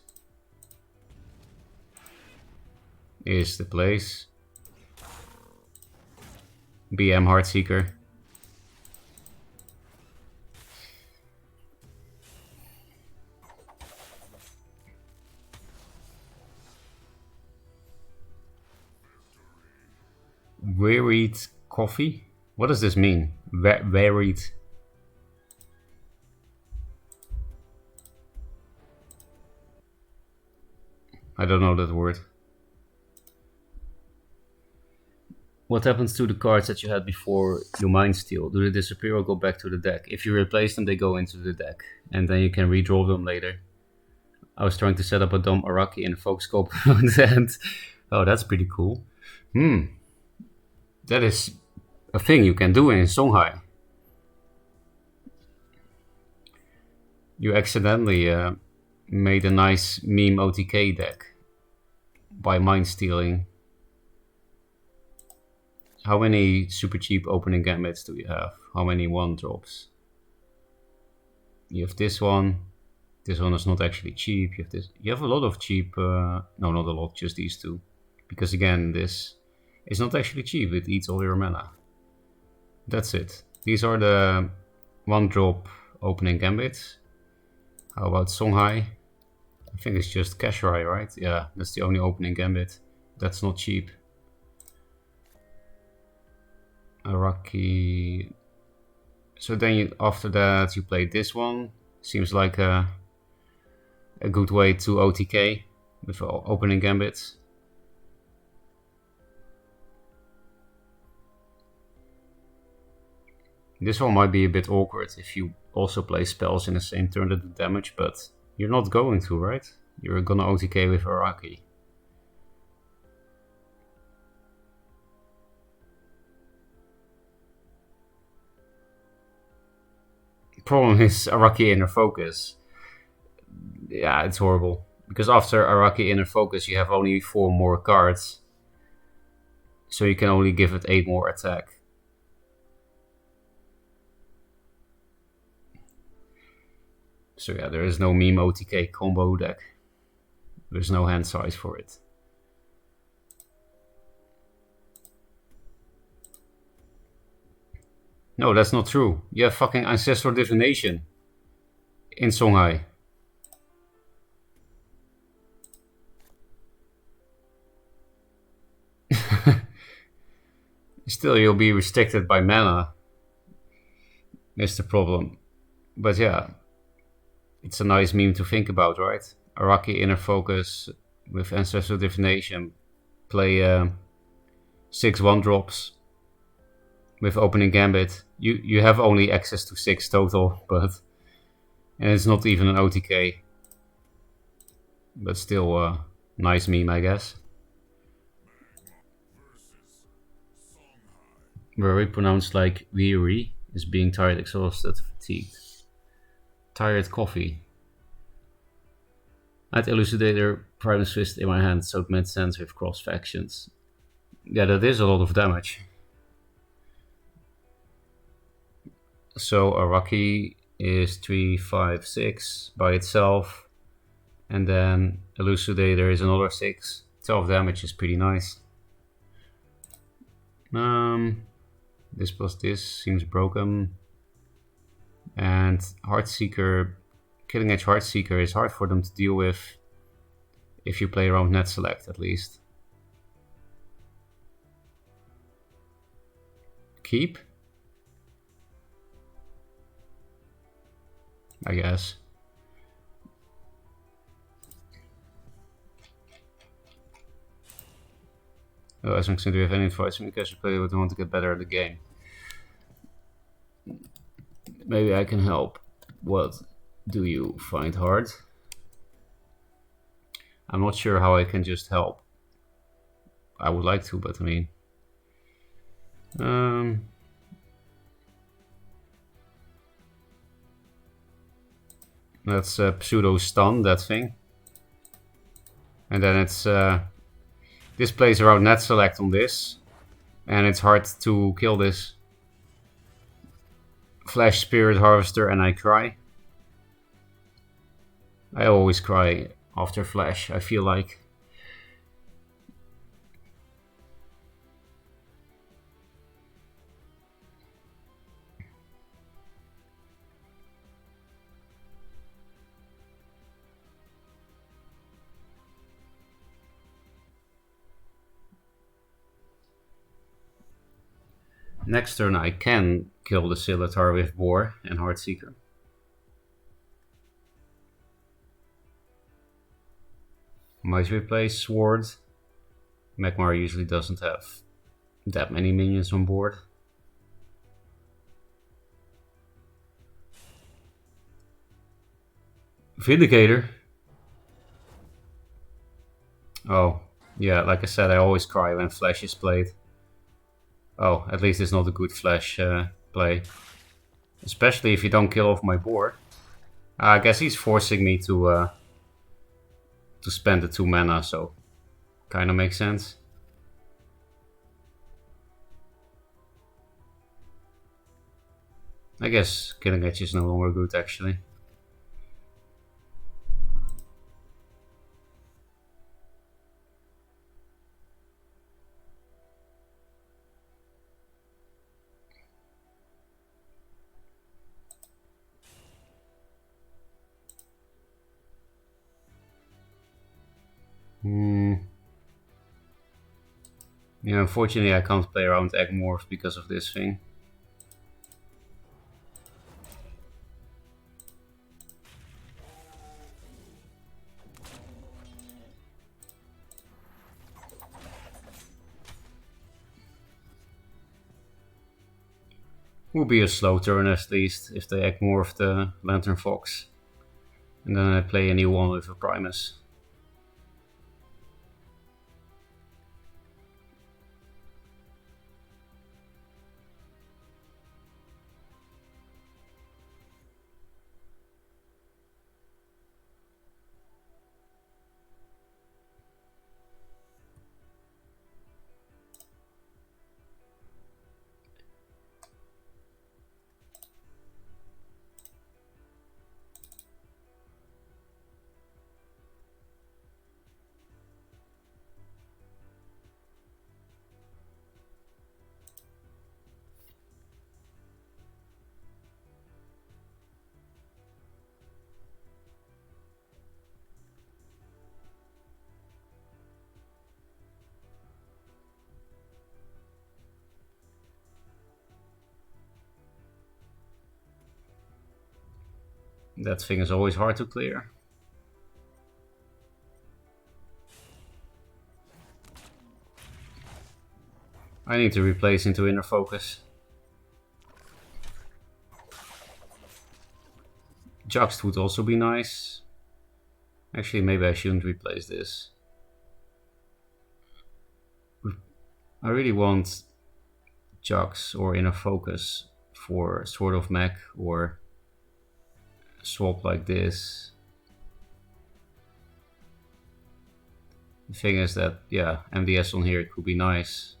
is the place. BM Heartseeker. Wearied coffee? What does this mean? Wearied. I don't know that word. What happens to the cards that you had before you mind steal? Do they disappear or go back to the deck? If you replace them, they go into the deck, and then you can redraw them later. I was trying to set up a dumb Araki in a focus scope at the end. Oh, that's pretty cool. That is a thing you can do in Songhai. You accidentally made a nice meme OTK deck by mind stealing. How many super cheap opening gambits do you have? How many 1-drops? You have this one. This one is not actually cheap. You have this. You have a lot of cheap. No, not a lot. Just these two. Because again, this is not actually cheap. It eats all your mana. That's it. These are the 1-drop opening gambits. How about Songhai? I think it's just Kashurai, right? Yeah, that's the only opening gambit. That's not cheap. Araki. So then after that you play this one. Seems like a good way to OTK with opening gambits. This one might be a bit awkward if you also play spells in the same turn that do damage, but you're not going to, right? You're gonna OTK with Araki. Problem is Araki Inner Focus. Yeah, it's horrible. Because after Araki Inner Focus you have only 4 more cards. So you can only give it 8 more attack. So yeah, there is no meme OTK combo deck. There's no hand size for it. No, that's not true. You have fucking Ancestral Divination in Songhai. Still, you'll be restricted by mana. That's the problem. But yeah, it's a nice meme to think about, right? Araki Inner Focus with Ancestral Divination. Play 6 1-drops with opening gambit. You have only access to 6 total, but and it's not even an OTK. But still a nice meme, I guess. Very pronounced like weary is being tired, exhausted, fatigued. Tired coffee. I had Elucidator, Primus Fist in my hand, so it made sense with cross factions. Yeah, that is a lot of damage. So Araki is 3, 5, 6 by itself. And then Elucidator is another 6. 12 damage is pretty nice. This plus this seems broken. And Heartseeker, Killing Edge Heartseeker is hard for them to deal with if you play around net select at least. Keep? I guess. Oh, as long as do you have any advice because you play with want to get better at the game? Maybe I can help. What do you find hard? I'm not sure how I can just help. I would like to, but I mean... Let's pseudo stun that thing. And then it's... this plays around net select on this. And it's hard to kill this. Flash Spirit Harvester and I cry. I always cry after Flash, I feel like. Next turn I can kill the Scimitar with Boar and Heartseeker. Might replace Sword. Magmar usually doesn't have that many minions on board. Vindicator. Oh, yeah, like I said, I always cry when Flash is played. Oh, at least it's not a good Flash play. Especially if you don't kill off my board. I guess he's forcing me to spend the 2 mana, so kind of makes sense. I guess Killing Edge is no longer good, actually. Yeah, unfortunately I can't play around Egg-Morph because of this thing. Will be a slow turn at least if they Egg-Morph the Lantern Fox. And then I play a new one with a Primus. That thing is always hard to clear. I need to replace into Inner Focus. Juxt would also be nice. Actually, maybe I shouldn't replace this. I really want Jux or Inner Focus for Sword of Mech or swap like this. The thing is that, yeah, MDS on here could be nice.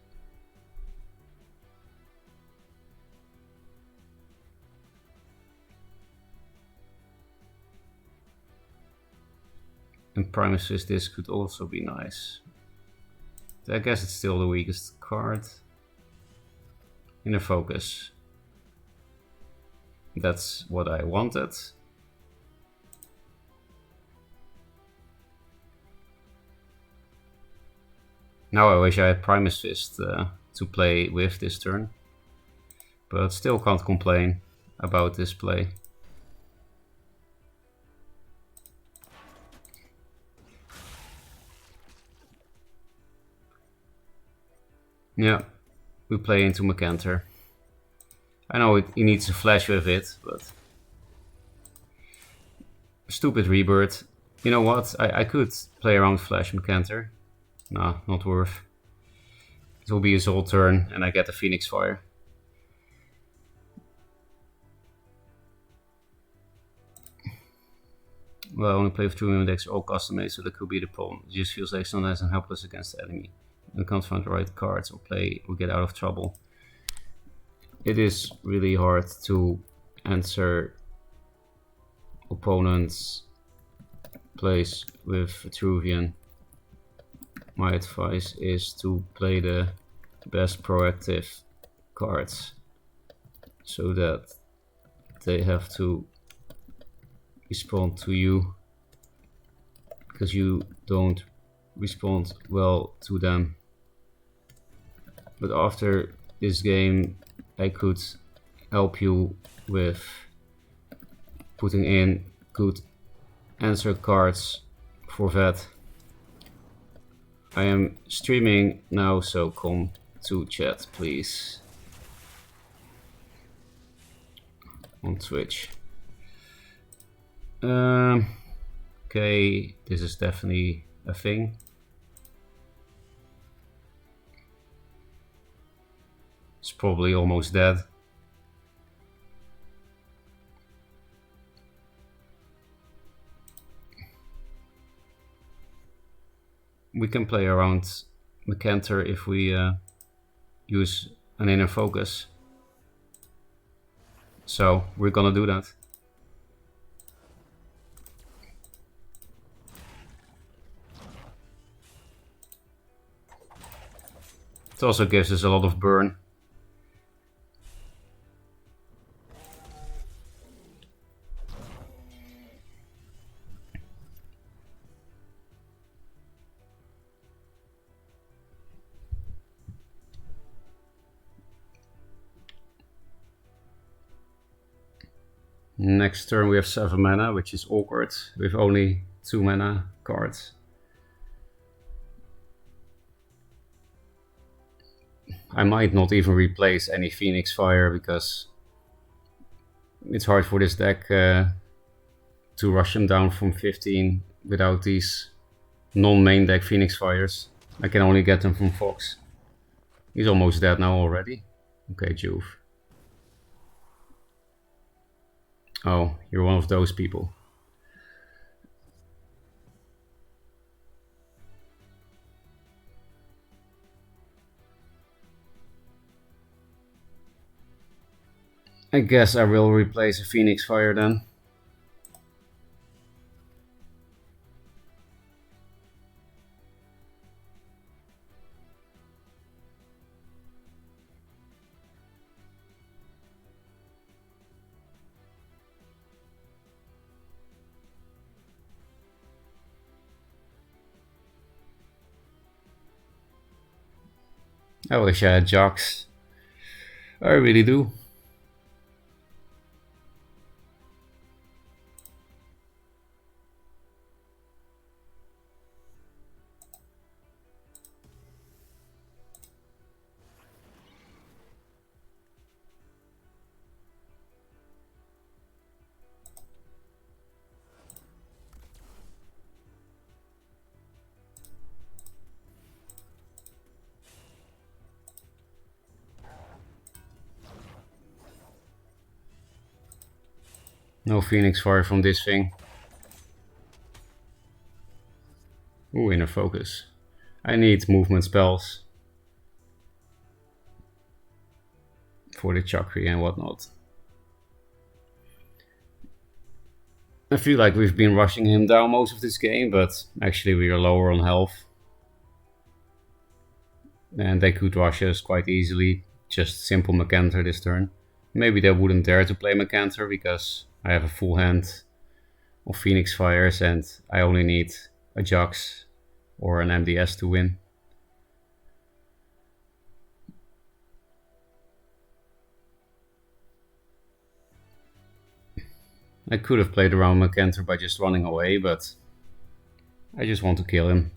And Primus with this could also be nice. I guess it's still the weakest card. Inner Focus. That's what I wanted. Now I wish I had Primus Fist to play with this turn. But still can't complain about this play. Yeah, we play into Macanter. I know he needs to flash with it, but... Stupid Rebirth. You know what? I could play around Flash Macanter. Nah, not worth. It will be his whole turn and I get the Phoenix Fire. Well, I only play with 2 women decks, all custom made, so that could be the problem. It just feels like so nice and helpless against the enemy. We can't find the right cards or play or get out of trouble. It is really hard to answer opponents' plays with Vitruvian. My advice is to play the best proactive cards so that they have to respond to you because you don't respond well to them. But after this game I could help you with putting in good answer cards for that. I am streaming now, so come to chat, please. On Twitch. Okay, this is definitely a thing. It's probably almost dead. We can play around Macantor if we use an inner focus. So we're gonna do that. It also gives us a lot of burn. Next turn we have 7 mana, which is awkward, with only 2 mana cards. I might not even replace any Phoenix Fire because it's hard for this deck to rush him down from 15 without these non-main deck Phoenix Fires. I can only get them from Fox. He's almost dead now already. Okay, Juve. Oh, you're one of those people. I guess I will replace a Phoenix Fire then. I wish I had Jocks. I really do. No Phoenix Fire from this thing. Ooh, inner focus. I need movement spells for the Chakri and whatnot. I feel like we've been rushing him down most of this game, but actually we are lower on health. And they could rush us quite easily. Just simple Macantor this turn. Maybe they wouldn't dare to play Macantor because I have a full hand of Phoenix Fires and I only need a Jax or an MDS to win. I could have played around Macantor by just running away, but I just want to kill him.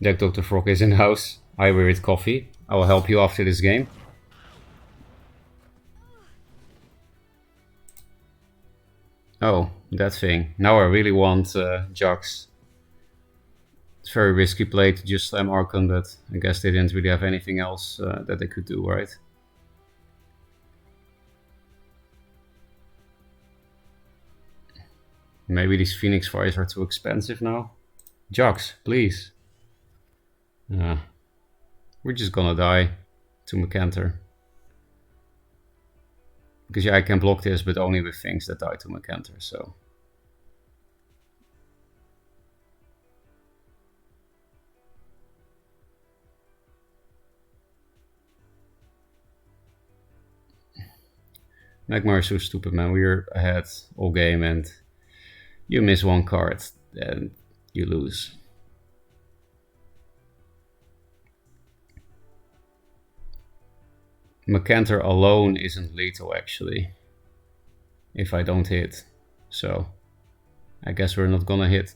Deck Dr. Frog is in house. Hi, we're with coffee. I will help you after this game. Oh, that thing. Now I really want Jax. It's very risky play to just slam Archon, but I guess they didn't really have anything else that they could do, right? Maybe these Phoenix Fires are too expensive now. Jax, please. We're just gonna die to Macantor. Because yeah, I can block this, but only with things that die to Macantor, so... Magmar is so stupid, man. We're ahead all game and you miss one card, then you lose. Macantor alone isn't lethal, actually, if I don't hit. So I guess we're not gonna hit.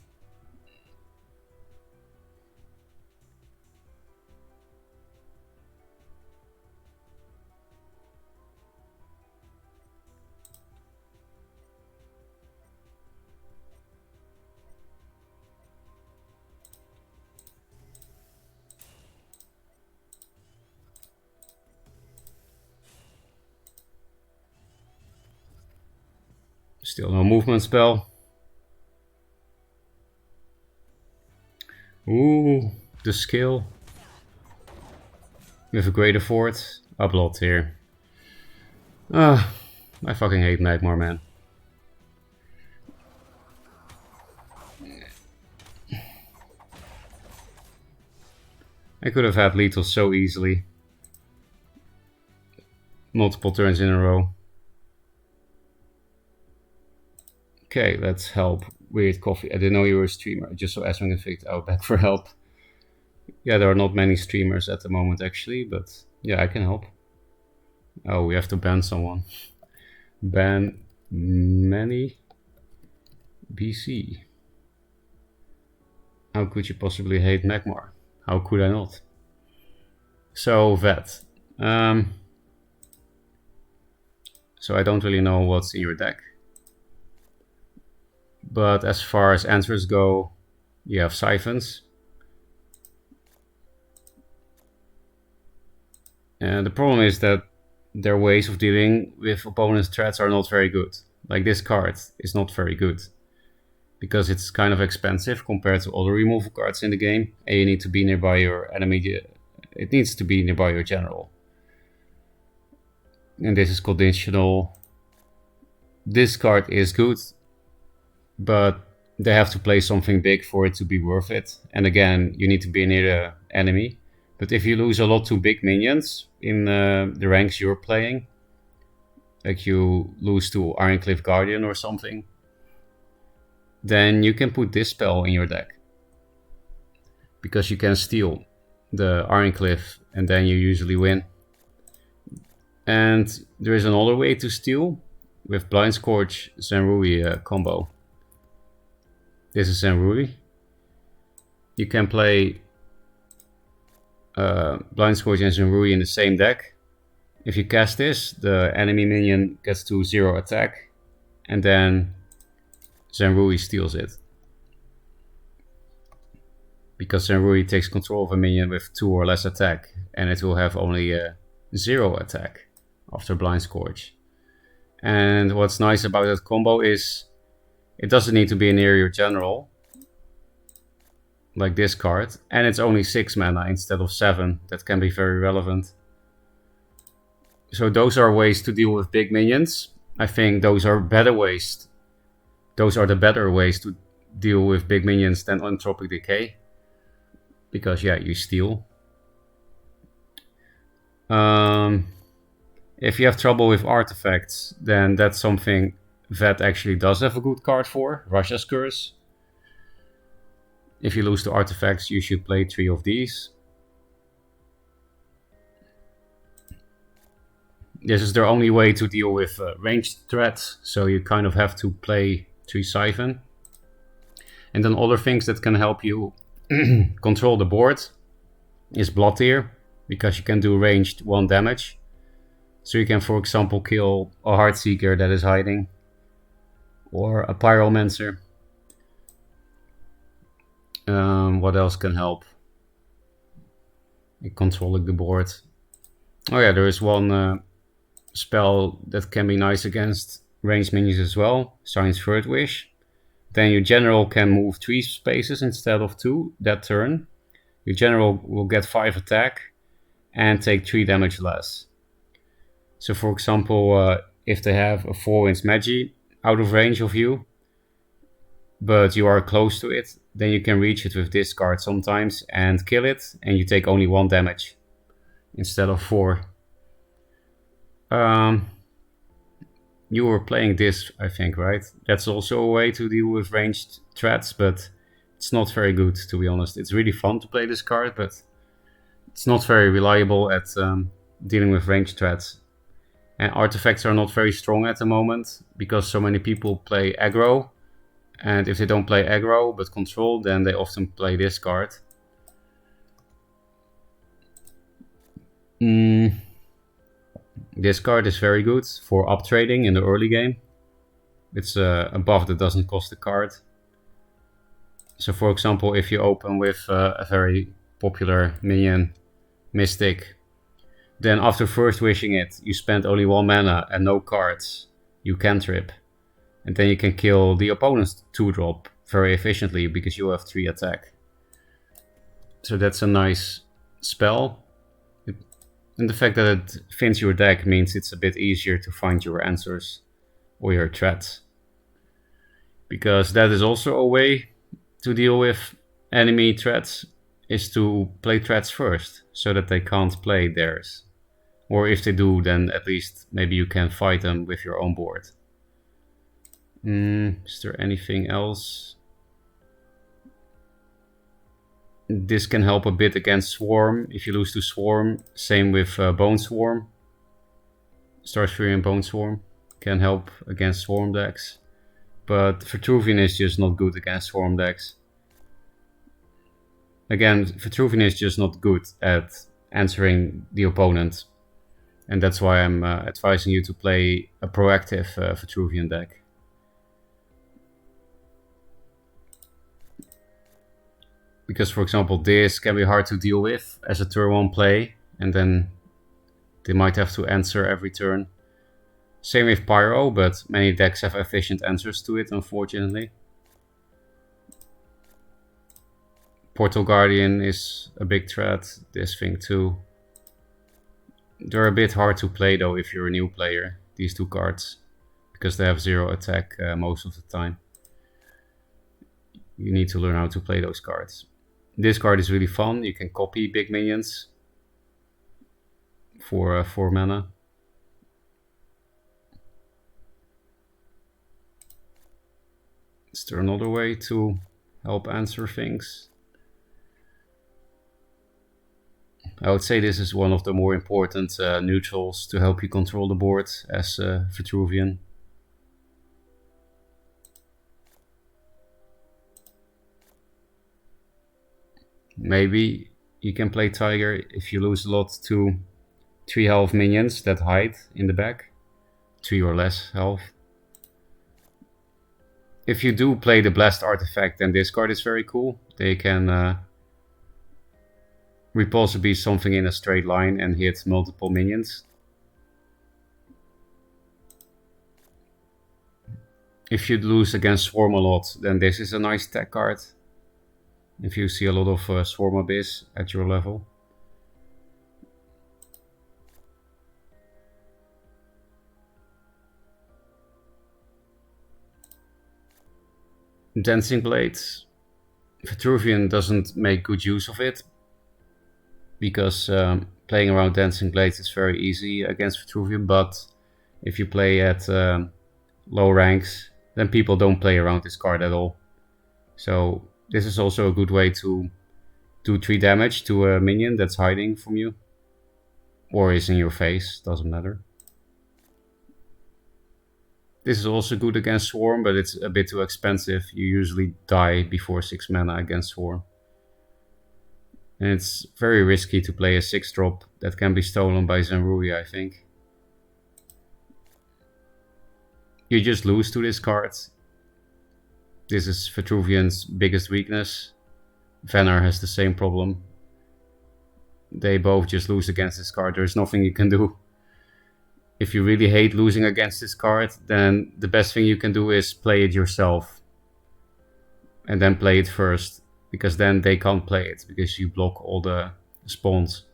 Still no movement spell. Ooh, the skill. With a greater fort. Upload here. I fucking hate Magmar, man. I could have had lethal so easily. Multiple turns in a row. Okay, let's help Weird Coffee. I didn't know you were a streamer. I just saw Asmung and Vict out back for help. Yeah, there are not many streamers at the moment actually, but yeah, I can help. Oh, we have to ban someone. Ban many BC. How could you possibly hate Magmar? How could I not? So, Vet. So I don't really know what's in your deck. But as far as answers go, you have Siphons. And the problem is that their ways of dealing with opponents' threats are not very good. Like this card is not very good. Because it's kind of expensive compared to other removal cards in the game. And you need to be nearby your enemy. It needs to be nearby your general. And this is conditional. This card is good, but they have to play something big for it to be worth it. And again, you need to be near the enemy. But if you lose a lot to big minions in the ranks you're playing, like you lose to Ironcliff Guardian or something, then you can put this spell in your deck. Because you can steal the Ironcliff and then you usually win. And there is another way to steal with Blind Scorch Zenrui combo. This is Zenrui. You can play Blind Scorch and Zenrui in the same deck. If you cast this, the enemy minion gets to 0 attack, and then Zenrui steals it. Because Zenrui takes control of a minion with 2 or less attack, and it will have only 0 attack after Blind Scorch. And what's nice about that combo is it doesn't need to be near your general, like this card, and it's only 6 mana instead of 7. That can be very relevant. So those are ways to deal with big minions. I think those are better ways. Those are the better ways to deal with big minions than Entropic Decay. Because yeah, you steal. If you have trouble with artifacts, then that's something Vet actually does have a good card for. Russia's Curse. If you lose to artifacts, you should play 3 of these. This is their only way to deal with ranged threats, so you kind of have to play 3 Siphon. And then other things that can help you control the board is Blood Tear, because you can do ranged 1 damage. So you can, for example, kill a Heartseeker that is hiding, or a Pyromancer. What else can help in controlling the board? Oh yeah, there is one spell that can be nice against ranged minions as well, Science Third Wish. Then your general can move 3 spaces instead of 2 that turn. Your general will get 5 attack and take 3 damage less. So for example, if they have a 4-inch Magi out of range of you, but you are close to it, then you can reach it with this card sometimes and kill it, and you take only 1 damage instead of 4. You were playing this, I think, right? That's also a way to deal with ranged threats, but it's not very good, to be honest. It's really fun to play this card, but it's not very reliable at dealing with ranged threats. And artifacts are not very strong at the moment because so many people play aggro. And if they don't play aggro but control, then they often play this card. This card is very good for up trading in the early game. It's a buff that doesn't cost a card. So for example, if you open with a very popular minion, Mystic, then after first wishing it, you spend only 1 mana and no cards. You cantrip. And then you can kill the opponent's 2-drop very efficiently because you have 3 attack. So that's a nice spell. And the fact that it fits your deck means it's a bit easier to find your answers or your threats. Because that is also a way to deal with enemy threats, is to play threats first, so that they can't play theirs. Or if they do, then at least maybe you can fight them with your own board. Is there anything else? This can help a bit against Swarm, if you lose to Swarm. Same with Bone Swarm. Star Fury and Bone Swarm can help against Swarm decks. But Vitruvian is just not good against Swarm decks. Again, Vitruvian is just not good at answering the opponent. And that's why I'm advising you to play a proactive Vitruvian deck. Because, for example, this can be hard to deal with as a turn 1 play, and then they might have to answer every turn. Same with Pyro, but many decks have efficient answers to it, unfortunately. Portal Guardian is a big threat, this thing too. They're a bit hard to play though if you're a new player, these 2 cards, because they have 0 attack most of the time. You need to learn how to play those cards. This card is really fun. You can copy big minions for 4 mana. Is there another way to help answer things? I would say this is one of the more important neutrals to help you control the board as Vitruvian. Maybe you can play Tiger if you lose a lot to 3 health minions that hide in the back. 3 or less health. If you do play the Blast artifact, then this card is very cool. They can repulse a beast something in a straight line and hit multiple minions. If you lose against Swarm a lot, then this is a nice tech card. If you see a lot of Swarm Abyss at your level. Dancing Blades. Vitruvian doesn't make good use of it, because playing around Dancing Blades is very easy against Vitruvian, but if you play at low ranks, then people don't play around this card at all. So this is also a good way to do 3 damage to a minion that's hiding from you. Or is in your face, doesn't matter. This is also good against Swarm, but it's a bit too expensive. You usually die before 6 mana against Swarm. And it's very risky to play a 6-drop that can be stolen by Zenrui, I think. You just lose to this card. This is Vitruvian's biggest weakness. Vannar has the same problem. They both just lose against this card. There's nothing you can do. If you really hate losing against this card, then the best thing you can do is play it yourself. And then play it first. Because then they can't play it, because you block all the spawns.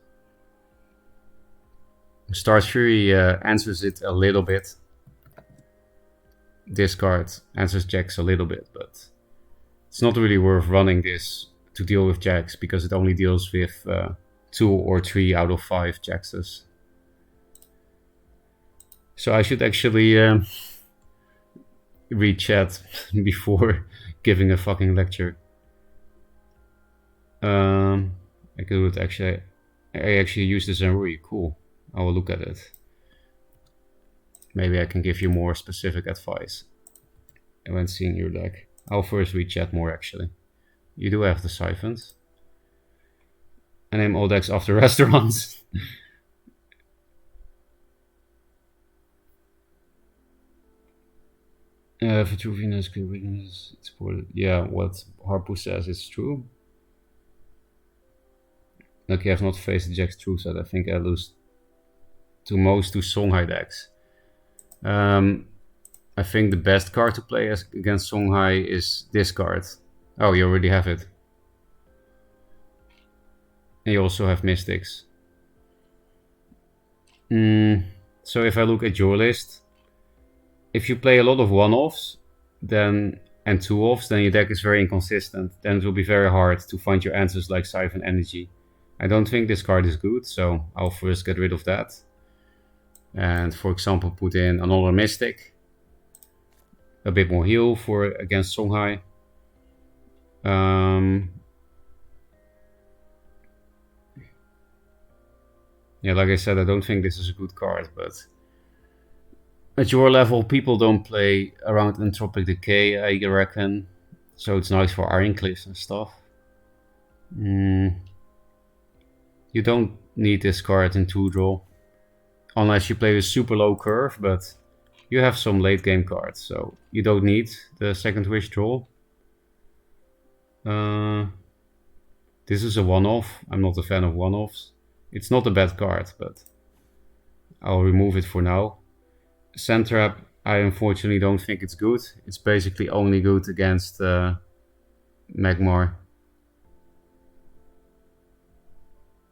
Star's Fury answers it a little bit. This card answers Jax a little bit, but it's not really worth running this to deal with Jax, because it only deals with 2 or 3 out of 5 Jaxes. So I should actually read chat before giving a fucking lecture. I could do it actually. I actually use the Zenrui. Cool. I will look at it. maybe I can give you more specific advice when seeing your deck. I'll first read chat more actually. You do have the siphons. I name all decks after restaurants. Vitruvian has good weakness. Yeah, what Harpu says is true. Lucky I've not faced Jack's true set. I think I lose to most to Songhai decks. I think the best card to play against Songhai is this card. Oh, you already have it. And you also have Mystics. So if I look at your list, if you play a lot of one-offs and two-offs, then your deck is very inconsistent. Then it will be very hard to find your answers like Siphon Energy. I don't think this card is good, so I'll first get rid of that. And for example, put in another Mystic. A bit more heal for against Songhai. Yeah, like I said, I don't think this is a good card, but at your level, people don't play around Entropic Decay, I reckon. So it's nice for Iron Cliffs and stuff. You don't need this card in 2-draw. Unless you play a super low curve, but you have some late game cards, so you don't need the second wish draw. This is a one-off. I'm not a fan of one-offs. It's not a bad card, but I'll remove it for now. Sandtrap, I unfortunately don't think it's good. It's basically only good against Magmar.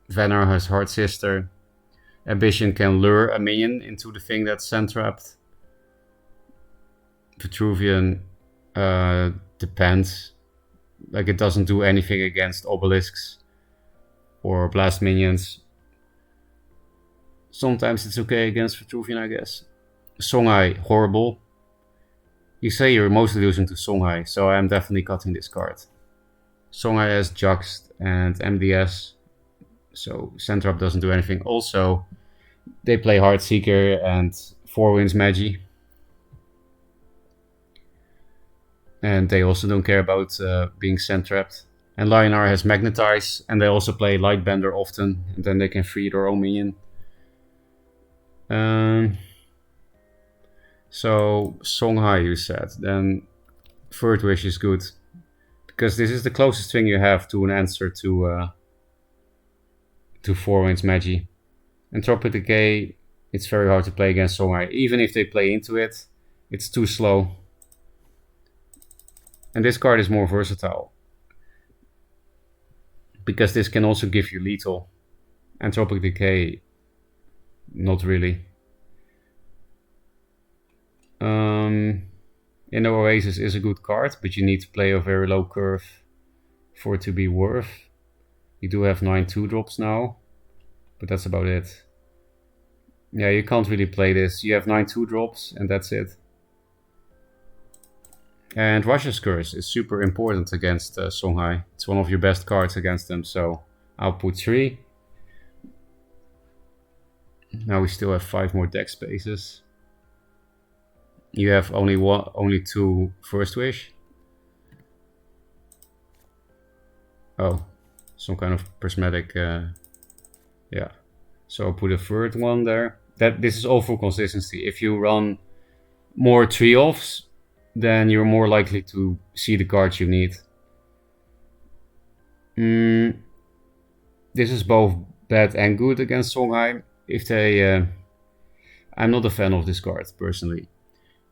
Venar has Heart Sister. Ambition can lure a minion into the thing that's sand-trapped. Vitruvian depends. Like, it doesn't do anything against obelisks or blast minions. Sometimes it's okay against Vitruvian, I guess. Songhai, horrible. You say you're mostly losing to Songhai, so I'm definitely cutting this card. Songhai has Juxt and MDS, so Sandtrap doesn't do anything. Also, they play Heartseeker and 4 Winds Magi. And they also don't care about being sand-trapped. And Lionar has Magnetize, and they also play Lightbender often, and then they can free their own minion. So, Songhai, you said. Then Third Wish is good. Because this is the closest thing you have to an answer to 4 Winds Magi. Entropic Decay, it's very hard to play against Songhai. Even if they play into it, it's too slow. And this card is more versatile. Because this can also give you lethal. Entropic Decay, not really. Inner Oasis is a good card, but you need to play a very low curve for it to be worth. You do have 9 2-drops now, but that's about it. Yeah, you can't really play this. You have 9 2-drops, and that's it. And Russia's Curse is super important against Songhai. It's one of your best cards against them, so I'll put 3. Now we still have 5 more deck spaces. You have only 2 First Wish. Oh, some kind of prismatic. Yeah. So I'll put a third one there. This is all for consistency. If you run more 3-offs, then you're more likely to see the cards you need. This is both bad and good against Songhai. If they, I'm not a fan of this card personally,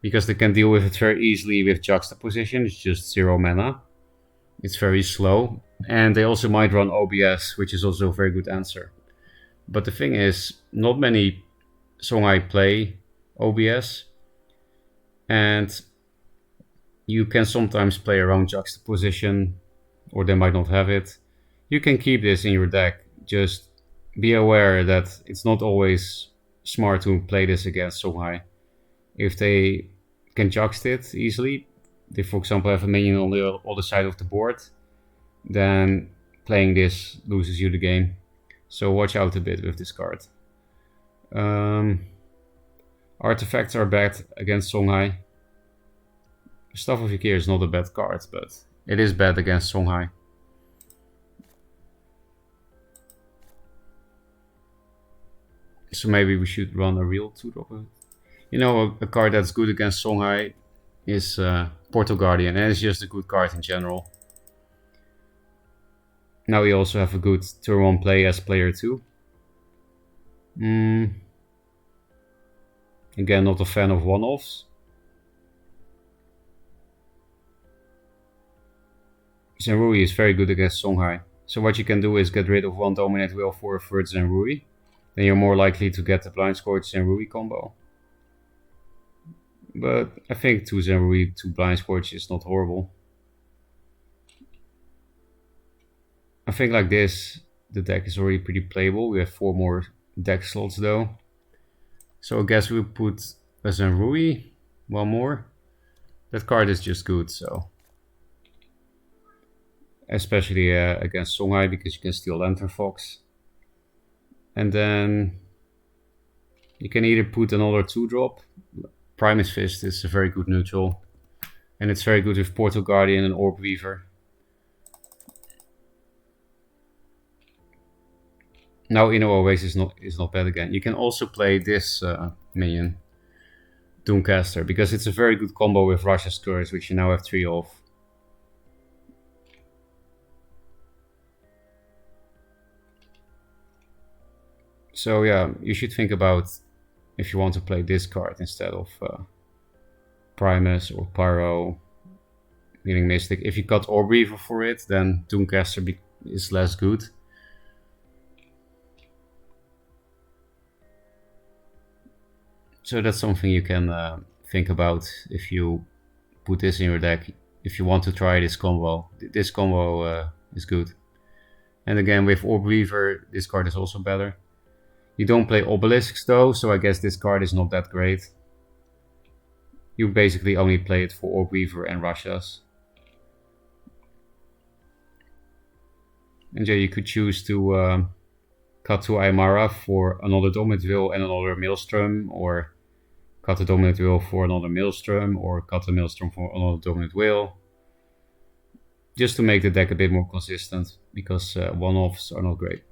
because they can deal with it very easily with Juxtaposition. It's just 0 mana. It's very slow, and they also might run OBS, which is also a very good answer. But the thing is, not many Songhai play OBS, and you can sometimes play around Juxtaposition, or they might not have it. You can keep this in your deck. Just be aware that it's not always smart to play this against Songhai. If they can Juxt it easily, they for example have a minion on the other side of the board, then playing this loses you the game. So watch out a bit with this card. Artifacts are bad against Songhai. Staff of Ykir is not a bad card, but it is bad against Songhai. So maybe we should run a real 2-drop. You know, a card that's good against Songhai is Portal Guardian, and it's just a good card in general. Now we also have a good turn 1 play as player 2. Again, not a fan of one-offs. Zenrui is very good against Songhai. So what you can do is get rid of 1 Dominate Will for a third Zenrui. Then you're more likely to get the Blind Scorch Zenrui combo. But I think 2 Zenrui, 2 Blind Scorch is not horrible. I think like this, the deck is already pretty playable. We have 4 more deck slots though. So I guess we'll put a Zenrui, 1 more. That card is just good, so. Especially against Songhai, because you can steal Lantern Fox. And then you can either put another 2-drop. Primus Fist is a very good neutral. And it's very good with Portal Guardian and Orb Weaver. Now Inno always is not bad again. You can also play this minion, Doomcaster, because it's a very good combo with Rasha's Curse, which you now have 3 of. So yeah, you should think about if you want to play this card instead of Primus or Pyro, Healing Mystic. If you cut Orb Weaver for it, then Doomcaster is less good. So that's something you can think about if you put this in your deck. If you want to try this combo is good. And again, with Orb Weaver, this card is also better. You don't play Obelisks though, so I guess this card is not that great. You basically only play it for Orb Weaver and Rashas. And yeah, you could choose to cut to Aymara for another Dominant Will and another Maelstrom, or cut the Dominant Will for another Maelstrom, or cut the Maelstrom for another Dominant Will. Just to make the deck a bit more consistent, because one-offs are not great.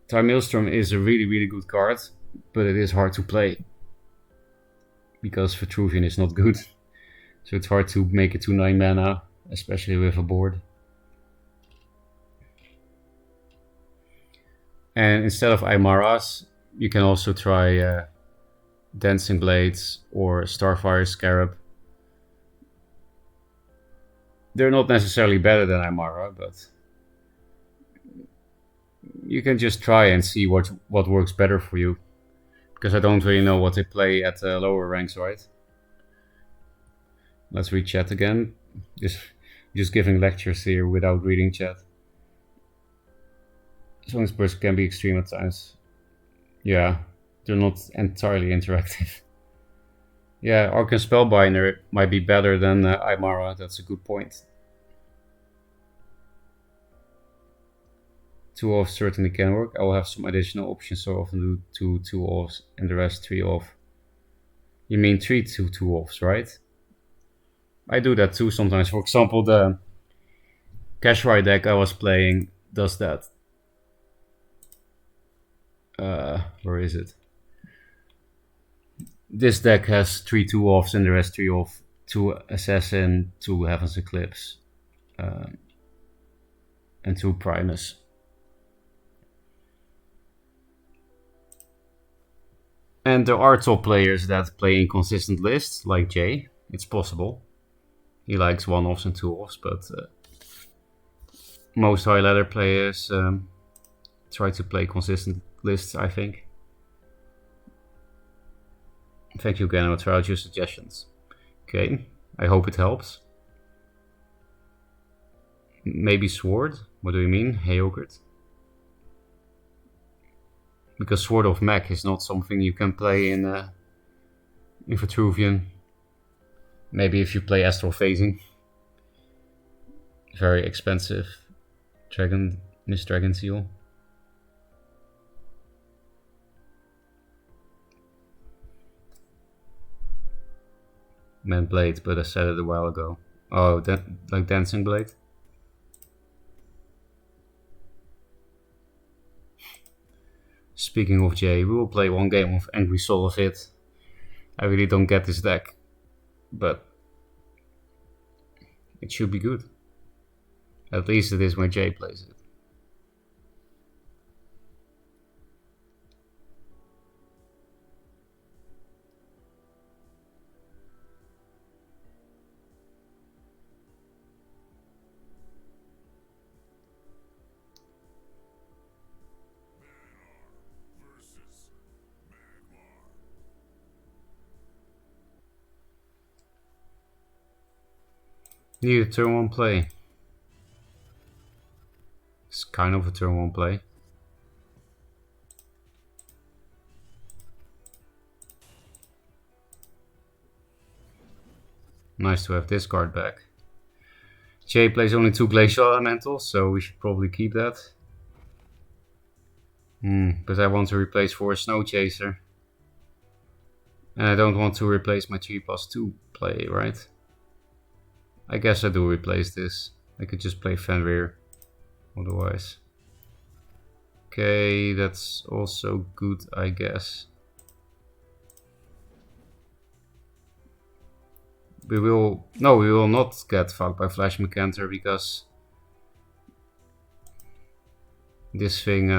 Time Maelstrom is a really good card, but it is hard to play. Because Vitruvian is not good. So it's hard to make it to 9 mana, especially with a board. And instead of Aymaras, you can also try Dancing Blades or Starfire Scarab. They're not necessarily better than Aymara, but you can just try and see what works better for you. Because I don't really know what they play at the lower ranks, right? Let's read chat again. Just giving lectures here without reading chat. Song Spurs can be extreme at times. Yeah, they're not entirely interactive. Yeah, Arcane Spellbinder might be better than Aymara, that's a good point. 2 off certainly can work. I will have some additional options, so often do 2 offs and the rest 3 off. You mean 3 2 offs, right? I do that too sometimes. For example, the Kashrai deck I was playing does that. Where is it? This deck has 3 2 offs and the rest 3 off. 2 Assassin, 2 Heaven's Eclipse, and 2 Primus. And there are top players that play inconsistent lists, like Jay. It's possible. He likes 1-offs and 2-offs, but most high ladder players try to play consistent lists, I think. Thank you again, I'll try out your suggestions. Okay, I hope it helps. Maybe Sword? What do you mean? Hey, Ogre? Because Sword of Mech is not something you can play in Vitruvian. Maybe if you play Astral Phasing. Very expensive. Miss Dragon Seal. meant blade, but I said it a while ago. Oh, that like dancing blade? Speaking of Jay, we will play one game of Angry Soul of it. I really don't get this deck, but it should be good. At least it is when Jay plays it. Need a turn 1 play. It's kind of a turn 1 play. Nice to have this card back. Jay plays only 2 Glacial Elementals, so we should probably keep that. But I want to replace for a Snow Chaser. And I don't want to replace my 3+2 play, right? I guess I do replace this. I could just play Fenrir otherwise. Okay, that's also good, I guess. We will not get fucked by Flash Mecanter because this thing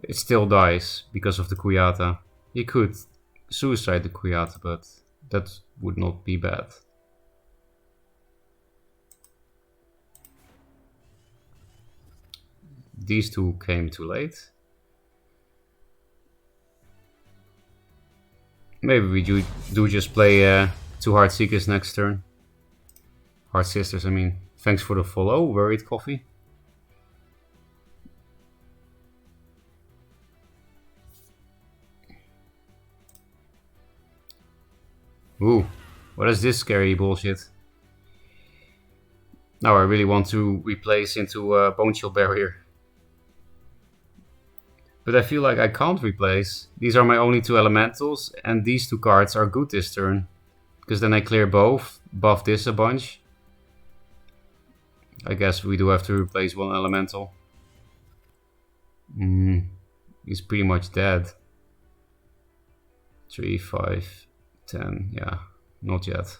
it still dies because of the Kuyata. He could suicide the Kuyata, but that would not be bad. These two came too late. Maybe we do just play 2 Heart Seekers next turn. Heart Sisters, I mean. Thanks for the follow, Worried Coffee. Ooh, what is this scary bullshit? Now I really want to replace into a Bone Chill Barrier. But I feel like I can't replace. These are my only 2 elementals, and these 2 cards are good this turn. Because then I clear both, buff this a bunch. I guess we do have to replace 1 elemental. He's pretty much dead. 3, 5, 10, yeah, not yet.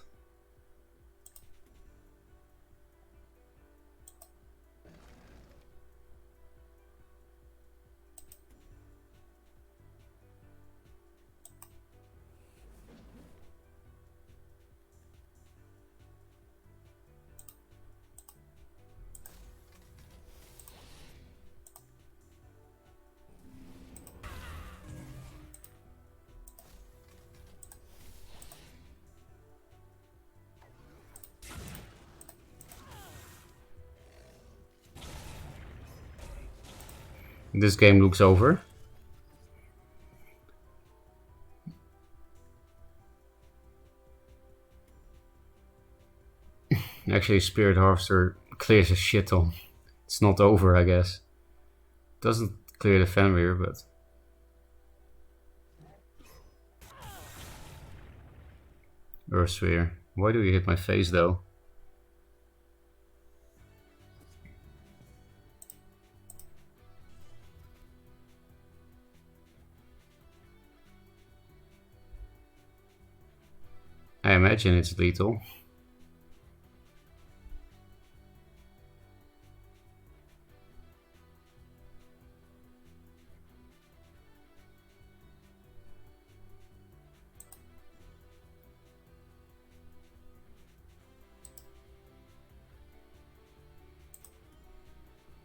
This game looks over. Actually, Spirit Harvester clears a shit ton. It's not over, I guess. Doesn't clear the Fenrir, but... Earth Sphere. Why do you hit my face, though? I imagine it's lethal.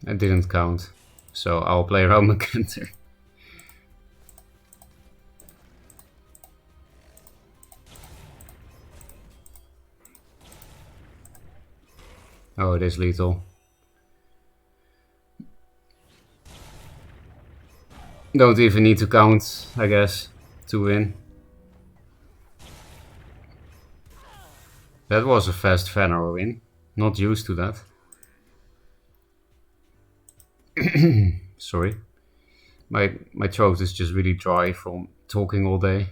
I didn't count, so I'll play around Mecanter. Oh, it is lethal. Don't even need to count, I guess, to win. That was a fast Fenrir win. Not used to that. Sorry. My throat is just really dry from talking all day.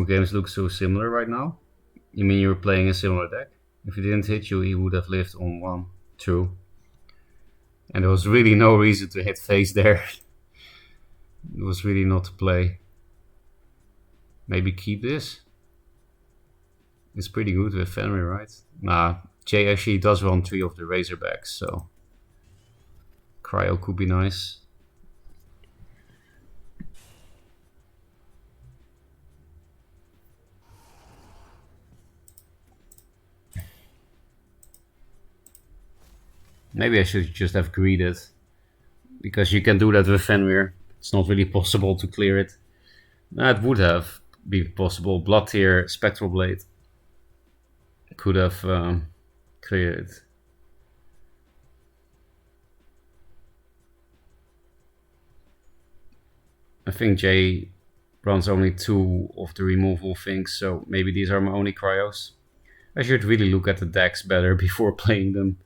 games look so similar right now. You mean you were playing a similar deck? If he didn't hit you, he would have lived on 1. True. And there was really no reason to hit face there. It was really not to play. Maybe keep this? It's pretty good with Fenrir, right? Nah, Jay actually does run 3 of the Razorbacks, so Cryo could be nice. Maybe I should just have greeded, because you can do that with Fenrir. It's not really possible to clear it. Nah, it would have been possible. Blood Tier, Spectral Blade could have cleared it. I think Jay runs only 2 of the removal things, so maybe these are my only cryos. I should really look at the decks better before playing them.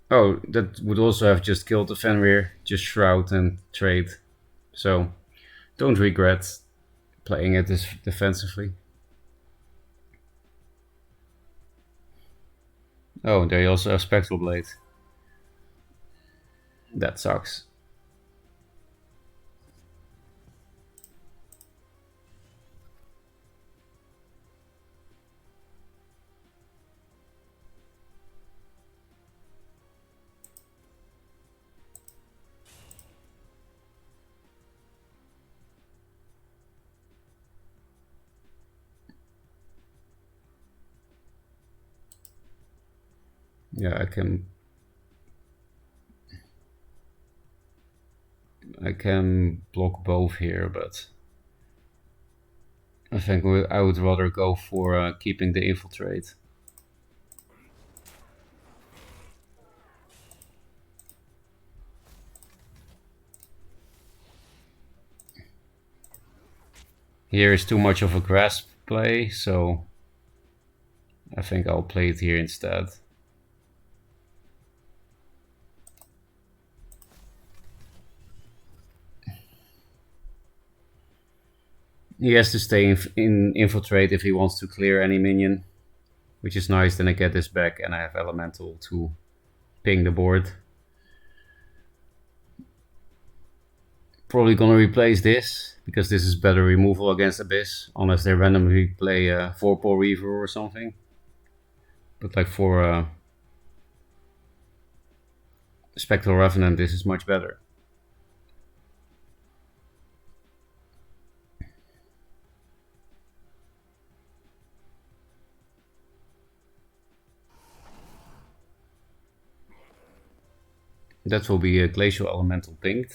Oh, that would also have just killed the Fenrir, just Shroud and trade. So, don't regret playing it this defensively. Oh, they also have Spectral Blade. That sucks. Yeah, I can block both here, but I think I would rather go for keeping the Infiltrate. Here is too much of a grasp play, so I think I'll play it here instead. He has to stay in Infiltrate if he wants to clear any minion, which is nice. Then I get this back and I have Elemental to ping the board. Probably gonna replace this, because this is better removal against Abyss, unless they randomly play a 4-Paw Reaver or something. But like for Spectral Revenant, this is much better. That will be a Glacial Elemental pinged.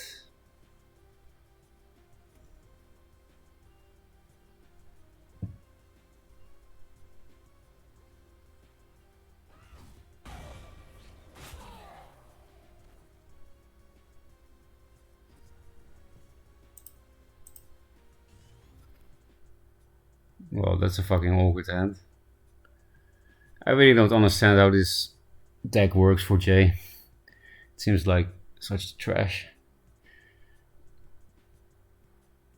Well, that's a fucking awkward hand. I really don't understand how this deck works for Jay. It seems like such trash.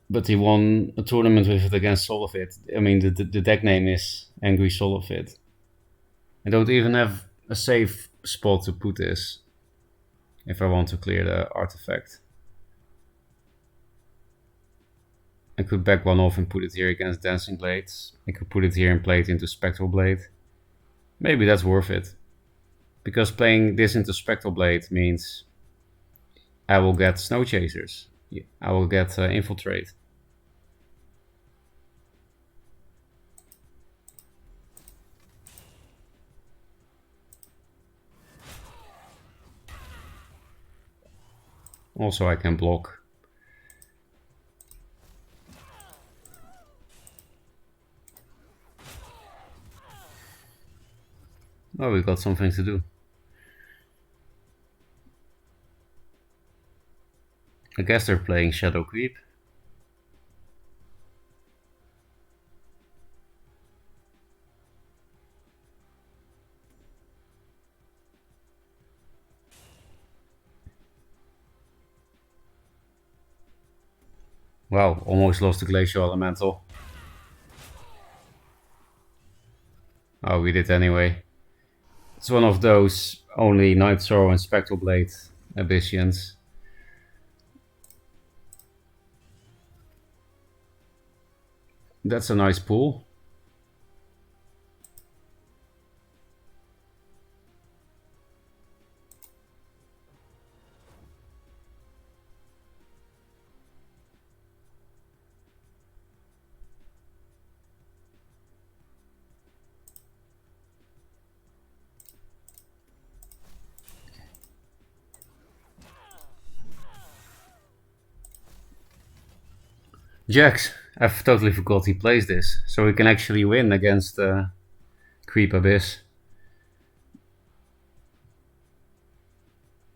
But he won a tournament with it against Solofit. I mean, the deck name is Angry Solofit. I don't even have a safe spot to put this if I want to clear the artifact. I could back one off and put it here against Dancing Blades. I could put it here and play it into Spectral Blade. Maybe that's worth it. Because playing this into Spectral Blade means I will get Snow Chasers. I will get Infiltrate. Also, I can block. Oh, we got something to do. I guess they're playing Shadow Creep. Wow, almost lost the Glacial Elemental. Oh, we did anyway. It's one of those only Night Sorrow and Spectral Blade Abyssians. That's a nice pool. Jax, I've totally forgot he plays this, so we can actually win against Creep Abyss.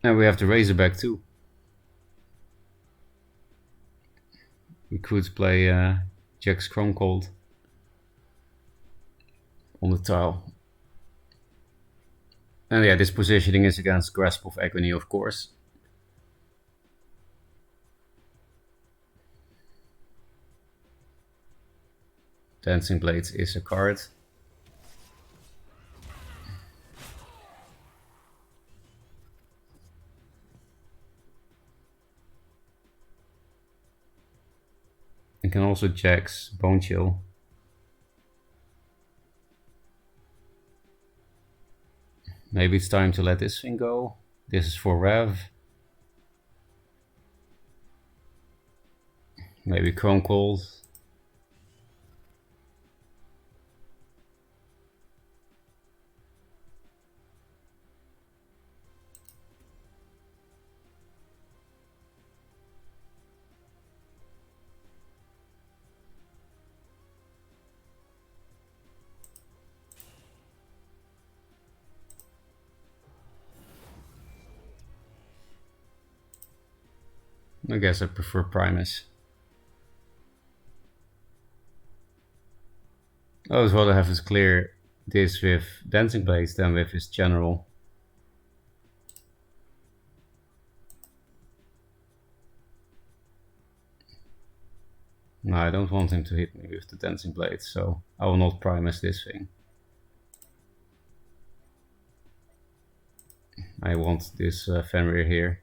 And we have the Razorback too. We could play Jax Chrome Cold on the tile. And yeah, this positioning is against Grasp of Agony, of course. Dancing Blades is a card. You can also Jax Bone Chill. Maybe it's time to let this thing go. This is for Rev. Maybe Chrome Cold. I guess I prefer Primus. I would rather have us clear this with Dancing Blades than with his general. No, I don't want him to hit me with the Dancing Blades, so I will not Primus this thing. I want this Fenrir here.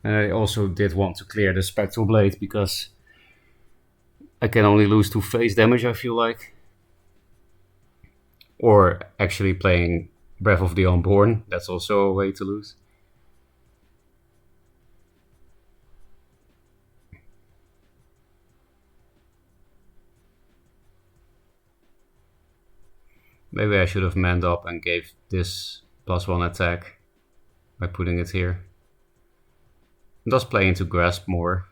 And I also did want to clear the Spectral Blade because I can only lose 2 face damage, I feel like. Or actually playing Breath of the Unborn, that's also a way to lose. Maybe I should have manned up and gave this +1 attack by putting it here. It does play into Grasp more.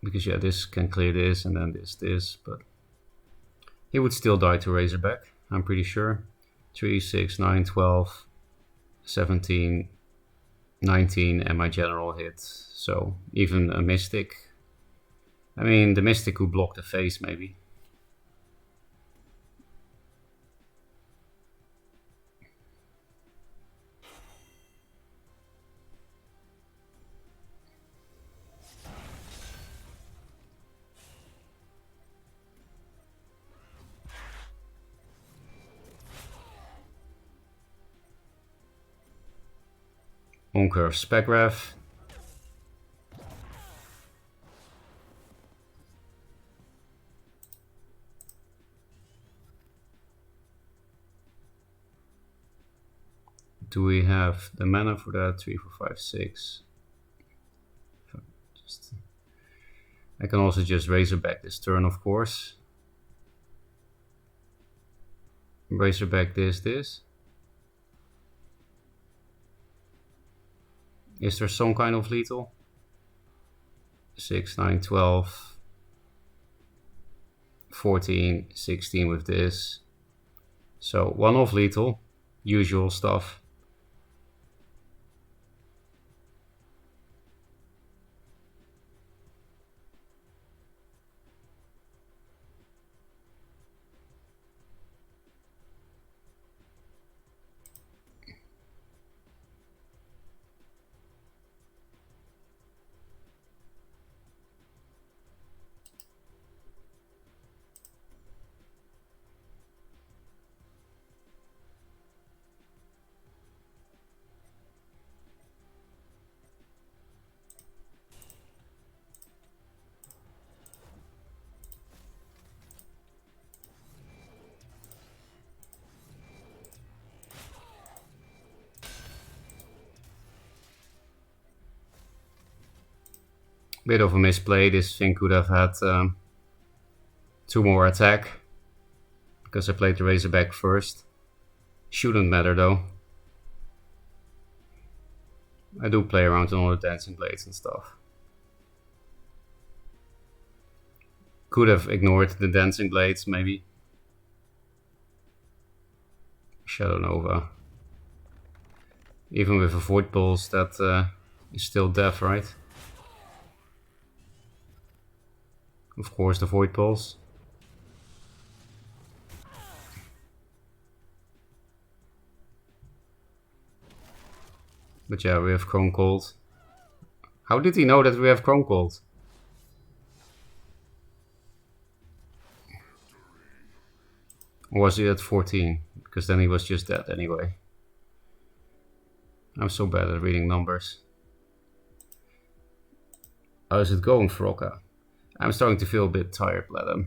Because yeah, this can clear this and then this, but he would still die to Razorback, I'm pretty sure. 3, 6, 9, 12, 17, 19 and my general hit. So even a Mystic. I mean, the Mystic could block the face maybe. On-curve Spec Rev. Do we have the mana for that? 3, 4, 5, 6. I can also just Razorback this turn, of course. Razorback this. Is there some kind of lethal? 6, 9, 12, 14, 16 with this. So 1 off lethal, usual stuff. Bit of a misplay. This thing could have had 2 more attack, because I played the Razorback first. Shouldn't matter though. I do play around on all the Dancing Blades and stuff. Could have ignored the Dancing Blades, maybe. Shadow Nova. Even with a Void Pulse, that is still death, right? Of course, the Void Pulse. But yeah, we have Chrome Cold. How did he know that we have Chrome Cold? Or was he at 14? Because then he was just dead anyway. I'm so bad at reading numbers. How is it going, Ferocca? I'm starting to feel a bit tired, Bladham.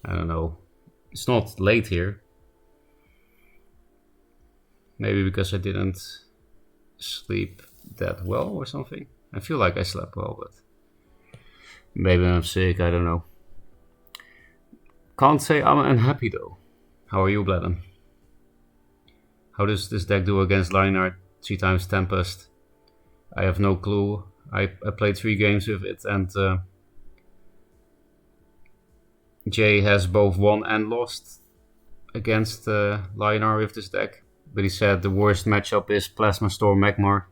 I don't know. It's not late here. Maybe because I didn't sleep that well or something. I feel like I slept well, but maybe I'm sick, I don't know. Can't say I'm unhappy though. How are you, Bladham? How does this deck do against Lionheart 3 times Tempest? I have no clue. I played 3 games with it, and Jay has both won and lost against Lionheart with this deck. But he said the worst matchup is Plasma Storm Magmar.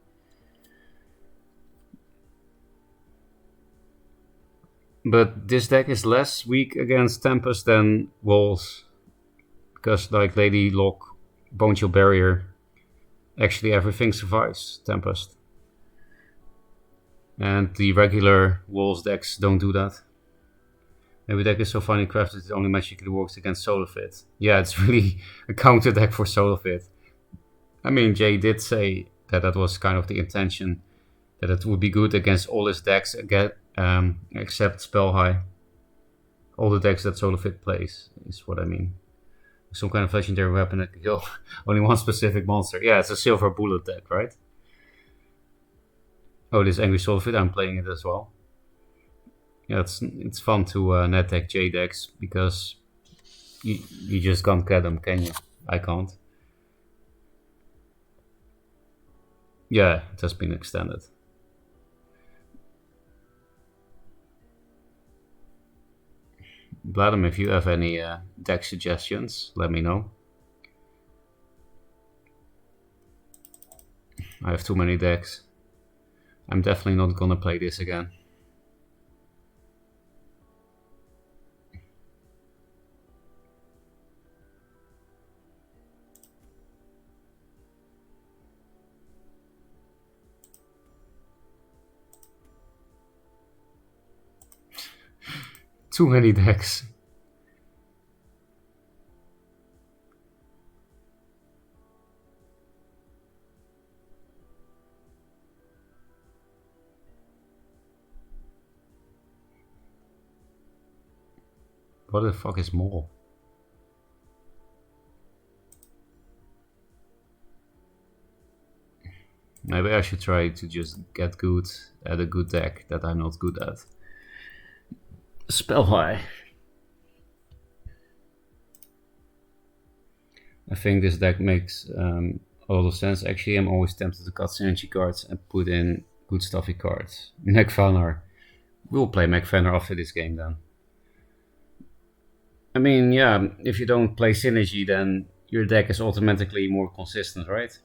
But this deck is less weak against Tempest than Walls. Because like Lady Lock, Bone Chill Barrier, actually everything survives Tempest. And the regular Walls decks don't do that. Maybe deck is so finely crafted it only magically works against Solar Fit. Yeah, it's really a counter deck for Solar Fit. I mean, Jay did say that that was kind of the intention, that it would be good against all his decks except Spell High. All the decks that Solar Fit plays is what I mean. Some kind of legendary weapon that can kill only one specific monster. Yeah, it's a Silver Bullet deck, right? Oh, this Angry Solar Fit, I'm playing it as well. Yeah, it's fun to net deck J decks, because you just can't get them, can you? I can't. Yeah, it has been extended. Bladham, if you have any deck suggestions, let me know. I have too many decks. I'm definitely not gonna play this again. Too many decks. What the fuck is more? Maybe I should try to just get good at a good deck that I'm not good at. Spell High. I think this deck makes a lot of sense. Actually, I'm always tempted to cut synergy cards and put in good stuffy cards. Magvanar. We'll play Magvanar after this game then. I mean, yeah, if you don't play synergy, then your deck is automatically more consistent, right?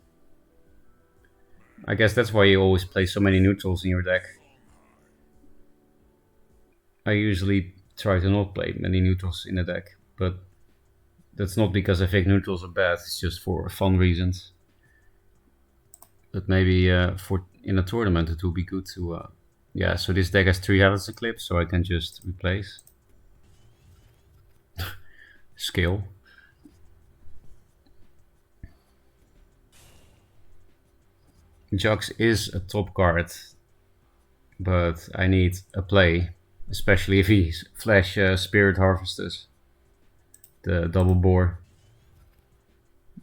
I guess that's why you always play so many neutrals in your deck. I usually try to not play many neutrals in the deck, but that's not because I think neutrals are bad, it's just for fun reasons. But maybe for in a tournament it would be good to... yeah, so this deck has 3 Atlas Eclipse, so I can just replace. Skill. Jux is a top card, but I need a play, especially if he flash Spirit Harvesters, the double bore.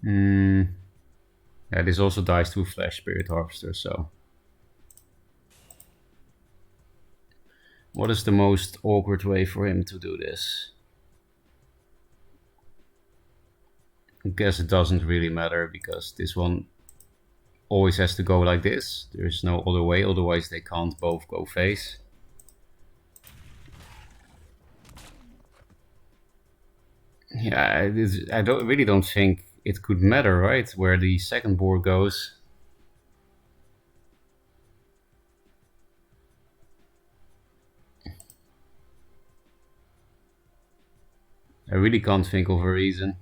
Yeah, this also dies to flash Spirit Harvester, so What is the most awkward way for him to do this? I guess it doesn't really matter because this one always has to go like this. There's no other way, otherwise they can't both go face. Yeah, I really don't think it could matter, right? Where the second board goes. I really can't think of a reason.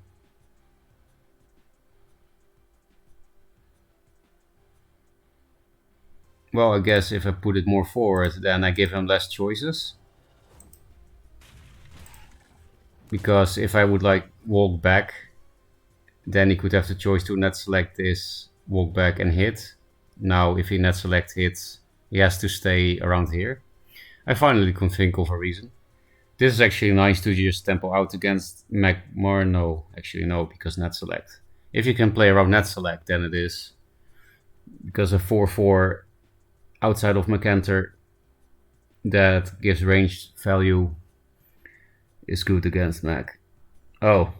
Well, I guess if I put it more forward, then I give him less choices. Because if I would like walk back, then he could have the choice to net select this, walk back and hit. Now, if he net select hits, he has to stay around here. I finally can think of a reason. This is actually nice to just tempo out against Magmar. No, actually no, because net select. If you can play around net select, then it is. Because a 4/4 outside of Macanter that gives ranged value is good against Mag. Oh,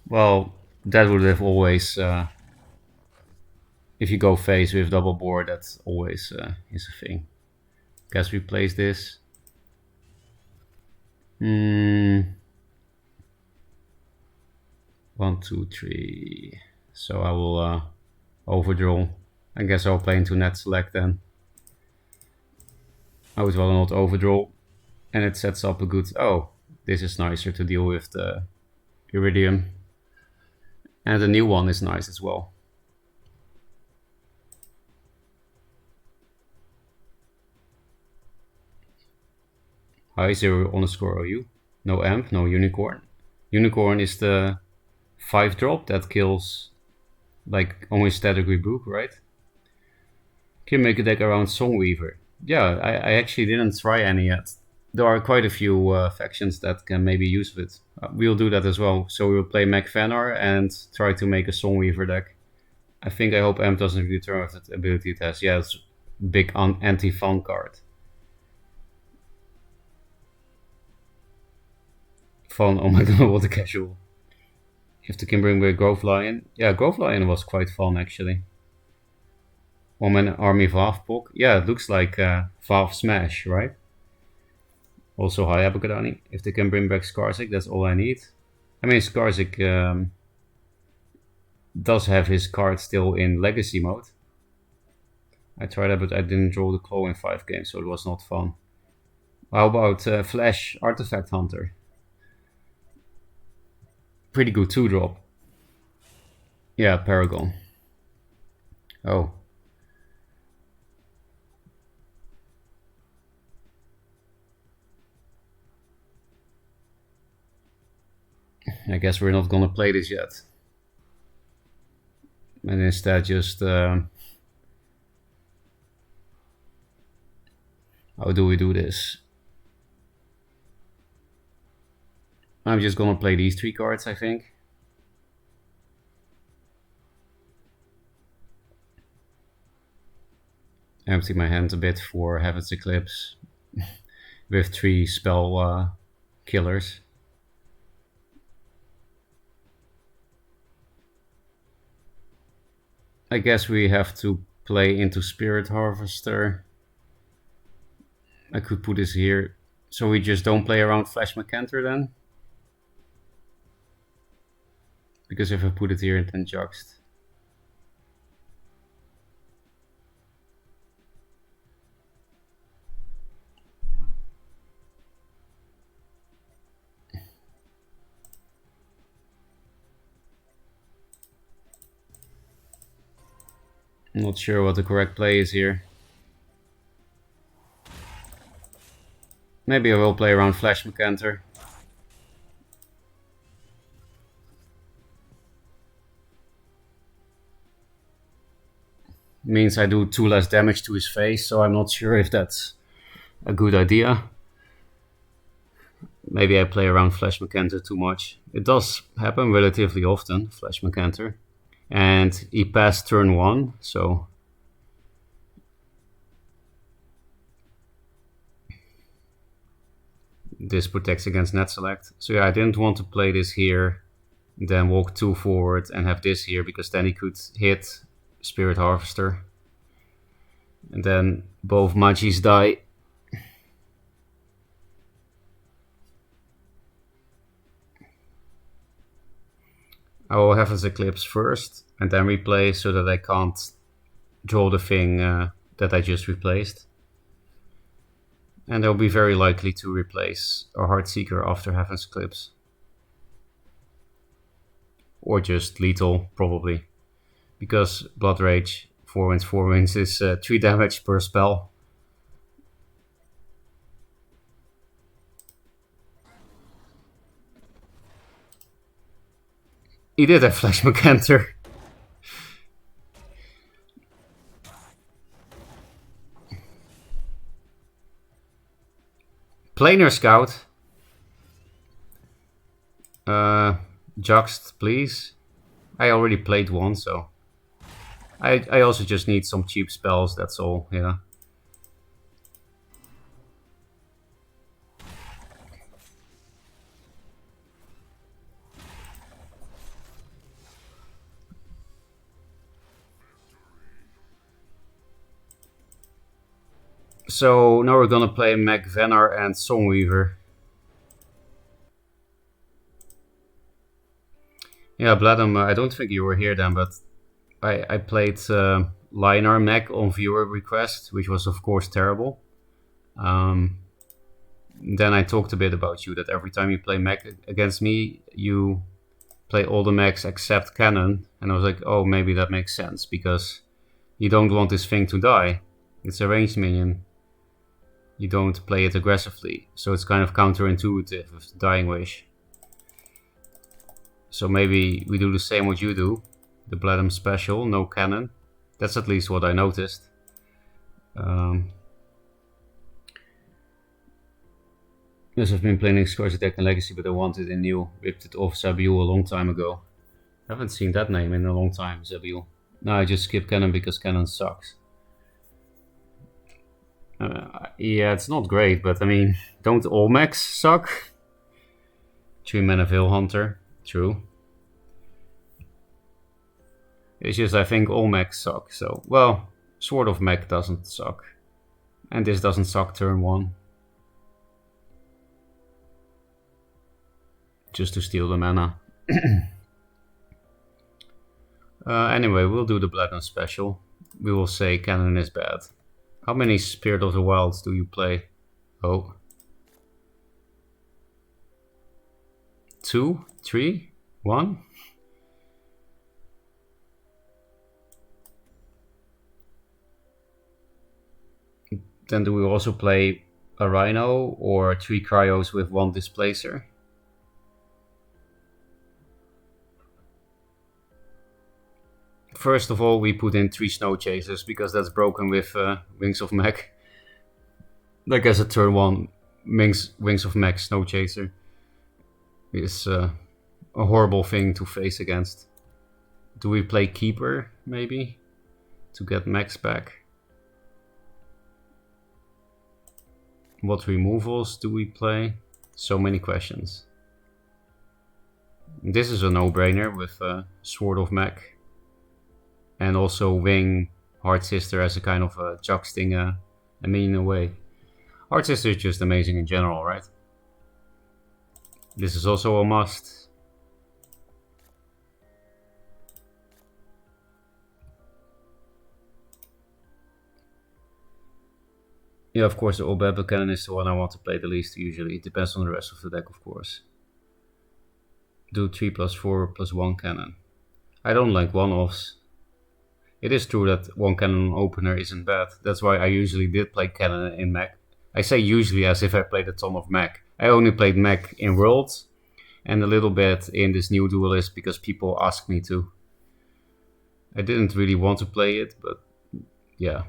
well, that would have always. If you go face with double board, that's always is a thing. Guess we place this. 1, 2, 3. So I will overdraw. I guess I'll play into net select then. I would rather not overdraw. And it sets up a good... Oh, this is nicer to deal with the Iridium. And the new one is nice as well. High 0 on the score OU. No amp, no unicorn. Unicorn is the 5-drop that kills like only static rebook, right? Can you make a deck around Songweaver? Yeah, I actually didn't try any yet. There are quite a few factions that can maybe use it. We'll do that as well. So we'll play Magfanar and try to make a Songweaver deck. I hope Amp doesn't return with that ability test. Yeah, it's big anti-fun card. Fun, oh my god, what a casual. If they can bring back Grove Lion. Yeah, Grove Lion was quite fun actually. One-man army Vav Pok. Yeah, it looks like Vav Smash, right? Also high Abakadani. If they can bring back Skarzik, that's all I need. I mean, Skarzik does have his card still in Legacy mode. I tried that, but I didn't draw the claw in 5 games, so it was not fun. How about Flash Artifact Hunter? Pretty good 2-drop. Yeah, Paragon. Oh. I guess we're not gonna play this yet. And instead just... how do we do this? I'm just gonna play these 3 cards, I think. Empty my hand a bit for Heaven's Eclipse with 3 spell killers. I guess we have to play into Spirit Harvester. I could put this here. So we just don't play around Flash Macanter then? Because if I put it here, it then juxed. I'm not sure what the correct play is here. Maybe I will play around Flash Macanter. Means I do 2 less damage to his face, so I'm not sure if that's a good idea. Maybe I play around Flash Macanter too much. It does happen relatively often, Flash Macanter. And he passed turn 1, so... This protects against net select. So yeah, I didn't want to play this here, then walk 2 forward and have this here, because then he could hit Spirit Harvester. And then both Magis die. I will have his Eclipse first and then replay so that I can't draw the thing that I just replaced. And they'll be very likely to replace a Heartseeker after Heaven's Eclipse. Or just lethal, probably. Because Blood Rage, 4 wins is 3 damage per spell. He did have Flash Mercantor. Planar Scout. Juxt, please. I already played one, so... I also just need some cheap spells, that's all, yeah. So now we're gonna play Meg Venar and Songweaver. Yeah, Bladum, I don't think you were here then, but I played Linar Meg on viewer request, which was of course terrible. Then I talked a bit about you, that every time you play Meg against me, you play all the Megs except Cannon. And I was like, oh, maybe that makes sense, because you don't want this thing to die. It's a ranged minion. You don't play it aggressively, so it's kind of counterintuitive with the Dying Wish. So maybe we do the same what you do. The Bladum special, no cannon. That's at least what I noticed. Yes, I've been playing Scourge Deck and Legacy, but I wanted a new. Ripped it off Zabiul a long time ago. I haven't seen that name in a long time, Zabiul. No, I just skip cannon because cannon sucks. Yeah, it's not great, but I mean, don't all mechs suck? 3 mana Veil Hunter, true. It's just I think all mechs suck, so, well, Sword of Mech doesn't suck. And this doesn't suck turn 1. Just to steal the mana. Anyway, we'll do the Bladum special. We will say cannon is bad. How many Spirit of the Wilds do you play? Oh. 2? 3? 1? Then do we also play a Rhino or 3 Cryos with 1 Displacer? First of all, we put in 3 Snow Chasers, because that's broken with Wings of Mech. Like as a turn 1 Wings of Mech Snow Chaser is a horrible thing to face against. Do we play Keeper, maybe? To get Mechs back? What removals do we play? So many questions. This is a no-brainer with Sword of Mech. And also Wing Heart Sister as a kind of juxting a minion away. Heart Sister is just amazing in general, right? This is also a must. Yeah, of course, the Obebel Cannon is the one I want to play the least usually. It depends on the rest of the deck, of course. Do 3+4+1 cannon. I don't like one-offs. It is true that 1 cannon opener isn't bad. That's why I usually did play cannon in Mech. I say usually as if I played a ton of Mech. I only played Mech in Worlds and a little bit in this new Duelyst because people asked me to. I didn't really want to play it, but yeah.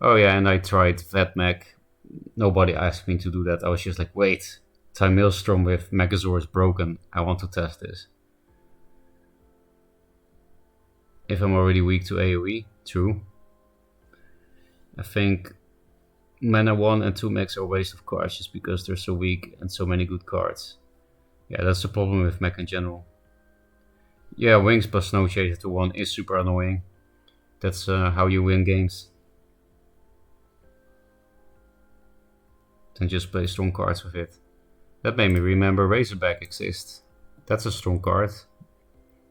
Oh yeah, and I tried Vet Mech. Nobody asked me to do that. I was just like, wait, Time Maelstrom with Megazord is broken. I want to test this. If I'm already weak to AoE, true. I think mana 1 and 2 mechs are a waste of cards just because they're so weak and so many good cards. Yeah, that's the problem with mech in general. Yeah, Wings plus Snow Chaser to 1 is super annoying. That's how you win games. Then just play strong cards with it. That made me remember Razorback exists. That's a strong card.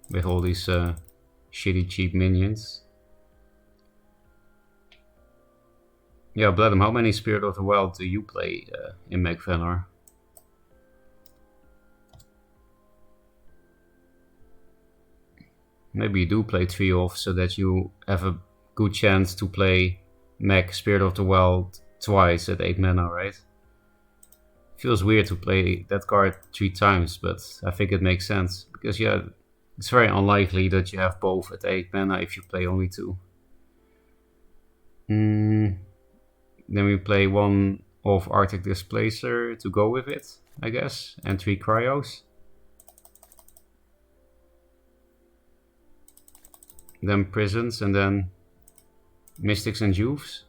With all these shitty cheap minions. Yeah, Bladem, how many Spirit of the Wild do you play in Mech Vanor? Maybe you do play 3 off so that you have a good chance to play Mech Spirit of the Wild twice at 8 mana, right? Feels weird to play that card 3 times, but I think it makes sense. Because yeah, it's very unlikely that you have both at 8 mana if you play only 2. Then we play 1 of Arctic Displacer to go with it, I guess, and 3 Cryos. Then Prisons, and then Mystics and Juves.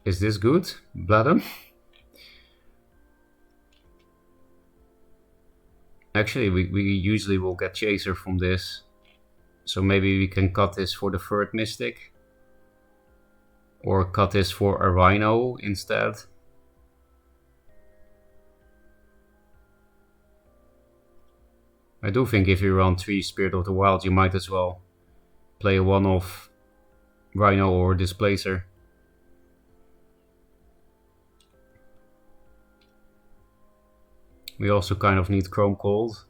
Is this good, Bladem? Actually, we usually will get Chaser from this. So maybe we can cut this for the third Mystic. Or cut this for a Rhino instead. I do think if you run 3 Spirit of the Wild, you might as well play a one-off Rhino or Displacer. We also kind of need Chrome Cold.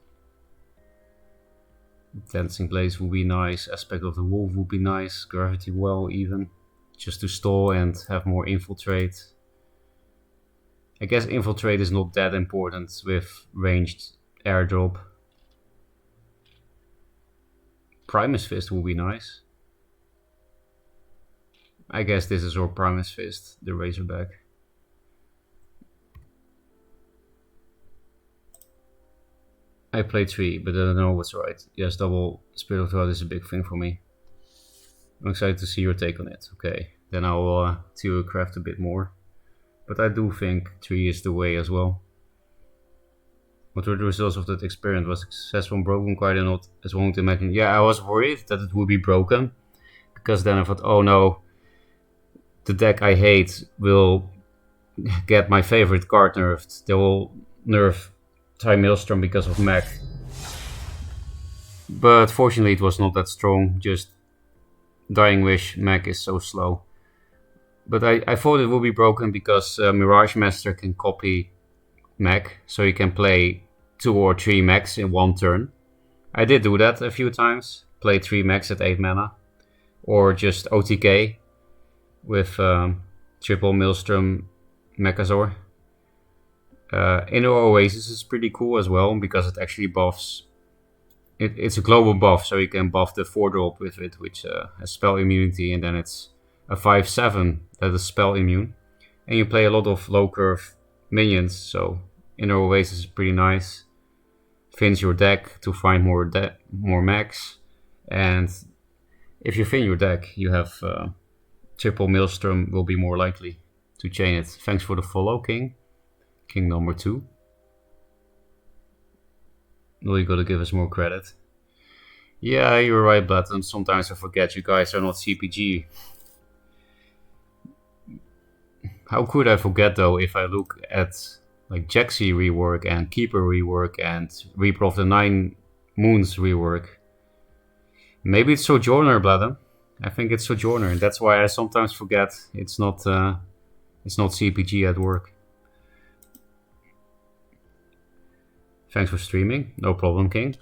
Dancing Blaze would be nice, Aspect of the Wolf would be nice, Gravity Well even. Just to stall and have more Infiltrate. I guess Infiltrate is not that important with ranged airdrop. Primus Fist would be nice. I guess this is our Primus Fist, the Razorback. I played 3, but I don't know what's right. Yes, double Spirit of the Wild is a big thing for me. I'm excited to see your take on it. Okay, then I will theorycraft a bit more. But I do think 3 is the way as well. What were the results of that experiment? Was successful and broken quite a lot, as one would imagine? Yeah, I was worried that it would be broken. Because then I thought, oh no, the deck I hate will get my favorite card nerfed. They will nerf Time Maelstrom because of mech. But fortunately it was not that strong, just Dying Wish mech is so slow. But I thought it would be broken because Mirage Master can copy mech, so you can play 2 or 3 mechs in one turn. I did do that a few times, play 3 mechs at 8 mana. Or just OTK with triple Maelstrom Mechazor. Inner Oasis is pretty cool as well because it actually buffs. It's a global buff, so you can buff the 4-drop with it, which has spell immunity, and then it's a 5/7 that is spell immune. And you play a lot of low curve minions, so Inner Oasis is pretty nice. Fins your deck to find more mechs, and if you fin your deck, you have triple Maelstrom will be more likely to chain it. Thanks for the follow, King. King number 2. Well, you gotta give us more credit. Yeah, you're right, Button. Sometimes I forget you guys are not CPG. How could I forget though if I look at like Jaxi rework and Keeper rework and Reaper of the Nine Moons rework? Maybe it's Sojourner, Bladden. I think it's Sojourner, and that's why I sometimes forget it's not CPG at work. Thanks for streaming. No problem, King.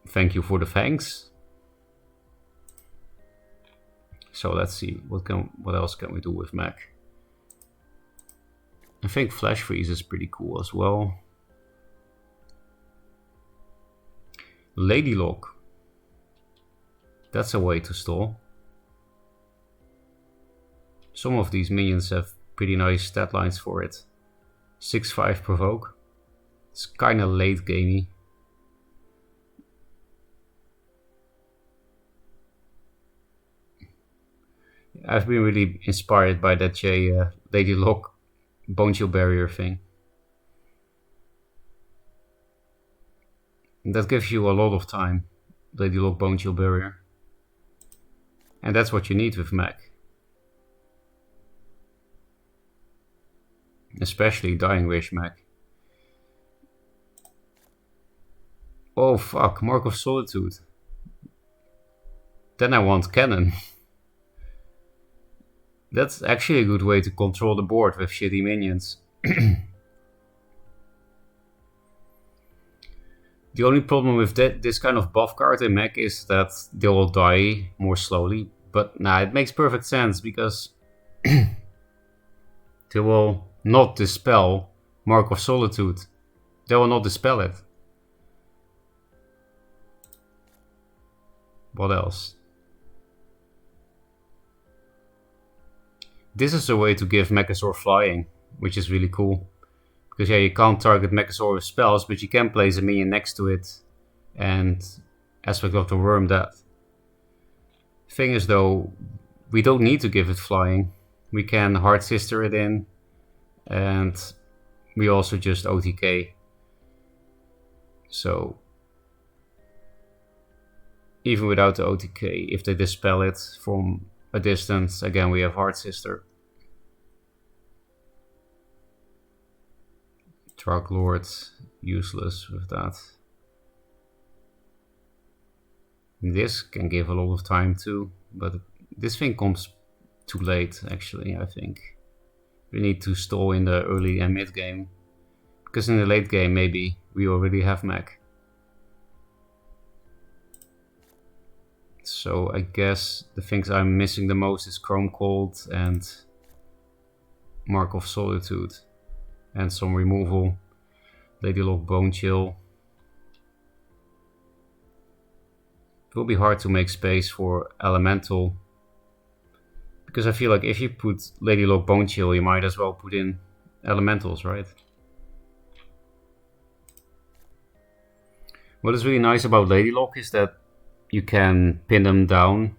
Thank you for the thanks. So let's see what else can we do with mech. I think Flash Freeze is pretty cool as well. Lady Lock. That's a way to stall. Some of these minions have pretty nice stat lines for it. 6/5 provoke. It's kinda late gamey. I've been really inspired by that Lady Lock Bone Chill Barrier thing. And that gives you a lot of time, Lady Lock Bone Chill Barrier. And that's what you need with mech. Especially Dying Wish mech. Oh fuck, Mark of Solitude. Then I want Cannon. That's actually a good way to control the board with shitty minions. The only problem with this kind of buff card in mech is that they will die more slowly. But nah, it makes perfect sense because they will not dispel Mark of Solitude. They will not dispel it. What else? This is a way to give Mechasaur flying, which is really cool. Because yeah, you can't target Mechasaur with spells, but you can place a minion next to it and Aspect of the Worm that. Thing is though, we don't need to give it flying. We can Hard Sister it in, and we also just OTK. So even without the OTK, if they dispel it from a distance, again we have Hard Sister. Drug Lord, useless with that. This can give a lot of time too, but this thing comes too late actually, I think. We need to stall in the early and mid game. Because in the late game maybe we already have mech. So I guess the things I'm missing the most is Chrome Cold and Mark of Solitude. And some removal. Lady Lock Bone Chill. It will be hard to make space for Elemental. Because I feel like if you put Lady Lock Bone Chill, you might as well put in Elementals, right? What is really nice about Lady Lock is that you can pin them down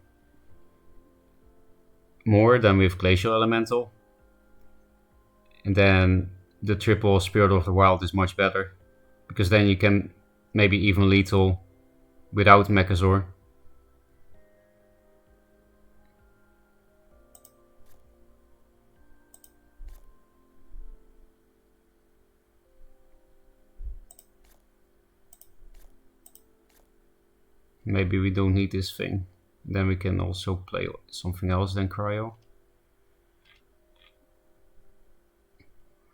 more than with Glacial Elemental. And then the triple Spirit of the Wild is much better. Because then you can maybe even lethal without Mechasaur. Maybe we don't need this thing. Then we can also play something else than Cryo.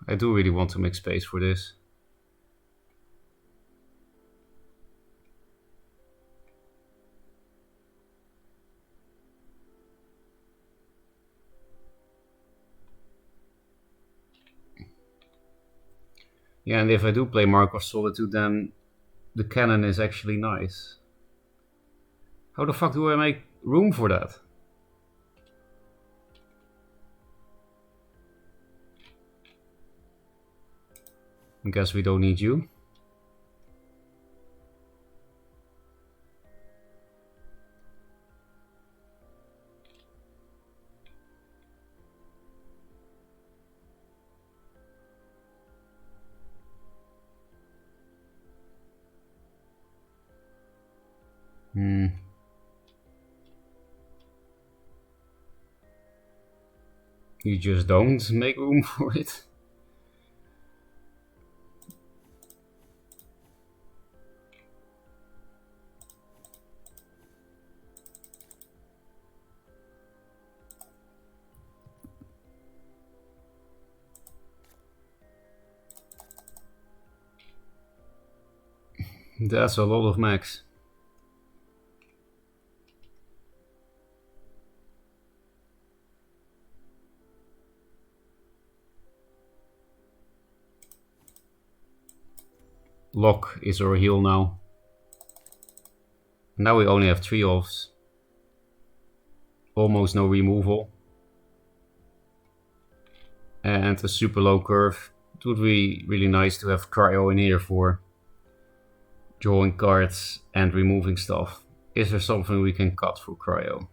I do really want to make space for this. Yeah, and if I do play Mark of Solitude, then the cannon is actually nice. How the fuck do I make room for that? I guess we don't need you. You just don't make room for it. That's a lot of max. Lock is our heal now. Now we only have 3 offs. Almost no removal. And a super low curve It would be really nice to have cryo in here for drawing cards and removing stuff. Is there something we can cut through cryo?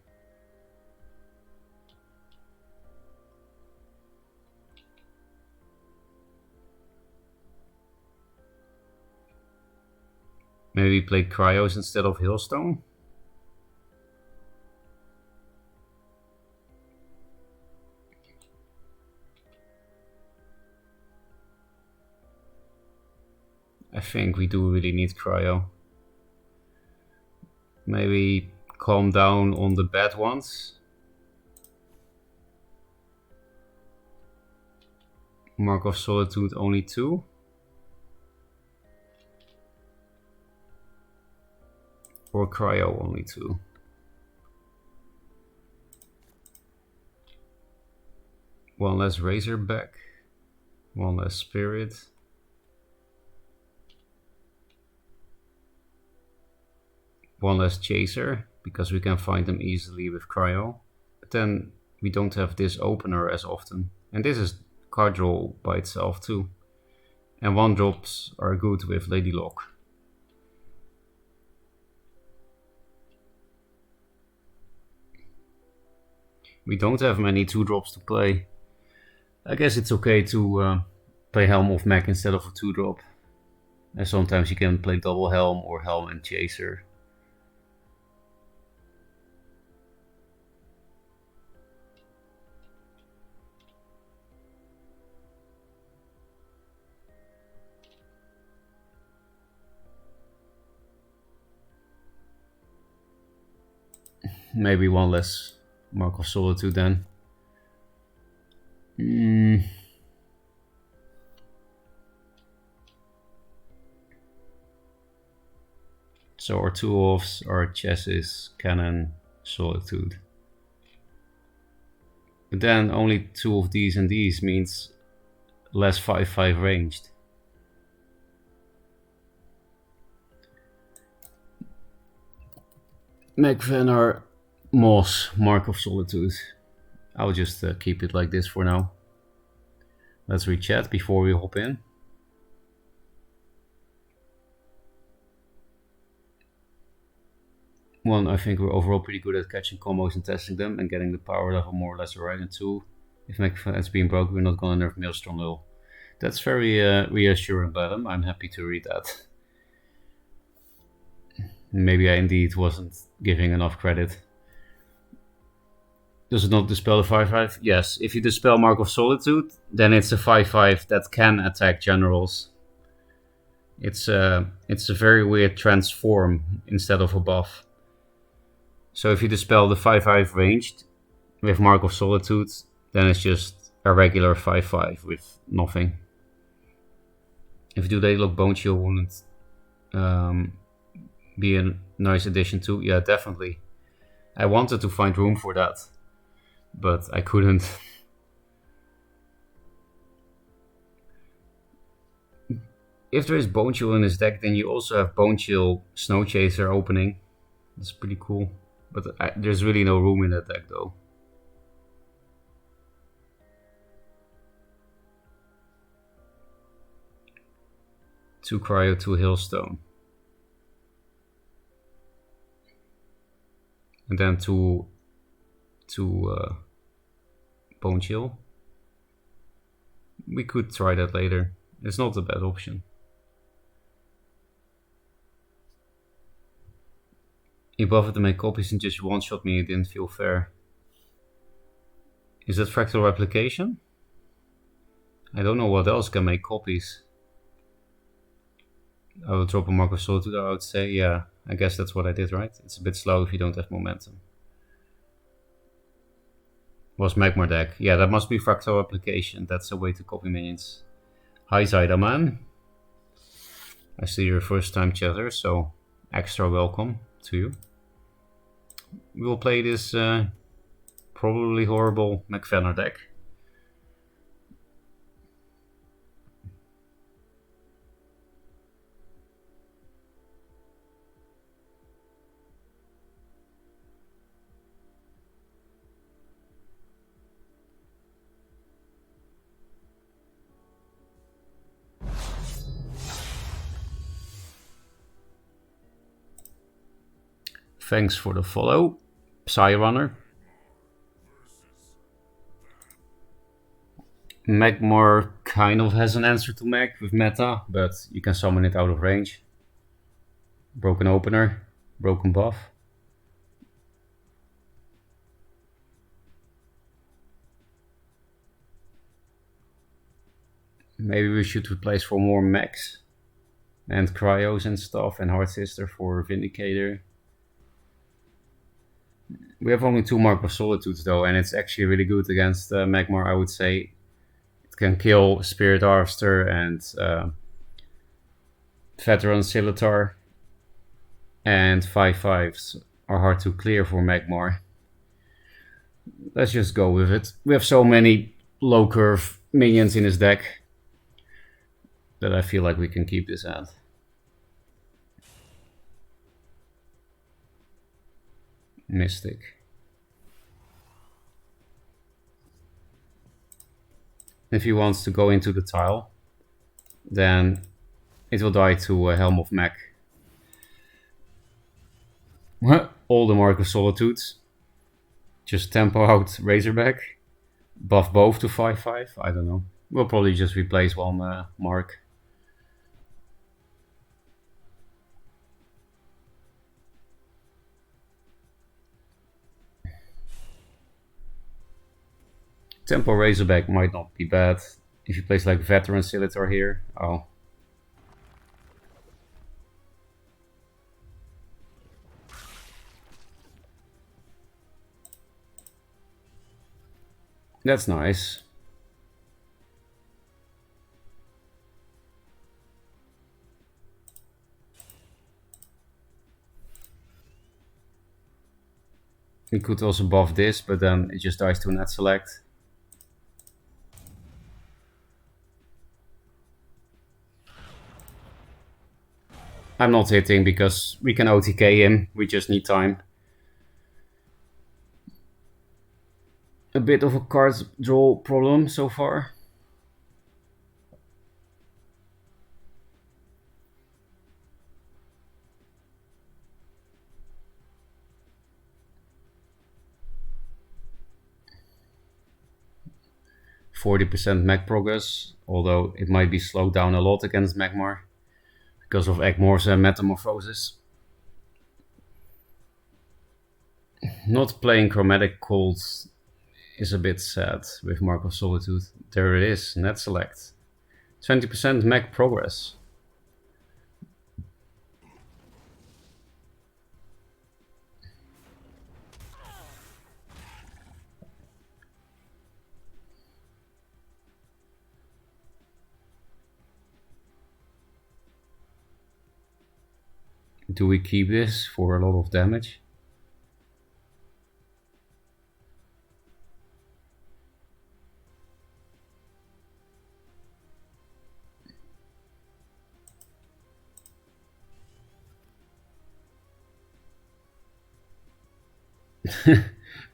Maybe play cryos instead of hailstone? I think we do really need cryo. Maybe calm down on the bad ones. Mark of Solitude only 2. Or cryo only 2. One less Razorback. One less Spirit. One less Chaser, because we can find them easily with cryo. But then we don't have this opener as often. And this is card draw by itself too. And 1-drops are good with Lady Lock. We don't have many 2-drops to play. I guess it's okay to play Helm of Mech instead of a 2-drop. And sometimes you can play double Helm or Helm and Chaser. Maybe one less Mark of Solitude then. So our 2 offs are Chassis, Cannon, Solitude. But then only 2 of these and these means less 5/5 ranged. Mechvenar, Moss, Mark of Solitude. I'll just keep it like this for now. Let's re-chat before we hop in. One, I think we're overall pretty good at catching combos and testing them and getting the power level more or less right. And 2, if Mechvan's being broken, we're not gonna nerf Maelstrom 0. That's very reassuring, Badam. I'm happy to read that. Maybe I indeed wasn't giving enough credit. Does it not dispel the 5/5? Yes. If you dispel Mark of Solitude, then it's a 5/5 that can attack generals. It's a very weird transform instead of a buff. So if you dispel the 5/5 ranged with Mark of Solitude, then it's just a regular 5/5 with nothing. If you do Deadlock, Bone Chill wouldn't be a nice addition too. Yeah, definitely. I wanted to find room for that, but I couldn't. If there is Bone Chill in his deck, then you also have Bone Chill Snow Chaser opening. That's pretty cool. But there's really no room in that deck though. Two Cryo, 2 Hailstone. And then two Bone Chill. We could try that later. It's not a bad option. You buffed to make copies and just one-shot me, it didn't feel fair. Is that fractal replication? I don't know what else can make copies. I will drop a Mark of Solitude, I would say. Yeah, I guess that's what I did, right? It's a bit slow if you don't have momentum. Was Magmar deck. Yeah, that must be fractal replication. That's a way to copy minions. Hi Zydaman. I see you're a first time chatter, so extra welcome to you. We will play this probably horrible Mechvanner deck. Thanks for the follow, Psyrunner. Magmar kind of has an answer to Mag with meta, but you can summon it out of range. Broken Opener, Broken Buff. Maybe we should replace for more Max and Cryos and stuff, and Heart Sister for Vindicator. We have only 2 Mark of Solitudes though, and it's actually really good against Magmar, I would say. It can kill Spirit Harvester and Veteran Scimitar, and 5/5s are hard to clear for Magmar. Let's just go with it. We have so many low curve minions in his deck that I feel like we can keep this hand. Mystic. If he wants to go into the tile, then it will die to Helm of Mech. All the Mark of Solitudes. Just tempo out Razorback. Buff both to 5/5. I don't know. We'll probably just replace one Mark. Tempo Razorback might not be bad. If you place like Veteran Scimitar here. Oh. That's nice. We could also buff this, but then it just dies to net select. I'm not hitting because we can OTK him, we just need time. A bit of a card draw problem so far. %40 mech progress, although it might be slowed down a lot against Magmar because of Egmor's metamorphosis. Not playing Chromatic Cold is a bit sad with Mark of Solitude. There it is, net select. 20% mech progress. Do we keep this for a lot of damage?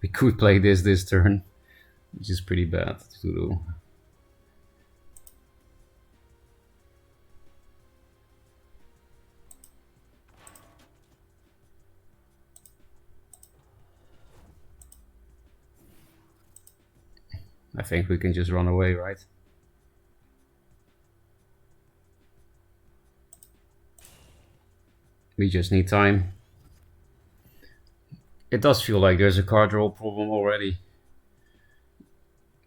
We could play this turn, which is pretty bad to do. I think we can just run away, right? We just need time. It does feel like there's a card draw problem already.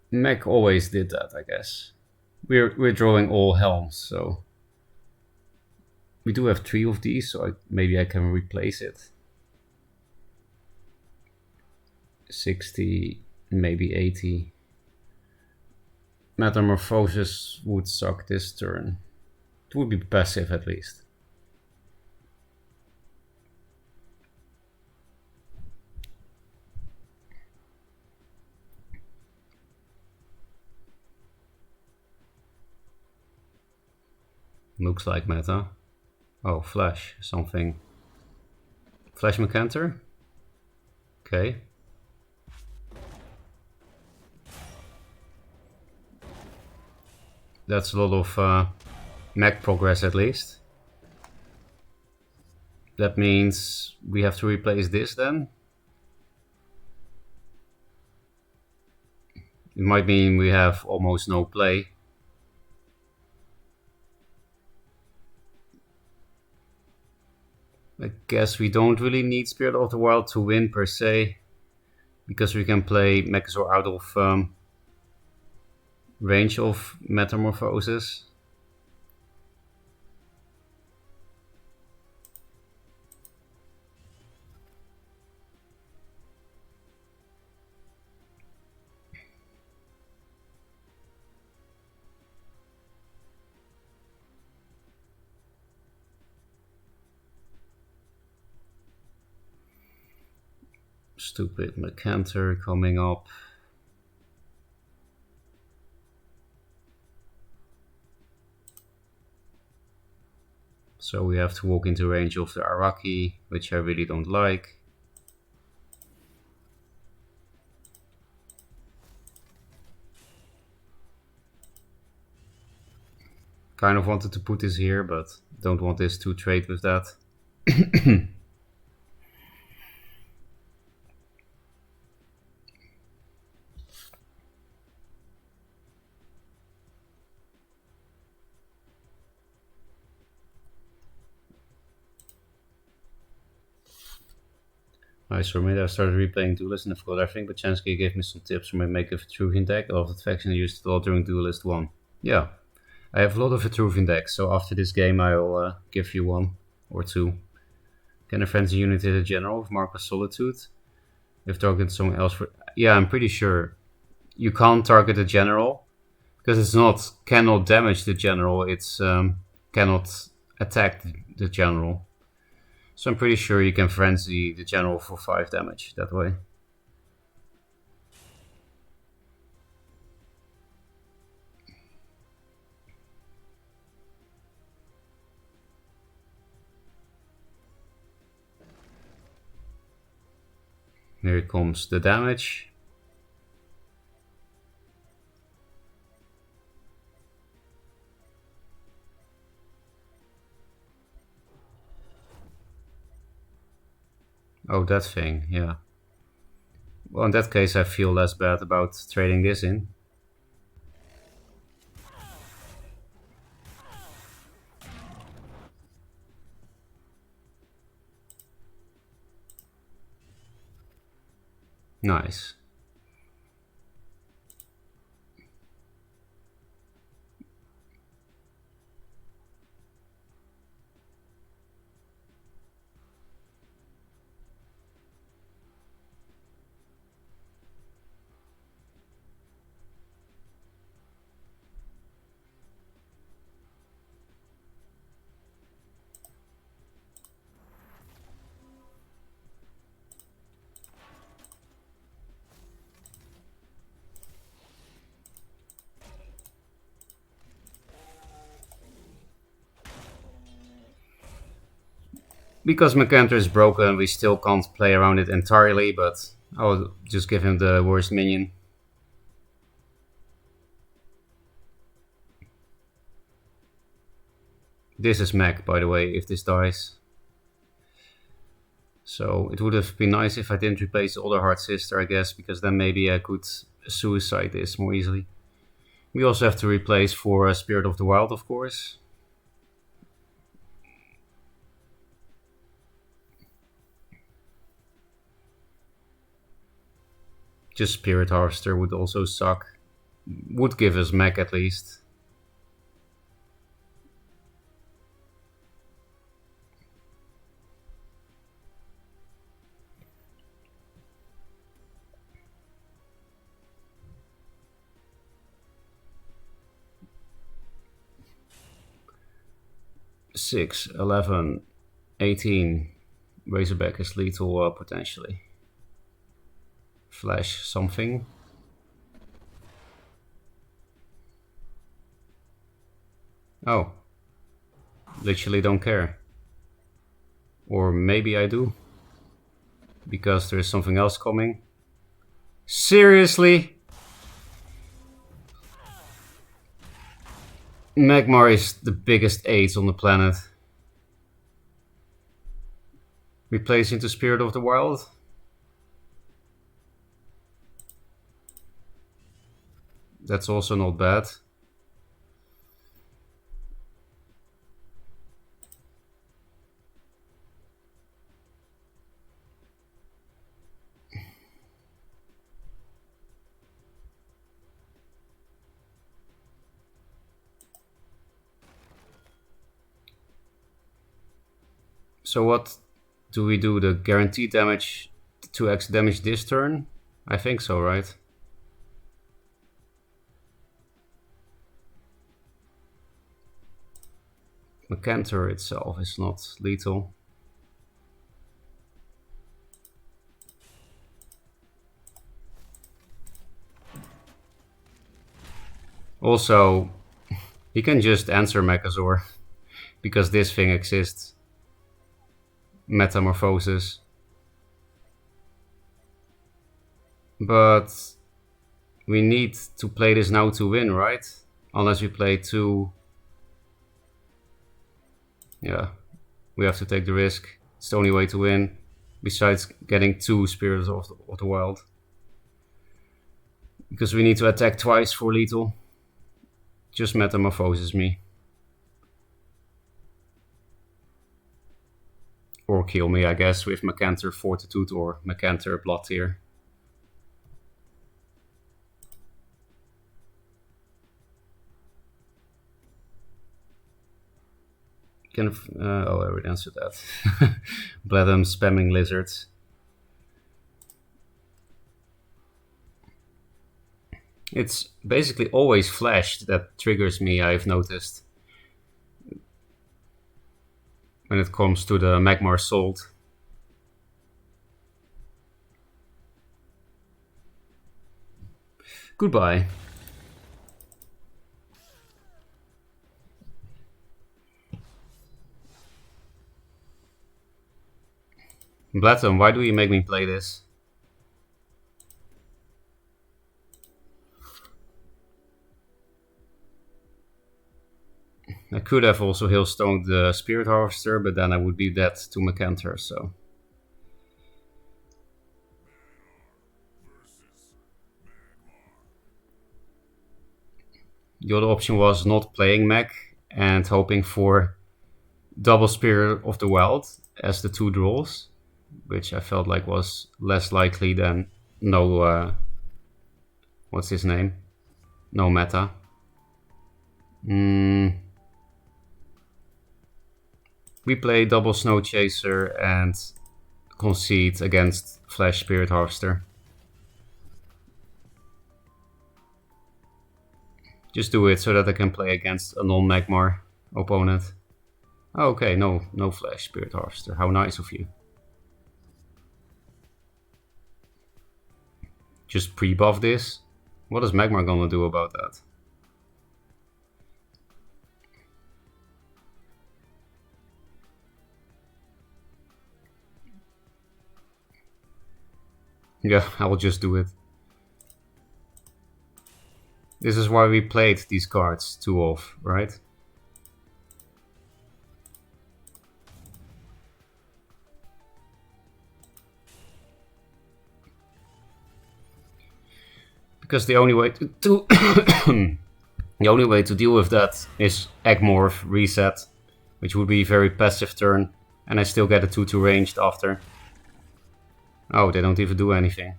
Mech always did that, I guess. We're drawing all helms, so we do have 3 of these, so maybe I can replace it. 60, maybe 80. Metamorphosis would suck this turn. It would be passive at least. Looks like meta. Oh, Flash, something. Flash Mecanter? Okay. That's a lot of mech progress at least. That means we have to replace this then. It might mean we have almost no play. I guess we don't really need Spirit of the Wild to win per se, because we can play Megazord out of range of Metamorphosis. Stupid Mecanter coming up. So we have to walk into range of the Araki, which I really don't like. Kind of wanted to put this here, but don't want this to trade with that. Nice for me. I started replaying Duelyst and I forgot everything, but Chansky gave me some tips for my make a Vitruvian deck. I love that faction I used it a lot during Duelyst 1. Yeah, I have a lot of Vitruvian decks, so after this game I'll give you one or two. Can a frenzy unit hit a general with Mark of Solitude? If targeting someone else for... Yeah, I'm pretty sure. You can't target a general, because it's not cannot damage the general, it's cannot attack the general. So I'm pretty sure you can frenzy the general for 5 damage that way. Here comes the damage. Oh, that thing, yeah. Well, in that case I feel less bad about trading this in. Nice. Because Mecanter is broken, we still can't play around it entirely, but I'll just give him the worst minion. This is Mech, by the way, if this dies. So it would have been nice if I didn't replace the other Hard Sister, I guess, because then maybe I could suicide this more easily. We also have to replace for Spirit of the Wild, of course. Just Spirit Harvester would also suck. Would give us Mech at least. Six, 11, 18. Razorback is lethal potentially. Flash something. Oh. Literally don't care. Or maybe I do. Because there is something else coming. Seriously? Magmar is the biggest AIDS on the planet. Replace into Spirit of the Wild. That's also not bad. So what do we do? The guaranteed damage, 2x damage this turn? I think so, right? Macantor itself is not lethal. Also, he can just answer Mechazor because this thing exists. Metamorphosis. But we need to play this now to win, right? Unless we play two. Yeah, we have to take the risk. It's the only way to win, besides getting 2 Spirits of the Wild. Because we need to attack twice for lethal. Just Metamorphosis me. Or kill me, I guess, with Macantor Fortitude or Macantor Blood Tear. Oh, I already answered that. Bladum spamming lizards. It's basically always flashed that triggers me, I've noticed. When it comes to the Magmar Salt. Goodbye. Bladum, why do you make me play this? I could have also Hailstoned the Spirit Harvester, but then I would be dead to Macantor, so... The other option was not playing Mech and hoping for double Spirit of the Wild as the 2 draws, which I felt like was less likely than no... what's his name? No meta. We play double Snow Chaser and concede against Flash Spirit Harvester. Just do it so that I can play against a non-Magmar opponent. Oh, okay, no Flash Spirit Harvester. How nice of you. Just pre-buff this? What is Magmar gonna do about that? Yeah, I will just do it. This is why we played these cards 2 off, right? Because the only way to the only way to deal with that is Egg-Morph reset, which would be a very passive turn, and I still get a 2/2 ranged after. Oh, they don't even do anything.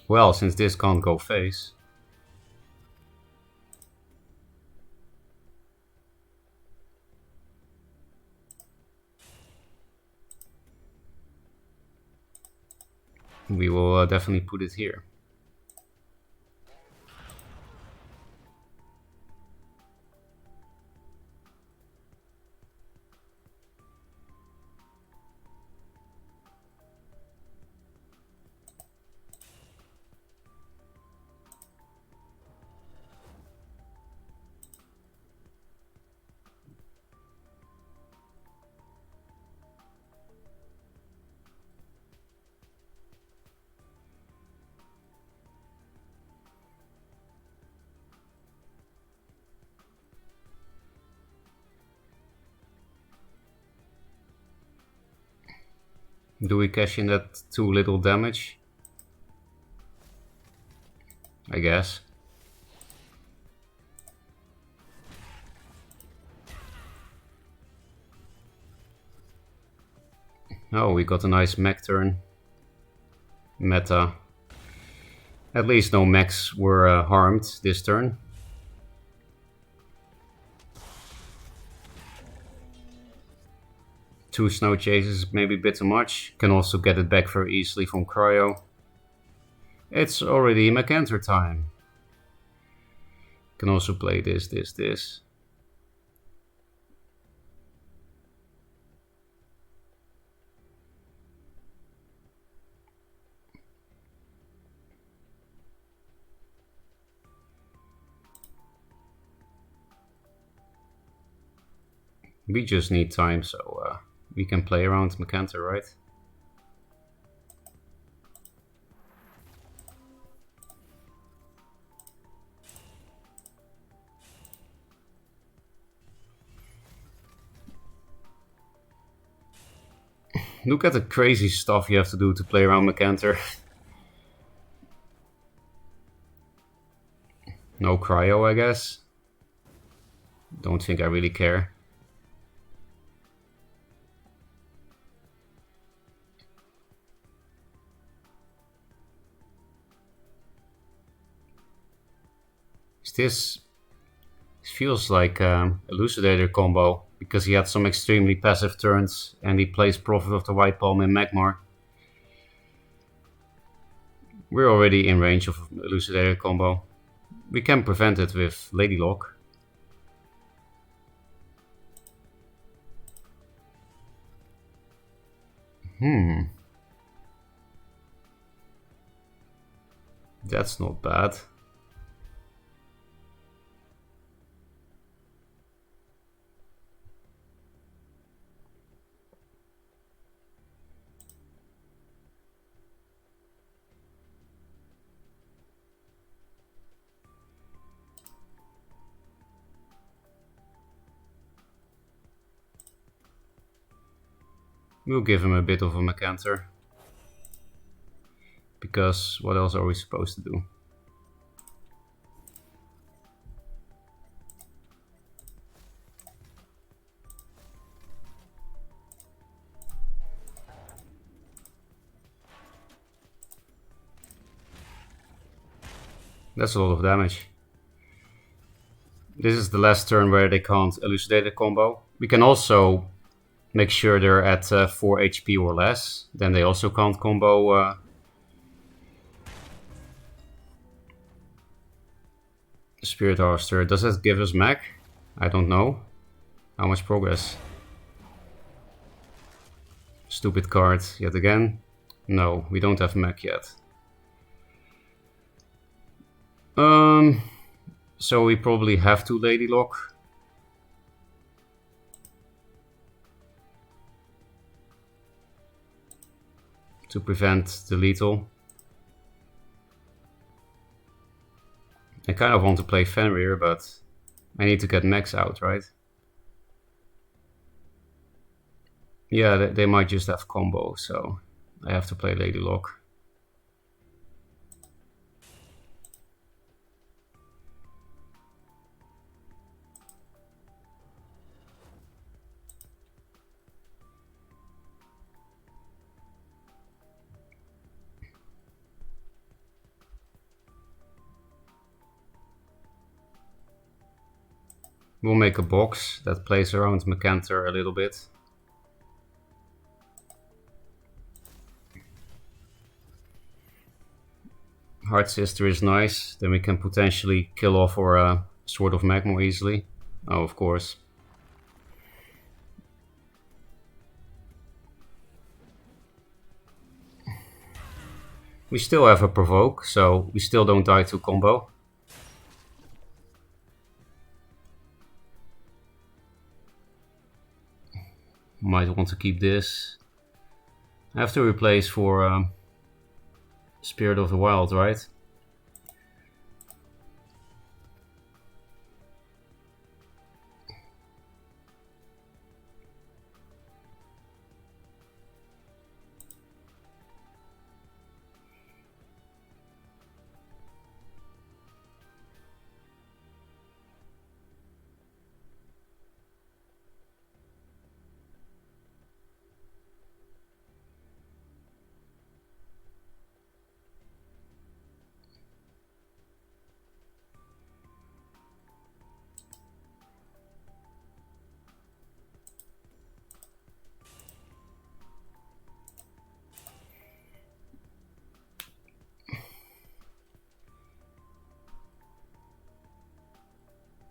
Well, since this can't go face. We will definitely put it here. Do we cash in that too little damage? I guess. Oh, we got a nice mech turn. Meta. At least no mechs were harmed this turn. Two snow chases, maybe a bit too much. Can also get it back very easily from Cryo. It's already Mechanter time. Can also play this. We just need time, so we can play around Mechanter, right? Look at the crazy stuff you have to do to play around Mechanter. No Cryo, I guess. Don't think I really care. This feels like Elucidator combo, because he had some extremely passive turns and he plays Prophet of the White Palm in Magmar. We're already in range of Elucidator combo. We can prevent it with Lady Lock. That's not bad. We'll give him a bit of a Mechanter. Because what else are we supposed to do? That's a lot of damage. This is the last turn where they can't elucidate a combo. We can also make sure they're at 4 HP or less. Then they also can't combo. Spirit Harvester. Does that give us mech? I don't know. How much progress? Stupid card yet again. No, we don't have mech yet. So we probably have to Lady Lock. To prevent the lethal. I kind of want to play Fenrir, but I need to get mechs out, right? Yeah, they might just have combo, so I have to play Lady Lock. We'll make a box that plays around Mechanter a little bit. Heart Sister is nice, then we can potentially kill off our Sword of Mag more easily. Oh, of course. We still have a Provoke, so we still don't die to combo. Might want to keep this. I have to replace for Spirit of the Wild, right?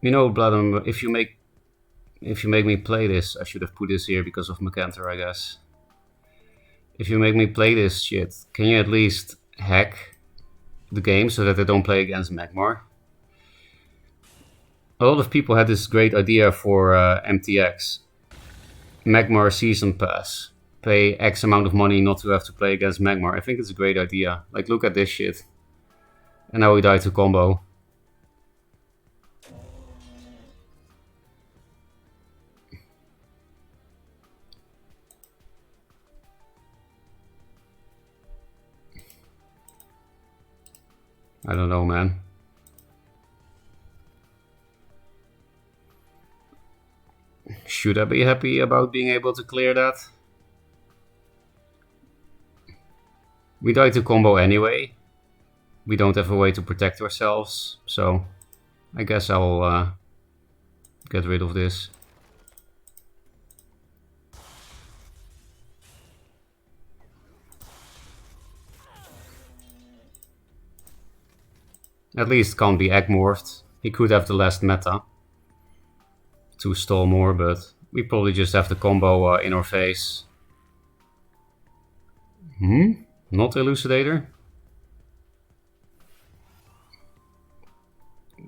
You know, Bloodum, if you make me play this, I should have put this here because of Macantor, I guess. If you make me play this shit, can you at least hack the game so that I don't play against Magmar? A lot of people had this great idea for MTX. Magmar Season Pass. Pay X amount of money not to have to play against Magmar. I think it's a great idea. Like, look at this shit. And now we died to combo. I don't know, man. Should I be happy about being able to clear that? We died to combo anyway. We don't have a way to protect ourselves, so I guess I'll get rid of this. At least can't be egg morphed. He could have the last meta to stall more, but we probably just have the combo in our face. Not Elucidator?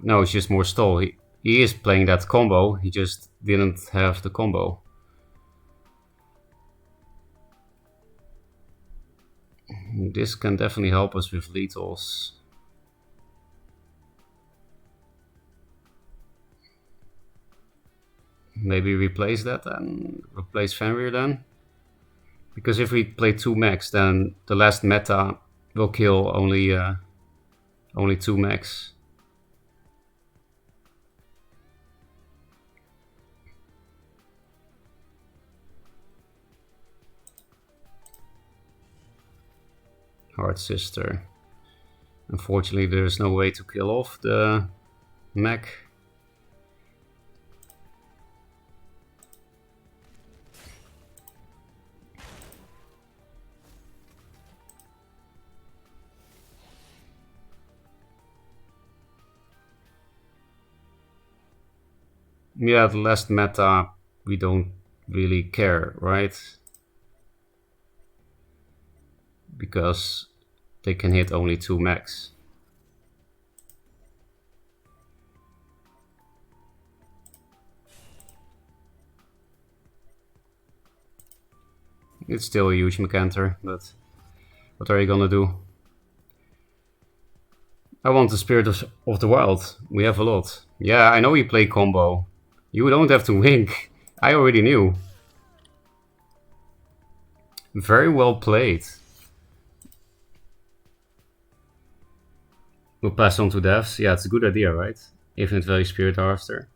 No, it's just more stall. He is playing that combo, he just didn't have the combo. This can definitely help us with lethals. Maybe replace that and replace Fenrir then? Because if we play 2 mechs, then the last meta will kill only 2 mechs. Hard Sister. Unfortunately, there's no way to kill off the mech. Yeah, the last meta, we don't really care, right? Because they can hit only 2 mechs. It's still a huge Macantor, but what are you gonna do? I want the Spirit of the Wild. We have a lot. Yeah, I know you play combo. You don't have to wink. I already knew. Very well played. We'll pass on to devs. Yeah, it's a good idea, right? Infinite Value Spirit Harvester.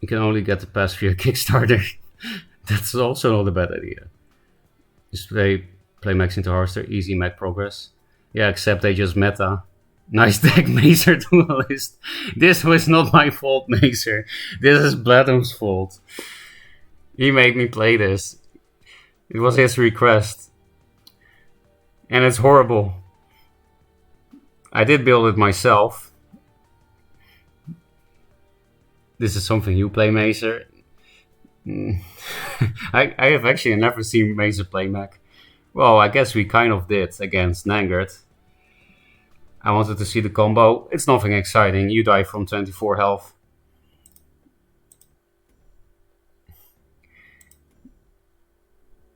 You can only get the pass via Kickstarter. That's also not a bad idea. Just play mechs into Harvester, easy mech progress. Yeah, except they just meta. Nice deck, Mazer Duelyst. This was not my fault, Mazer. This is Bladum's fault. He made me play this. It was his request. And it's horrible. I did build it myself. This is something you play, Mazer. I have actually never seen Mazer play mech. Well, I guess we kind of did against Nangard. I wanted to see the combo. It's nothing exciting. You die from 24 health.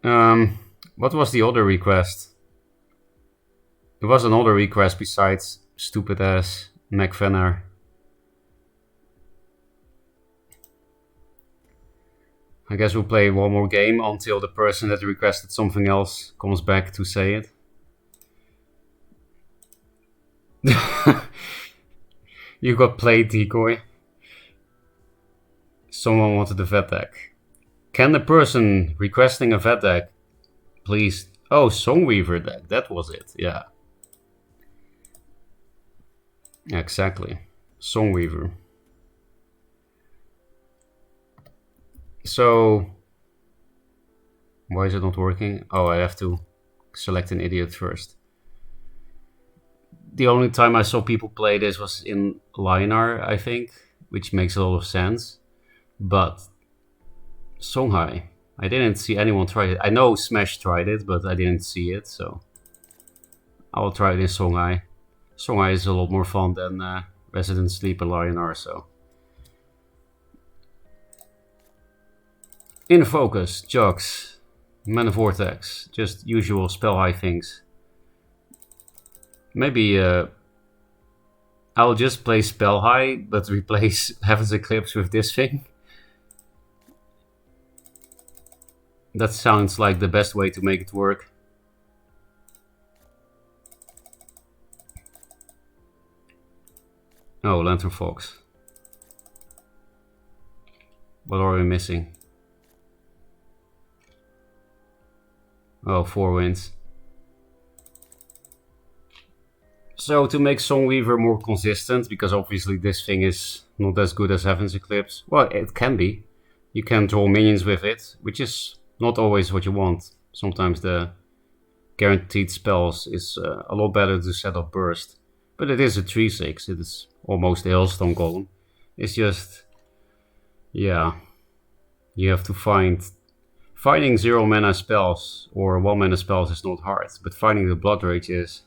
What was the other request? There was another request besides stupid ass McFenner. I guess we'll play one more game until the person that requested something else comes back to say it. You got played, Decoy. Someone wanted a vet deck. Can the person requesting a vet deck please... Oh, Songweaver deck. That was it. Yeah. Exactly. Songweaver. So... Why is it not working? Oh, I have to select an idiot first. The only time I saw people play this was in Linar, I think. which makes a lot of sense. But Songhai, I didn't see anyone try it. I know Smash tried it, but I didn't see it, so I'll try it in Songhai. Songhai is a lot more fun than Resident Sleeper Lionar, so. In Focus, Jugs, Mana Vortex, just usual spell high things. Maybe I'll just play Spell High, but replace Heaven's Eclipse with this thing. That sounds like the best way to make it work. Oh, Lantern Fox. What are we missing? Oh, 4 wins. So to make Songweaver more consistent, because obviously this thing is not as good as Heaven's Eclipse. Well, it can be. You can draw minions with it, which is not always what you want. Sometimes the guaranteed spells is a lot better to set up Burst. But it is a 3/6, it is almost a Hailstone Golem. It's just, yeah, you have to finding 0 mana spells or 1 mana spells is not hard, but finding the Blood Rage is.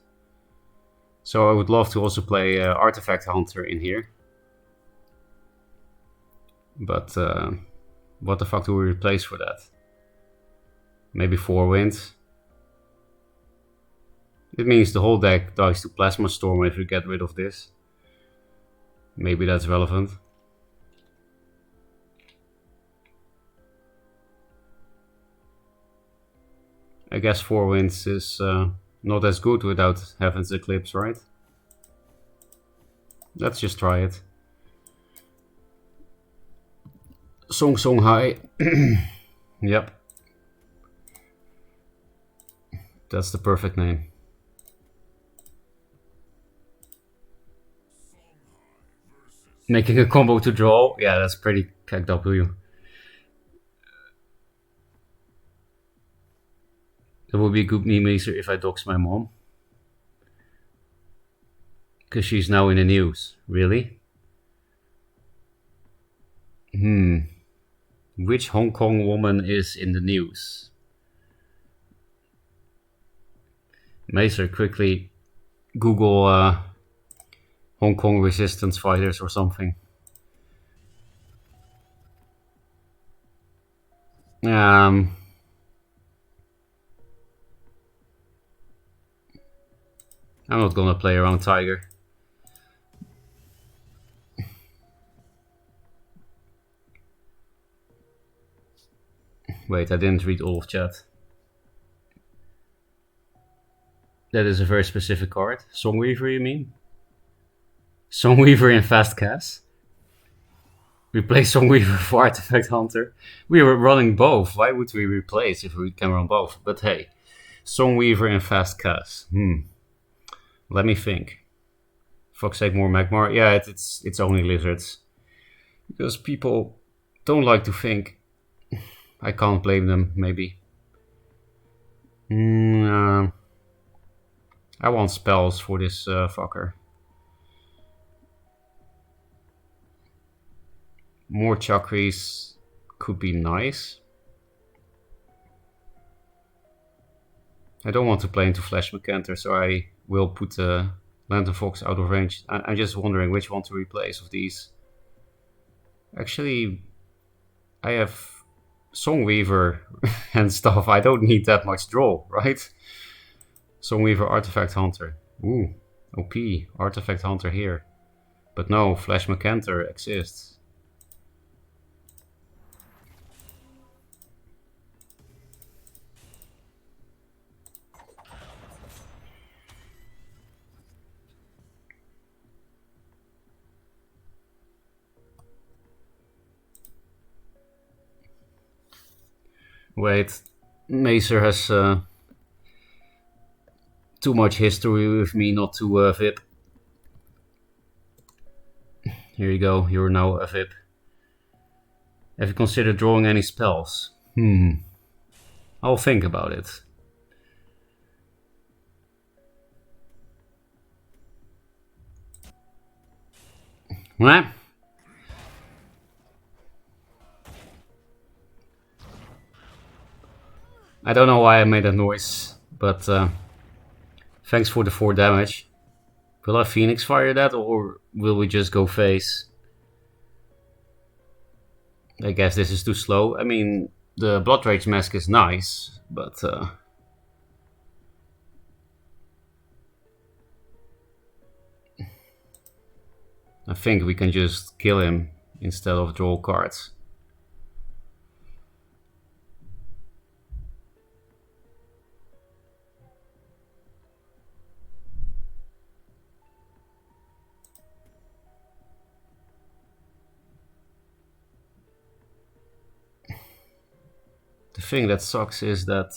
So I would love to also play Artifact Hunter in here. But what the fuck do we replace for that? Maybe 4 wins. It means the whole deck dies to Plasma Storm if you get rid of this. Maybe that's relevant. I guess 4 wins is not as good without Heaven's Eclipse, right? Let's just try it. Songhai. Yep. That's the perfect name. Making a combo to draw? Yeah, that's pretty KW. It would be a good meme if I dox my mom. Because she's now in the news. Really? Which Hong Kong woman is in the news? Macer, quickly Google Hong Kong resistance fighters or something. I'm not gonna play around Tiger. Wait, I didn't read all of chat. That is a very specific card. Songweaver, you mean? Songweaver in Fast Cast? Replace Songweaver for Artifact Hunter? We were running both. Why would we replace if we can run both? But hey, Songweaver in Fast Cast. Let me think. Fuck's sake, more Magmar. Yeah, it's only lizards. Because people don't like to think. I can't blame them, maybe. I want spells for this fucker. More Chakris could be nice. I don't want to play into Flash Mechanitor, so I will put the Lantern Fox out of range. I'm just wondering which one to replace of these. Actually, I have Songweaver and stuff. I don't need that much draw, right? Songweaver, Artifact Hunter. Ooh, OP. Artifact Hunter here. But no, Flash Mechanitor exists. Wait, Macer has too much history with me not to VIP. Here you go, you're now a VIP. Have you considered drawing any spells? I'll think about it. Well, I don't know why I made that noise, but thanks for the 4 damage. Will I Phoenix Fire that, or will we just go face? I guess this is too slow. I mean, the Blood Rage Mask is nice, but I think we can just kill him instead of draw cards. The thing that sucks is that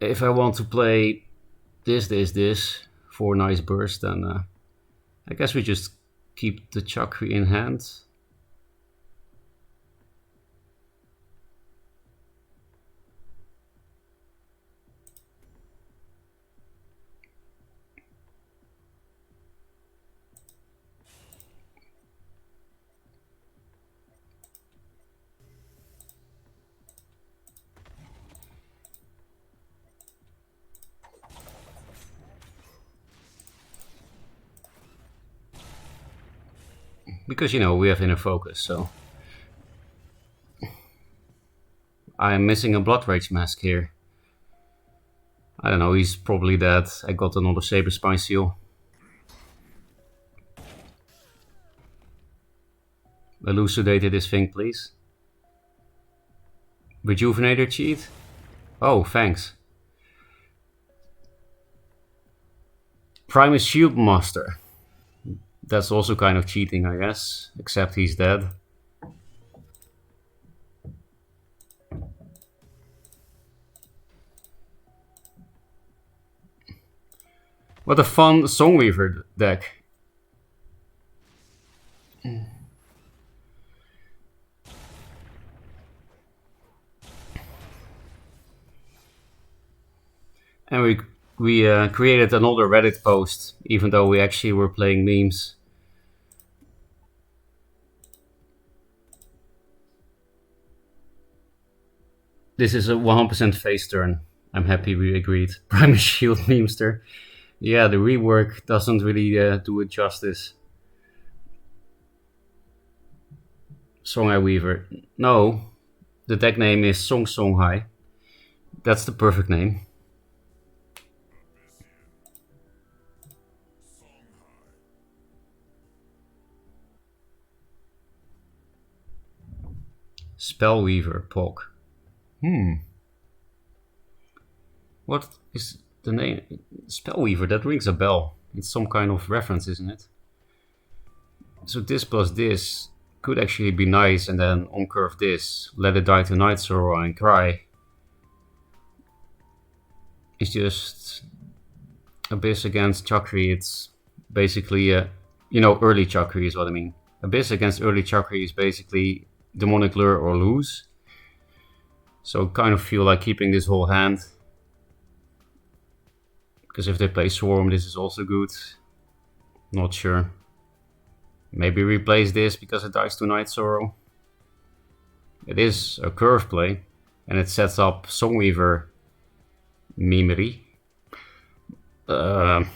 if I want to play this for a nice burst, then I guess we just keep the Chakri in hand. Because, you know, we have inner focus, so... I am missing a Blood Rage Mask here. I don't know, he's probably dead. I got another Saber Spine Seal. Elucidated this thing, please. Rejuvenator cheat? Oh, thanks. Primus Shield Master. That's also kind of cheating, I guess. Except he's dead. What a fun Songweaver deck. And we created another Reddit post, even though we actually were playing memes. This is a 100% face turn. I'm happy we agreed. Primus Shield Memester. Yeah, the rework doesn't really do it justice. Songhai Weaver. No, the deck name is Songhai. That's the perfect name. Spellweaver, Pog. What is the name? Spellweaver, that rings a bell. It's some kind of reference, isn't it? So this plus this could actually be nice, and then on curve this. Let it die to Night Sorrow and cry. It's just Abyss against Chakri. It's basically, you know, early Chakri is what I mean. Abyss against early Chakri is basically Demonic Lure or lose. So kind of feel like keeping this whole hand. Because if they play Swarm, this is also good. Not sure. Maybe replace this because it dies to Night Sorrow. It is a curve play. And it sets up Songweaver Memory. Man,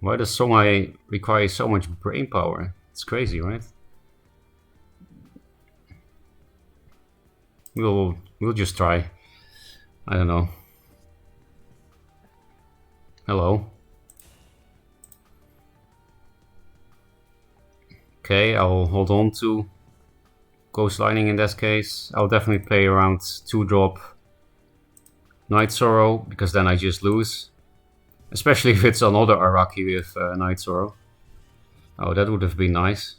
why does Songhai require so much brain power? It's crazy, right? We'll just try. I don't know. Hello. Okay, I'll hold on to Ghost Lightning in this case. I'll definitely play around 2-drop Night Sorrow, because then I just lose. Especially if it's another Araki with Night Sorrow. Oh, that would have been nice.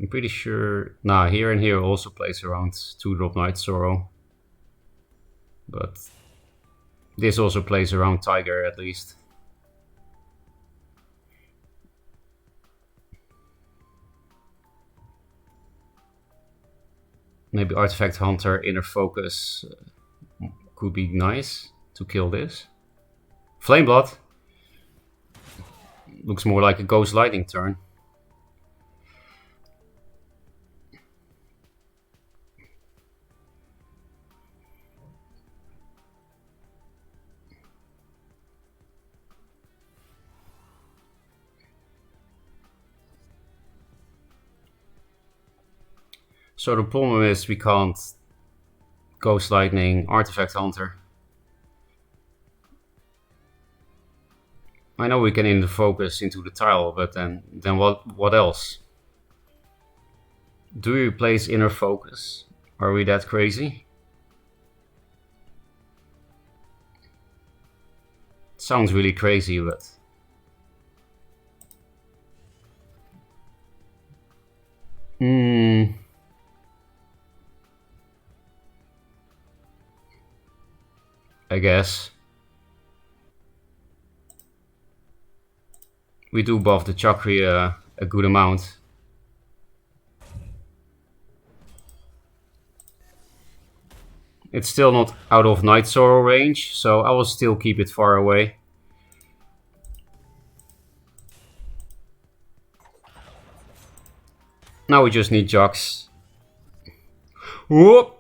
I'm pretty sure... Nah, here and here also plays around 2-drop Night Sorrow. But this also plays around Tiger at least. Maybe Artifact Hunter, Inner Focus could be nice to kill this. Flame Blood looks more like a Ghost Lightning turn. So the problem is we can't Ghost Lightning, Artifact Hunter. I know we can in the focus into the tile, but then what else? Do we replace Inner Focus? Are we that crazy? Sounds really crazy, but... I guess. We do buff the Chakri a good amount. It's still not out of Night Sorrow range, so I will still keep it far away. Now we just need Jux. Whoop!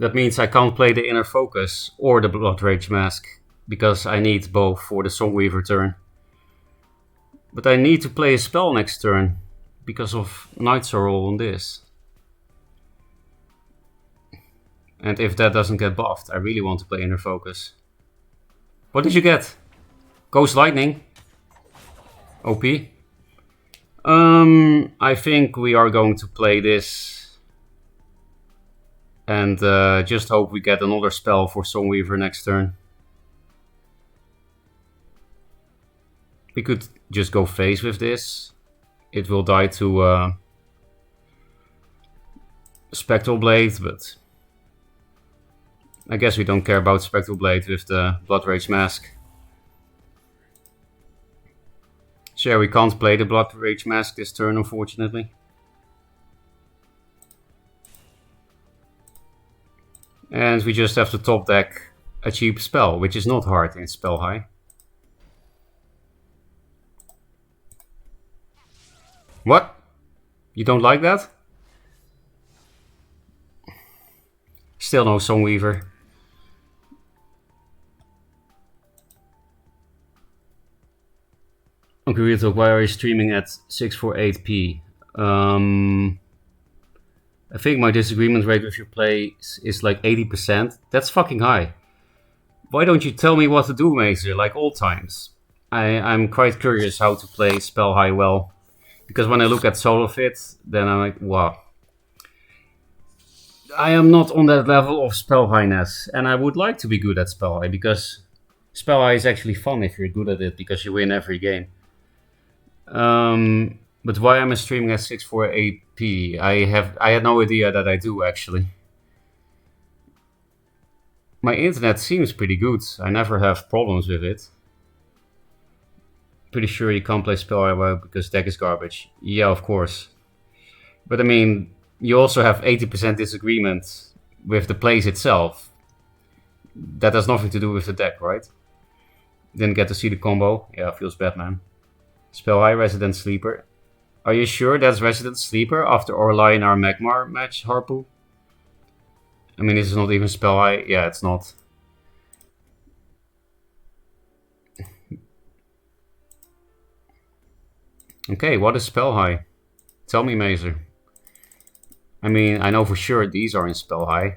That means I can't play the Inner Focus or the Blood Rage Mask, because I need both for the Songweaver turn. But I need to play a spell next turn, because of Night Sorrow on this. And if that doesn't get buffed, I really want to play Inner Focus. What did you get? Ghost Lightning? OP? I think we are going to play this. And just hope we get another spell for Songweaver next turn. We could just go face with this. It will die to Spectral Blade, but I guess we don't care about Spectral Blade with the Blood Rage Mask. So yeah, we can't play the Blood Rage Mask this turn, unfortunately. And we just have to top deck a cheap spell, which is not hard in Spell High. What? You don't like that? Still no Songweaver. Okay, real talk, why are you streaming at 648p? I think my disagreement rate with your play is like 80%. That's fucking high. Why don't you tell me what to do, Mazer, like old times? I'm quite curious how to play Spell High well. Because when I look at Solo Fit, then I'm like, wow. I am not on that level of Spell Highness. And I would like to be good at Spell High, because Spell High is actually fun if you're good at it, because you win every game. But why am I streaming at 648p? I had no idea that I do, actually. My internet seems pretty good. I never have problems with it. Pretty sure you can't play Spell High well because deck is garbage. Yeah, of course. But I mean, you also have 80% disagreement with the plays itself. That has nothing to do with the deck, right? Didn't get to see the combo. Yeah, feels bad, man. Spell High, Resident Sleeper. Are you sure that's Resident Sleeper after Orlai in our Magmar match, Harpu? I mean, this is not even Spell High. Yeah, it's not. Okay, what is Spell High? Tell me, Mazer. I mean, I know for sure these are in Spell High.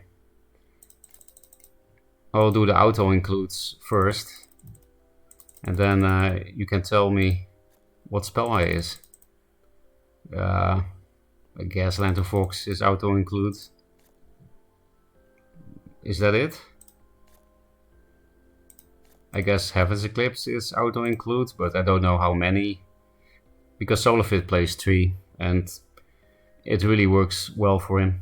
I'll do the auto includes first. And then you can tell me what Spell High is. I guess Lantern Fox is auto includes. Is that it? I guess Heaven's Eclipse is auto include, but I don't know how many. Because Solofit plays 3 and it really works well for him.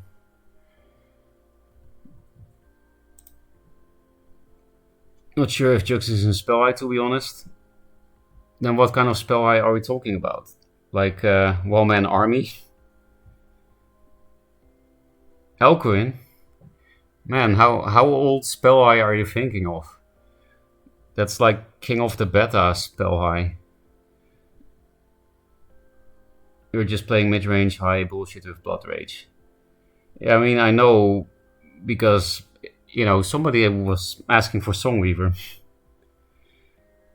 Not sure if Jux is in Spell High, to be honest. Then what kind of Spell High are we talking about? Like one-man army? Elquin? Man, how old Spell High are you thinking of? That's like King of the Beta Spell High. You're just playing mid-range high bullshit with Blood Rage. Yeah, I mean, I know because, you know, somebody was asking for Songweaver.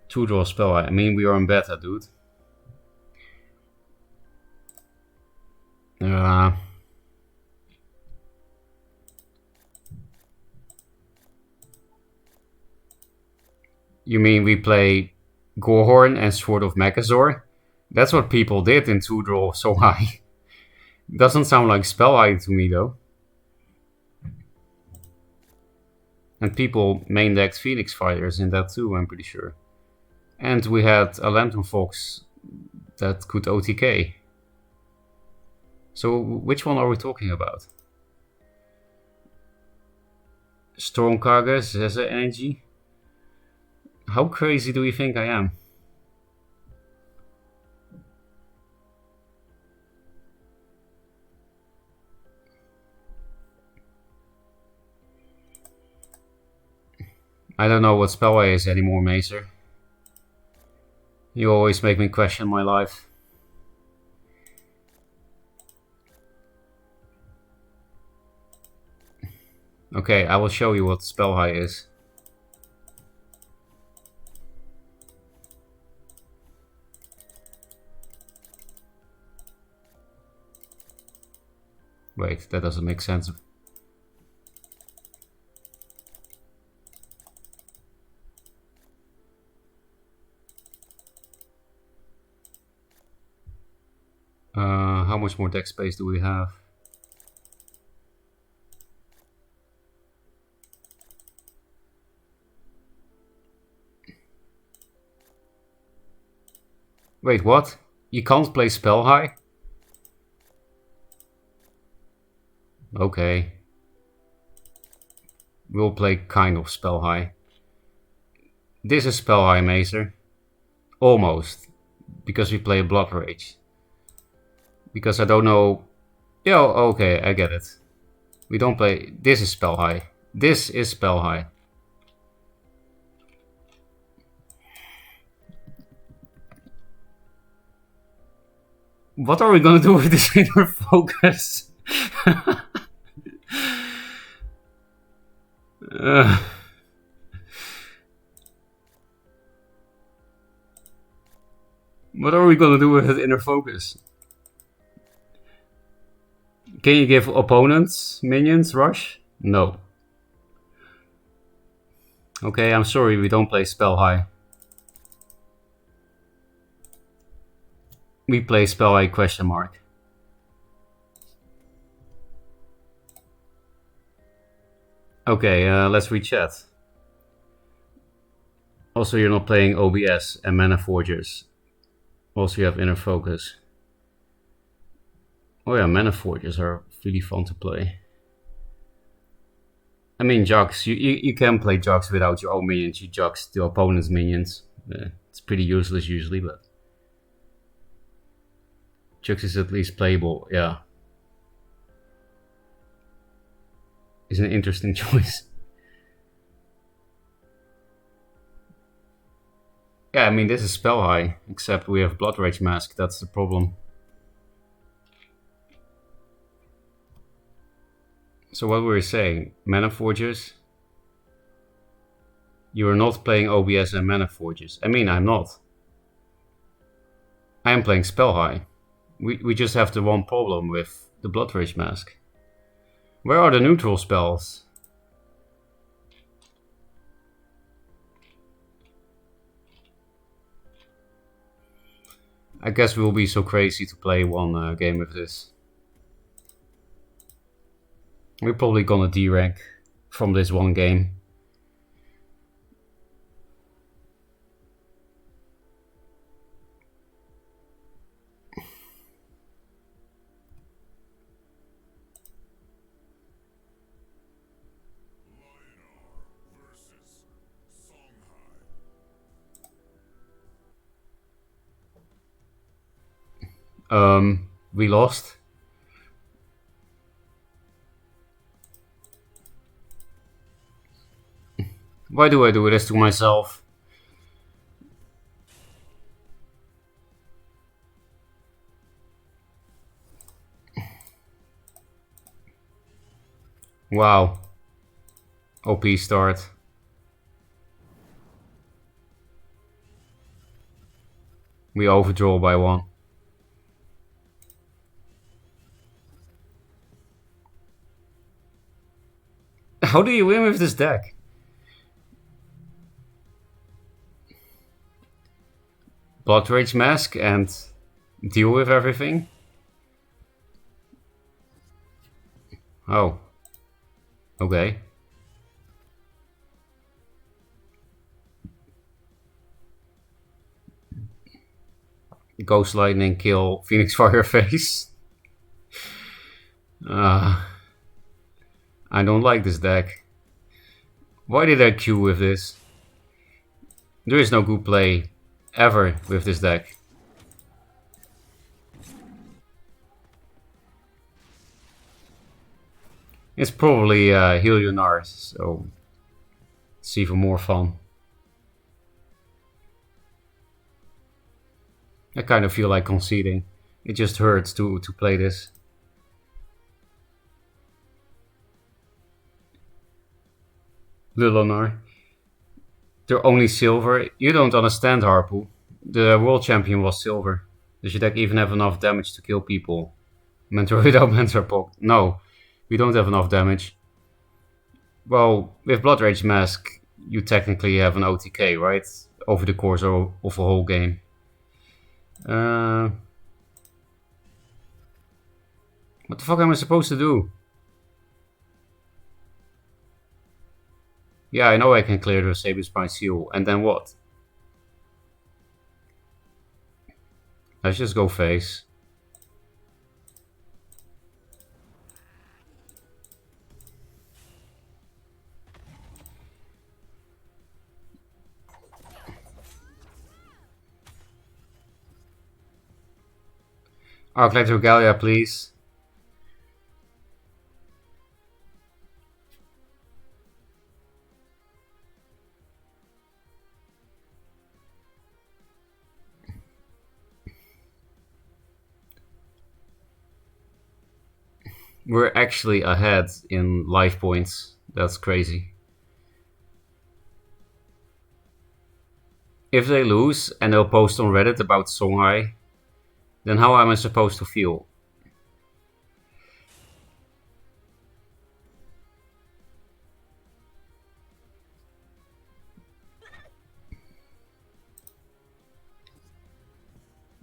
2-draw Spell High. I mean, we are in beta, dude. Uh, you mean we play Gorehorn and Sword of Megazor? That's what people did in 2-draw so high. Doesn't sound like spell high to me though. And people main decked Phoenix Fighters in that too, I'm pretty sure. And we had a Lantern Fox that could OTK. So which one are we talking about? Stormkage, Zeza Energy? How crazy do you think I am? I don't know what Spellway is anymore, Mazer. You always make me question my life. Okay, I will show you what Spell High is. Wait, that doesn't make sense. How much more deck space do we have? Wait, what? You can't play Spell High? Okay. We'll play kind of Spell High. This is Spell High, Mazer. Almost. Because we play Blood Rage. Because I don't know... Yeah, okay, I get it. We don't play... This is Spell High. This is Spell High. What are we gonna do with this inner focus? What are we gonna do with inner focus? Can you give opponents minions rush? No. Okay, I'm sorry, we don't play Spell High. We play Spell High question mark. Okay, let's rechat. Also, you're not playing OBS and Mana Forgers. Also, you have Inner Focus. Oh yeah, Mana Forgers are really fun to play. I mean, Jugs, you can play Jugs without your own minions. You Jugs the opponent's minions. It's pretty useless usually, but Jugs is at least playable, yeah. Is an interesting choice. Yeah, I mean, this is Spell High, except we have Blood Rage Mask, that's the problem. So what were we saying? Mana Forgers? You are not playing OBS and Mana Forgers. I mean, I'm not. I am playing Spell High. We just have the one problem with the Blood Rage Mask. Where are the neutral spells? I guess we'll be so crazy to play one game with this. We're probably gonna D-rank from this one game. We lost. Why do I do this to myself? Wow. OP start. We overdraw by 1. How do you win with this deck? Blood Rage Mask and deal with everything? Oh. Okay. Ghost Lightning kill Phoenix Fireface. I don't like this deck. Why did I queue with this? There is no good play ever with this deck. It's probably Helionar, so it's even more fun. I kind of feel like conceding. It just hurts to play this. Lulonar. They're only silver. You don't understand, Harpu. The world champion was silver. Does your deck even have enough damage to kill people? Mentor without Mentor Poke. No, we don't have enough damage. Well, with Blood Rage Mask, you technically have an OTK, right? Over the course of a whole game. What the fuck am I supposed to do? Yeah, I know I can clear the Saber Spine Seal, and then what? Let's just go face. Arclight Regalia, please. We're actually ahead in life points. That's crazy. If they lose and they'll post on Reddit about Songhai, then how am I supposed to feel?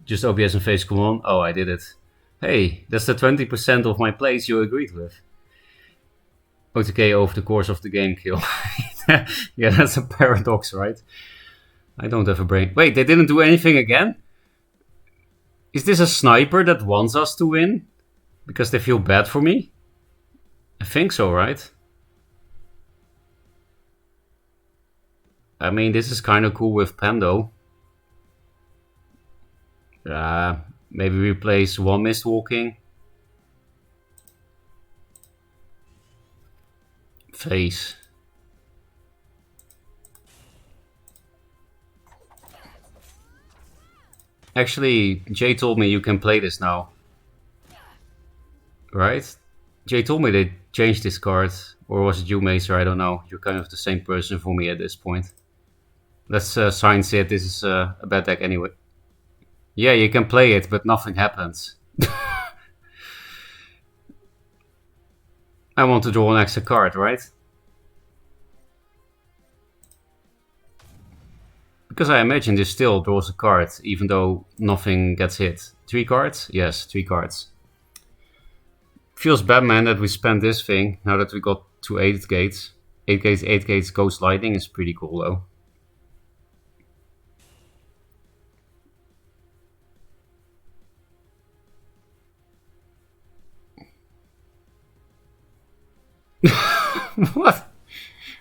Just OBS and face, come on. Oh, I did it. Hey, that's the 20% of my plays you agreed with. OTK over the course of the game kill. Yeah, that's a paradox, right? I don't have a brain. Wait, they didn't do anything again? Is this a sniper that wants us to win? Because they feel bad for me? I think so, right? I mean, this is kind of cool with Pando. Maybe replace one Mist Walking. Face. Actually, Jay told me you can play this now. Right? Jay told me they changed this card. Or was it you, Macer? I don't know. You're kind of the same person for me at this point. Let's science it. This is a bad deck anyway. Yeah, you can play it, but nothing happens. I want to draw an extra card, right? Because I imagine this still draws a card, even though nothing gets hit. 3 cards? Yes, 3 cards. Feels bad, man, that we spent this thing, now that we got to 8 gates. 8 gates, 8 gates, Ghost Lightning is pretty cool, though. What?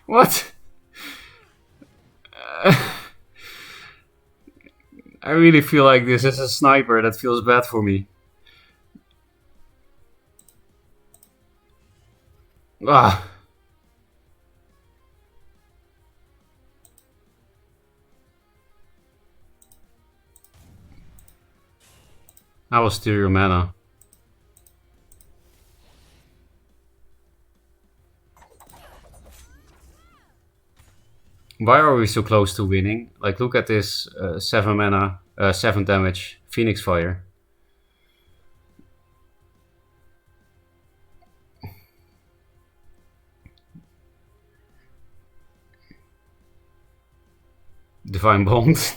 What? I really feel like this is a sniper. That feels bad for me. Ah. I will steal your mana. Why are we so close to winning? Like, look at this 7 mana, 7 damage Phoenix Fire. Divine Bond.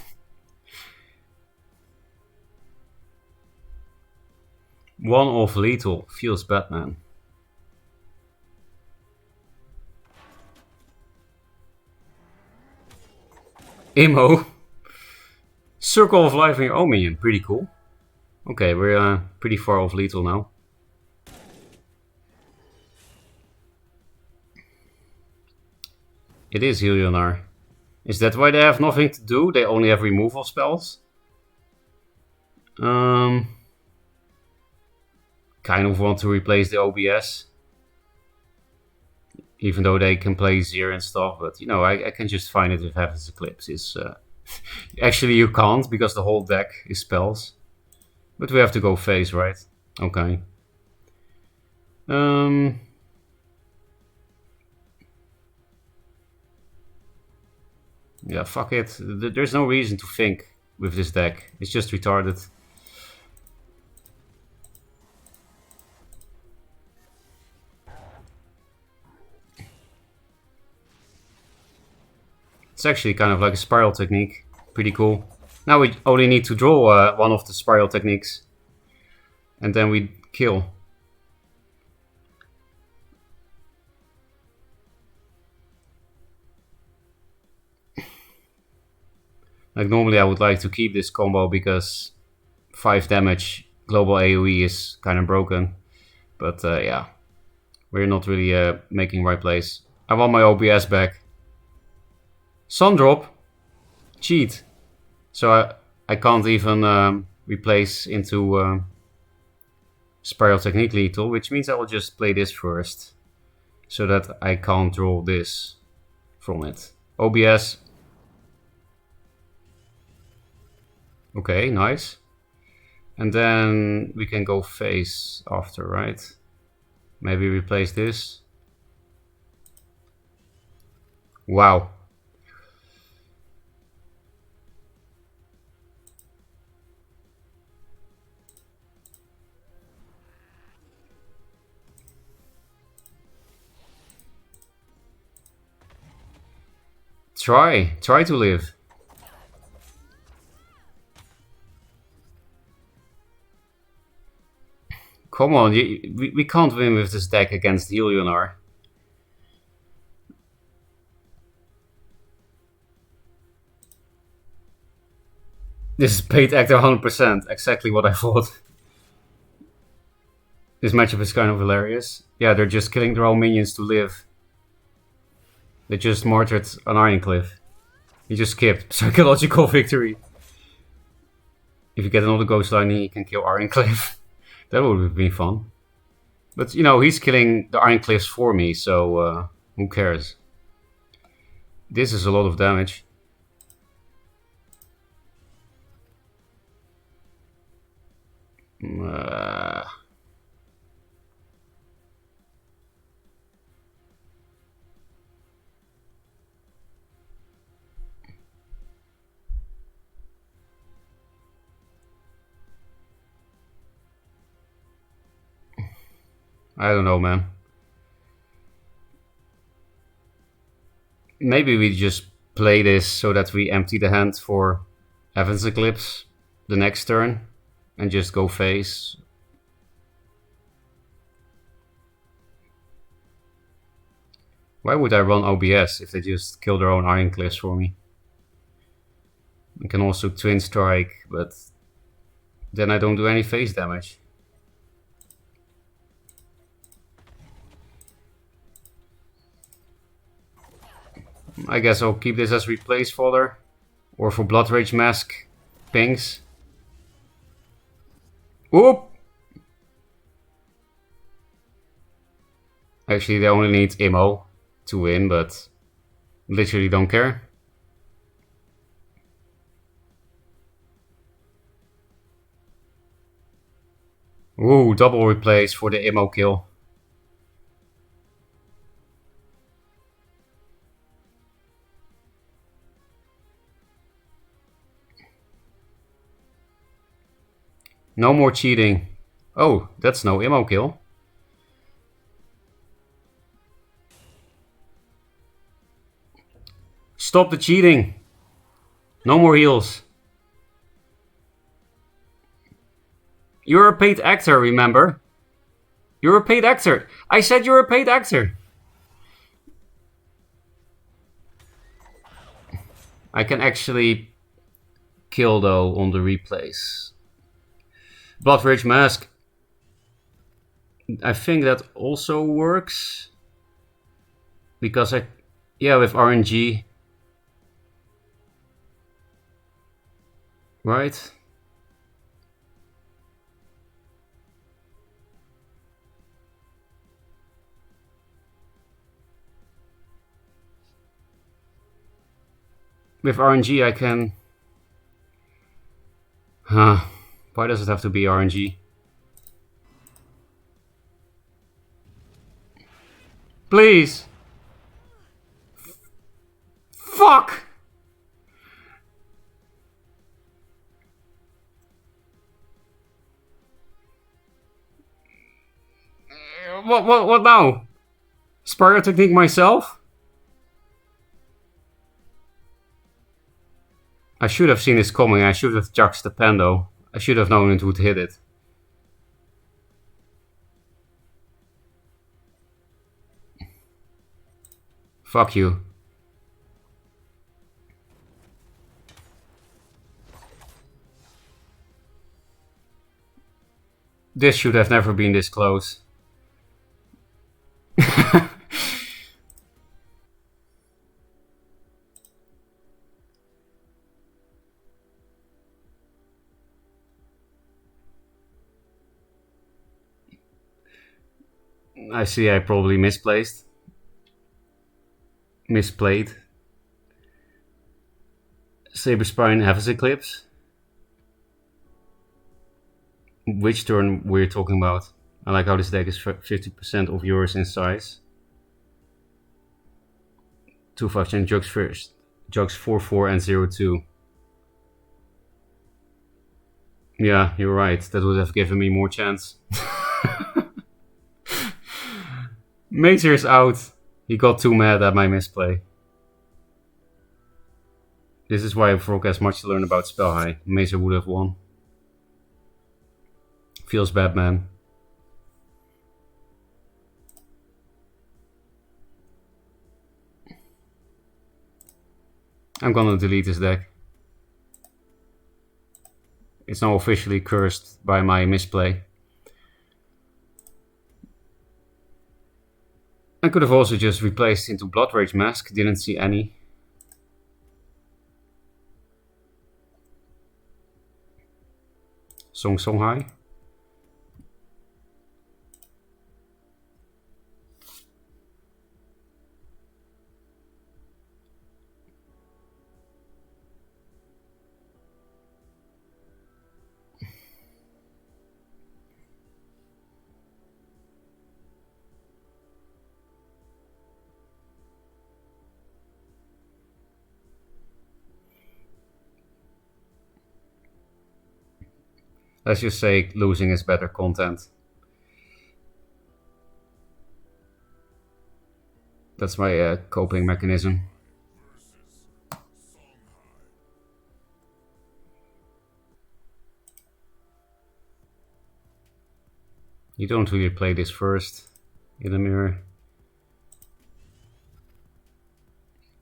One off lethal. Feels Batman. Imo. Circle of life on your own minion. Pretty cool. Okay, we're pretty far off lethal now. It is Helionar. Is that why they have nothing to do? They only have removal spells? Kind of want to replace the OBS. Even though they can play Zir and stuff, but you know, I can just find it with Heaven's Eclipse. Actually, you can't because the whole deck is spells. But we have to go face, right? Okay. Yeah, fuck it. There's no reason to think with this deck. It's just retarded. It's actually kind of like a spiral technique. Pretty cool. Now we only need to draw one of the spiral techniques. And then we kill. Like normally I would like to keep this combo because 5 damage global AoE is kind of broken. But yeah, we're not really making right plays. I want my OBS back. Sun drop. Cheat. So I can't even replace into Spiral Technique Lethal, which means I will just play this first. So that I can't draw this from it. OBS. Okay, nice. And then we can go face after, right? Maybe replace this. Wow. Try to live. Come on, we can't win with this deck against Helionar. This is paid actor 100%, exactly what I thought. This matchup is kind of hilarious. Yeah, they're just killing their own minions to live. They just martyred an Ironcliff. He just skipped psychological victory. If you get another Ghost Lightning, you can kill Ironcliff. That would have been fun. But, you know, he's killing the Ironcliffs for me, so who cares? This is a lot of damage. I don't know, man. Maybe we just play this so that we empty the hand for Heaven's Eclipse the next turn and just go face. Why would I run OBS if they just kill their own Ironcliffs for me? I can also Twin Strike, but then I don't do any face damage. I guess I'll keep this as replace fodder. Or for Blood Rage Mask pings. Oop! Actually, they only need Imo to win, but literally don't care. Ooh, double replace for the Imo kill. No more cheating. Oh, that's no Imo kill. Stop the cheating. No more heals. You're a paid actor, remember? You're a paid actor. I said you're a paid actor. I can actually kill though on the replays. Bloodrage Mask. I think that also works. Because yeah, with RNG. Right? With RNG I can... Why does it have to be RNG? Please! Fuck! What now? Spire technique myself? I should have seen this coming. I should have juxed the Pando. I should have known it would hit it. Fuck you. This should have never been this close. I see I probably misplayed. Saber Spine has Eclipse. Which turn we're talking about? I like how this deck is 50% of yours in size. 2/5 jugs first. Jugs 4/4 and 0/2. Yeah, you're right. That would have given me more chance. Mazer is out. He got too mad at my misplay. This is why Ferocca has much to learn about Spell High. Mazer would have won. Feels bad, man. I'm gonna delete this deck. It's now officially cursed by my misplay. I could have also just replaced into Bloodrage Mask, didn't see any. Song High. Let's just say losing is better content. That's my coping mechanism. You don't really play this first in the mirror.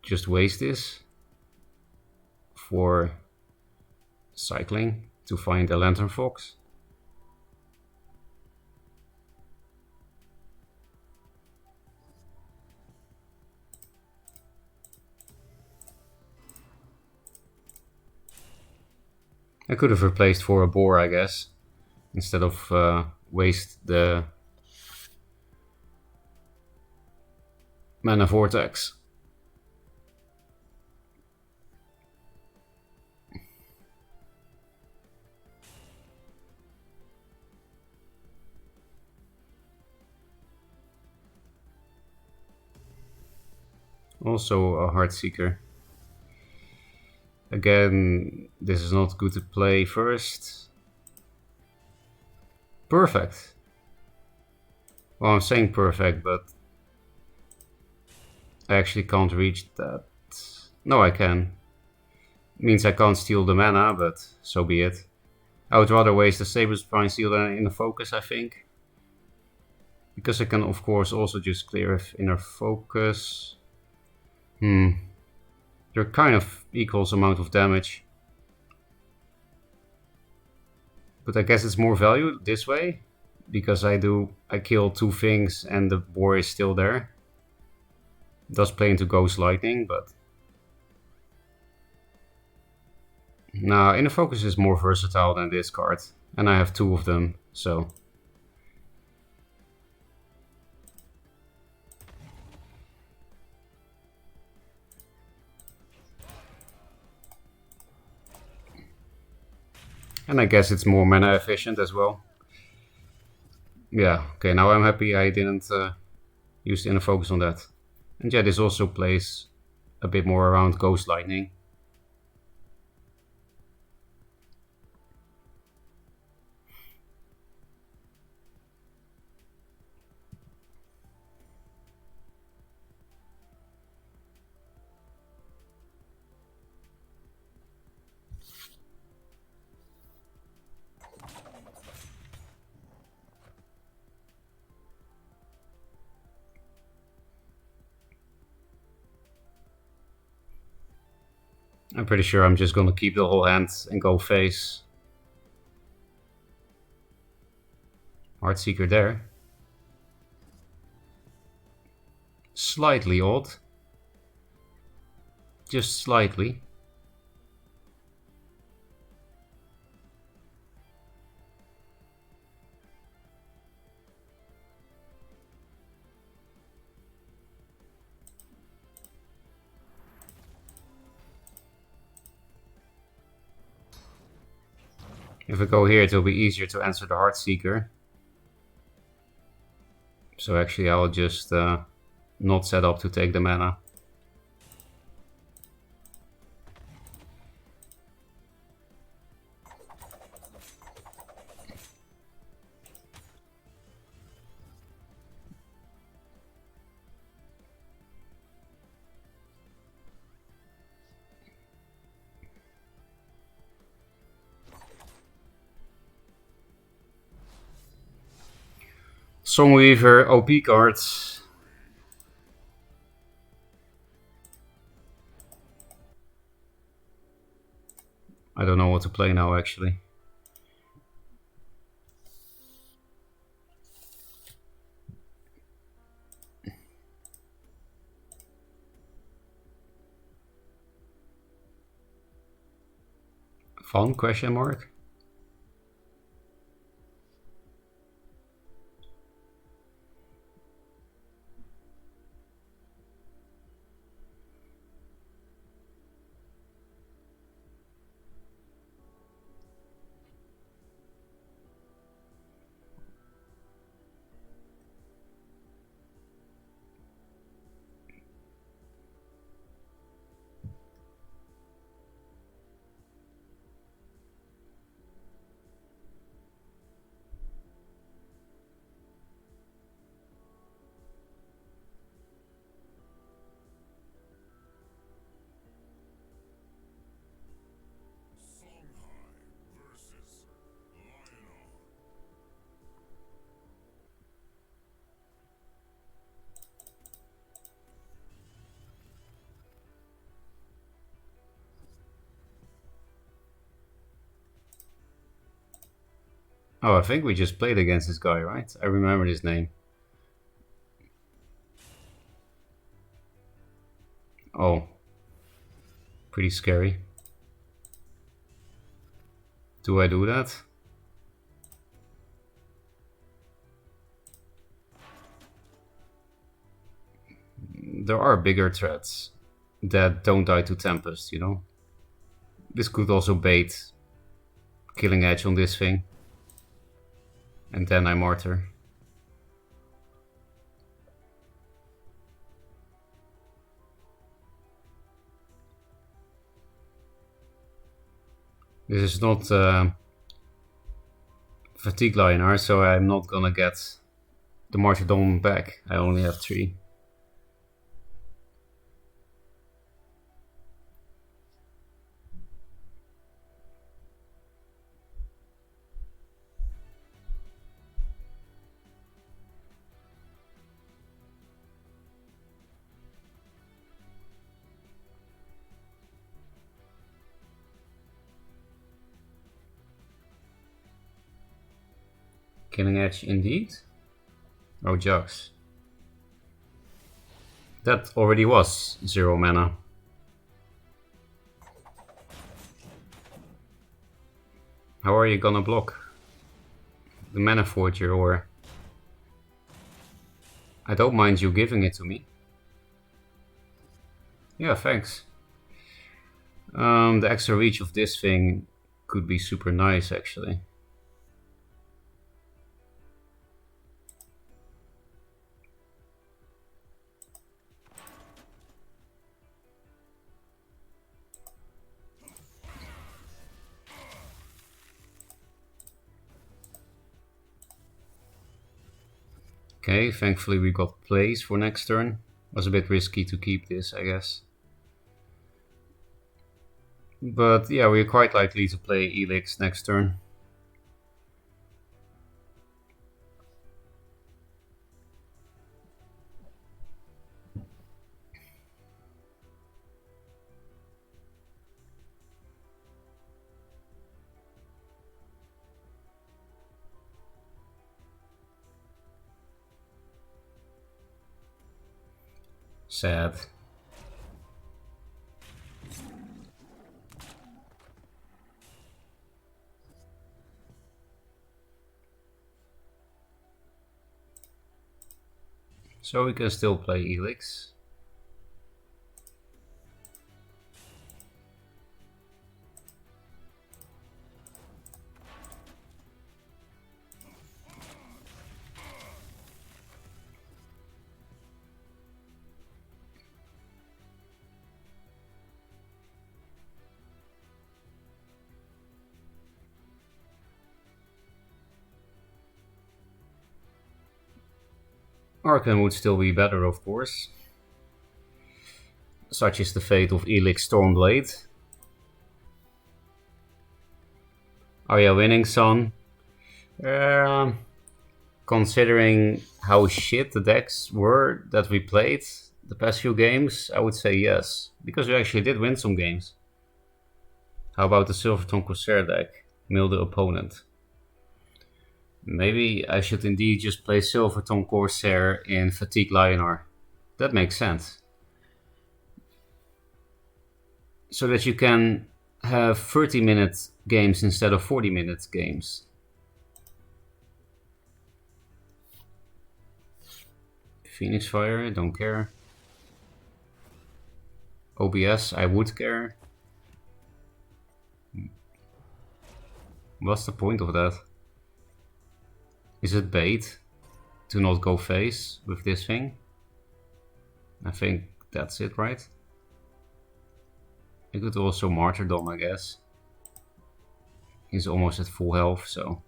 Just waste this for cycling to find a Lantern Fox. I could have replaced for a boar, I guess, instead of waste the Mana Vortex. Also a Heartseeker. Again, this is not good to play first. Perfect. Well, I'm saying perfect, but I actually can't reach that. No, I can. Means I can't steal the mana, but so be it. I would rather waste a Saber Spine Seal than Inner Focus, I think. Because I can, of course, also just clear Inner Focus. They're kind of equals amount of damage. But I guess it's more value this way. Because I kill 2 things and the boar is still there. It does play into Ghost Lightning, but... Nah, Inner Focus is more versatile than this card. And I have 2 of them, so... And I guess it's more mana efficient as well. Yeah, okay, now I'm happy I didn't use the Inner Focus on that. And yeah, this also plays a bit more around Ghost Lightning. I'm pretty sure I'm just gonna keep the whole hand and go face. Heartseeker there. Slightly odd. Just slightly. If I go here, it will be easier to answer the Heartseeker. So actually I'll just not set up to take the mana. Songweaver OP cards. I don't know what to play now actually. Fun question mark? Oh, I think we just played against this guy, right? I remember his name. Oh. Pretty scary. Do I do that? There are bigger threats that don't die to Tempest, you know? This could also bait Killing Edge on this thing. And then I Martyr. This is not Fatigue Lionar, so I'm not gonna get the Martyrdom back. I only have 3. Killing Edge indeed. Oh, Jux. That already was 0 mana. How are you gonna block the Mana Forger, or... I don't mind you giving it to me. Yeah, thanks. The extra reach of this thing could be super nice, actually. Okay, thankfully we got plays for next turn. Was a bit risky to keep this, I guess. But yeah, we're quite likely to play Elix next turn. Sad. So we can still play Elix. Arcan would still be better, of course. Such is the fate of Elix Stormblade. Are you winning, son? Considering how shit the decks were that we played the past few games, I would say yes. Because we actually did win some games. How about the Silvertongue Corsair deck? Mill the opponent. Maybe I should indeed just play Silvertongue Corsair in Fatigue Lionar. That makes sense. So that you can have 30-minute games instead of 40-minute games. Phoenix Fire, I don't care. OBS, I would care. What's the point of that? Is it bait to not go face with this thing? I think that's it, right? I could also Martyrdom, I guess. He's almost at full health, so...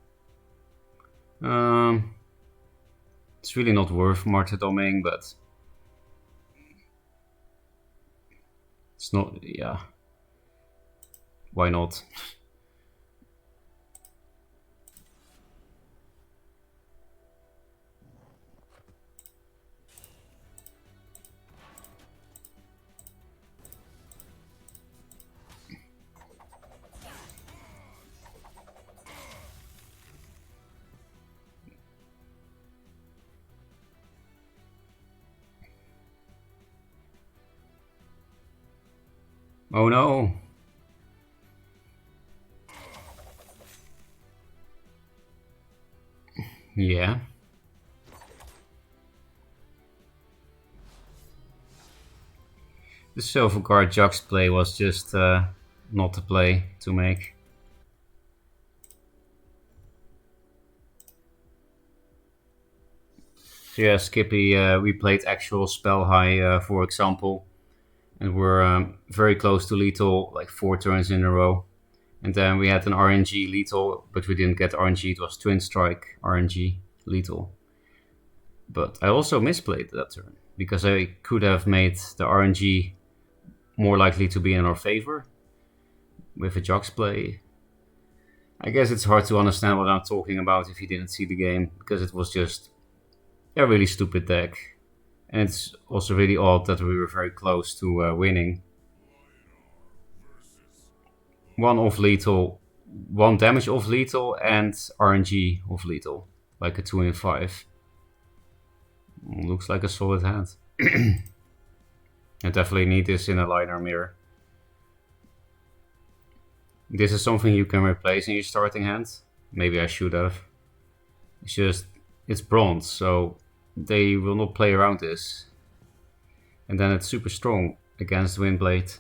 it's really not worth Martyrdoming, but... It's not... yeah. Why not? Oh no! Yeah. The Silverguard Jux play was just not the play to make. So yeah, Skippy, we played actual Spell High, for example. And we're very close to lethal, like 4 turns in a row. And then we had an RNG lethal, but we didn't get RNG. It was Twin Strike RNG lethal. But I also misplayed that turn, because I could have made the RNG more likely to be in our favor with a Jux play. I guess it's hard to understand what I'm talking about if you didn't see the game, because it was just a really stupid deck. And it's also really odd that we were very close to winning. 1 off lethal, 1 damage off lethal, and RNG off lethal. like a 2 and 5. Looks like a solid hand. I definitely need this in a liner mirror. This is something you can replace in your starting hand. Maybe I should have. It's just, it's bronze, so they will not play around this. And then it's super strong against Windblade.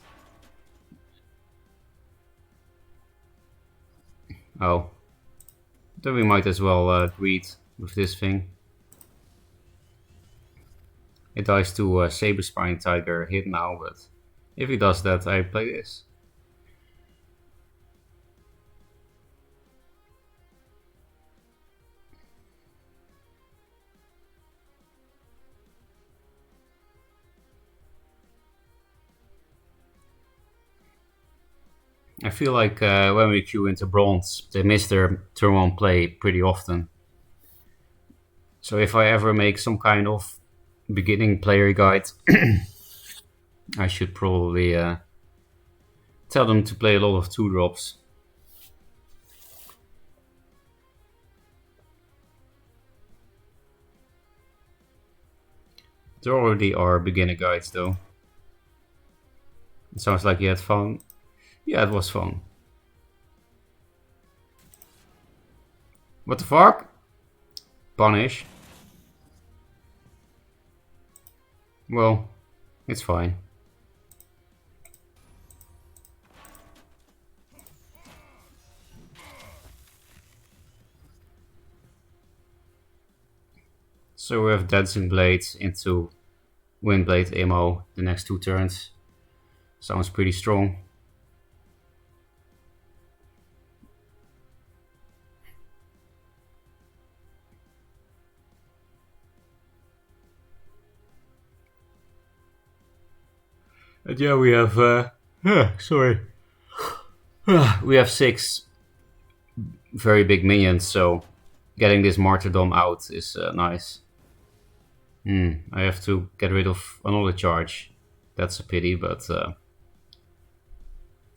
Oh. Then we might as well greed with this thing. It dies to Saber Spine Tiger hit now, but if he does that, I play this. I feel like when we queue into bronze, they miss their turn 1 play pretty often. So if I ever make some kind of beginning player guide, I should probably tell them to play a lot of 2-drops. There already are beginner guides though. It sounds like you had fun. Yeah, it was fun. What the fuck? Punish. Well, it's fine. So we have Dancing Blades into Windblade ammo the next 2 turns. Sounds pretty strong. And yeah, we have we have 6 very big minions, so getting this martyrdom out is nice. I have to get rid of another charge. That's a pity, but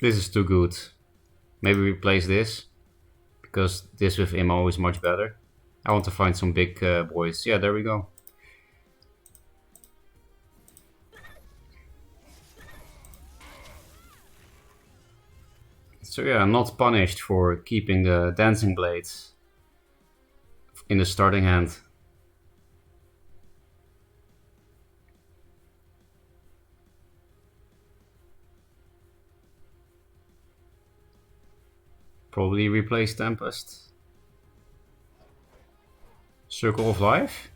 this is too good. Maybe replace this, because this with ammo is much better. I want to find some big boys. Yeah, there we go. So yeah, I'm not punished for keeping the Dancing Blades in the starting hand. Probably replace Tempest. Circle of Life?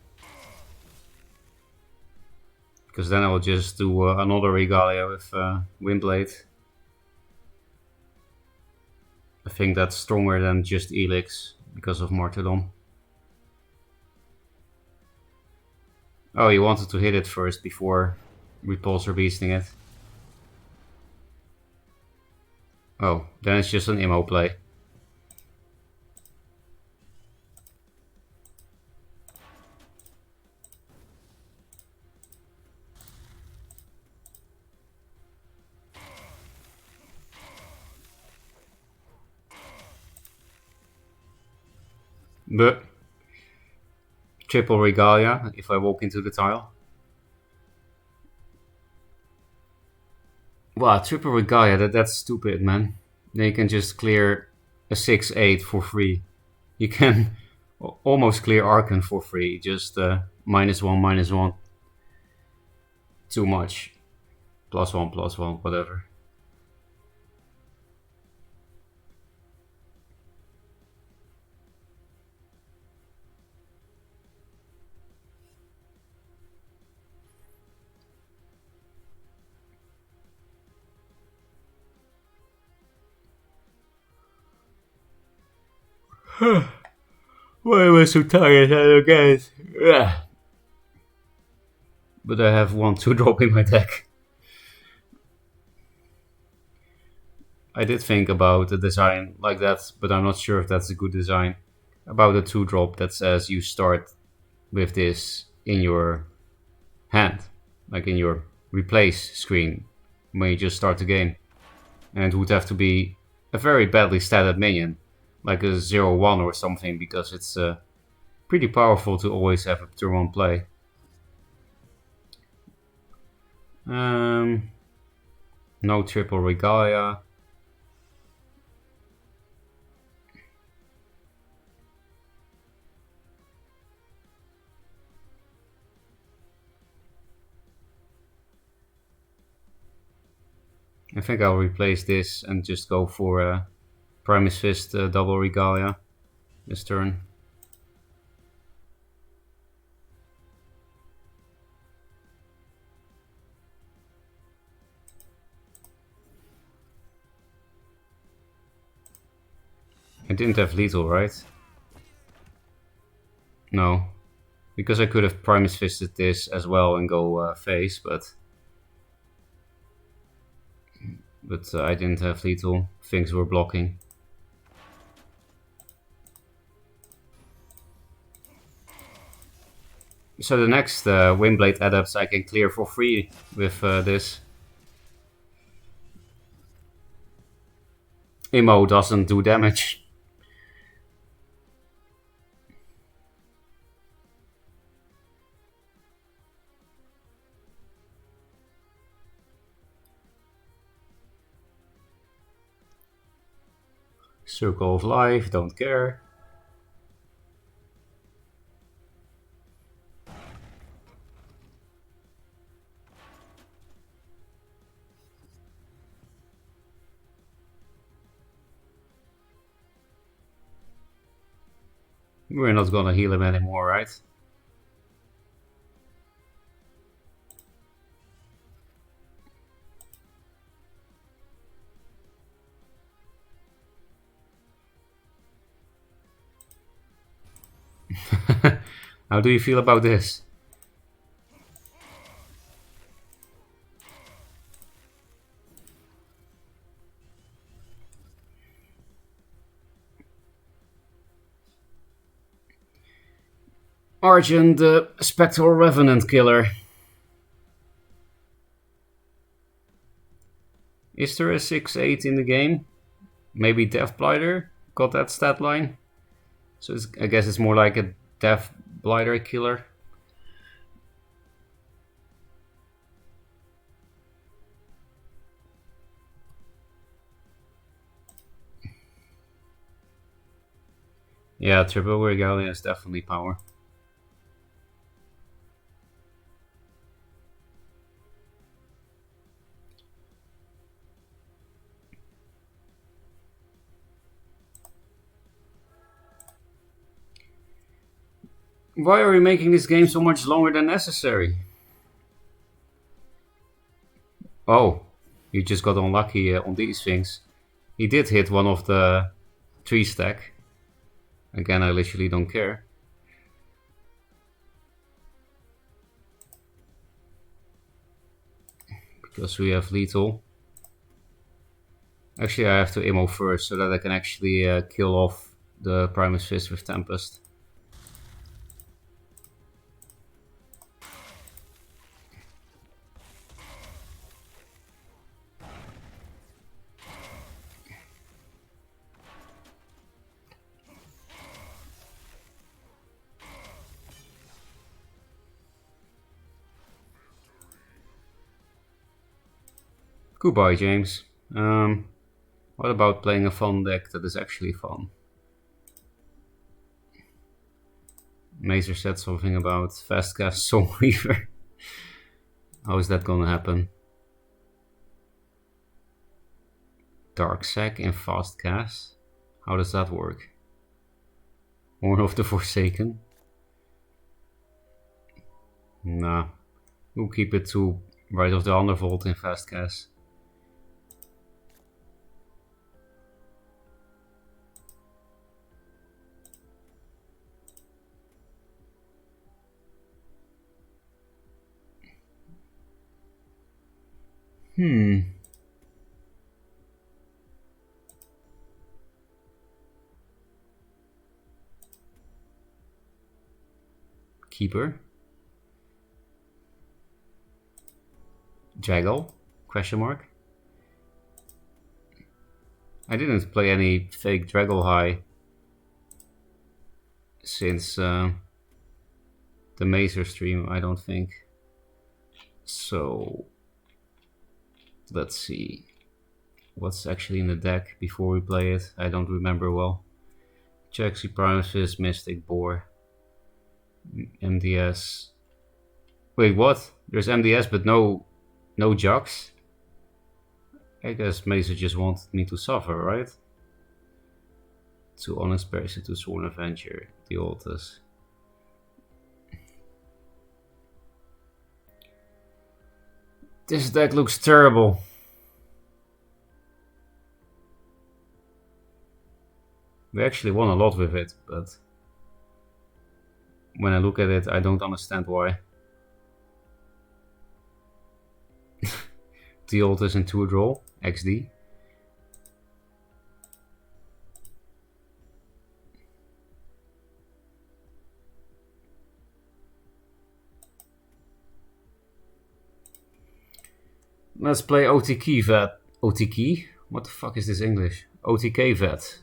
Because then I will just do another Regalia with Windblade. I think that's stronger than just Elix because of Martyrdom. Oh, he wanted to hit it first before Repulsor Beasting it. Oh, then it's just an ammo play. But triple Regalia if I walk into the tile. Wow, triple Regalia, that's stupid, man. Then you can just clear a 6-8 for free. You can almost clear Archon for free, just -1/-1. Too much. +1/+1, whatever. Why am I so tired? I don't get it. But I have 1 2-drop in my deck. I did think about a design like that, but I'm not sure if that's a good design. About a 2-drop that says you start with this in your hand, like in your replace screen when you just start the game. And it would have to be a very badly statted minion, like a 0-1 or something, because it's pretty powerful to always have a turn 1 play. No triple regalia. I think I'll replace this and just go for a Primus Fist double regalia this turn. I didn't have lethal, right? No. Because I could have Primus Fisted this as well and go face, but I didn't have lethal. Things were blocking. So the next Windblade Adepts I can clear for free with this. Immo doesn't do damage. Circle of Life, don't care. We're not gonna heal him anymore, right? How do you feel about this? Argent, the Spectral Revenant Killer. Is there a 6/8 in the game? Maybe Death Blighter got that stat line. So I guess it's more like a Death Blighter killer. Yeah, Triple Regalia is definitely power. Why are we making this game so much longer than necessary? Oh, you just got unlucky on these things. He did hit one of the 3 stack. Again, I literally don't care. Because we have lethal. Actually, I have to Immo first so that I can actually kill off the Primus Fist with Tempest. Goodbye, James. What about playing a fun deck that is actually fun? Mazer said something about fast cast Soul Weaver. How is that gonna happen? Dark Sack in fast cast? How does that work? Horn of the Forsaken? Nah. We'll keep it to Right of the Undervault in fast cast. Keeper. Jaggle? Question mark. I didn't play any fake Draggle High. since the Mazer stream, I don't think. So let's see what's actually in the deck before we play it. I don't remember well. Jaxi, Primus Fist, Mystic, Boar, MDS. Wait, what? There's MDS but no Jux? I guess Mazer just wanted me to suffer, right? To Honest Person, to Sworn Avenger, the Altars. This deck looks terrible. We actually won a lot with it, but when I look at it, I don't understand why. The Altars in 2-draw, XD. Let's play OTK Vet. OTK? What the fuck is this English? OTK Vet.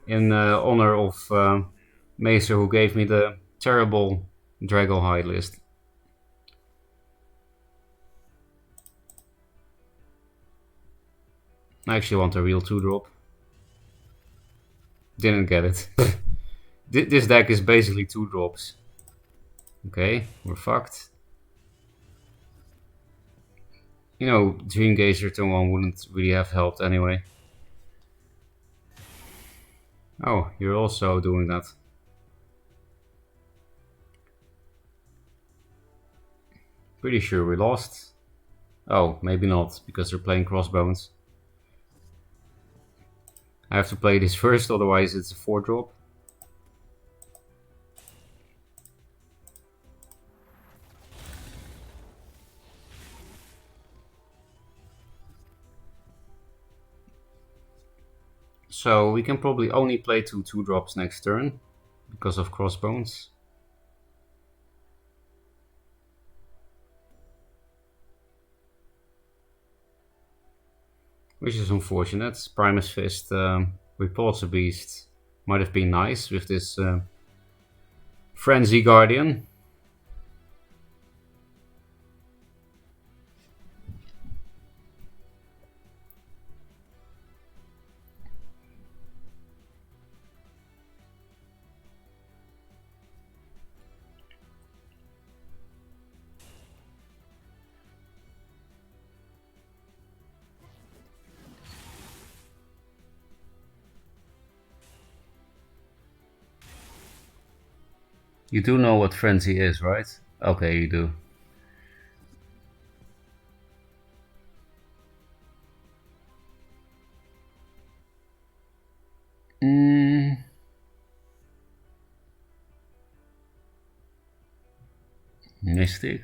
In honor of Mazer, who gave me the terrible Drago High list. I actually want a real 2-drop. Didn't get it. This deck is basically 2 drops. Okay, we're fucked. You know, Dreamgazer turn 1 wouldn't really have helped anyway. Oh, you're also doing that. Pretty sure we lost. Oh, maybe not, because they're playing Crossbones. I have to play this first, otherwise it's a 4-drop. So we can probably only play 2 2-drops next turn, because of Crossbones. Which is unfortunate. Primus Fist, Repulsor Beast might have been nice with this Frenzy Guardian. You do know what Frenzy is, right? Okay, you do. Mystic.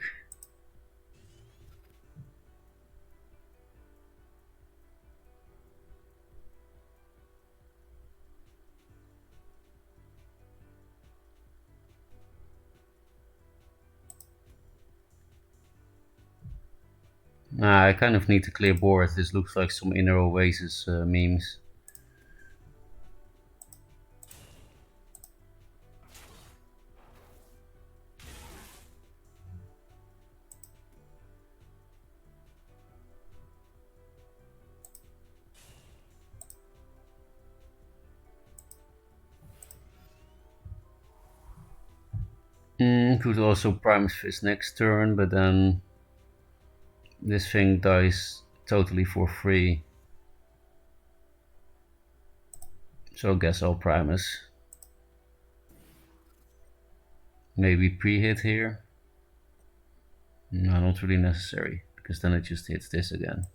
I kind of need to clear board. This looks like some Inner Oasis memes. Could also Primus Fist next turn, but then this thing dies totally for free. So I guess I'll Primus. Maybe pre-hit here. No, not really necessary, because then it just hits this again.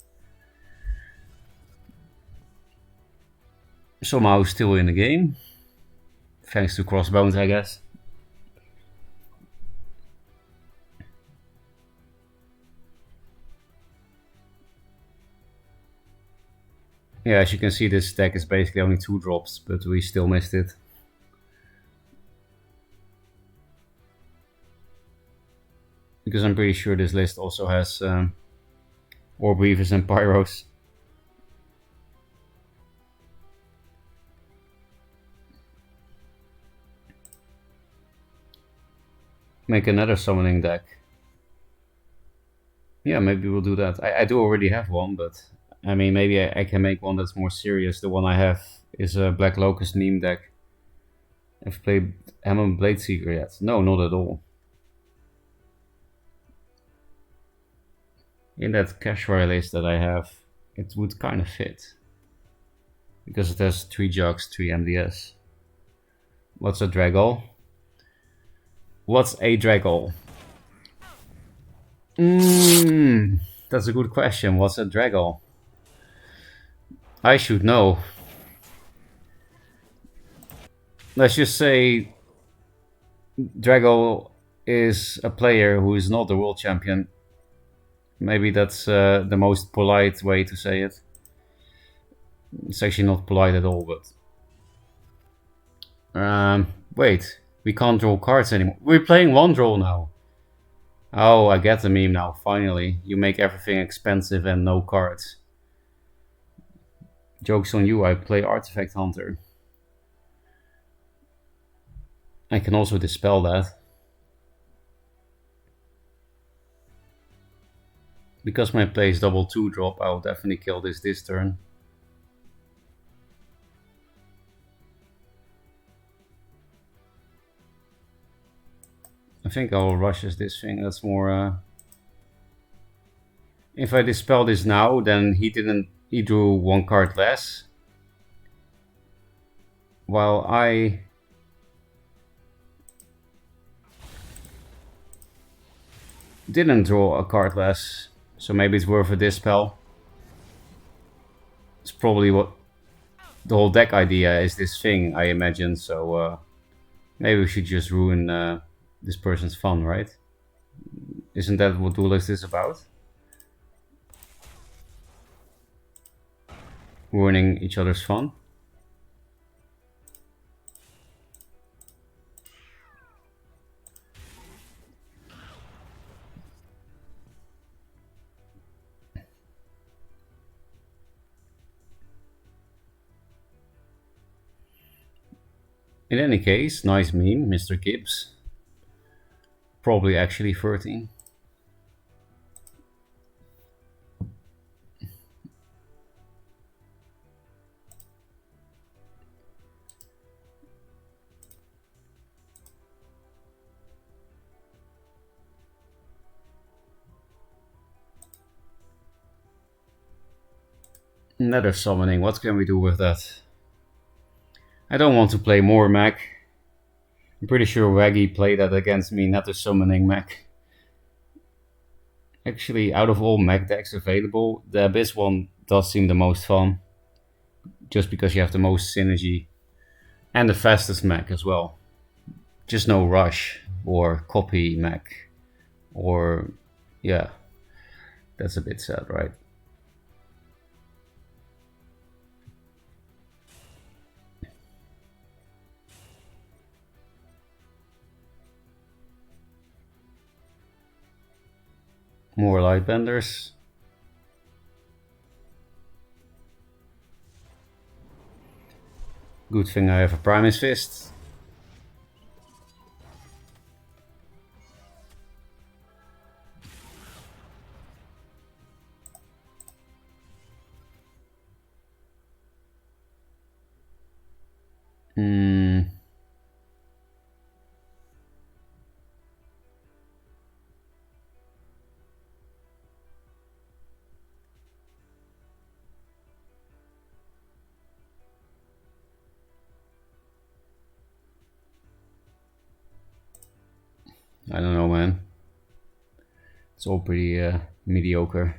Somehow still in the game. Thanks to Crossbones, I guess. Yeah, as you can see, this deck is basically only 2 drops, but we still missed it. Because I'm pretty sure this list also has Orb Weavers and Pyros. make another summoning deck. Yeah, maybe we'll do that. I do already have one, but I mean, maybe I can make one that's more serious. The one I have is a Black Locust meme deck. Have you played Hammer Blade Seeker yet? No, not at all. In that Kashwar list that I have, it would kind of fit. Because it has 3 Jugs, 3 MDS. What's a Draggle? What's a Draggle? That's a good question. What's a Draggle? I should know. Let's just say Draggle is a player who is not the world champion. Maybe that's the most polite way to say it. It's actually not polite at all, but... wait, we can't draw cards anymore. We're playing one draw now. Oh, I get the meme now, finally. You make everything expensive and no cards. Joke's on you, I play Artifact Hunter. I can also dispel that. Because my play is double 2-drop, I will definitely kill this turn. I think I'll rush as this thing, that's more... If I dispel this now, then he drew 1 card less. While I... didn't draw a card less. So maybe it's worth a dispel. It's probably what the whole deck idea is, this thing, I imagine. So maybe we should just ruin this person's fun, right? Isn't that what Duelyst is about? Ruining each other's fun. In any case, nice meme, Mr. Gibbs. Probably actually 13. Nether summoning, what can we do with that? I don't want to play more mech. I'm pretty sure Waggy played that against me, Nether summoning mech. Actually, out of all mech decks available, the Abyss one does seem the most fun. Just because you have the most synergy. And the fastest mech as well. Just no rush or copy mech. Or, yeah. That's a bit sad, right? More Lightbenders. Good thing I have a Primus Fist. I don't know, man. It's all pretty mediocre.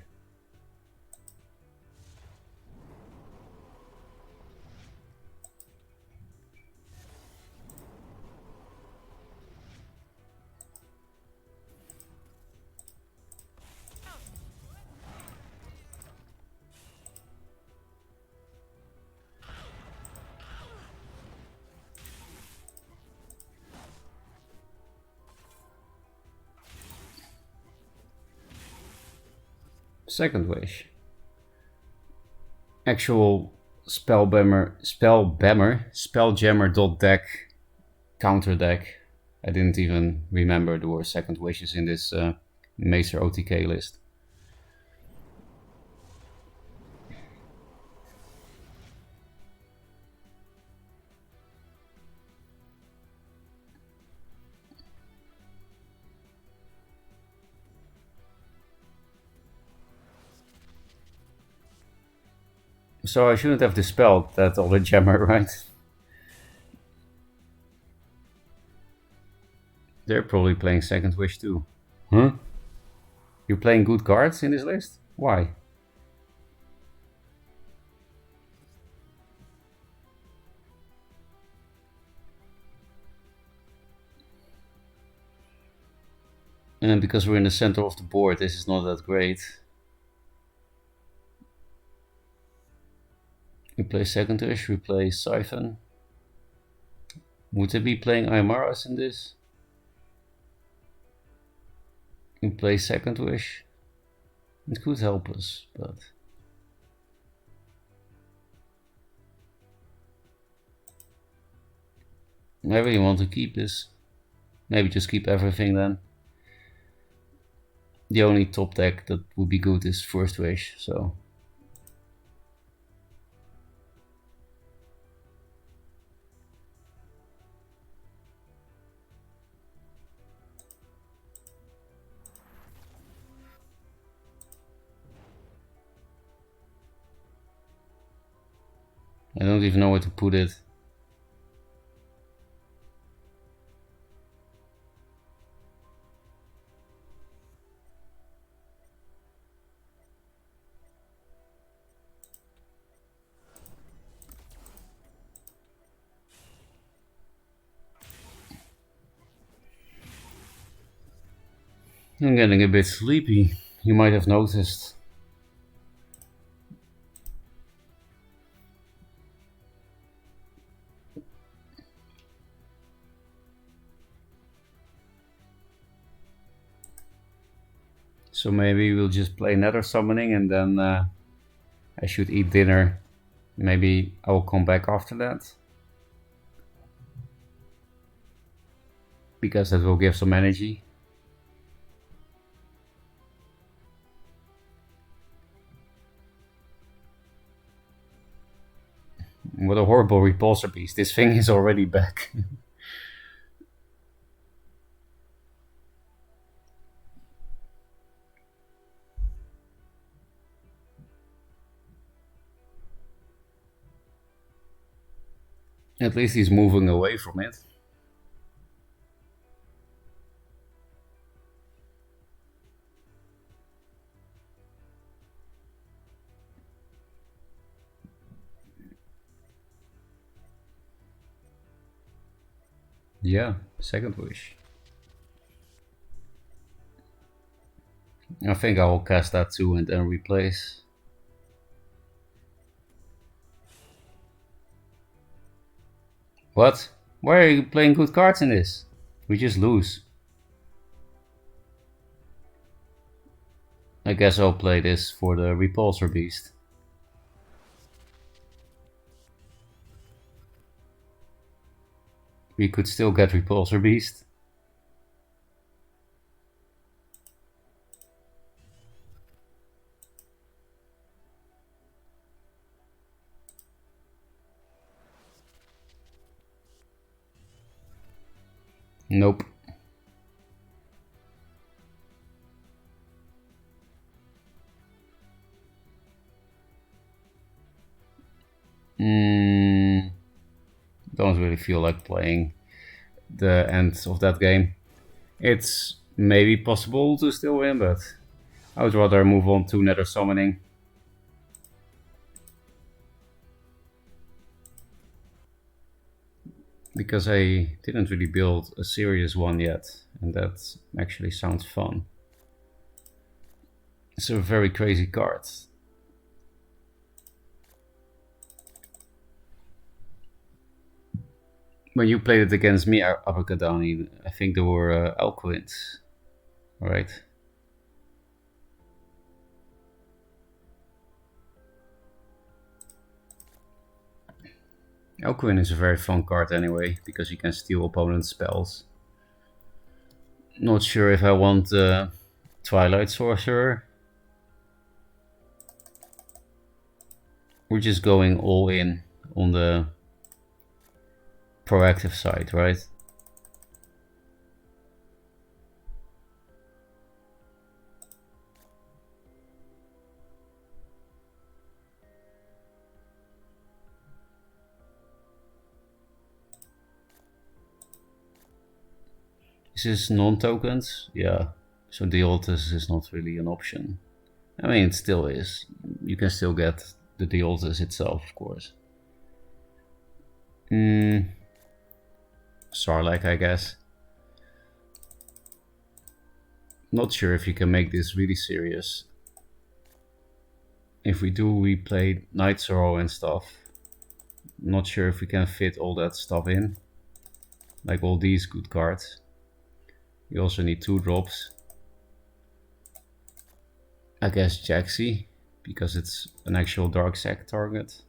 Second wish. Actual Spelljammer.deck counter deck. I didn't even remember there were second wishes in this Macer OTK list. So I shouldn't have dispelled that other gemmer, right? They're probably playing second wish too. Huh? You're playing good cards in this list? Why? And because we're in the center of the board, this is not that great. We play second wish, we play Siphon. Would they be playing Aymaras in this? We play second wish. It could help us, but... I really want to keep this. Maybe just keep everything then. The only top deck that would be good is first wish, so... I don't even know where to put it. I'm getting a bit sleepy, you might have noticed. So maybe we'll just play Nether Summoning and then I should eat dinner. Maybe I will come back after that. Because that will give some energy. What a horrible repulsor piece. This thing is already back. At least he's moving away from it. Yeah, second wish. I think I will cast that too and then replace. What? Why are you playing good cards in this? We just lose. I guess I'll play this for the repulsor beast. We could still get repulsor beast. Nope. Don't really feel like playing the end of that game. It's maybe possible to still win, but I would rather move on to Nether Summoning. Because I didn't really build a serious one yet, and that actually sounds fun. It's a very crazy card. When you played it against me, Abacadani, I think there were Alcuins, right? Alcuin is a very fun card anyway, because you can steal opponent's spells. Not sure if I want the Twilight Sorcerer. We're just going all in on the proactive side, right? This is non-tokens, yeah. So Duelyst is not really an option. I mean, it still is. You can still get the Duelyst itself, of course. Sarlacc, I guess. Not sure if you can make this really serious. If we do, we play Night Sorrow and stuff. Not sure if we can fit all that stuff in. Like all these good cards. We also need 2 drops. I guess Jaxi, because it's an actual Dark Sack target.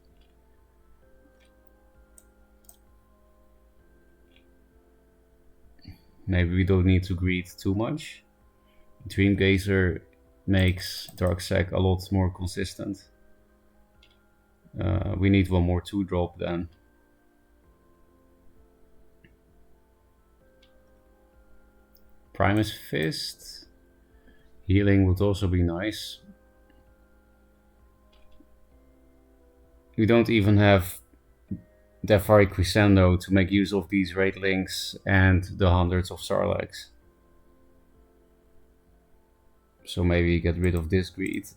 Maybe we don't need to greed too much. Dreamgazer makes Dark Sack a lot more consistent. We need one more 2-drop then. Primus Fist. Healing would also be nice. We don't even have Defari Crescendo to make use of these raid links and the hundreds of Sarlaccs. So maybe get rid of this greed.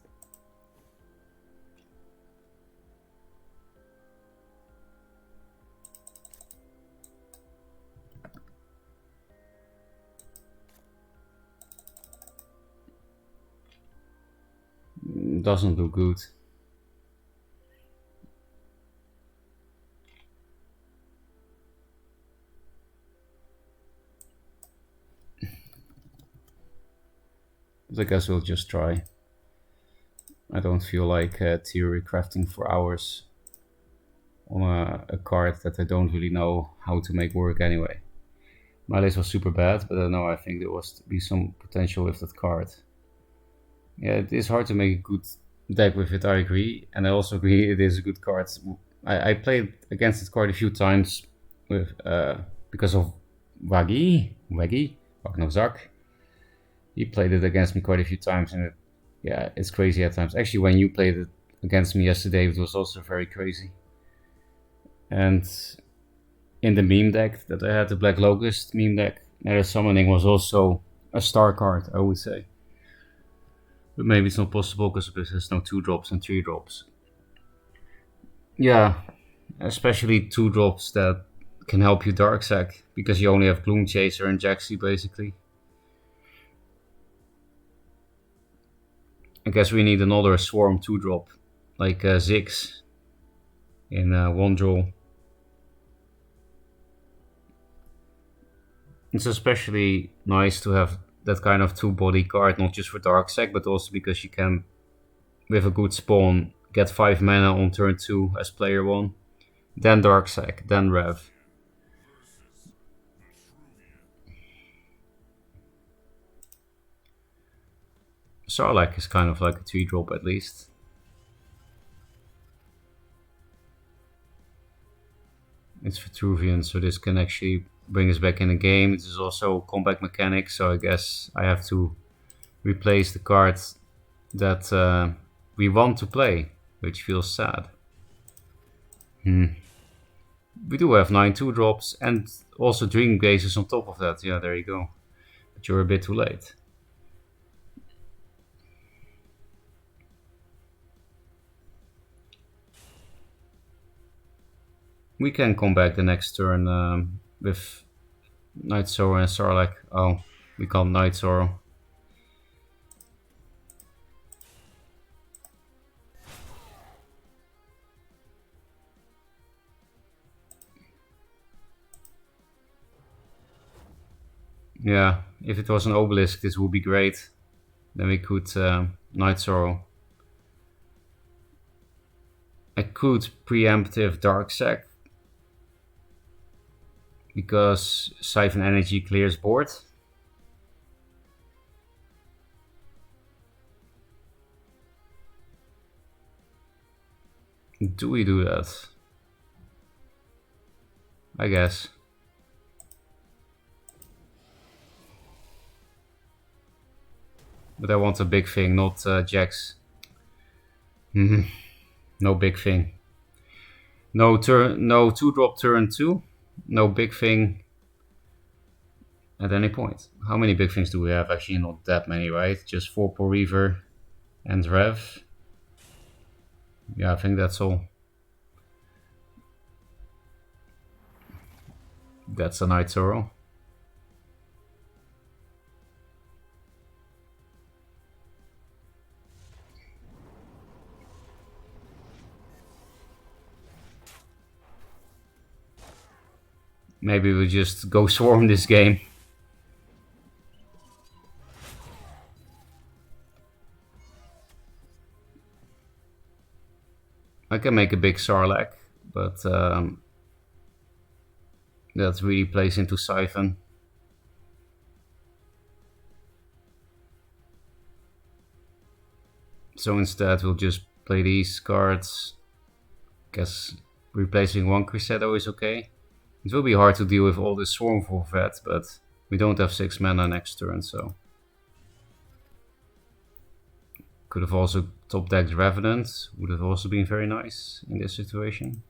Doesn't look good. But I guess we'll just try. I don't feel like theory crafting for hours on a card that I don't really know how to make work anyway. My list was super bad, but I don't know, I think there was to be some potential with that card. Yeah, it is hard to make a good deck with it, I agree. And I also agree it is a good card. I played against it quite a few times with because of Wagnozak. He played it against me quite a few times, and yeah, it's crazy at times. Actually, when you played it against me yesterday, it was also very crazy. And in the meme deck that I had, the Black Locust meme deck, Nether Summoning was also a star card, I would say. But maybe it's not possible because there's no 2-drops and 3-drops. Yeah, especially 2-drops that can help you Dark Sack, because you only have Gloom Chaser and Jaxi basically. I guess we need another Swarm 2-drop, like Ziggs in one draw. It's especially nice to have that kind of 2-body card, not just for Dark Sack, but also because you can, with a good spawn, get 5 mana on turn 2 as player 1, then Dark Sack, then Rev. Sarlacc is kind of like a 3-drop at least. It's Vitruvian, so this can actually bring us back in the game. This is also comeback mechanics, so I guess I have to replace the cards that we want to play, which feels sad. We do have 9 2-drops and also Dream Gazes on top of that. Yeah, there you go. But you're a bit too late. We can come back the next turn with Night Sorrow and Sarlacc. Oh, we can't Night Sorrow. Yeah, if it was an Obelisk, this would be great. Then we could Night Sorrow. I could preemptive Dark Sack, because Siphon Energy clears board. Do we do that? I guess. But I want a big thing, not jacks. No big thing. No turn. No 2-drop turn 2. No big thing at any point. How many big things do we have? Actually, not that many, right? Just 4 per Reaver and Rev. Yeah, I think that's all. That's a Night Sorrow. Maybe we just go swarm this game. I can make a big Sarlacc, but that really plays into Siphon. So instead we'll just play these cards. Guess replacing one Crescendo is okay. It will be hard to deal with all this Swarm for Vet, but we don't have 6 mana next turn, so... Could have also top decked Revenant, would have also been very nice in this situation.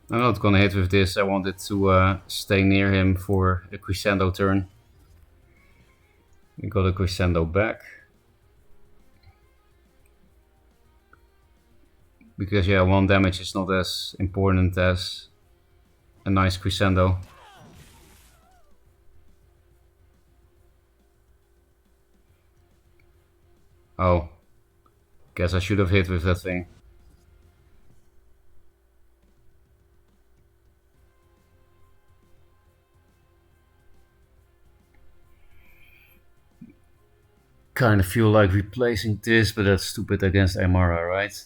I'm not gonna hit with this, I wanted to stay near him for a Crescendo turn. We got a Crescendo back. Because yeah, 1 damage is not as important as a nice Crescendo. Oh. Guess I should have hit with that thing. Kind of feel like replacing this, but that's stupid against Aymara, right?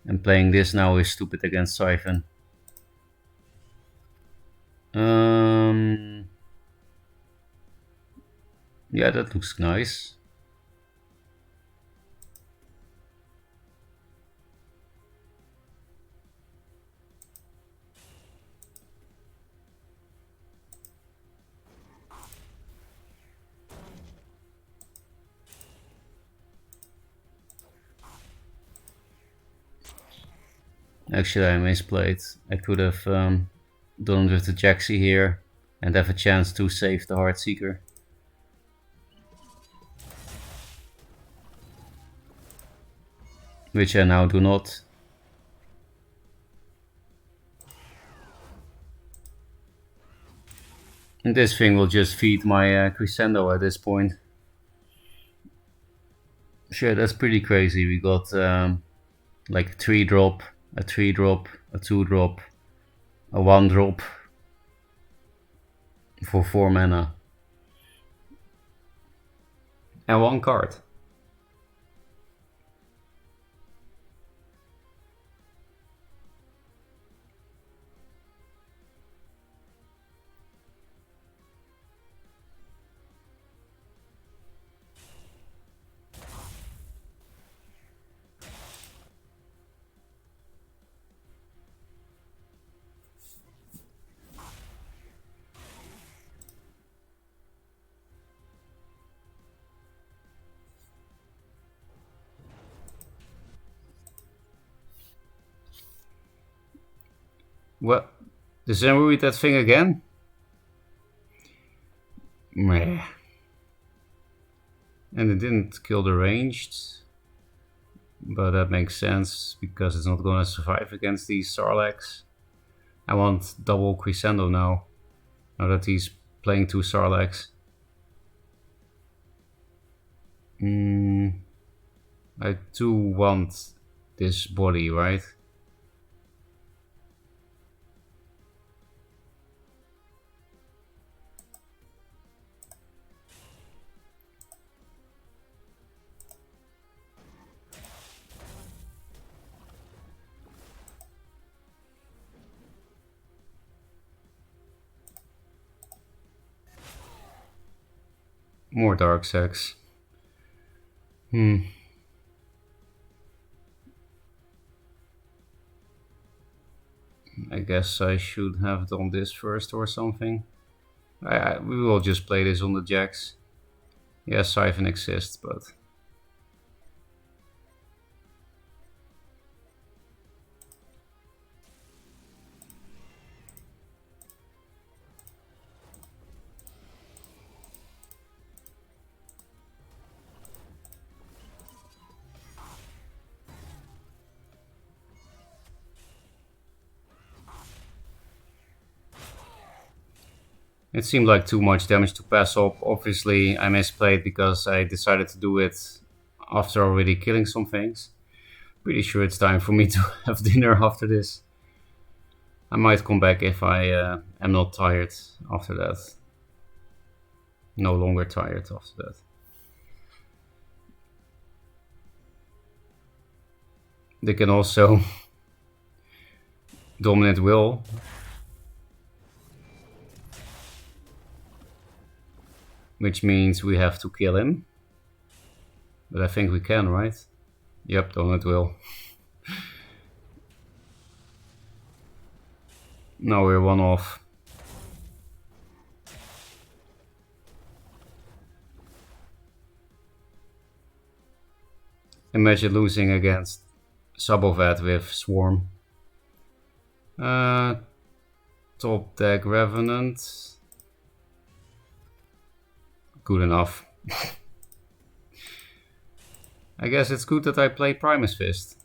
And playing this now is stupid against Siphon. Yeah, that looks nice. Actually, I misplayed. I could have done it with the Jaxi here and have a chance to save the Heartseeker. Which I now do not. And this thing will just feed my Crescendo at this point. Sure, that's pretty crazy. We got like a 3-drop, a 3-drop, a 2-drop, a 1-drop for 4 mana. And 1 card. What? Does anyone read that thing again? Meh. And it didn't kill the ranged. But that makes sense because it's not gonna survive against these Sarlaccs. I want double Crescendo now. Now that he's playing 2 Sarlaccs. I do want this body, right? More dark sex. Hmm. I guess I should have done this first or something. We will just play this on the jacks. Yes, Siphon exists, but it seemed like too much damage to pass up. Obviously, I misplayed because I decided to do it after already killing some things. Pretty sure it's time for me to have dinner after this. I might come back if I am not tired after that. No longer tired after that. They can also dominate will. Which means we have to kill him. But I think we can, right? Yep, dominate will. Now we're one off. Imagine losing against Sabovat with Swarm. Top deck Revenant. Good enough. I guess it's good that I play Primus Fist.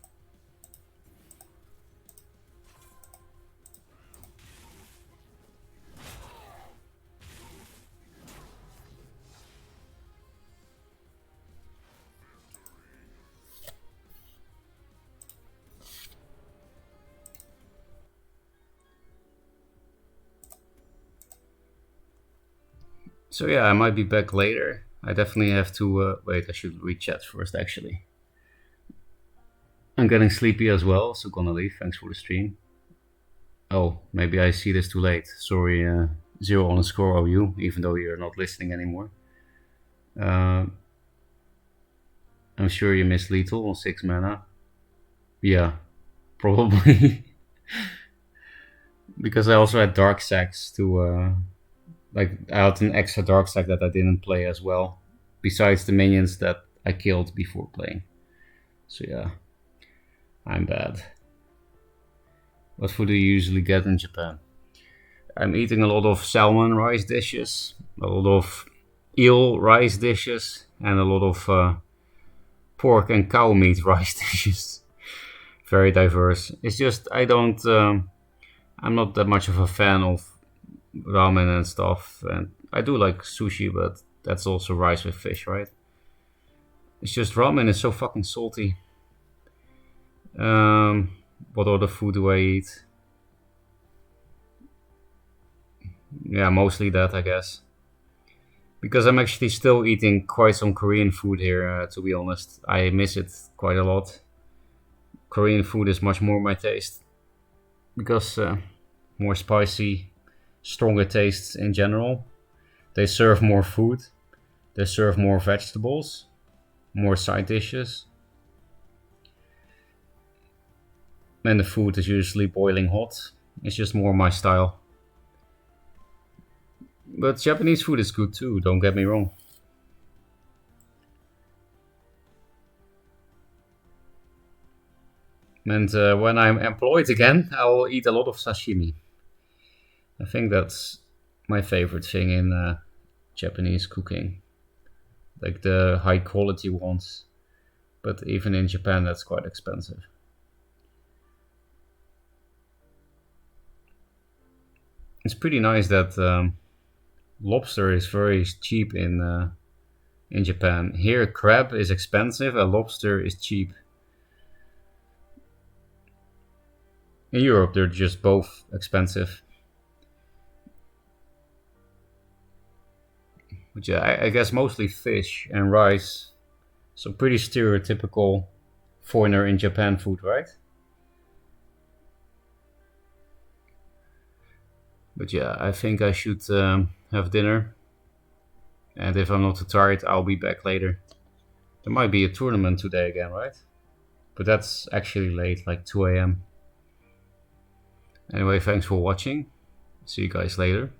So yeah, I might be back later. I definitely have to wait. I should read chat first, actually. I'm getting sleepy as well, so gonna leave. Thanks for the stream. Oh, maybe I see this too late. Sorry, 0_OU, even though you're not listening anymore. I'm sure you missed Lethal on 6 mana. Yeah, probably. Because I also had Dark Sacks to like I had an extra Dark Sack that I didn't play as well, besides the minions that I killed before playing. So yeah, I'm bad. What food do you usually get in Japan? I'm eating a lot of salmon rice dishes, a lot of eel rice dishes, and a lot of pork and cow meat rice dishes. Very diverse. It's just I don't. I'm not that much of a fan of ramen and stuff, and I do like sushi, but that's also rice with fish, right? It's just ramen is so fucking salty. What other food do I eat? Yeah, mostly that, I guess. Because I'm actually still eating quite some Korean food here, to be honest. I miss it quite a lot. Korean food is much more my taste. Because more spicy, stronger tastes in general. They serve more food. They serve more vegetables, more side dishes. And the food is usually boiling hot. It's just more my style. But Japanese food is good too, don't get me wrong. And when I'm employed again, I'll eat a lot of sashimi. I think that's my favorite thing in Japanese cooking. Like the high quality ones. But even in Japan, that's quite expensive. It's pretty nice that lobster is very cheap in Japan. Here, crab is expensive and lobster is cheap. In Europe, they're just both expensive. But yeah, I guess mostly fish and rice. So pretty stereotypical foreigner in Japan food, right? But yeah, I think I should have dinner. And if I'm not too tired, I'll be back later. There might be a tournament today again, right? But that's actually late, like 2 a.m. Anyway, thanks for watching. See you guys later.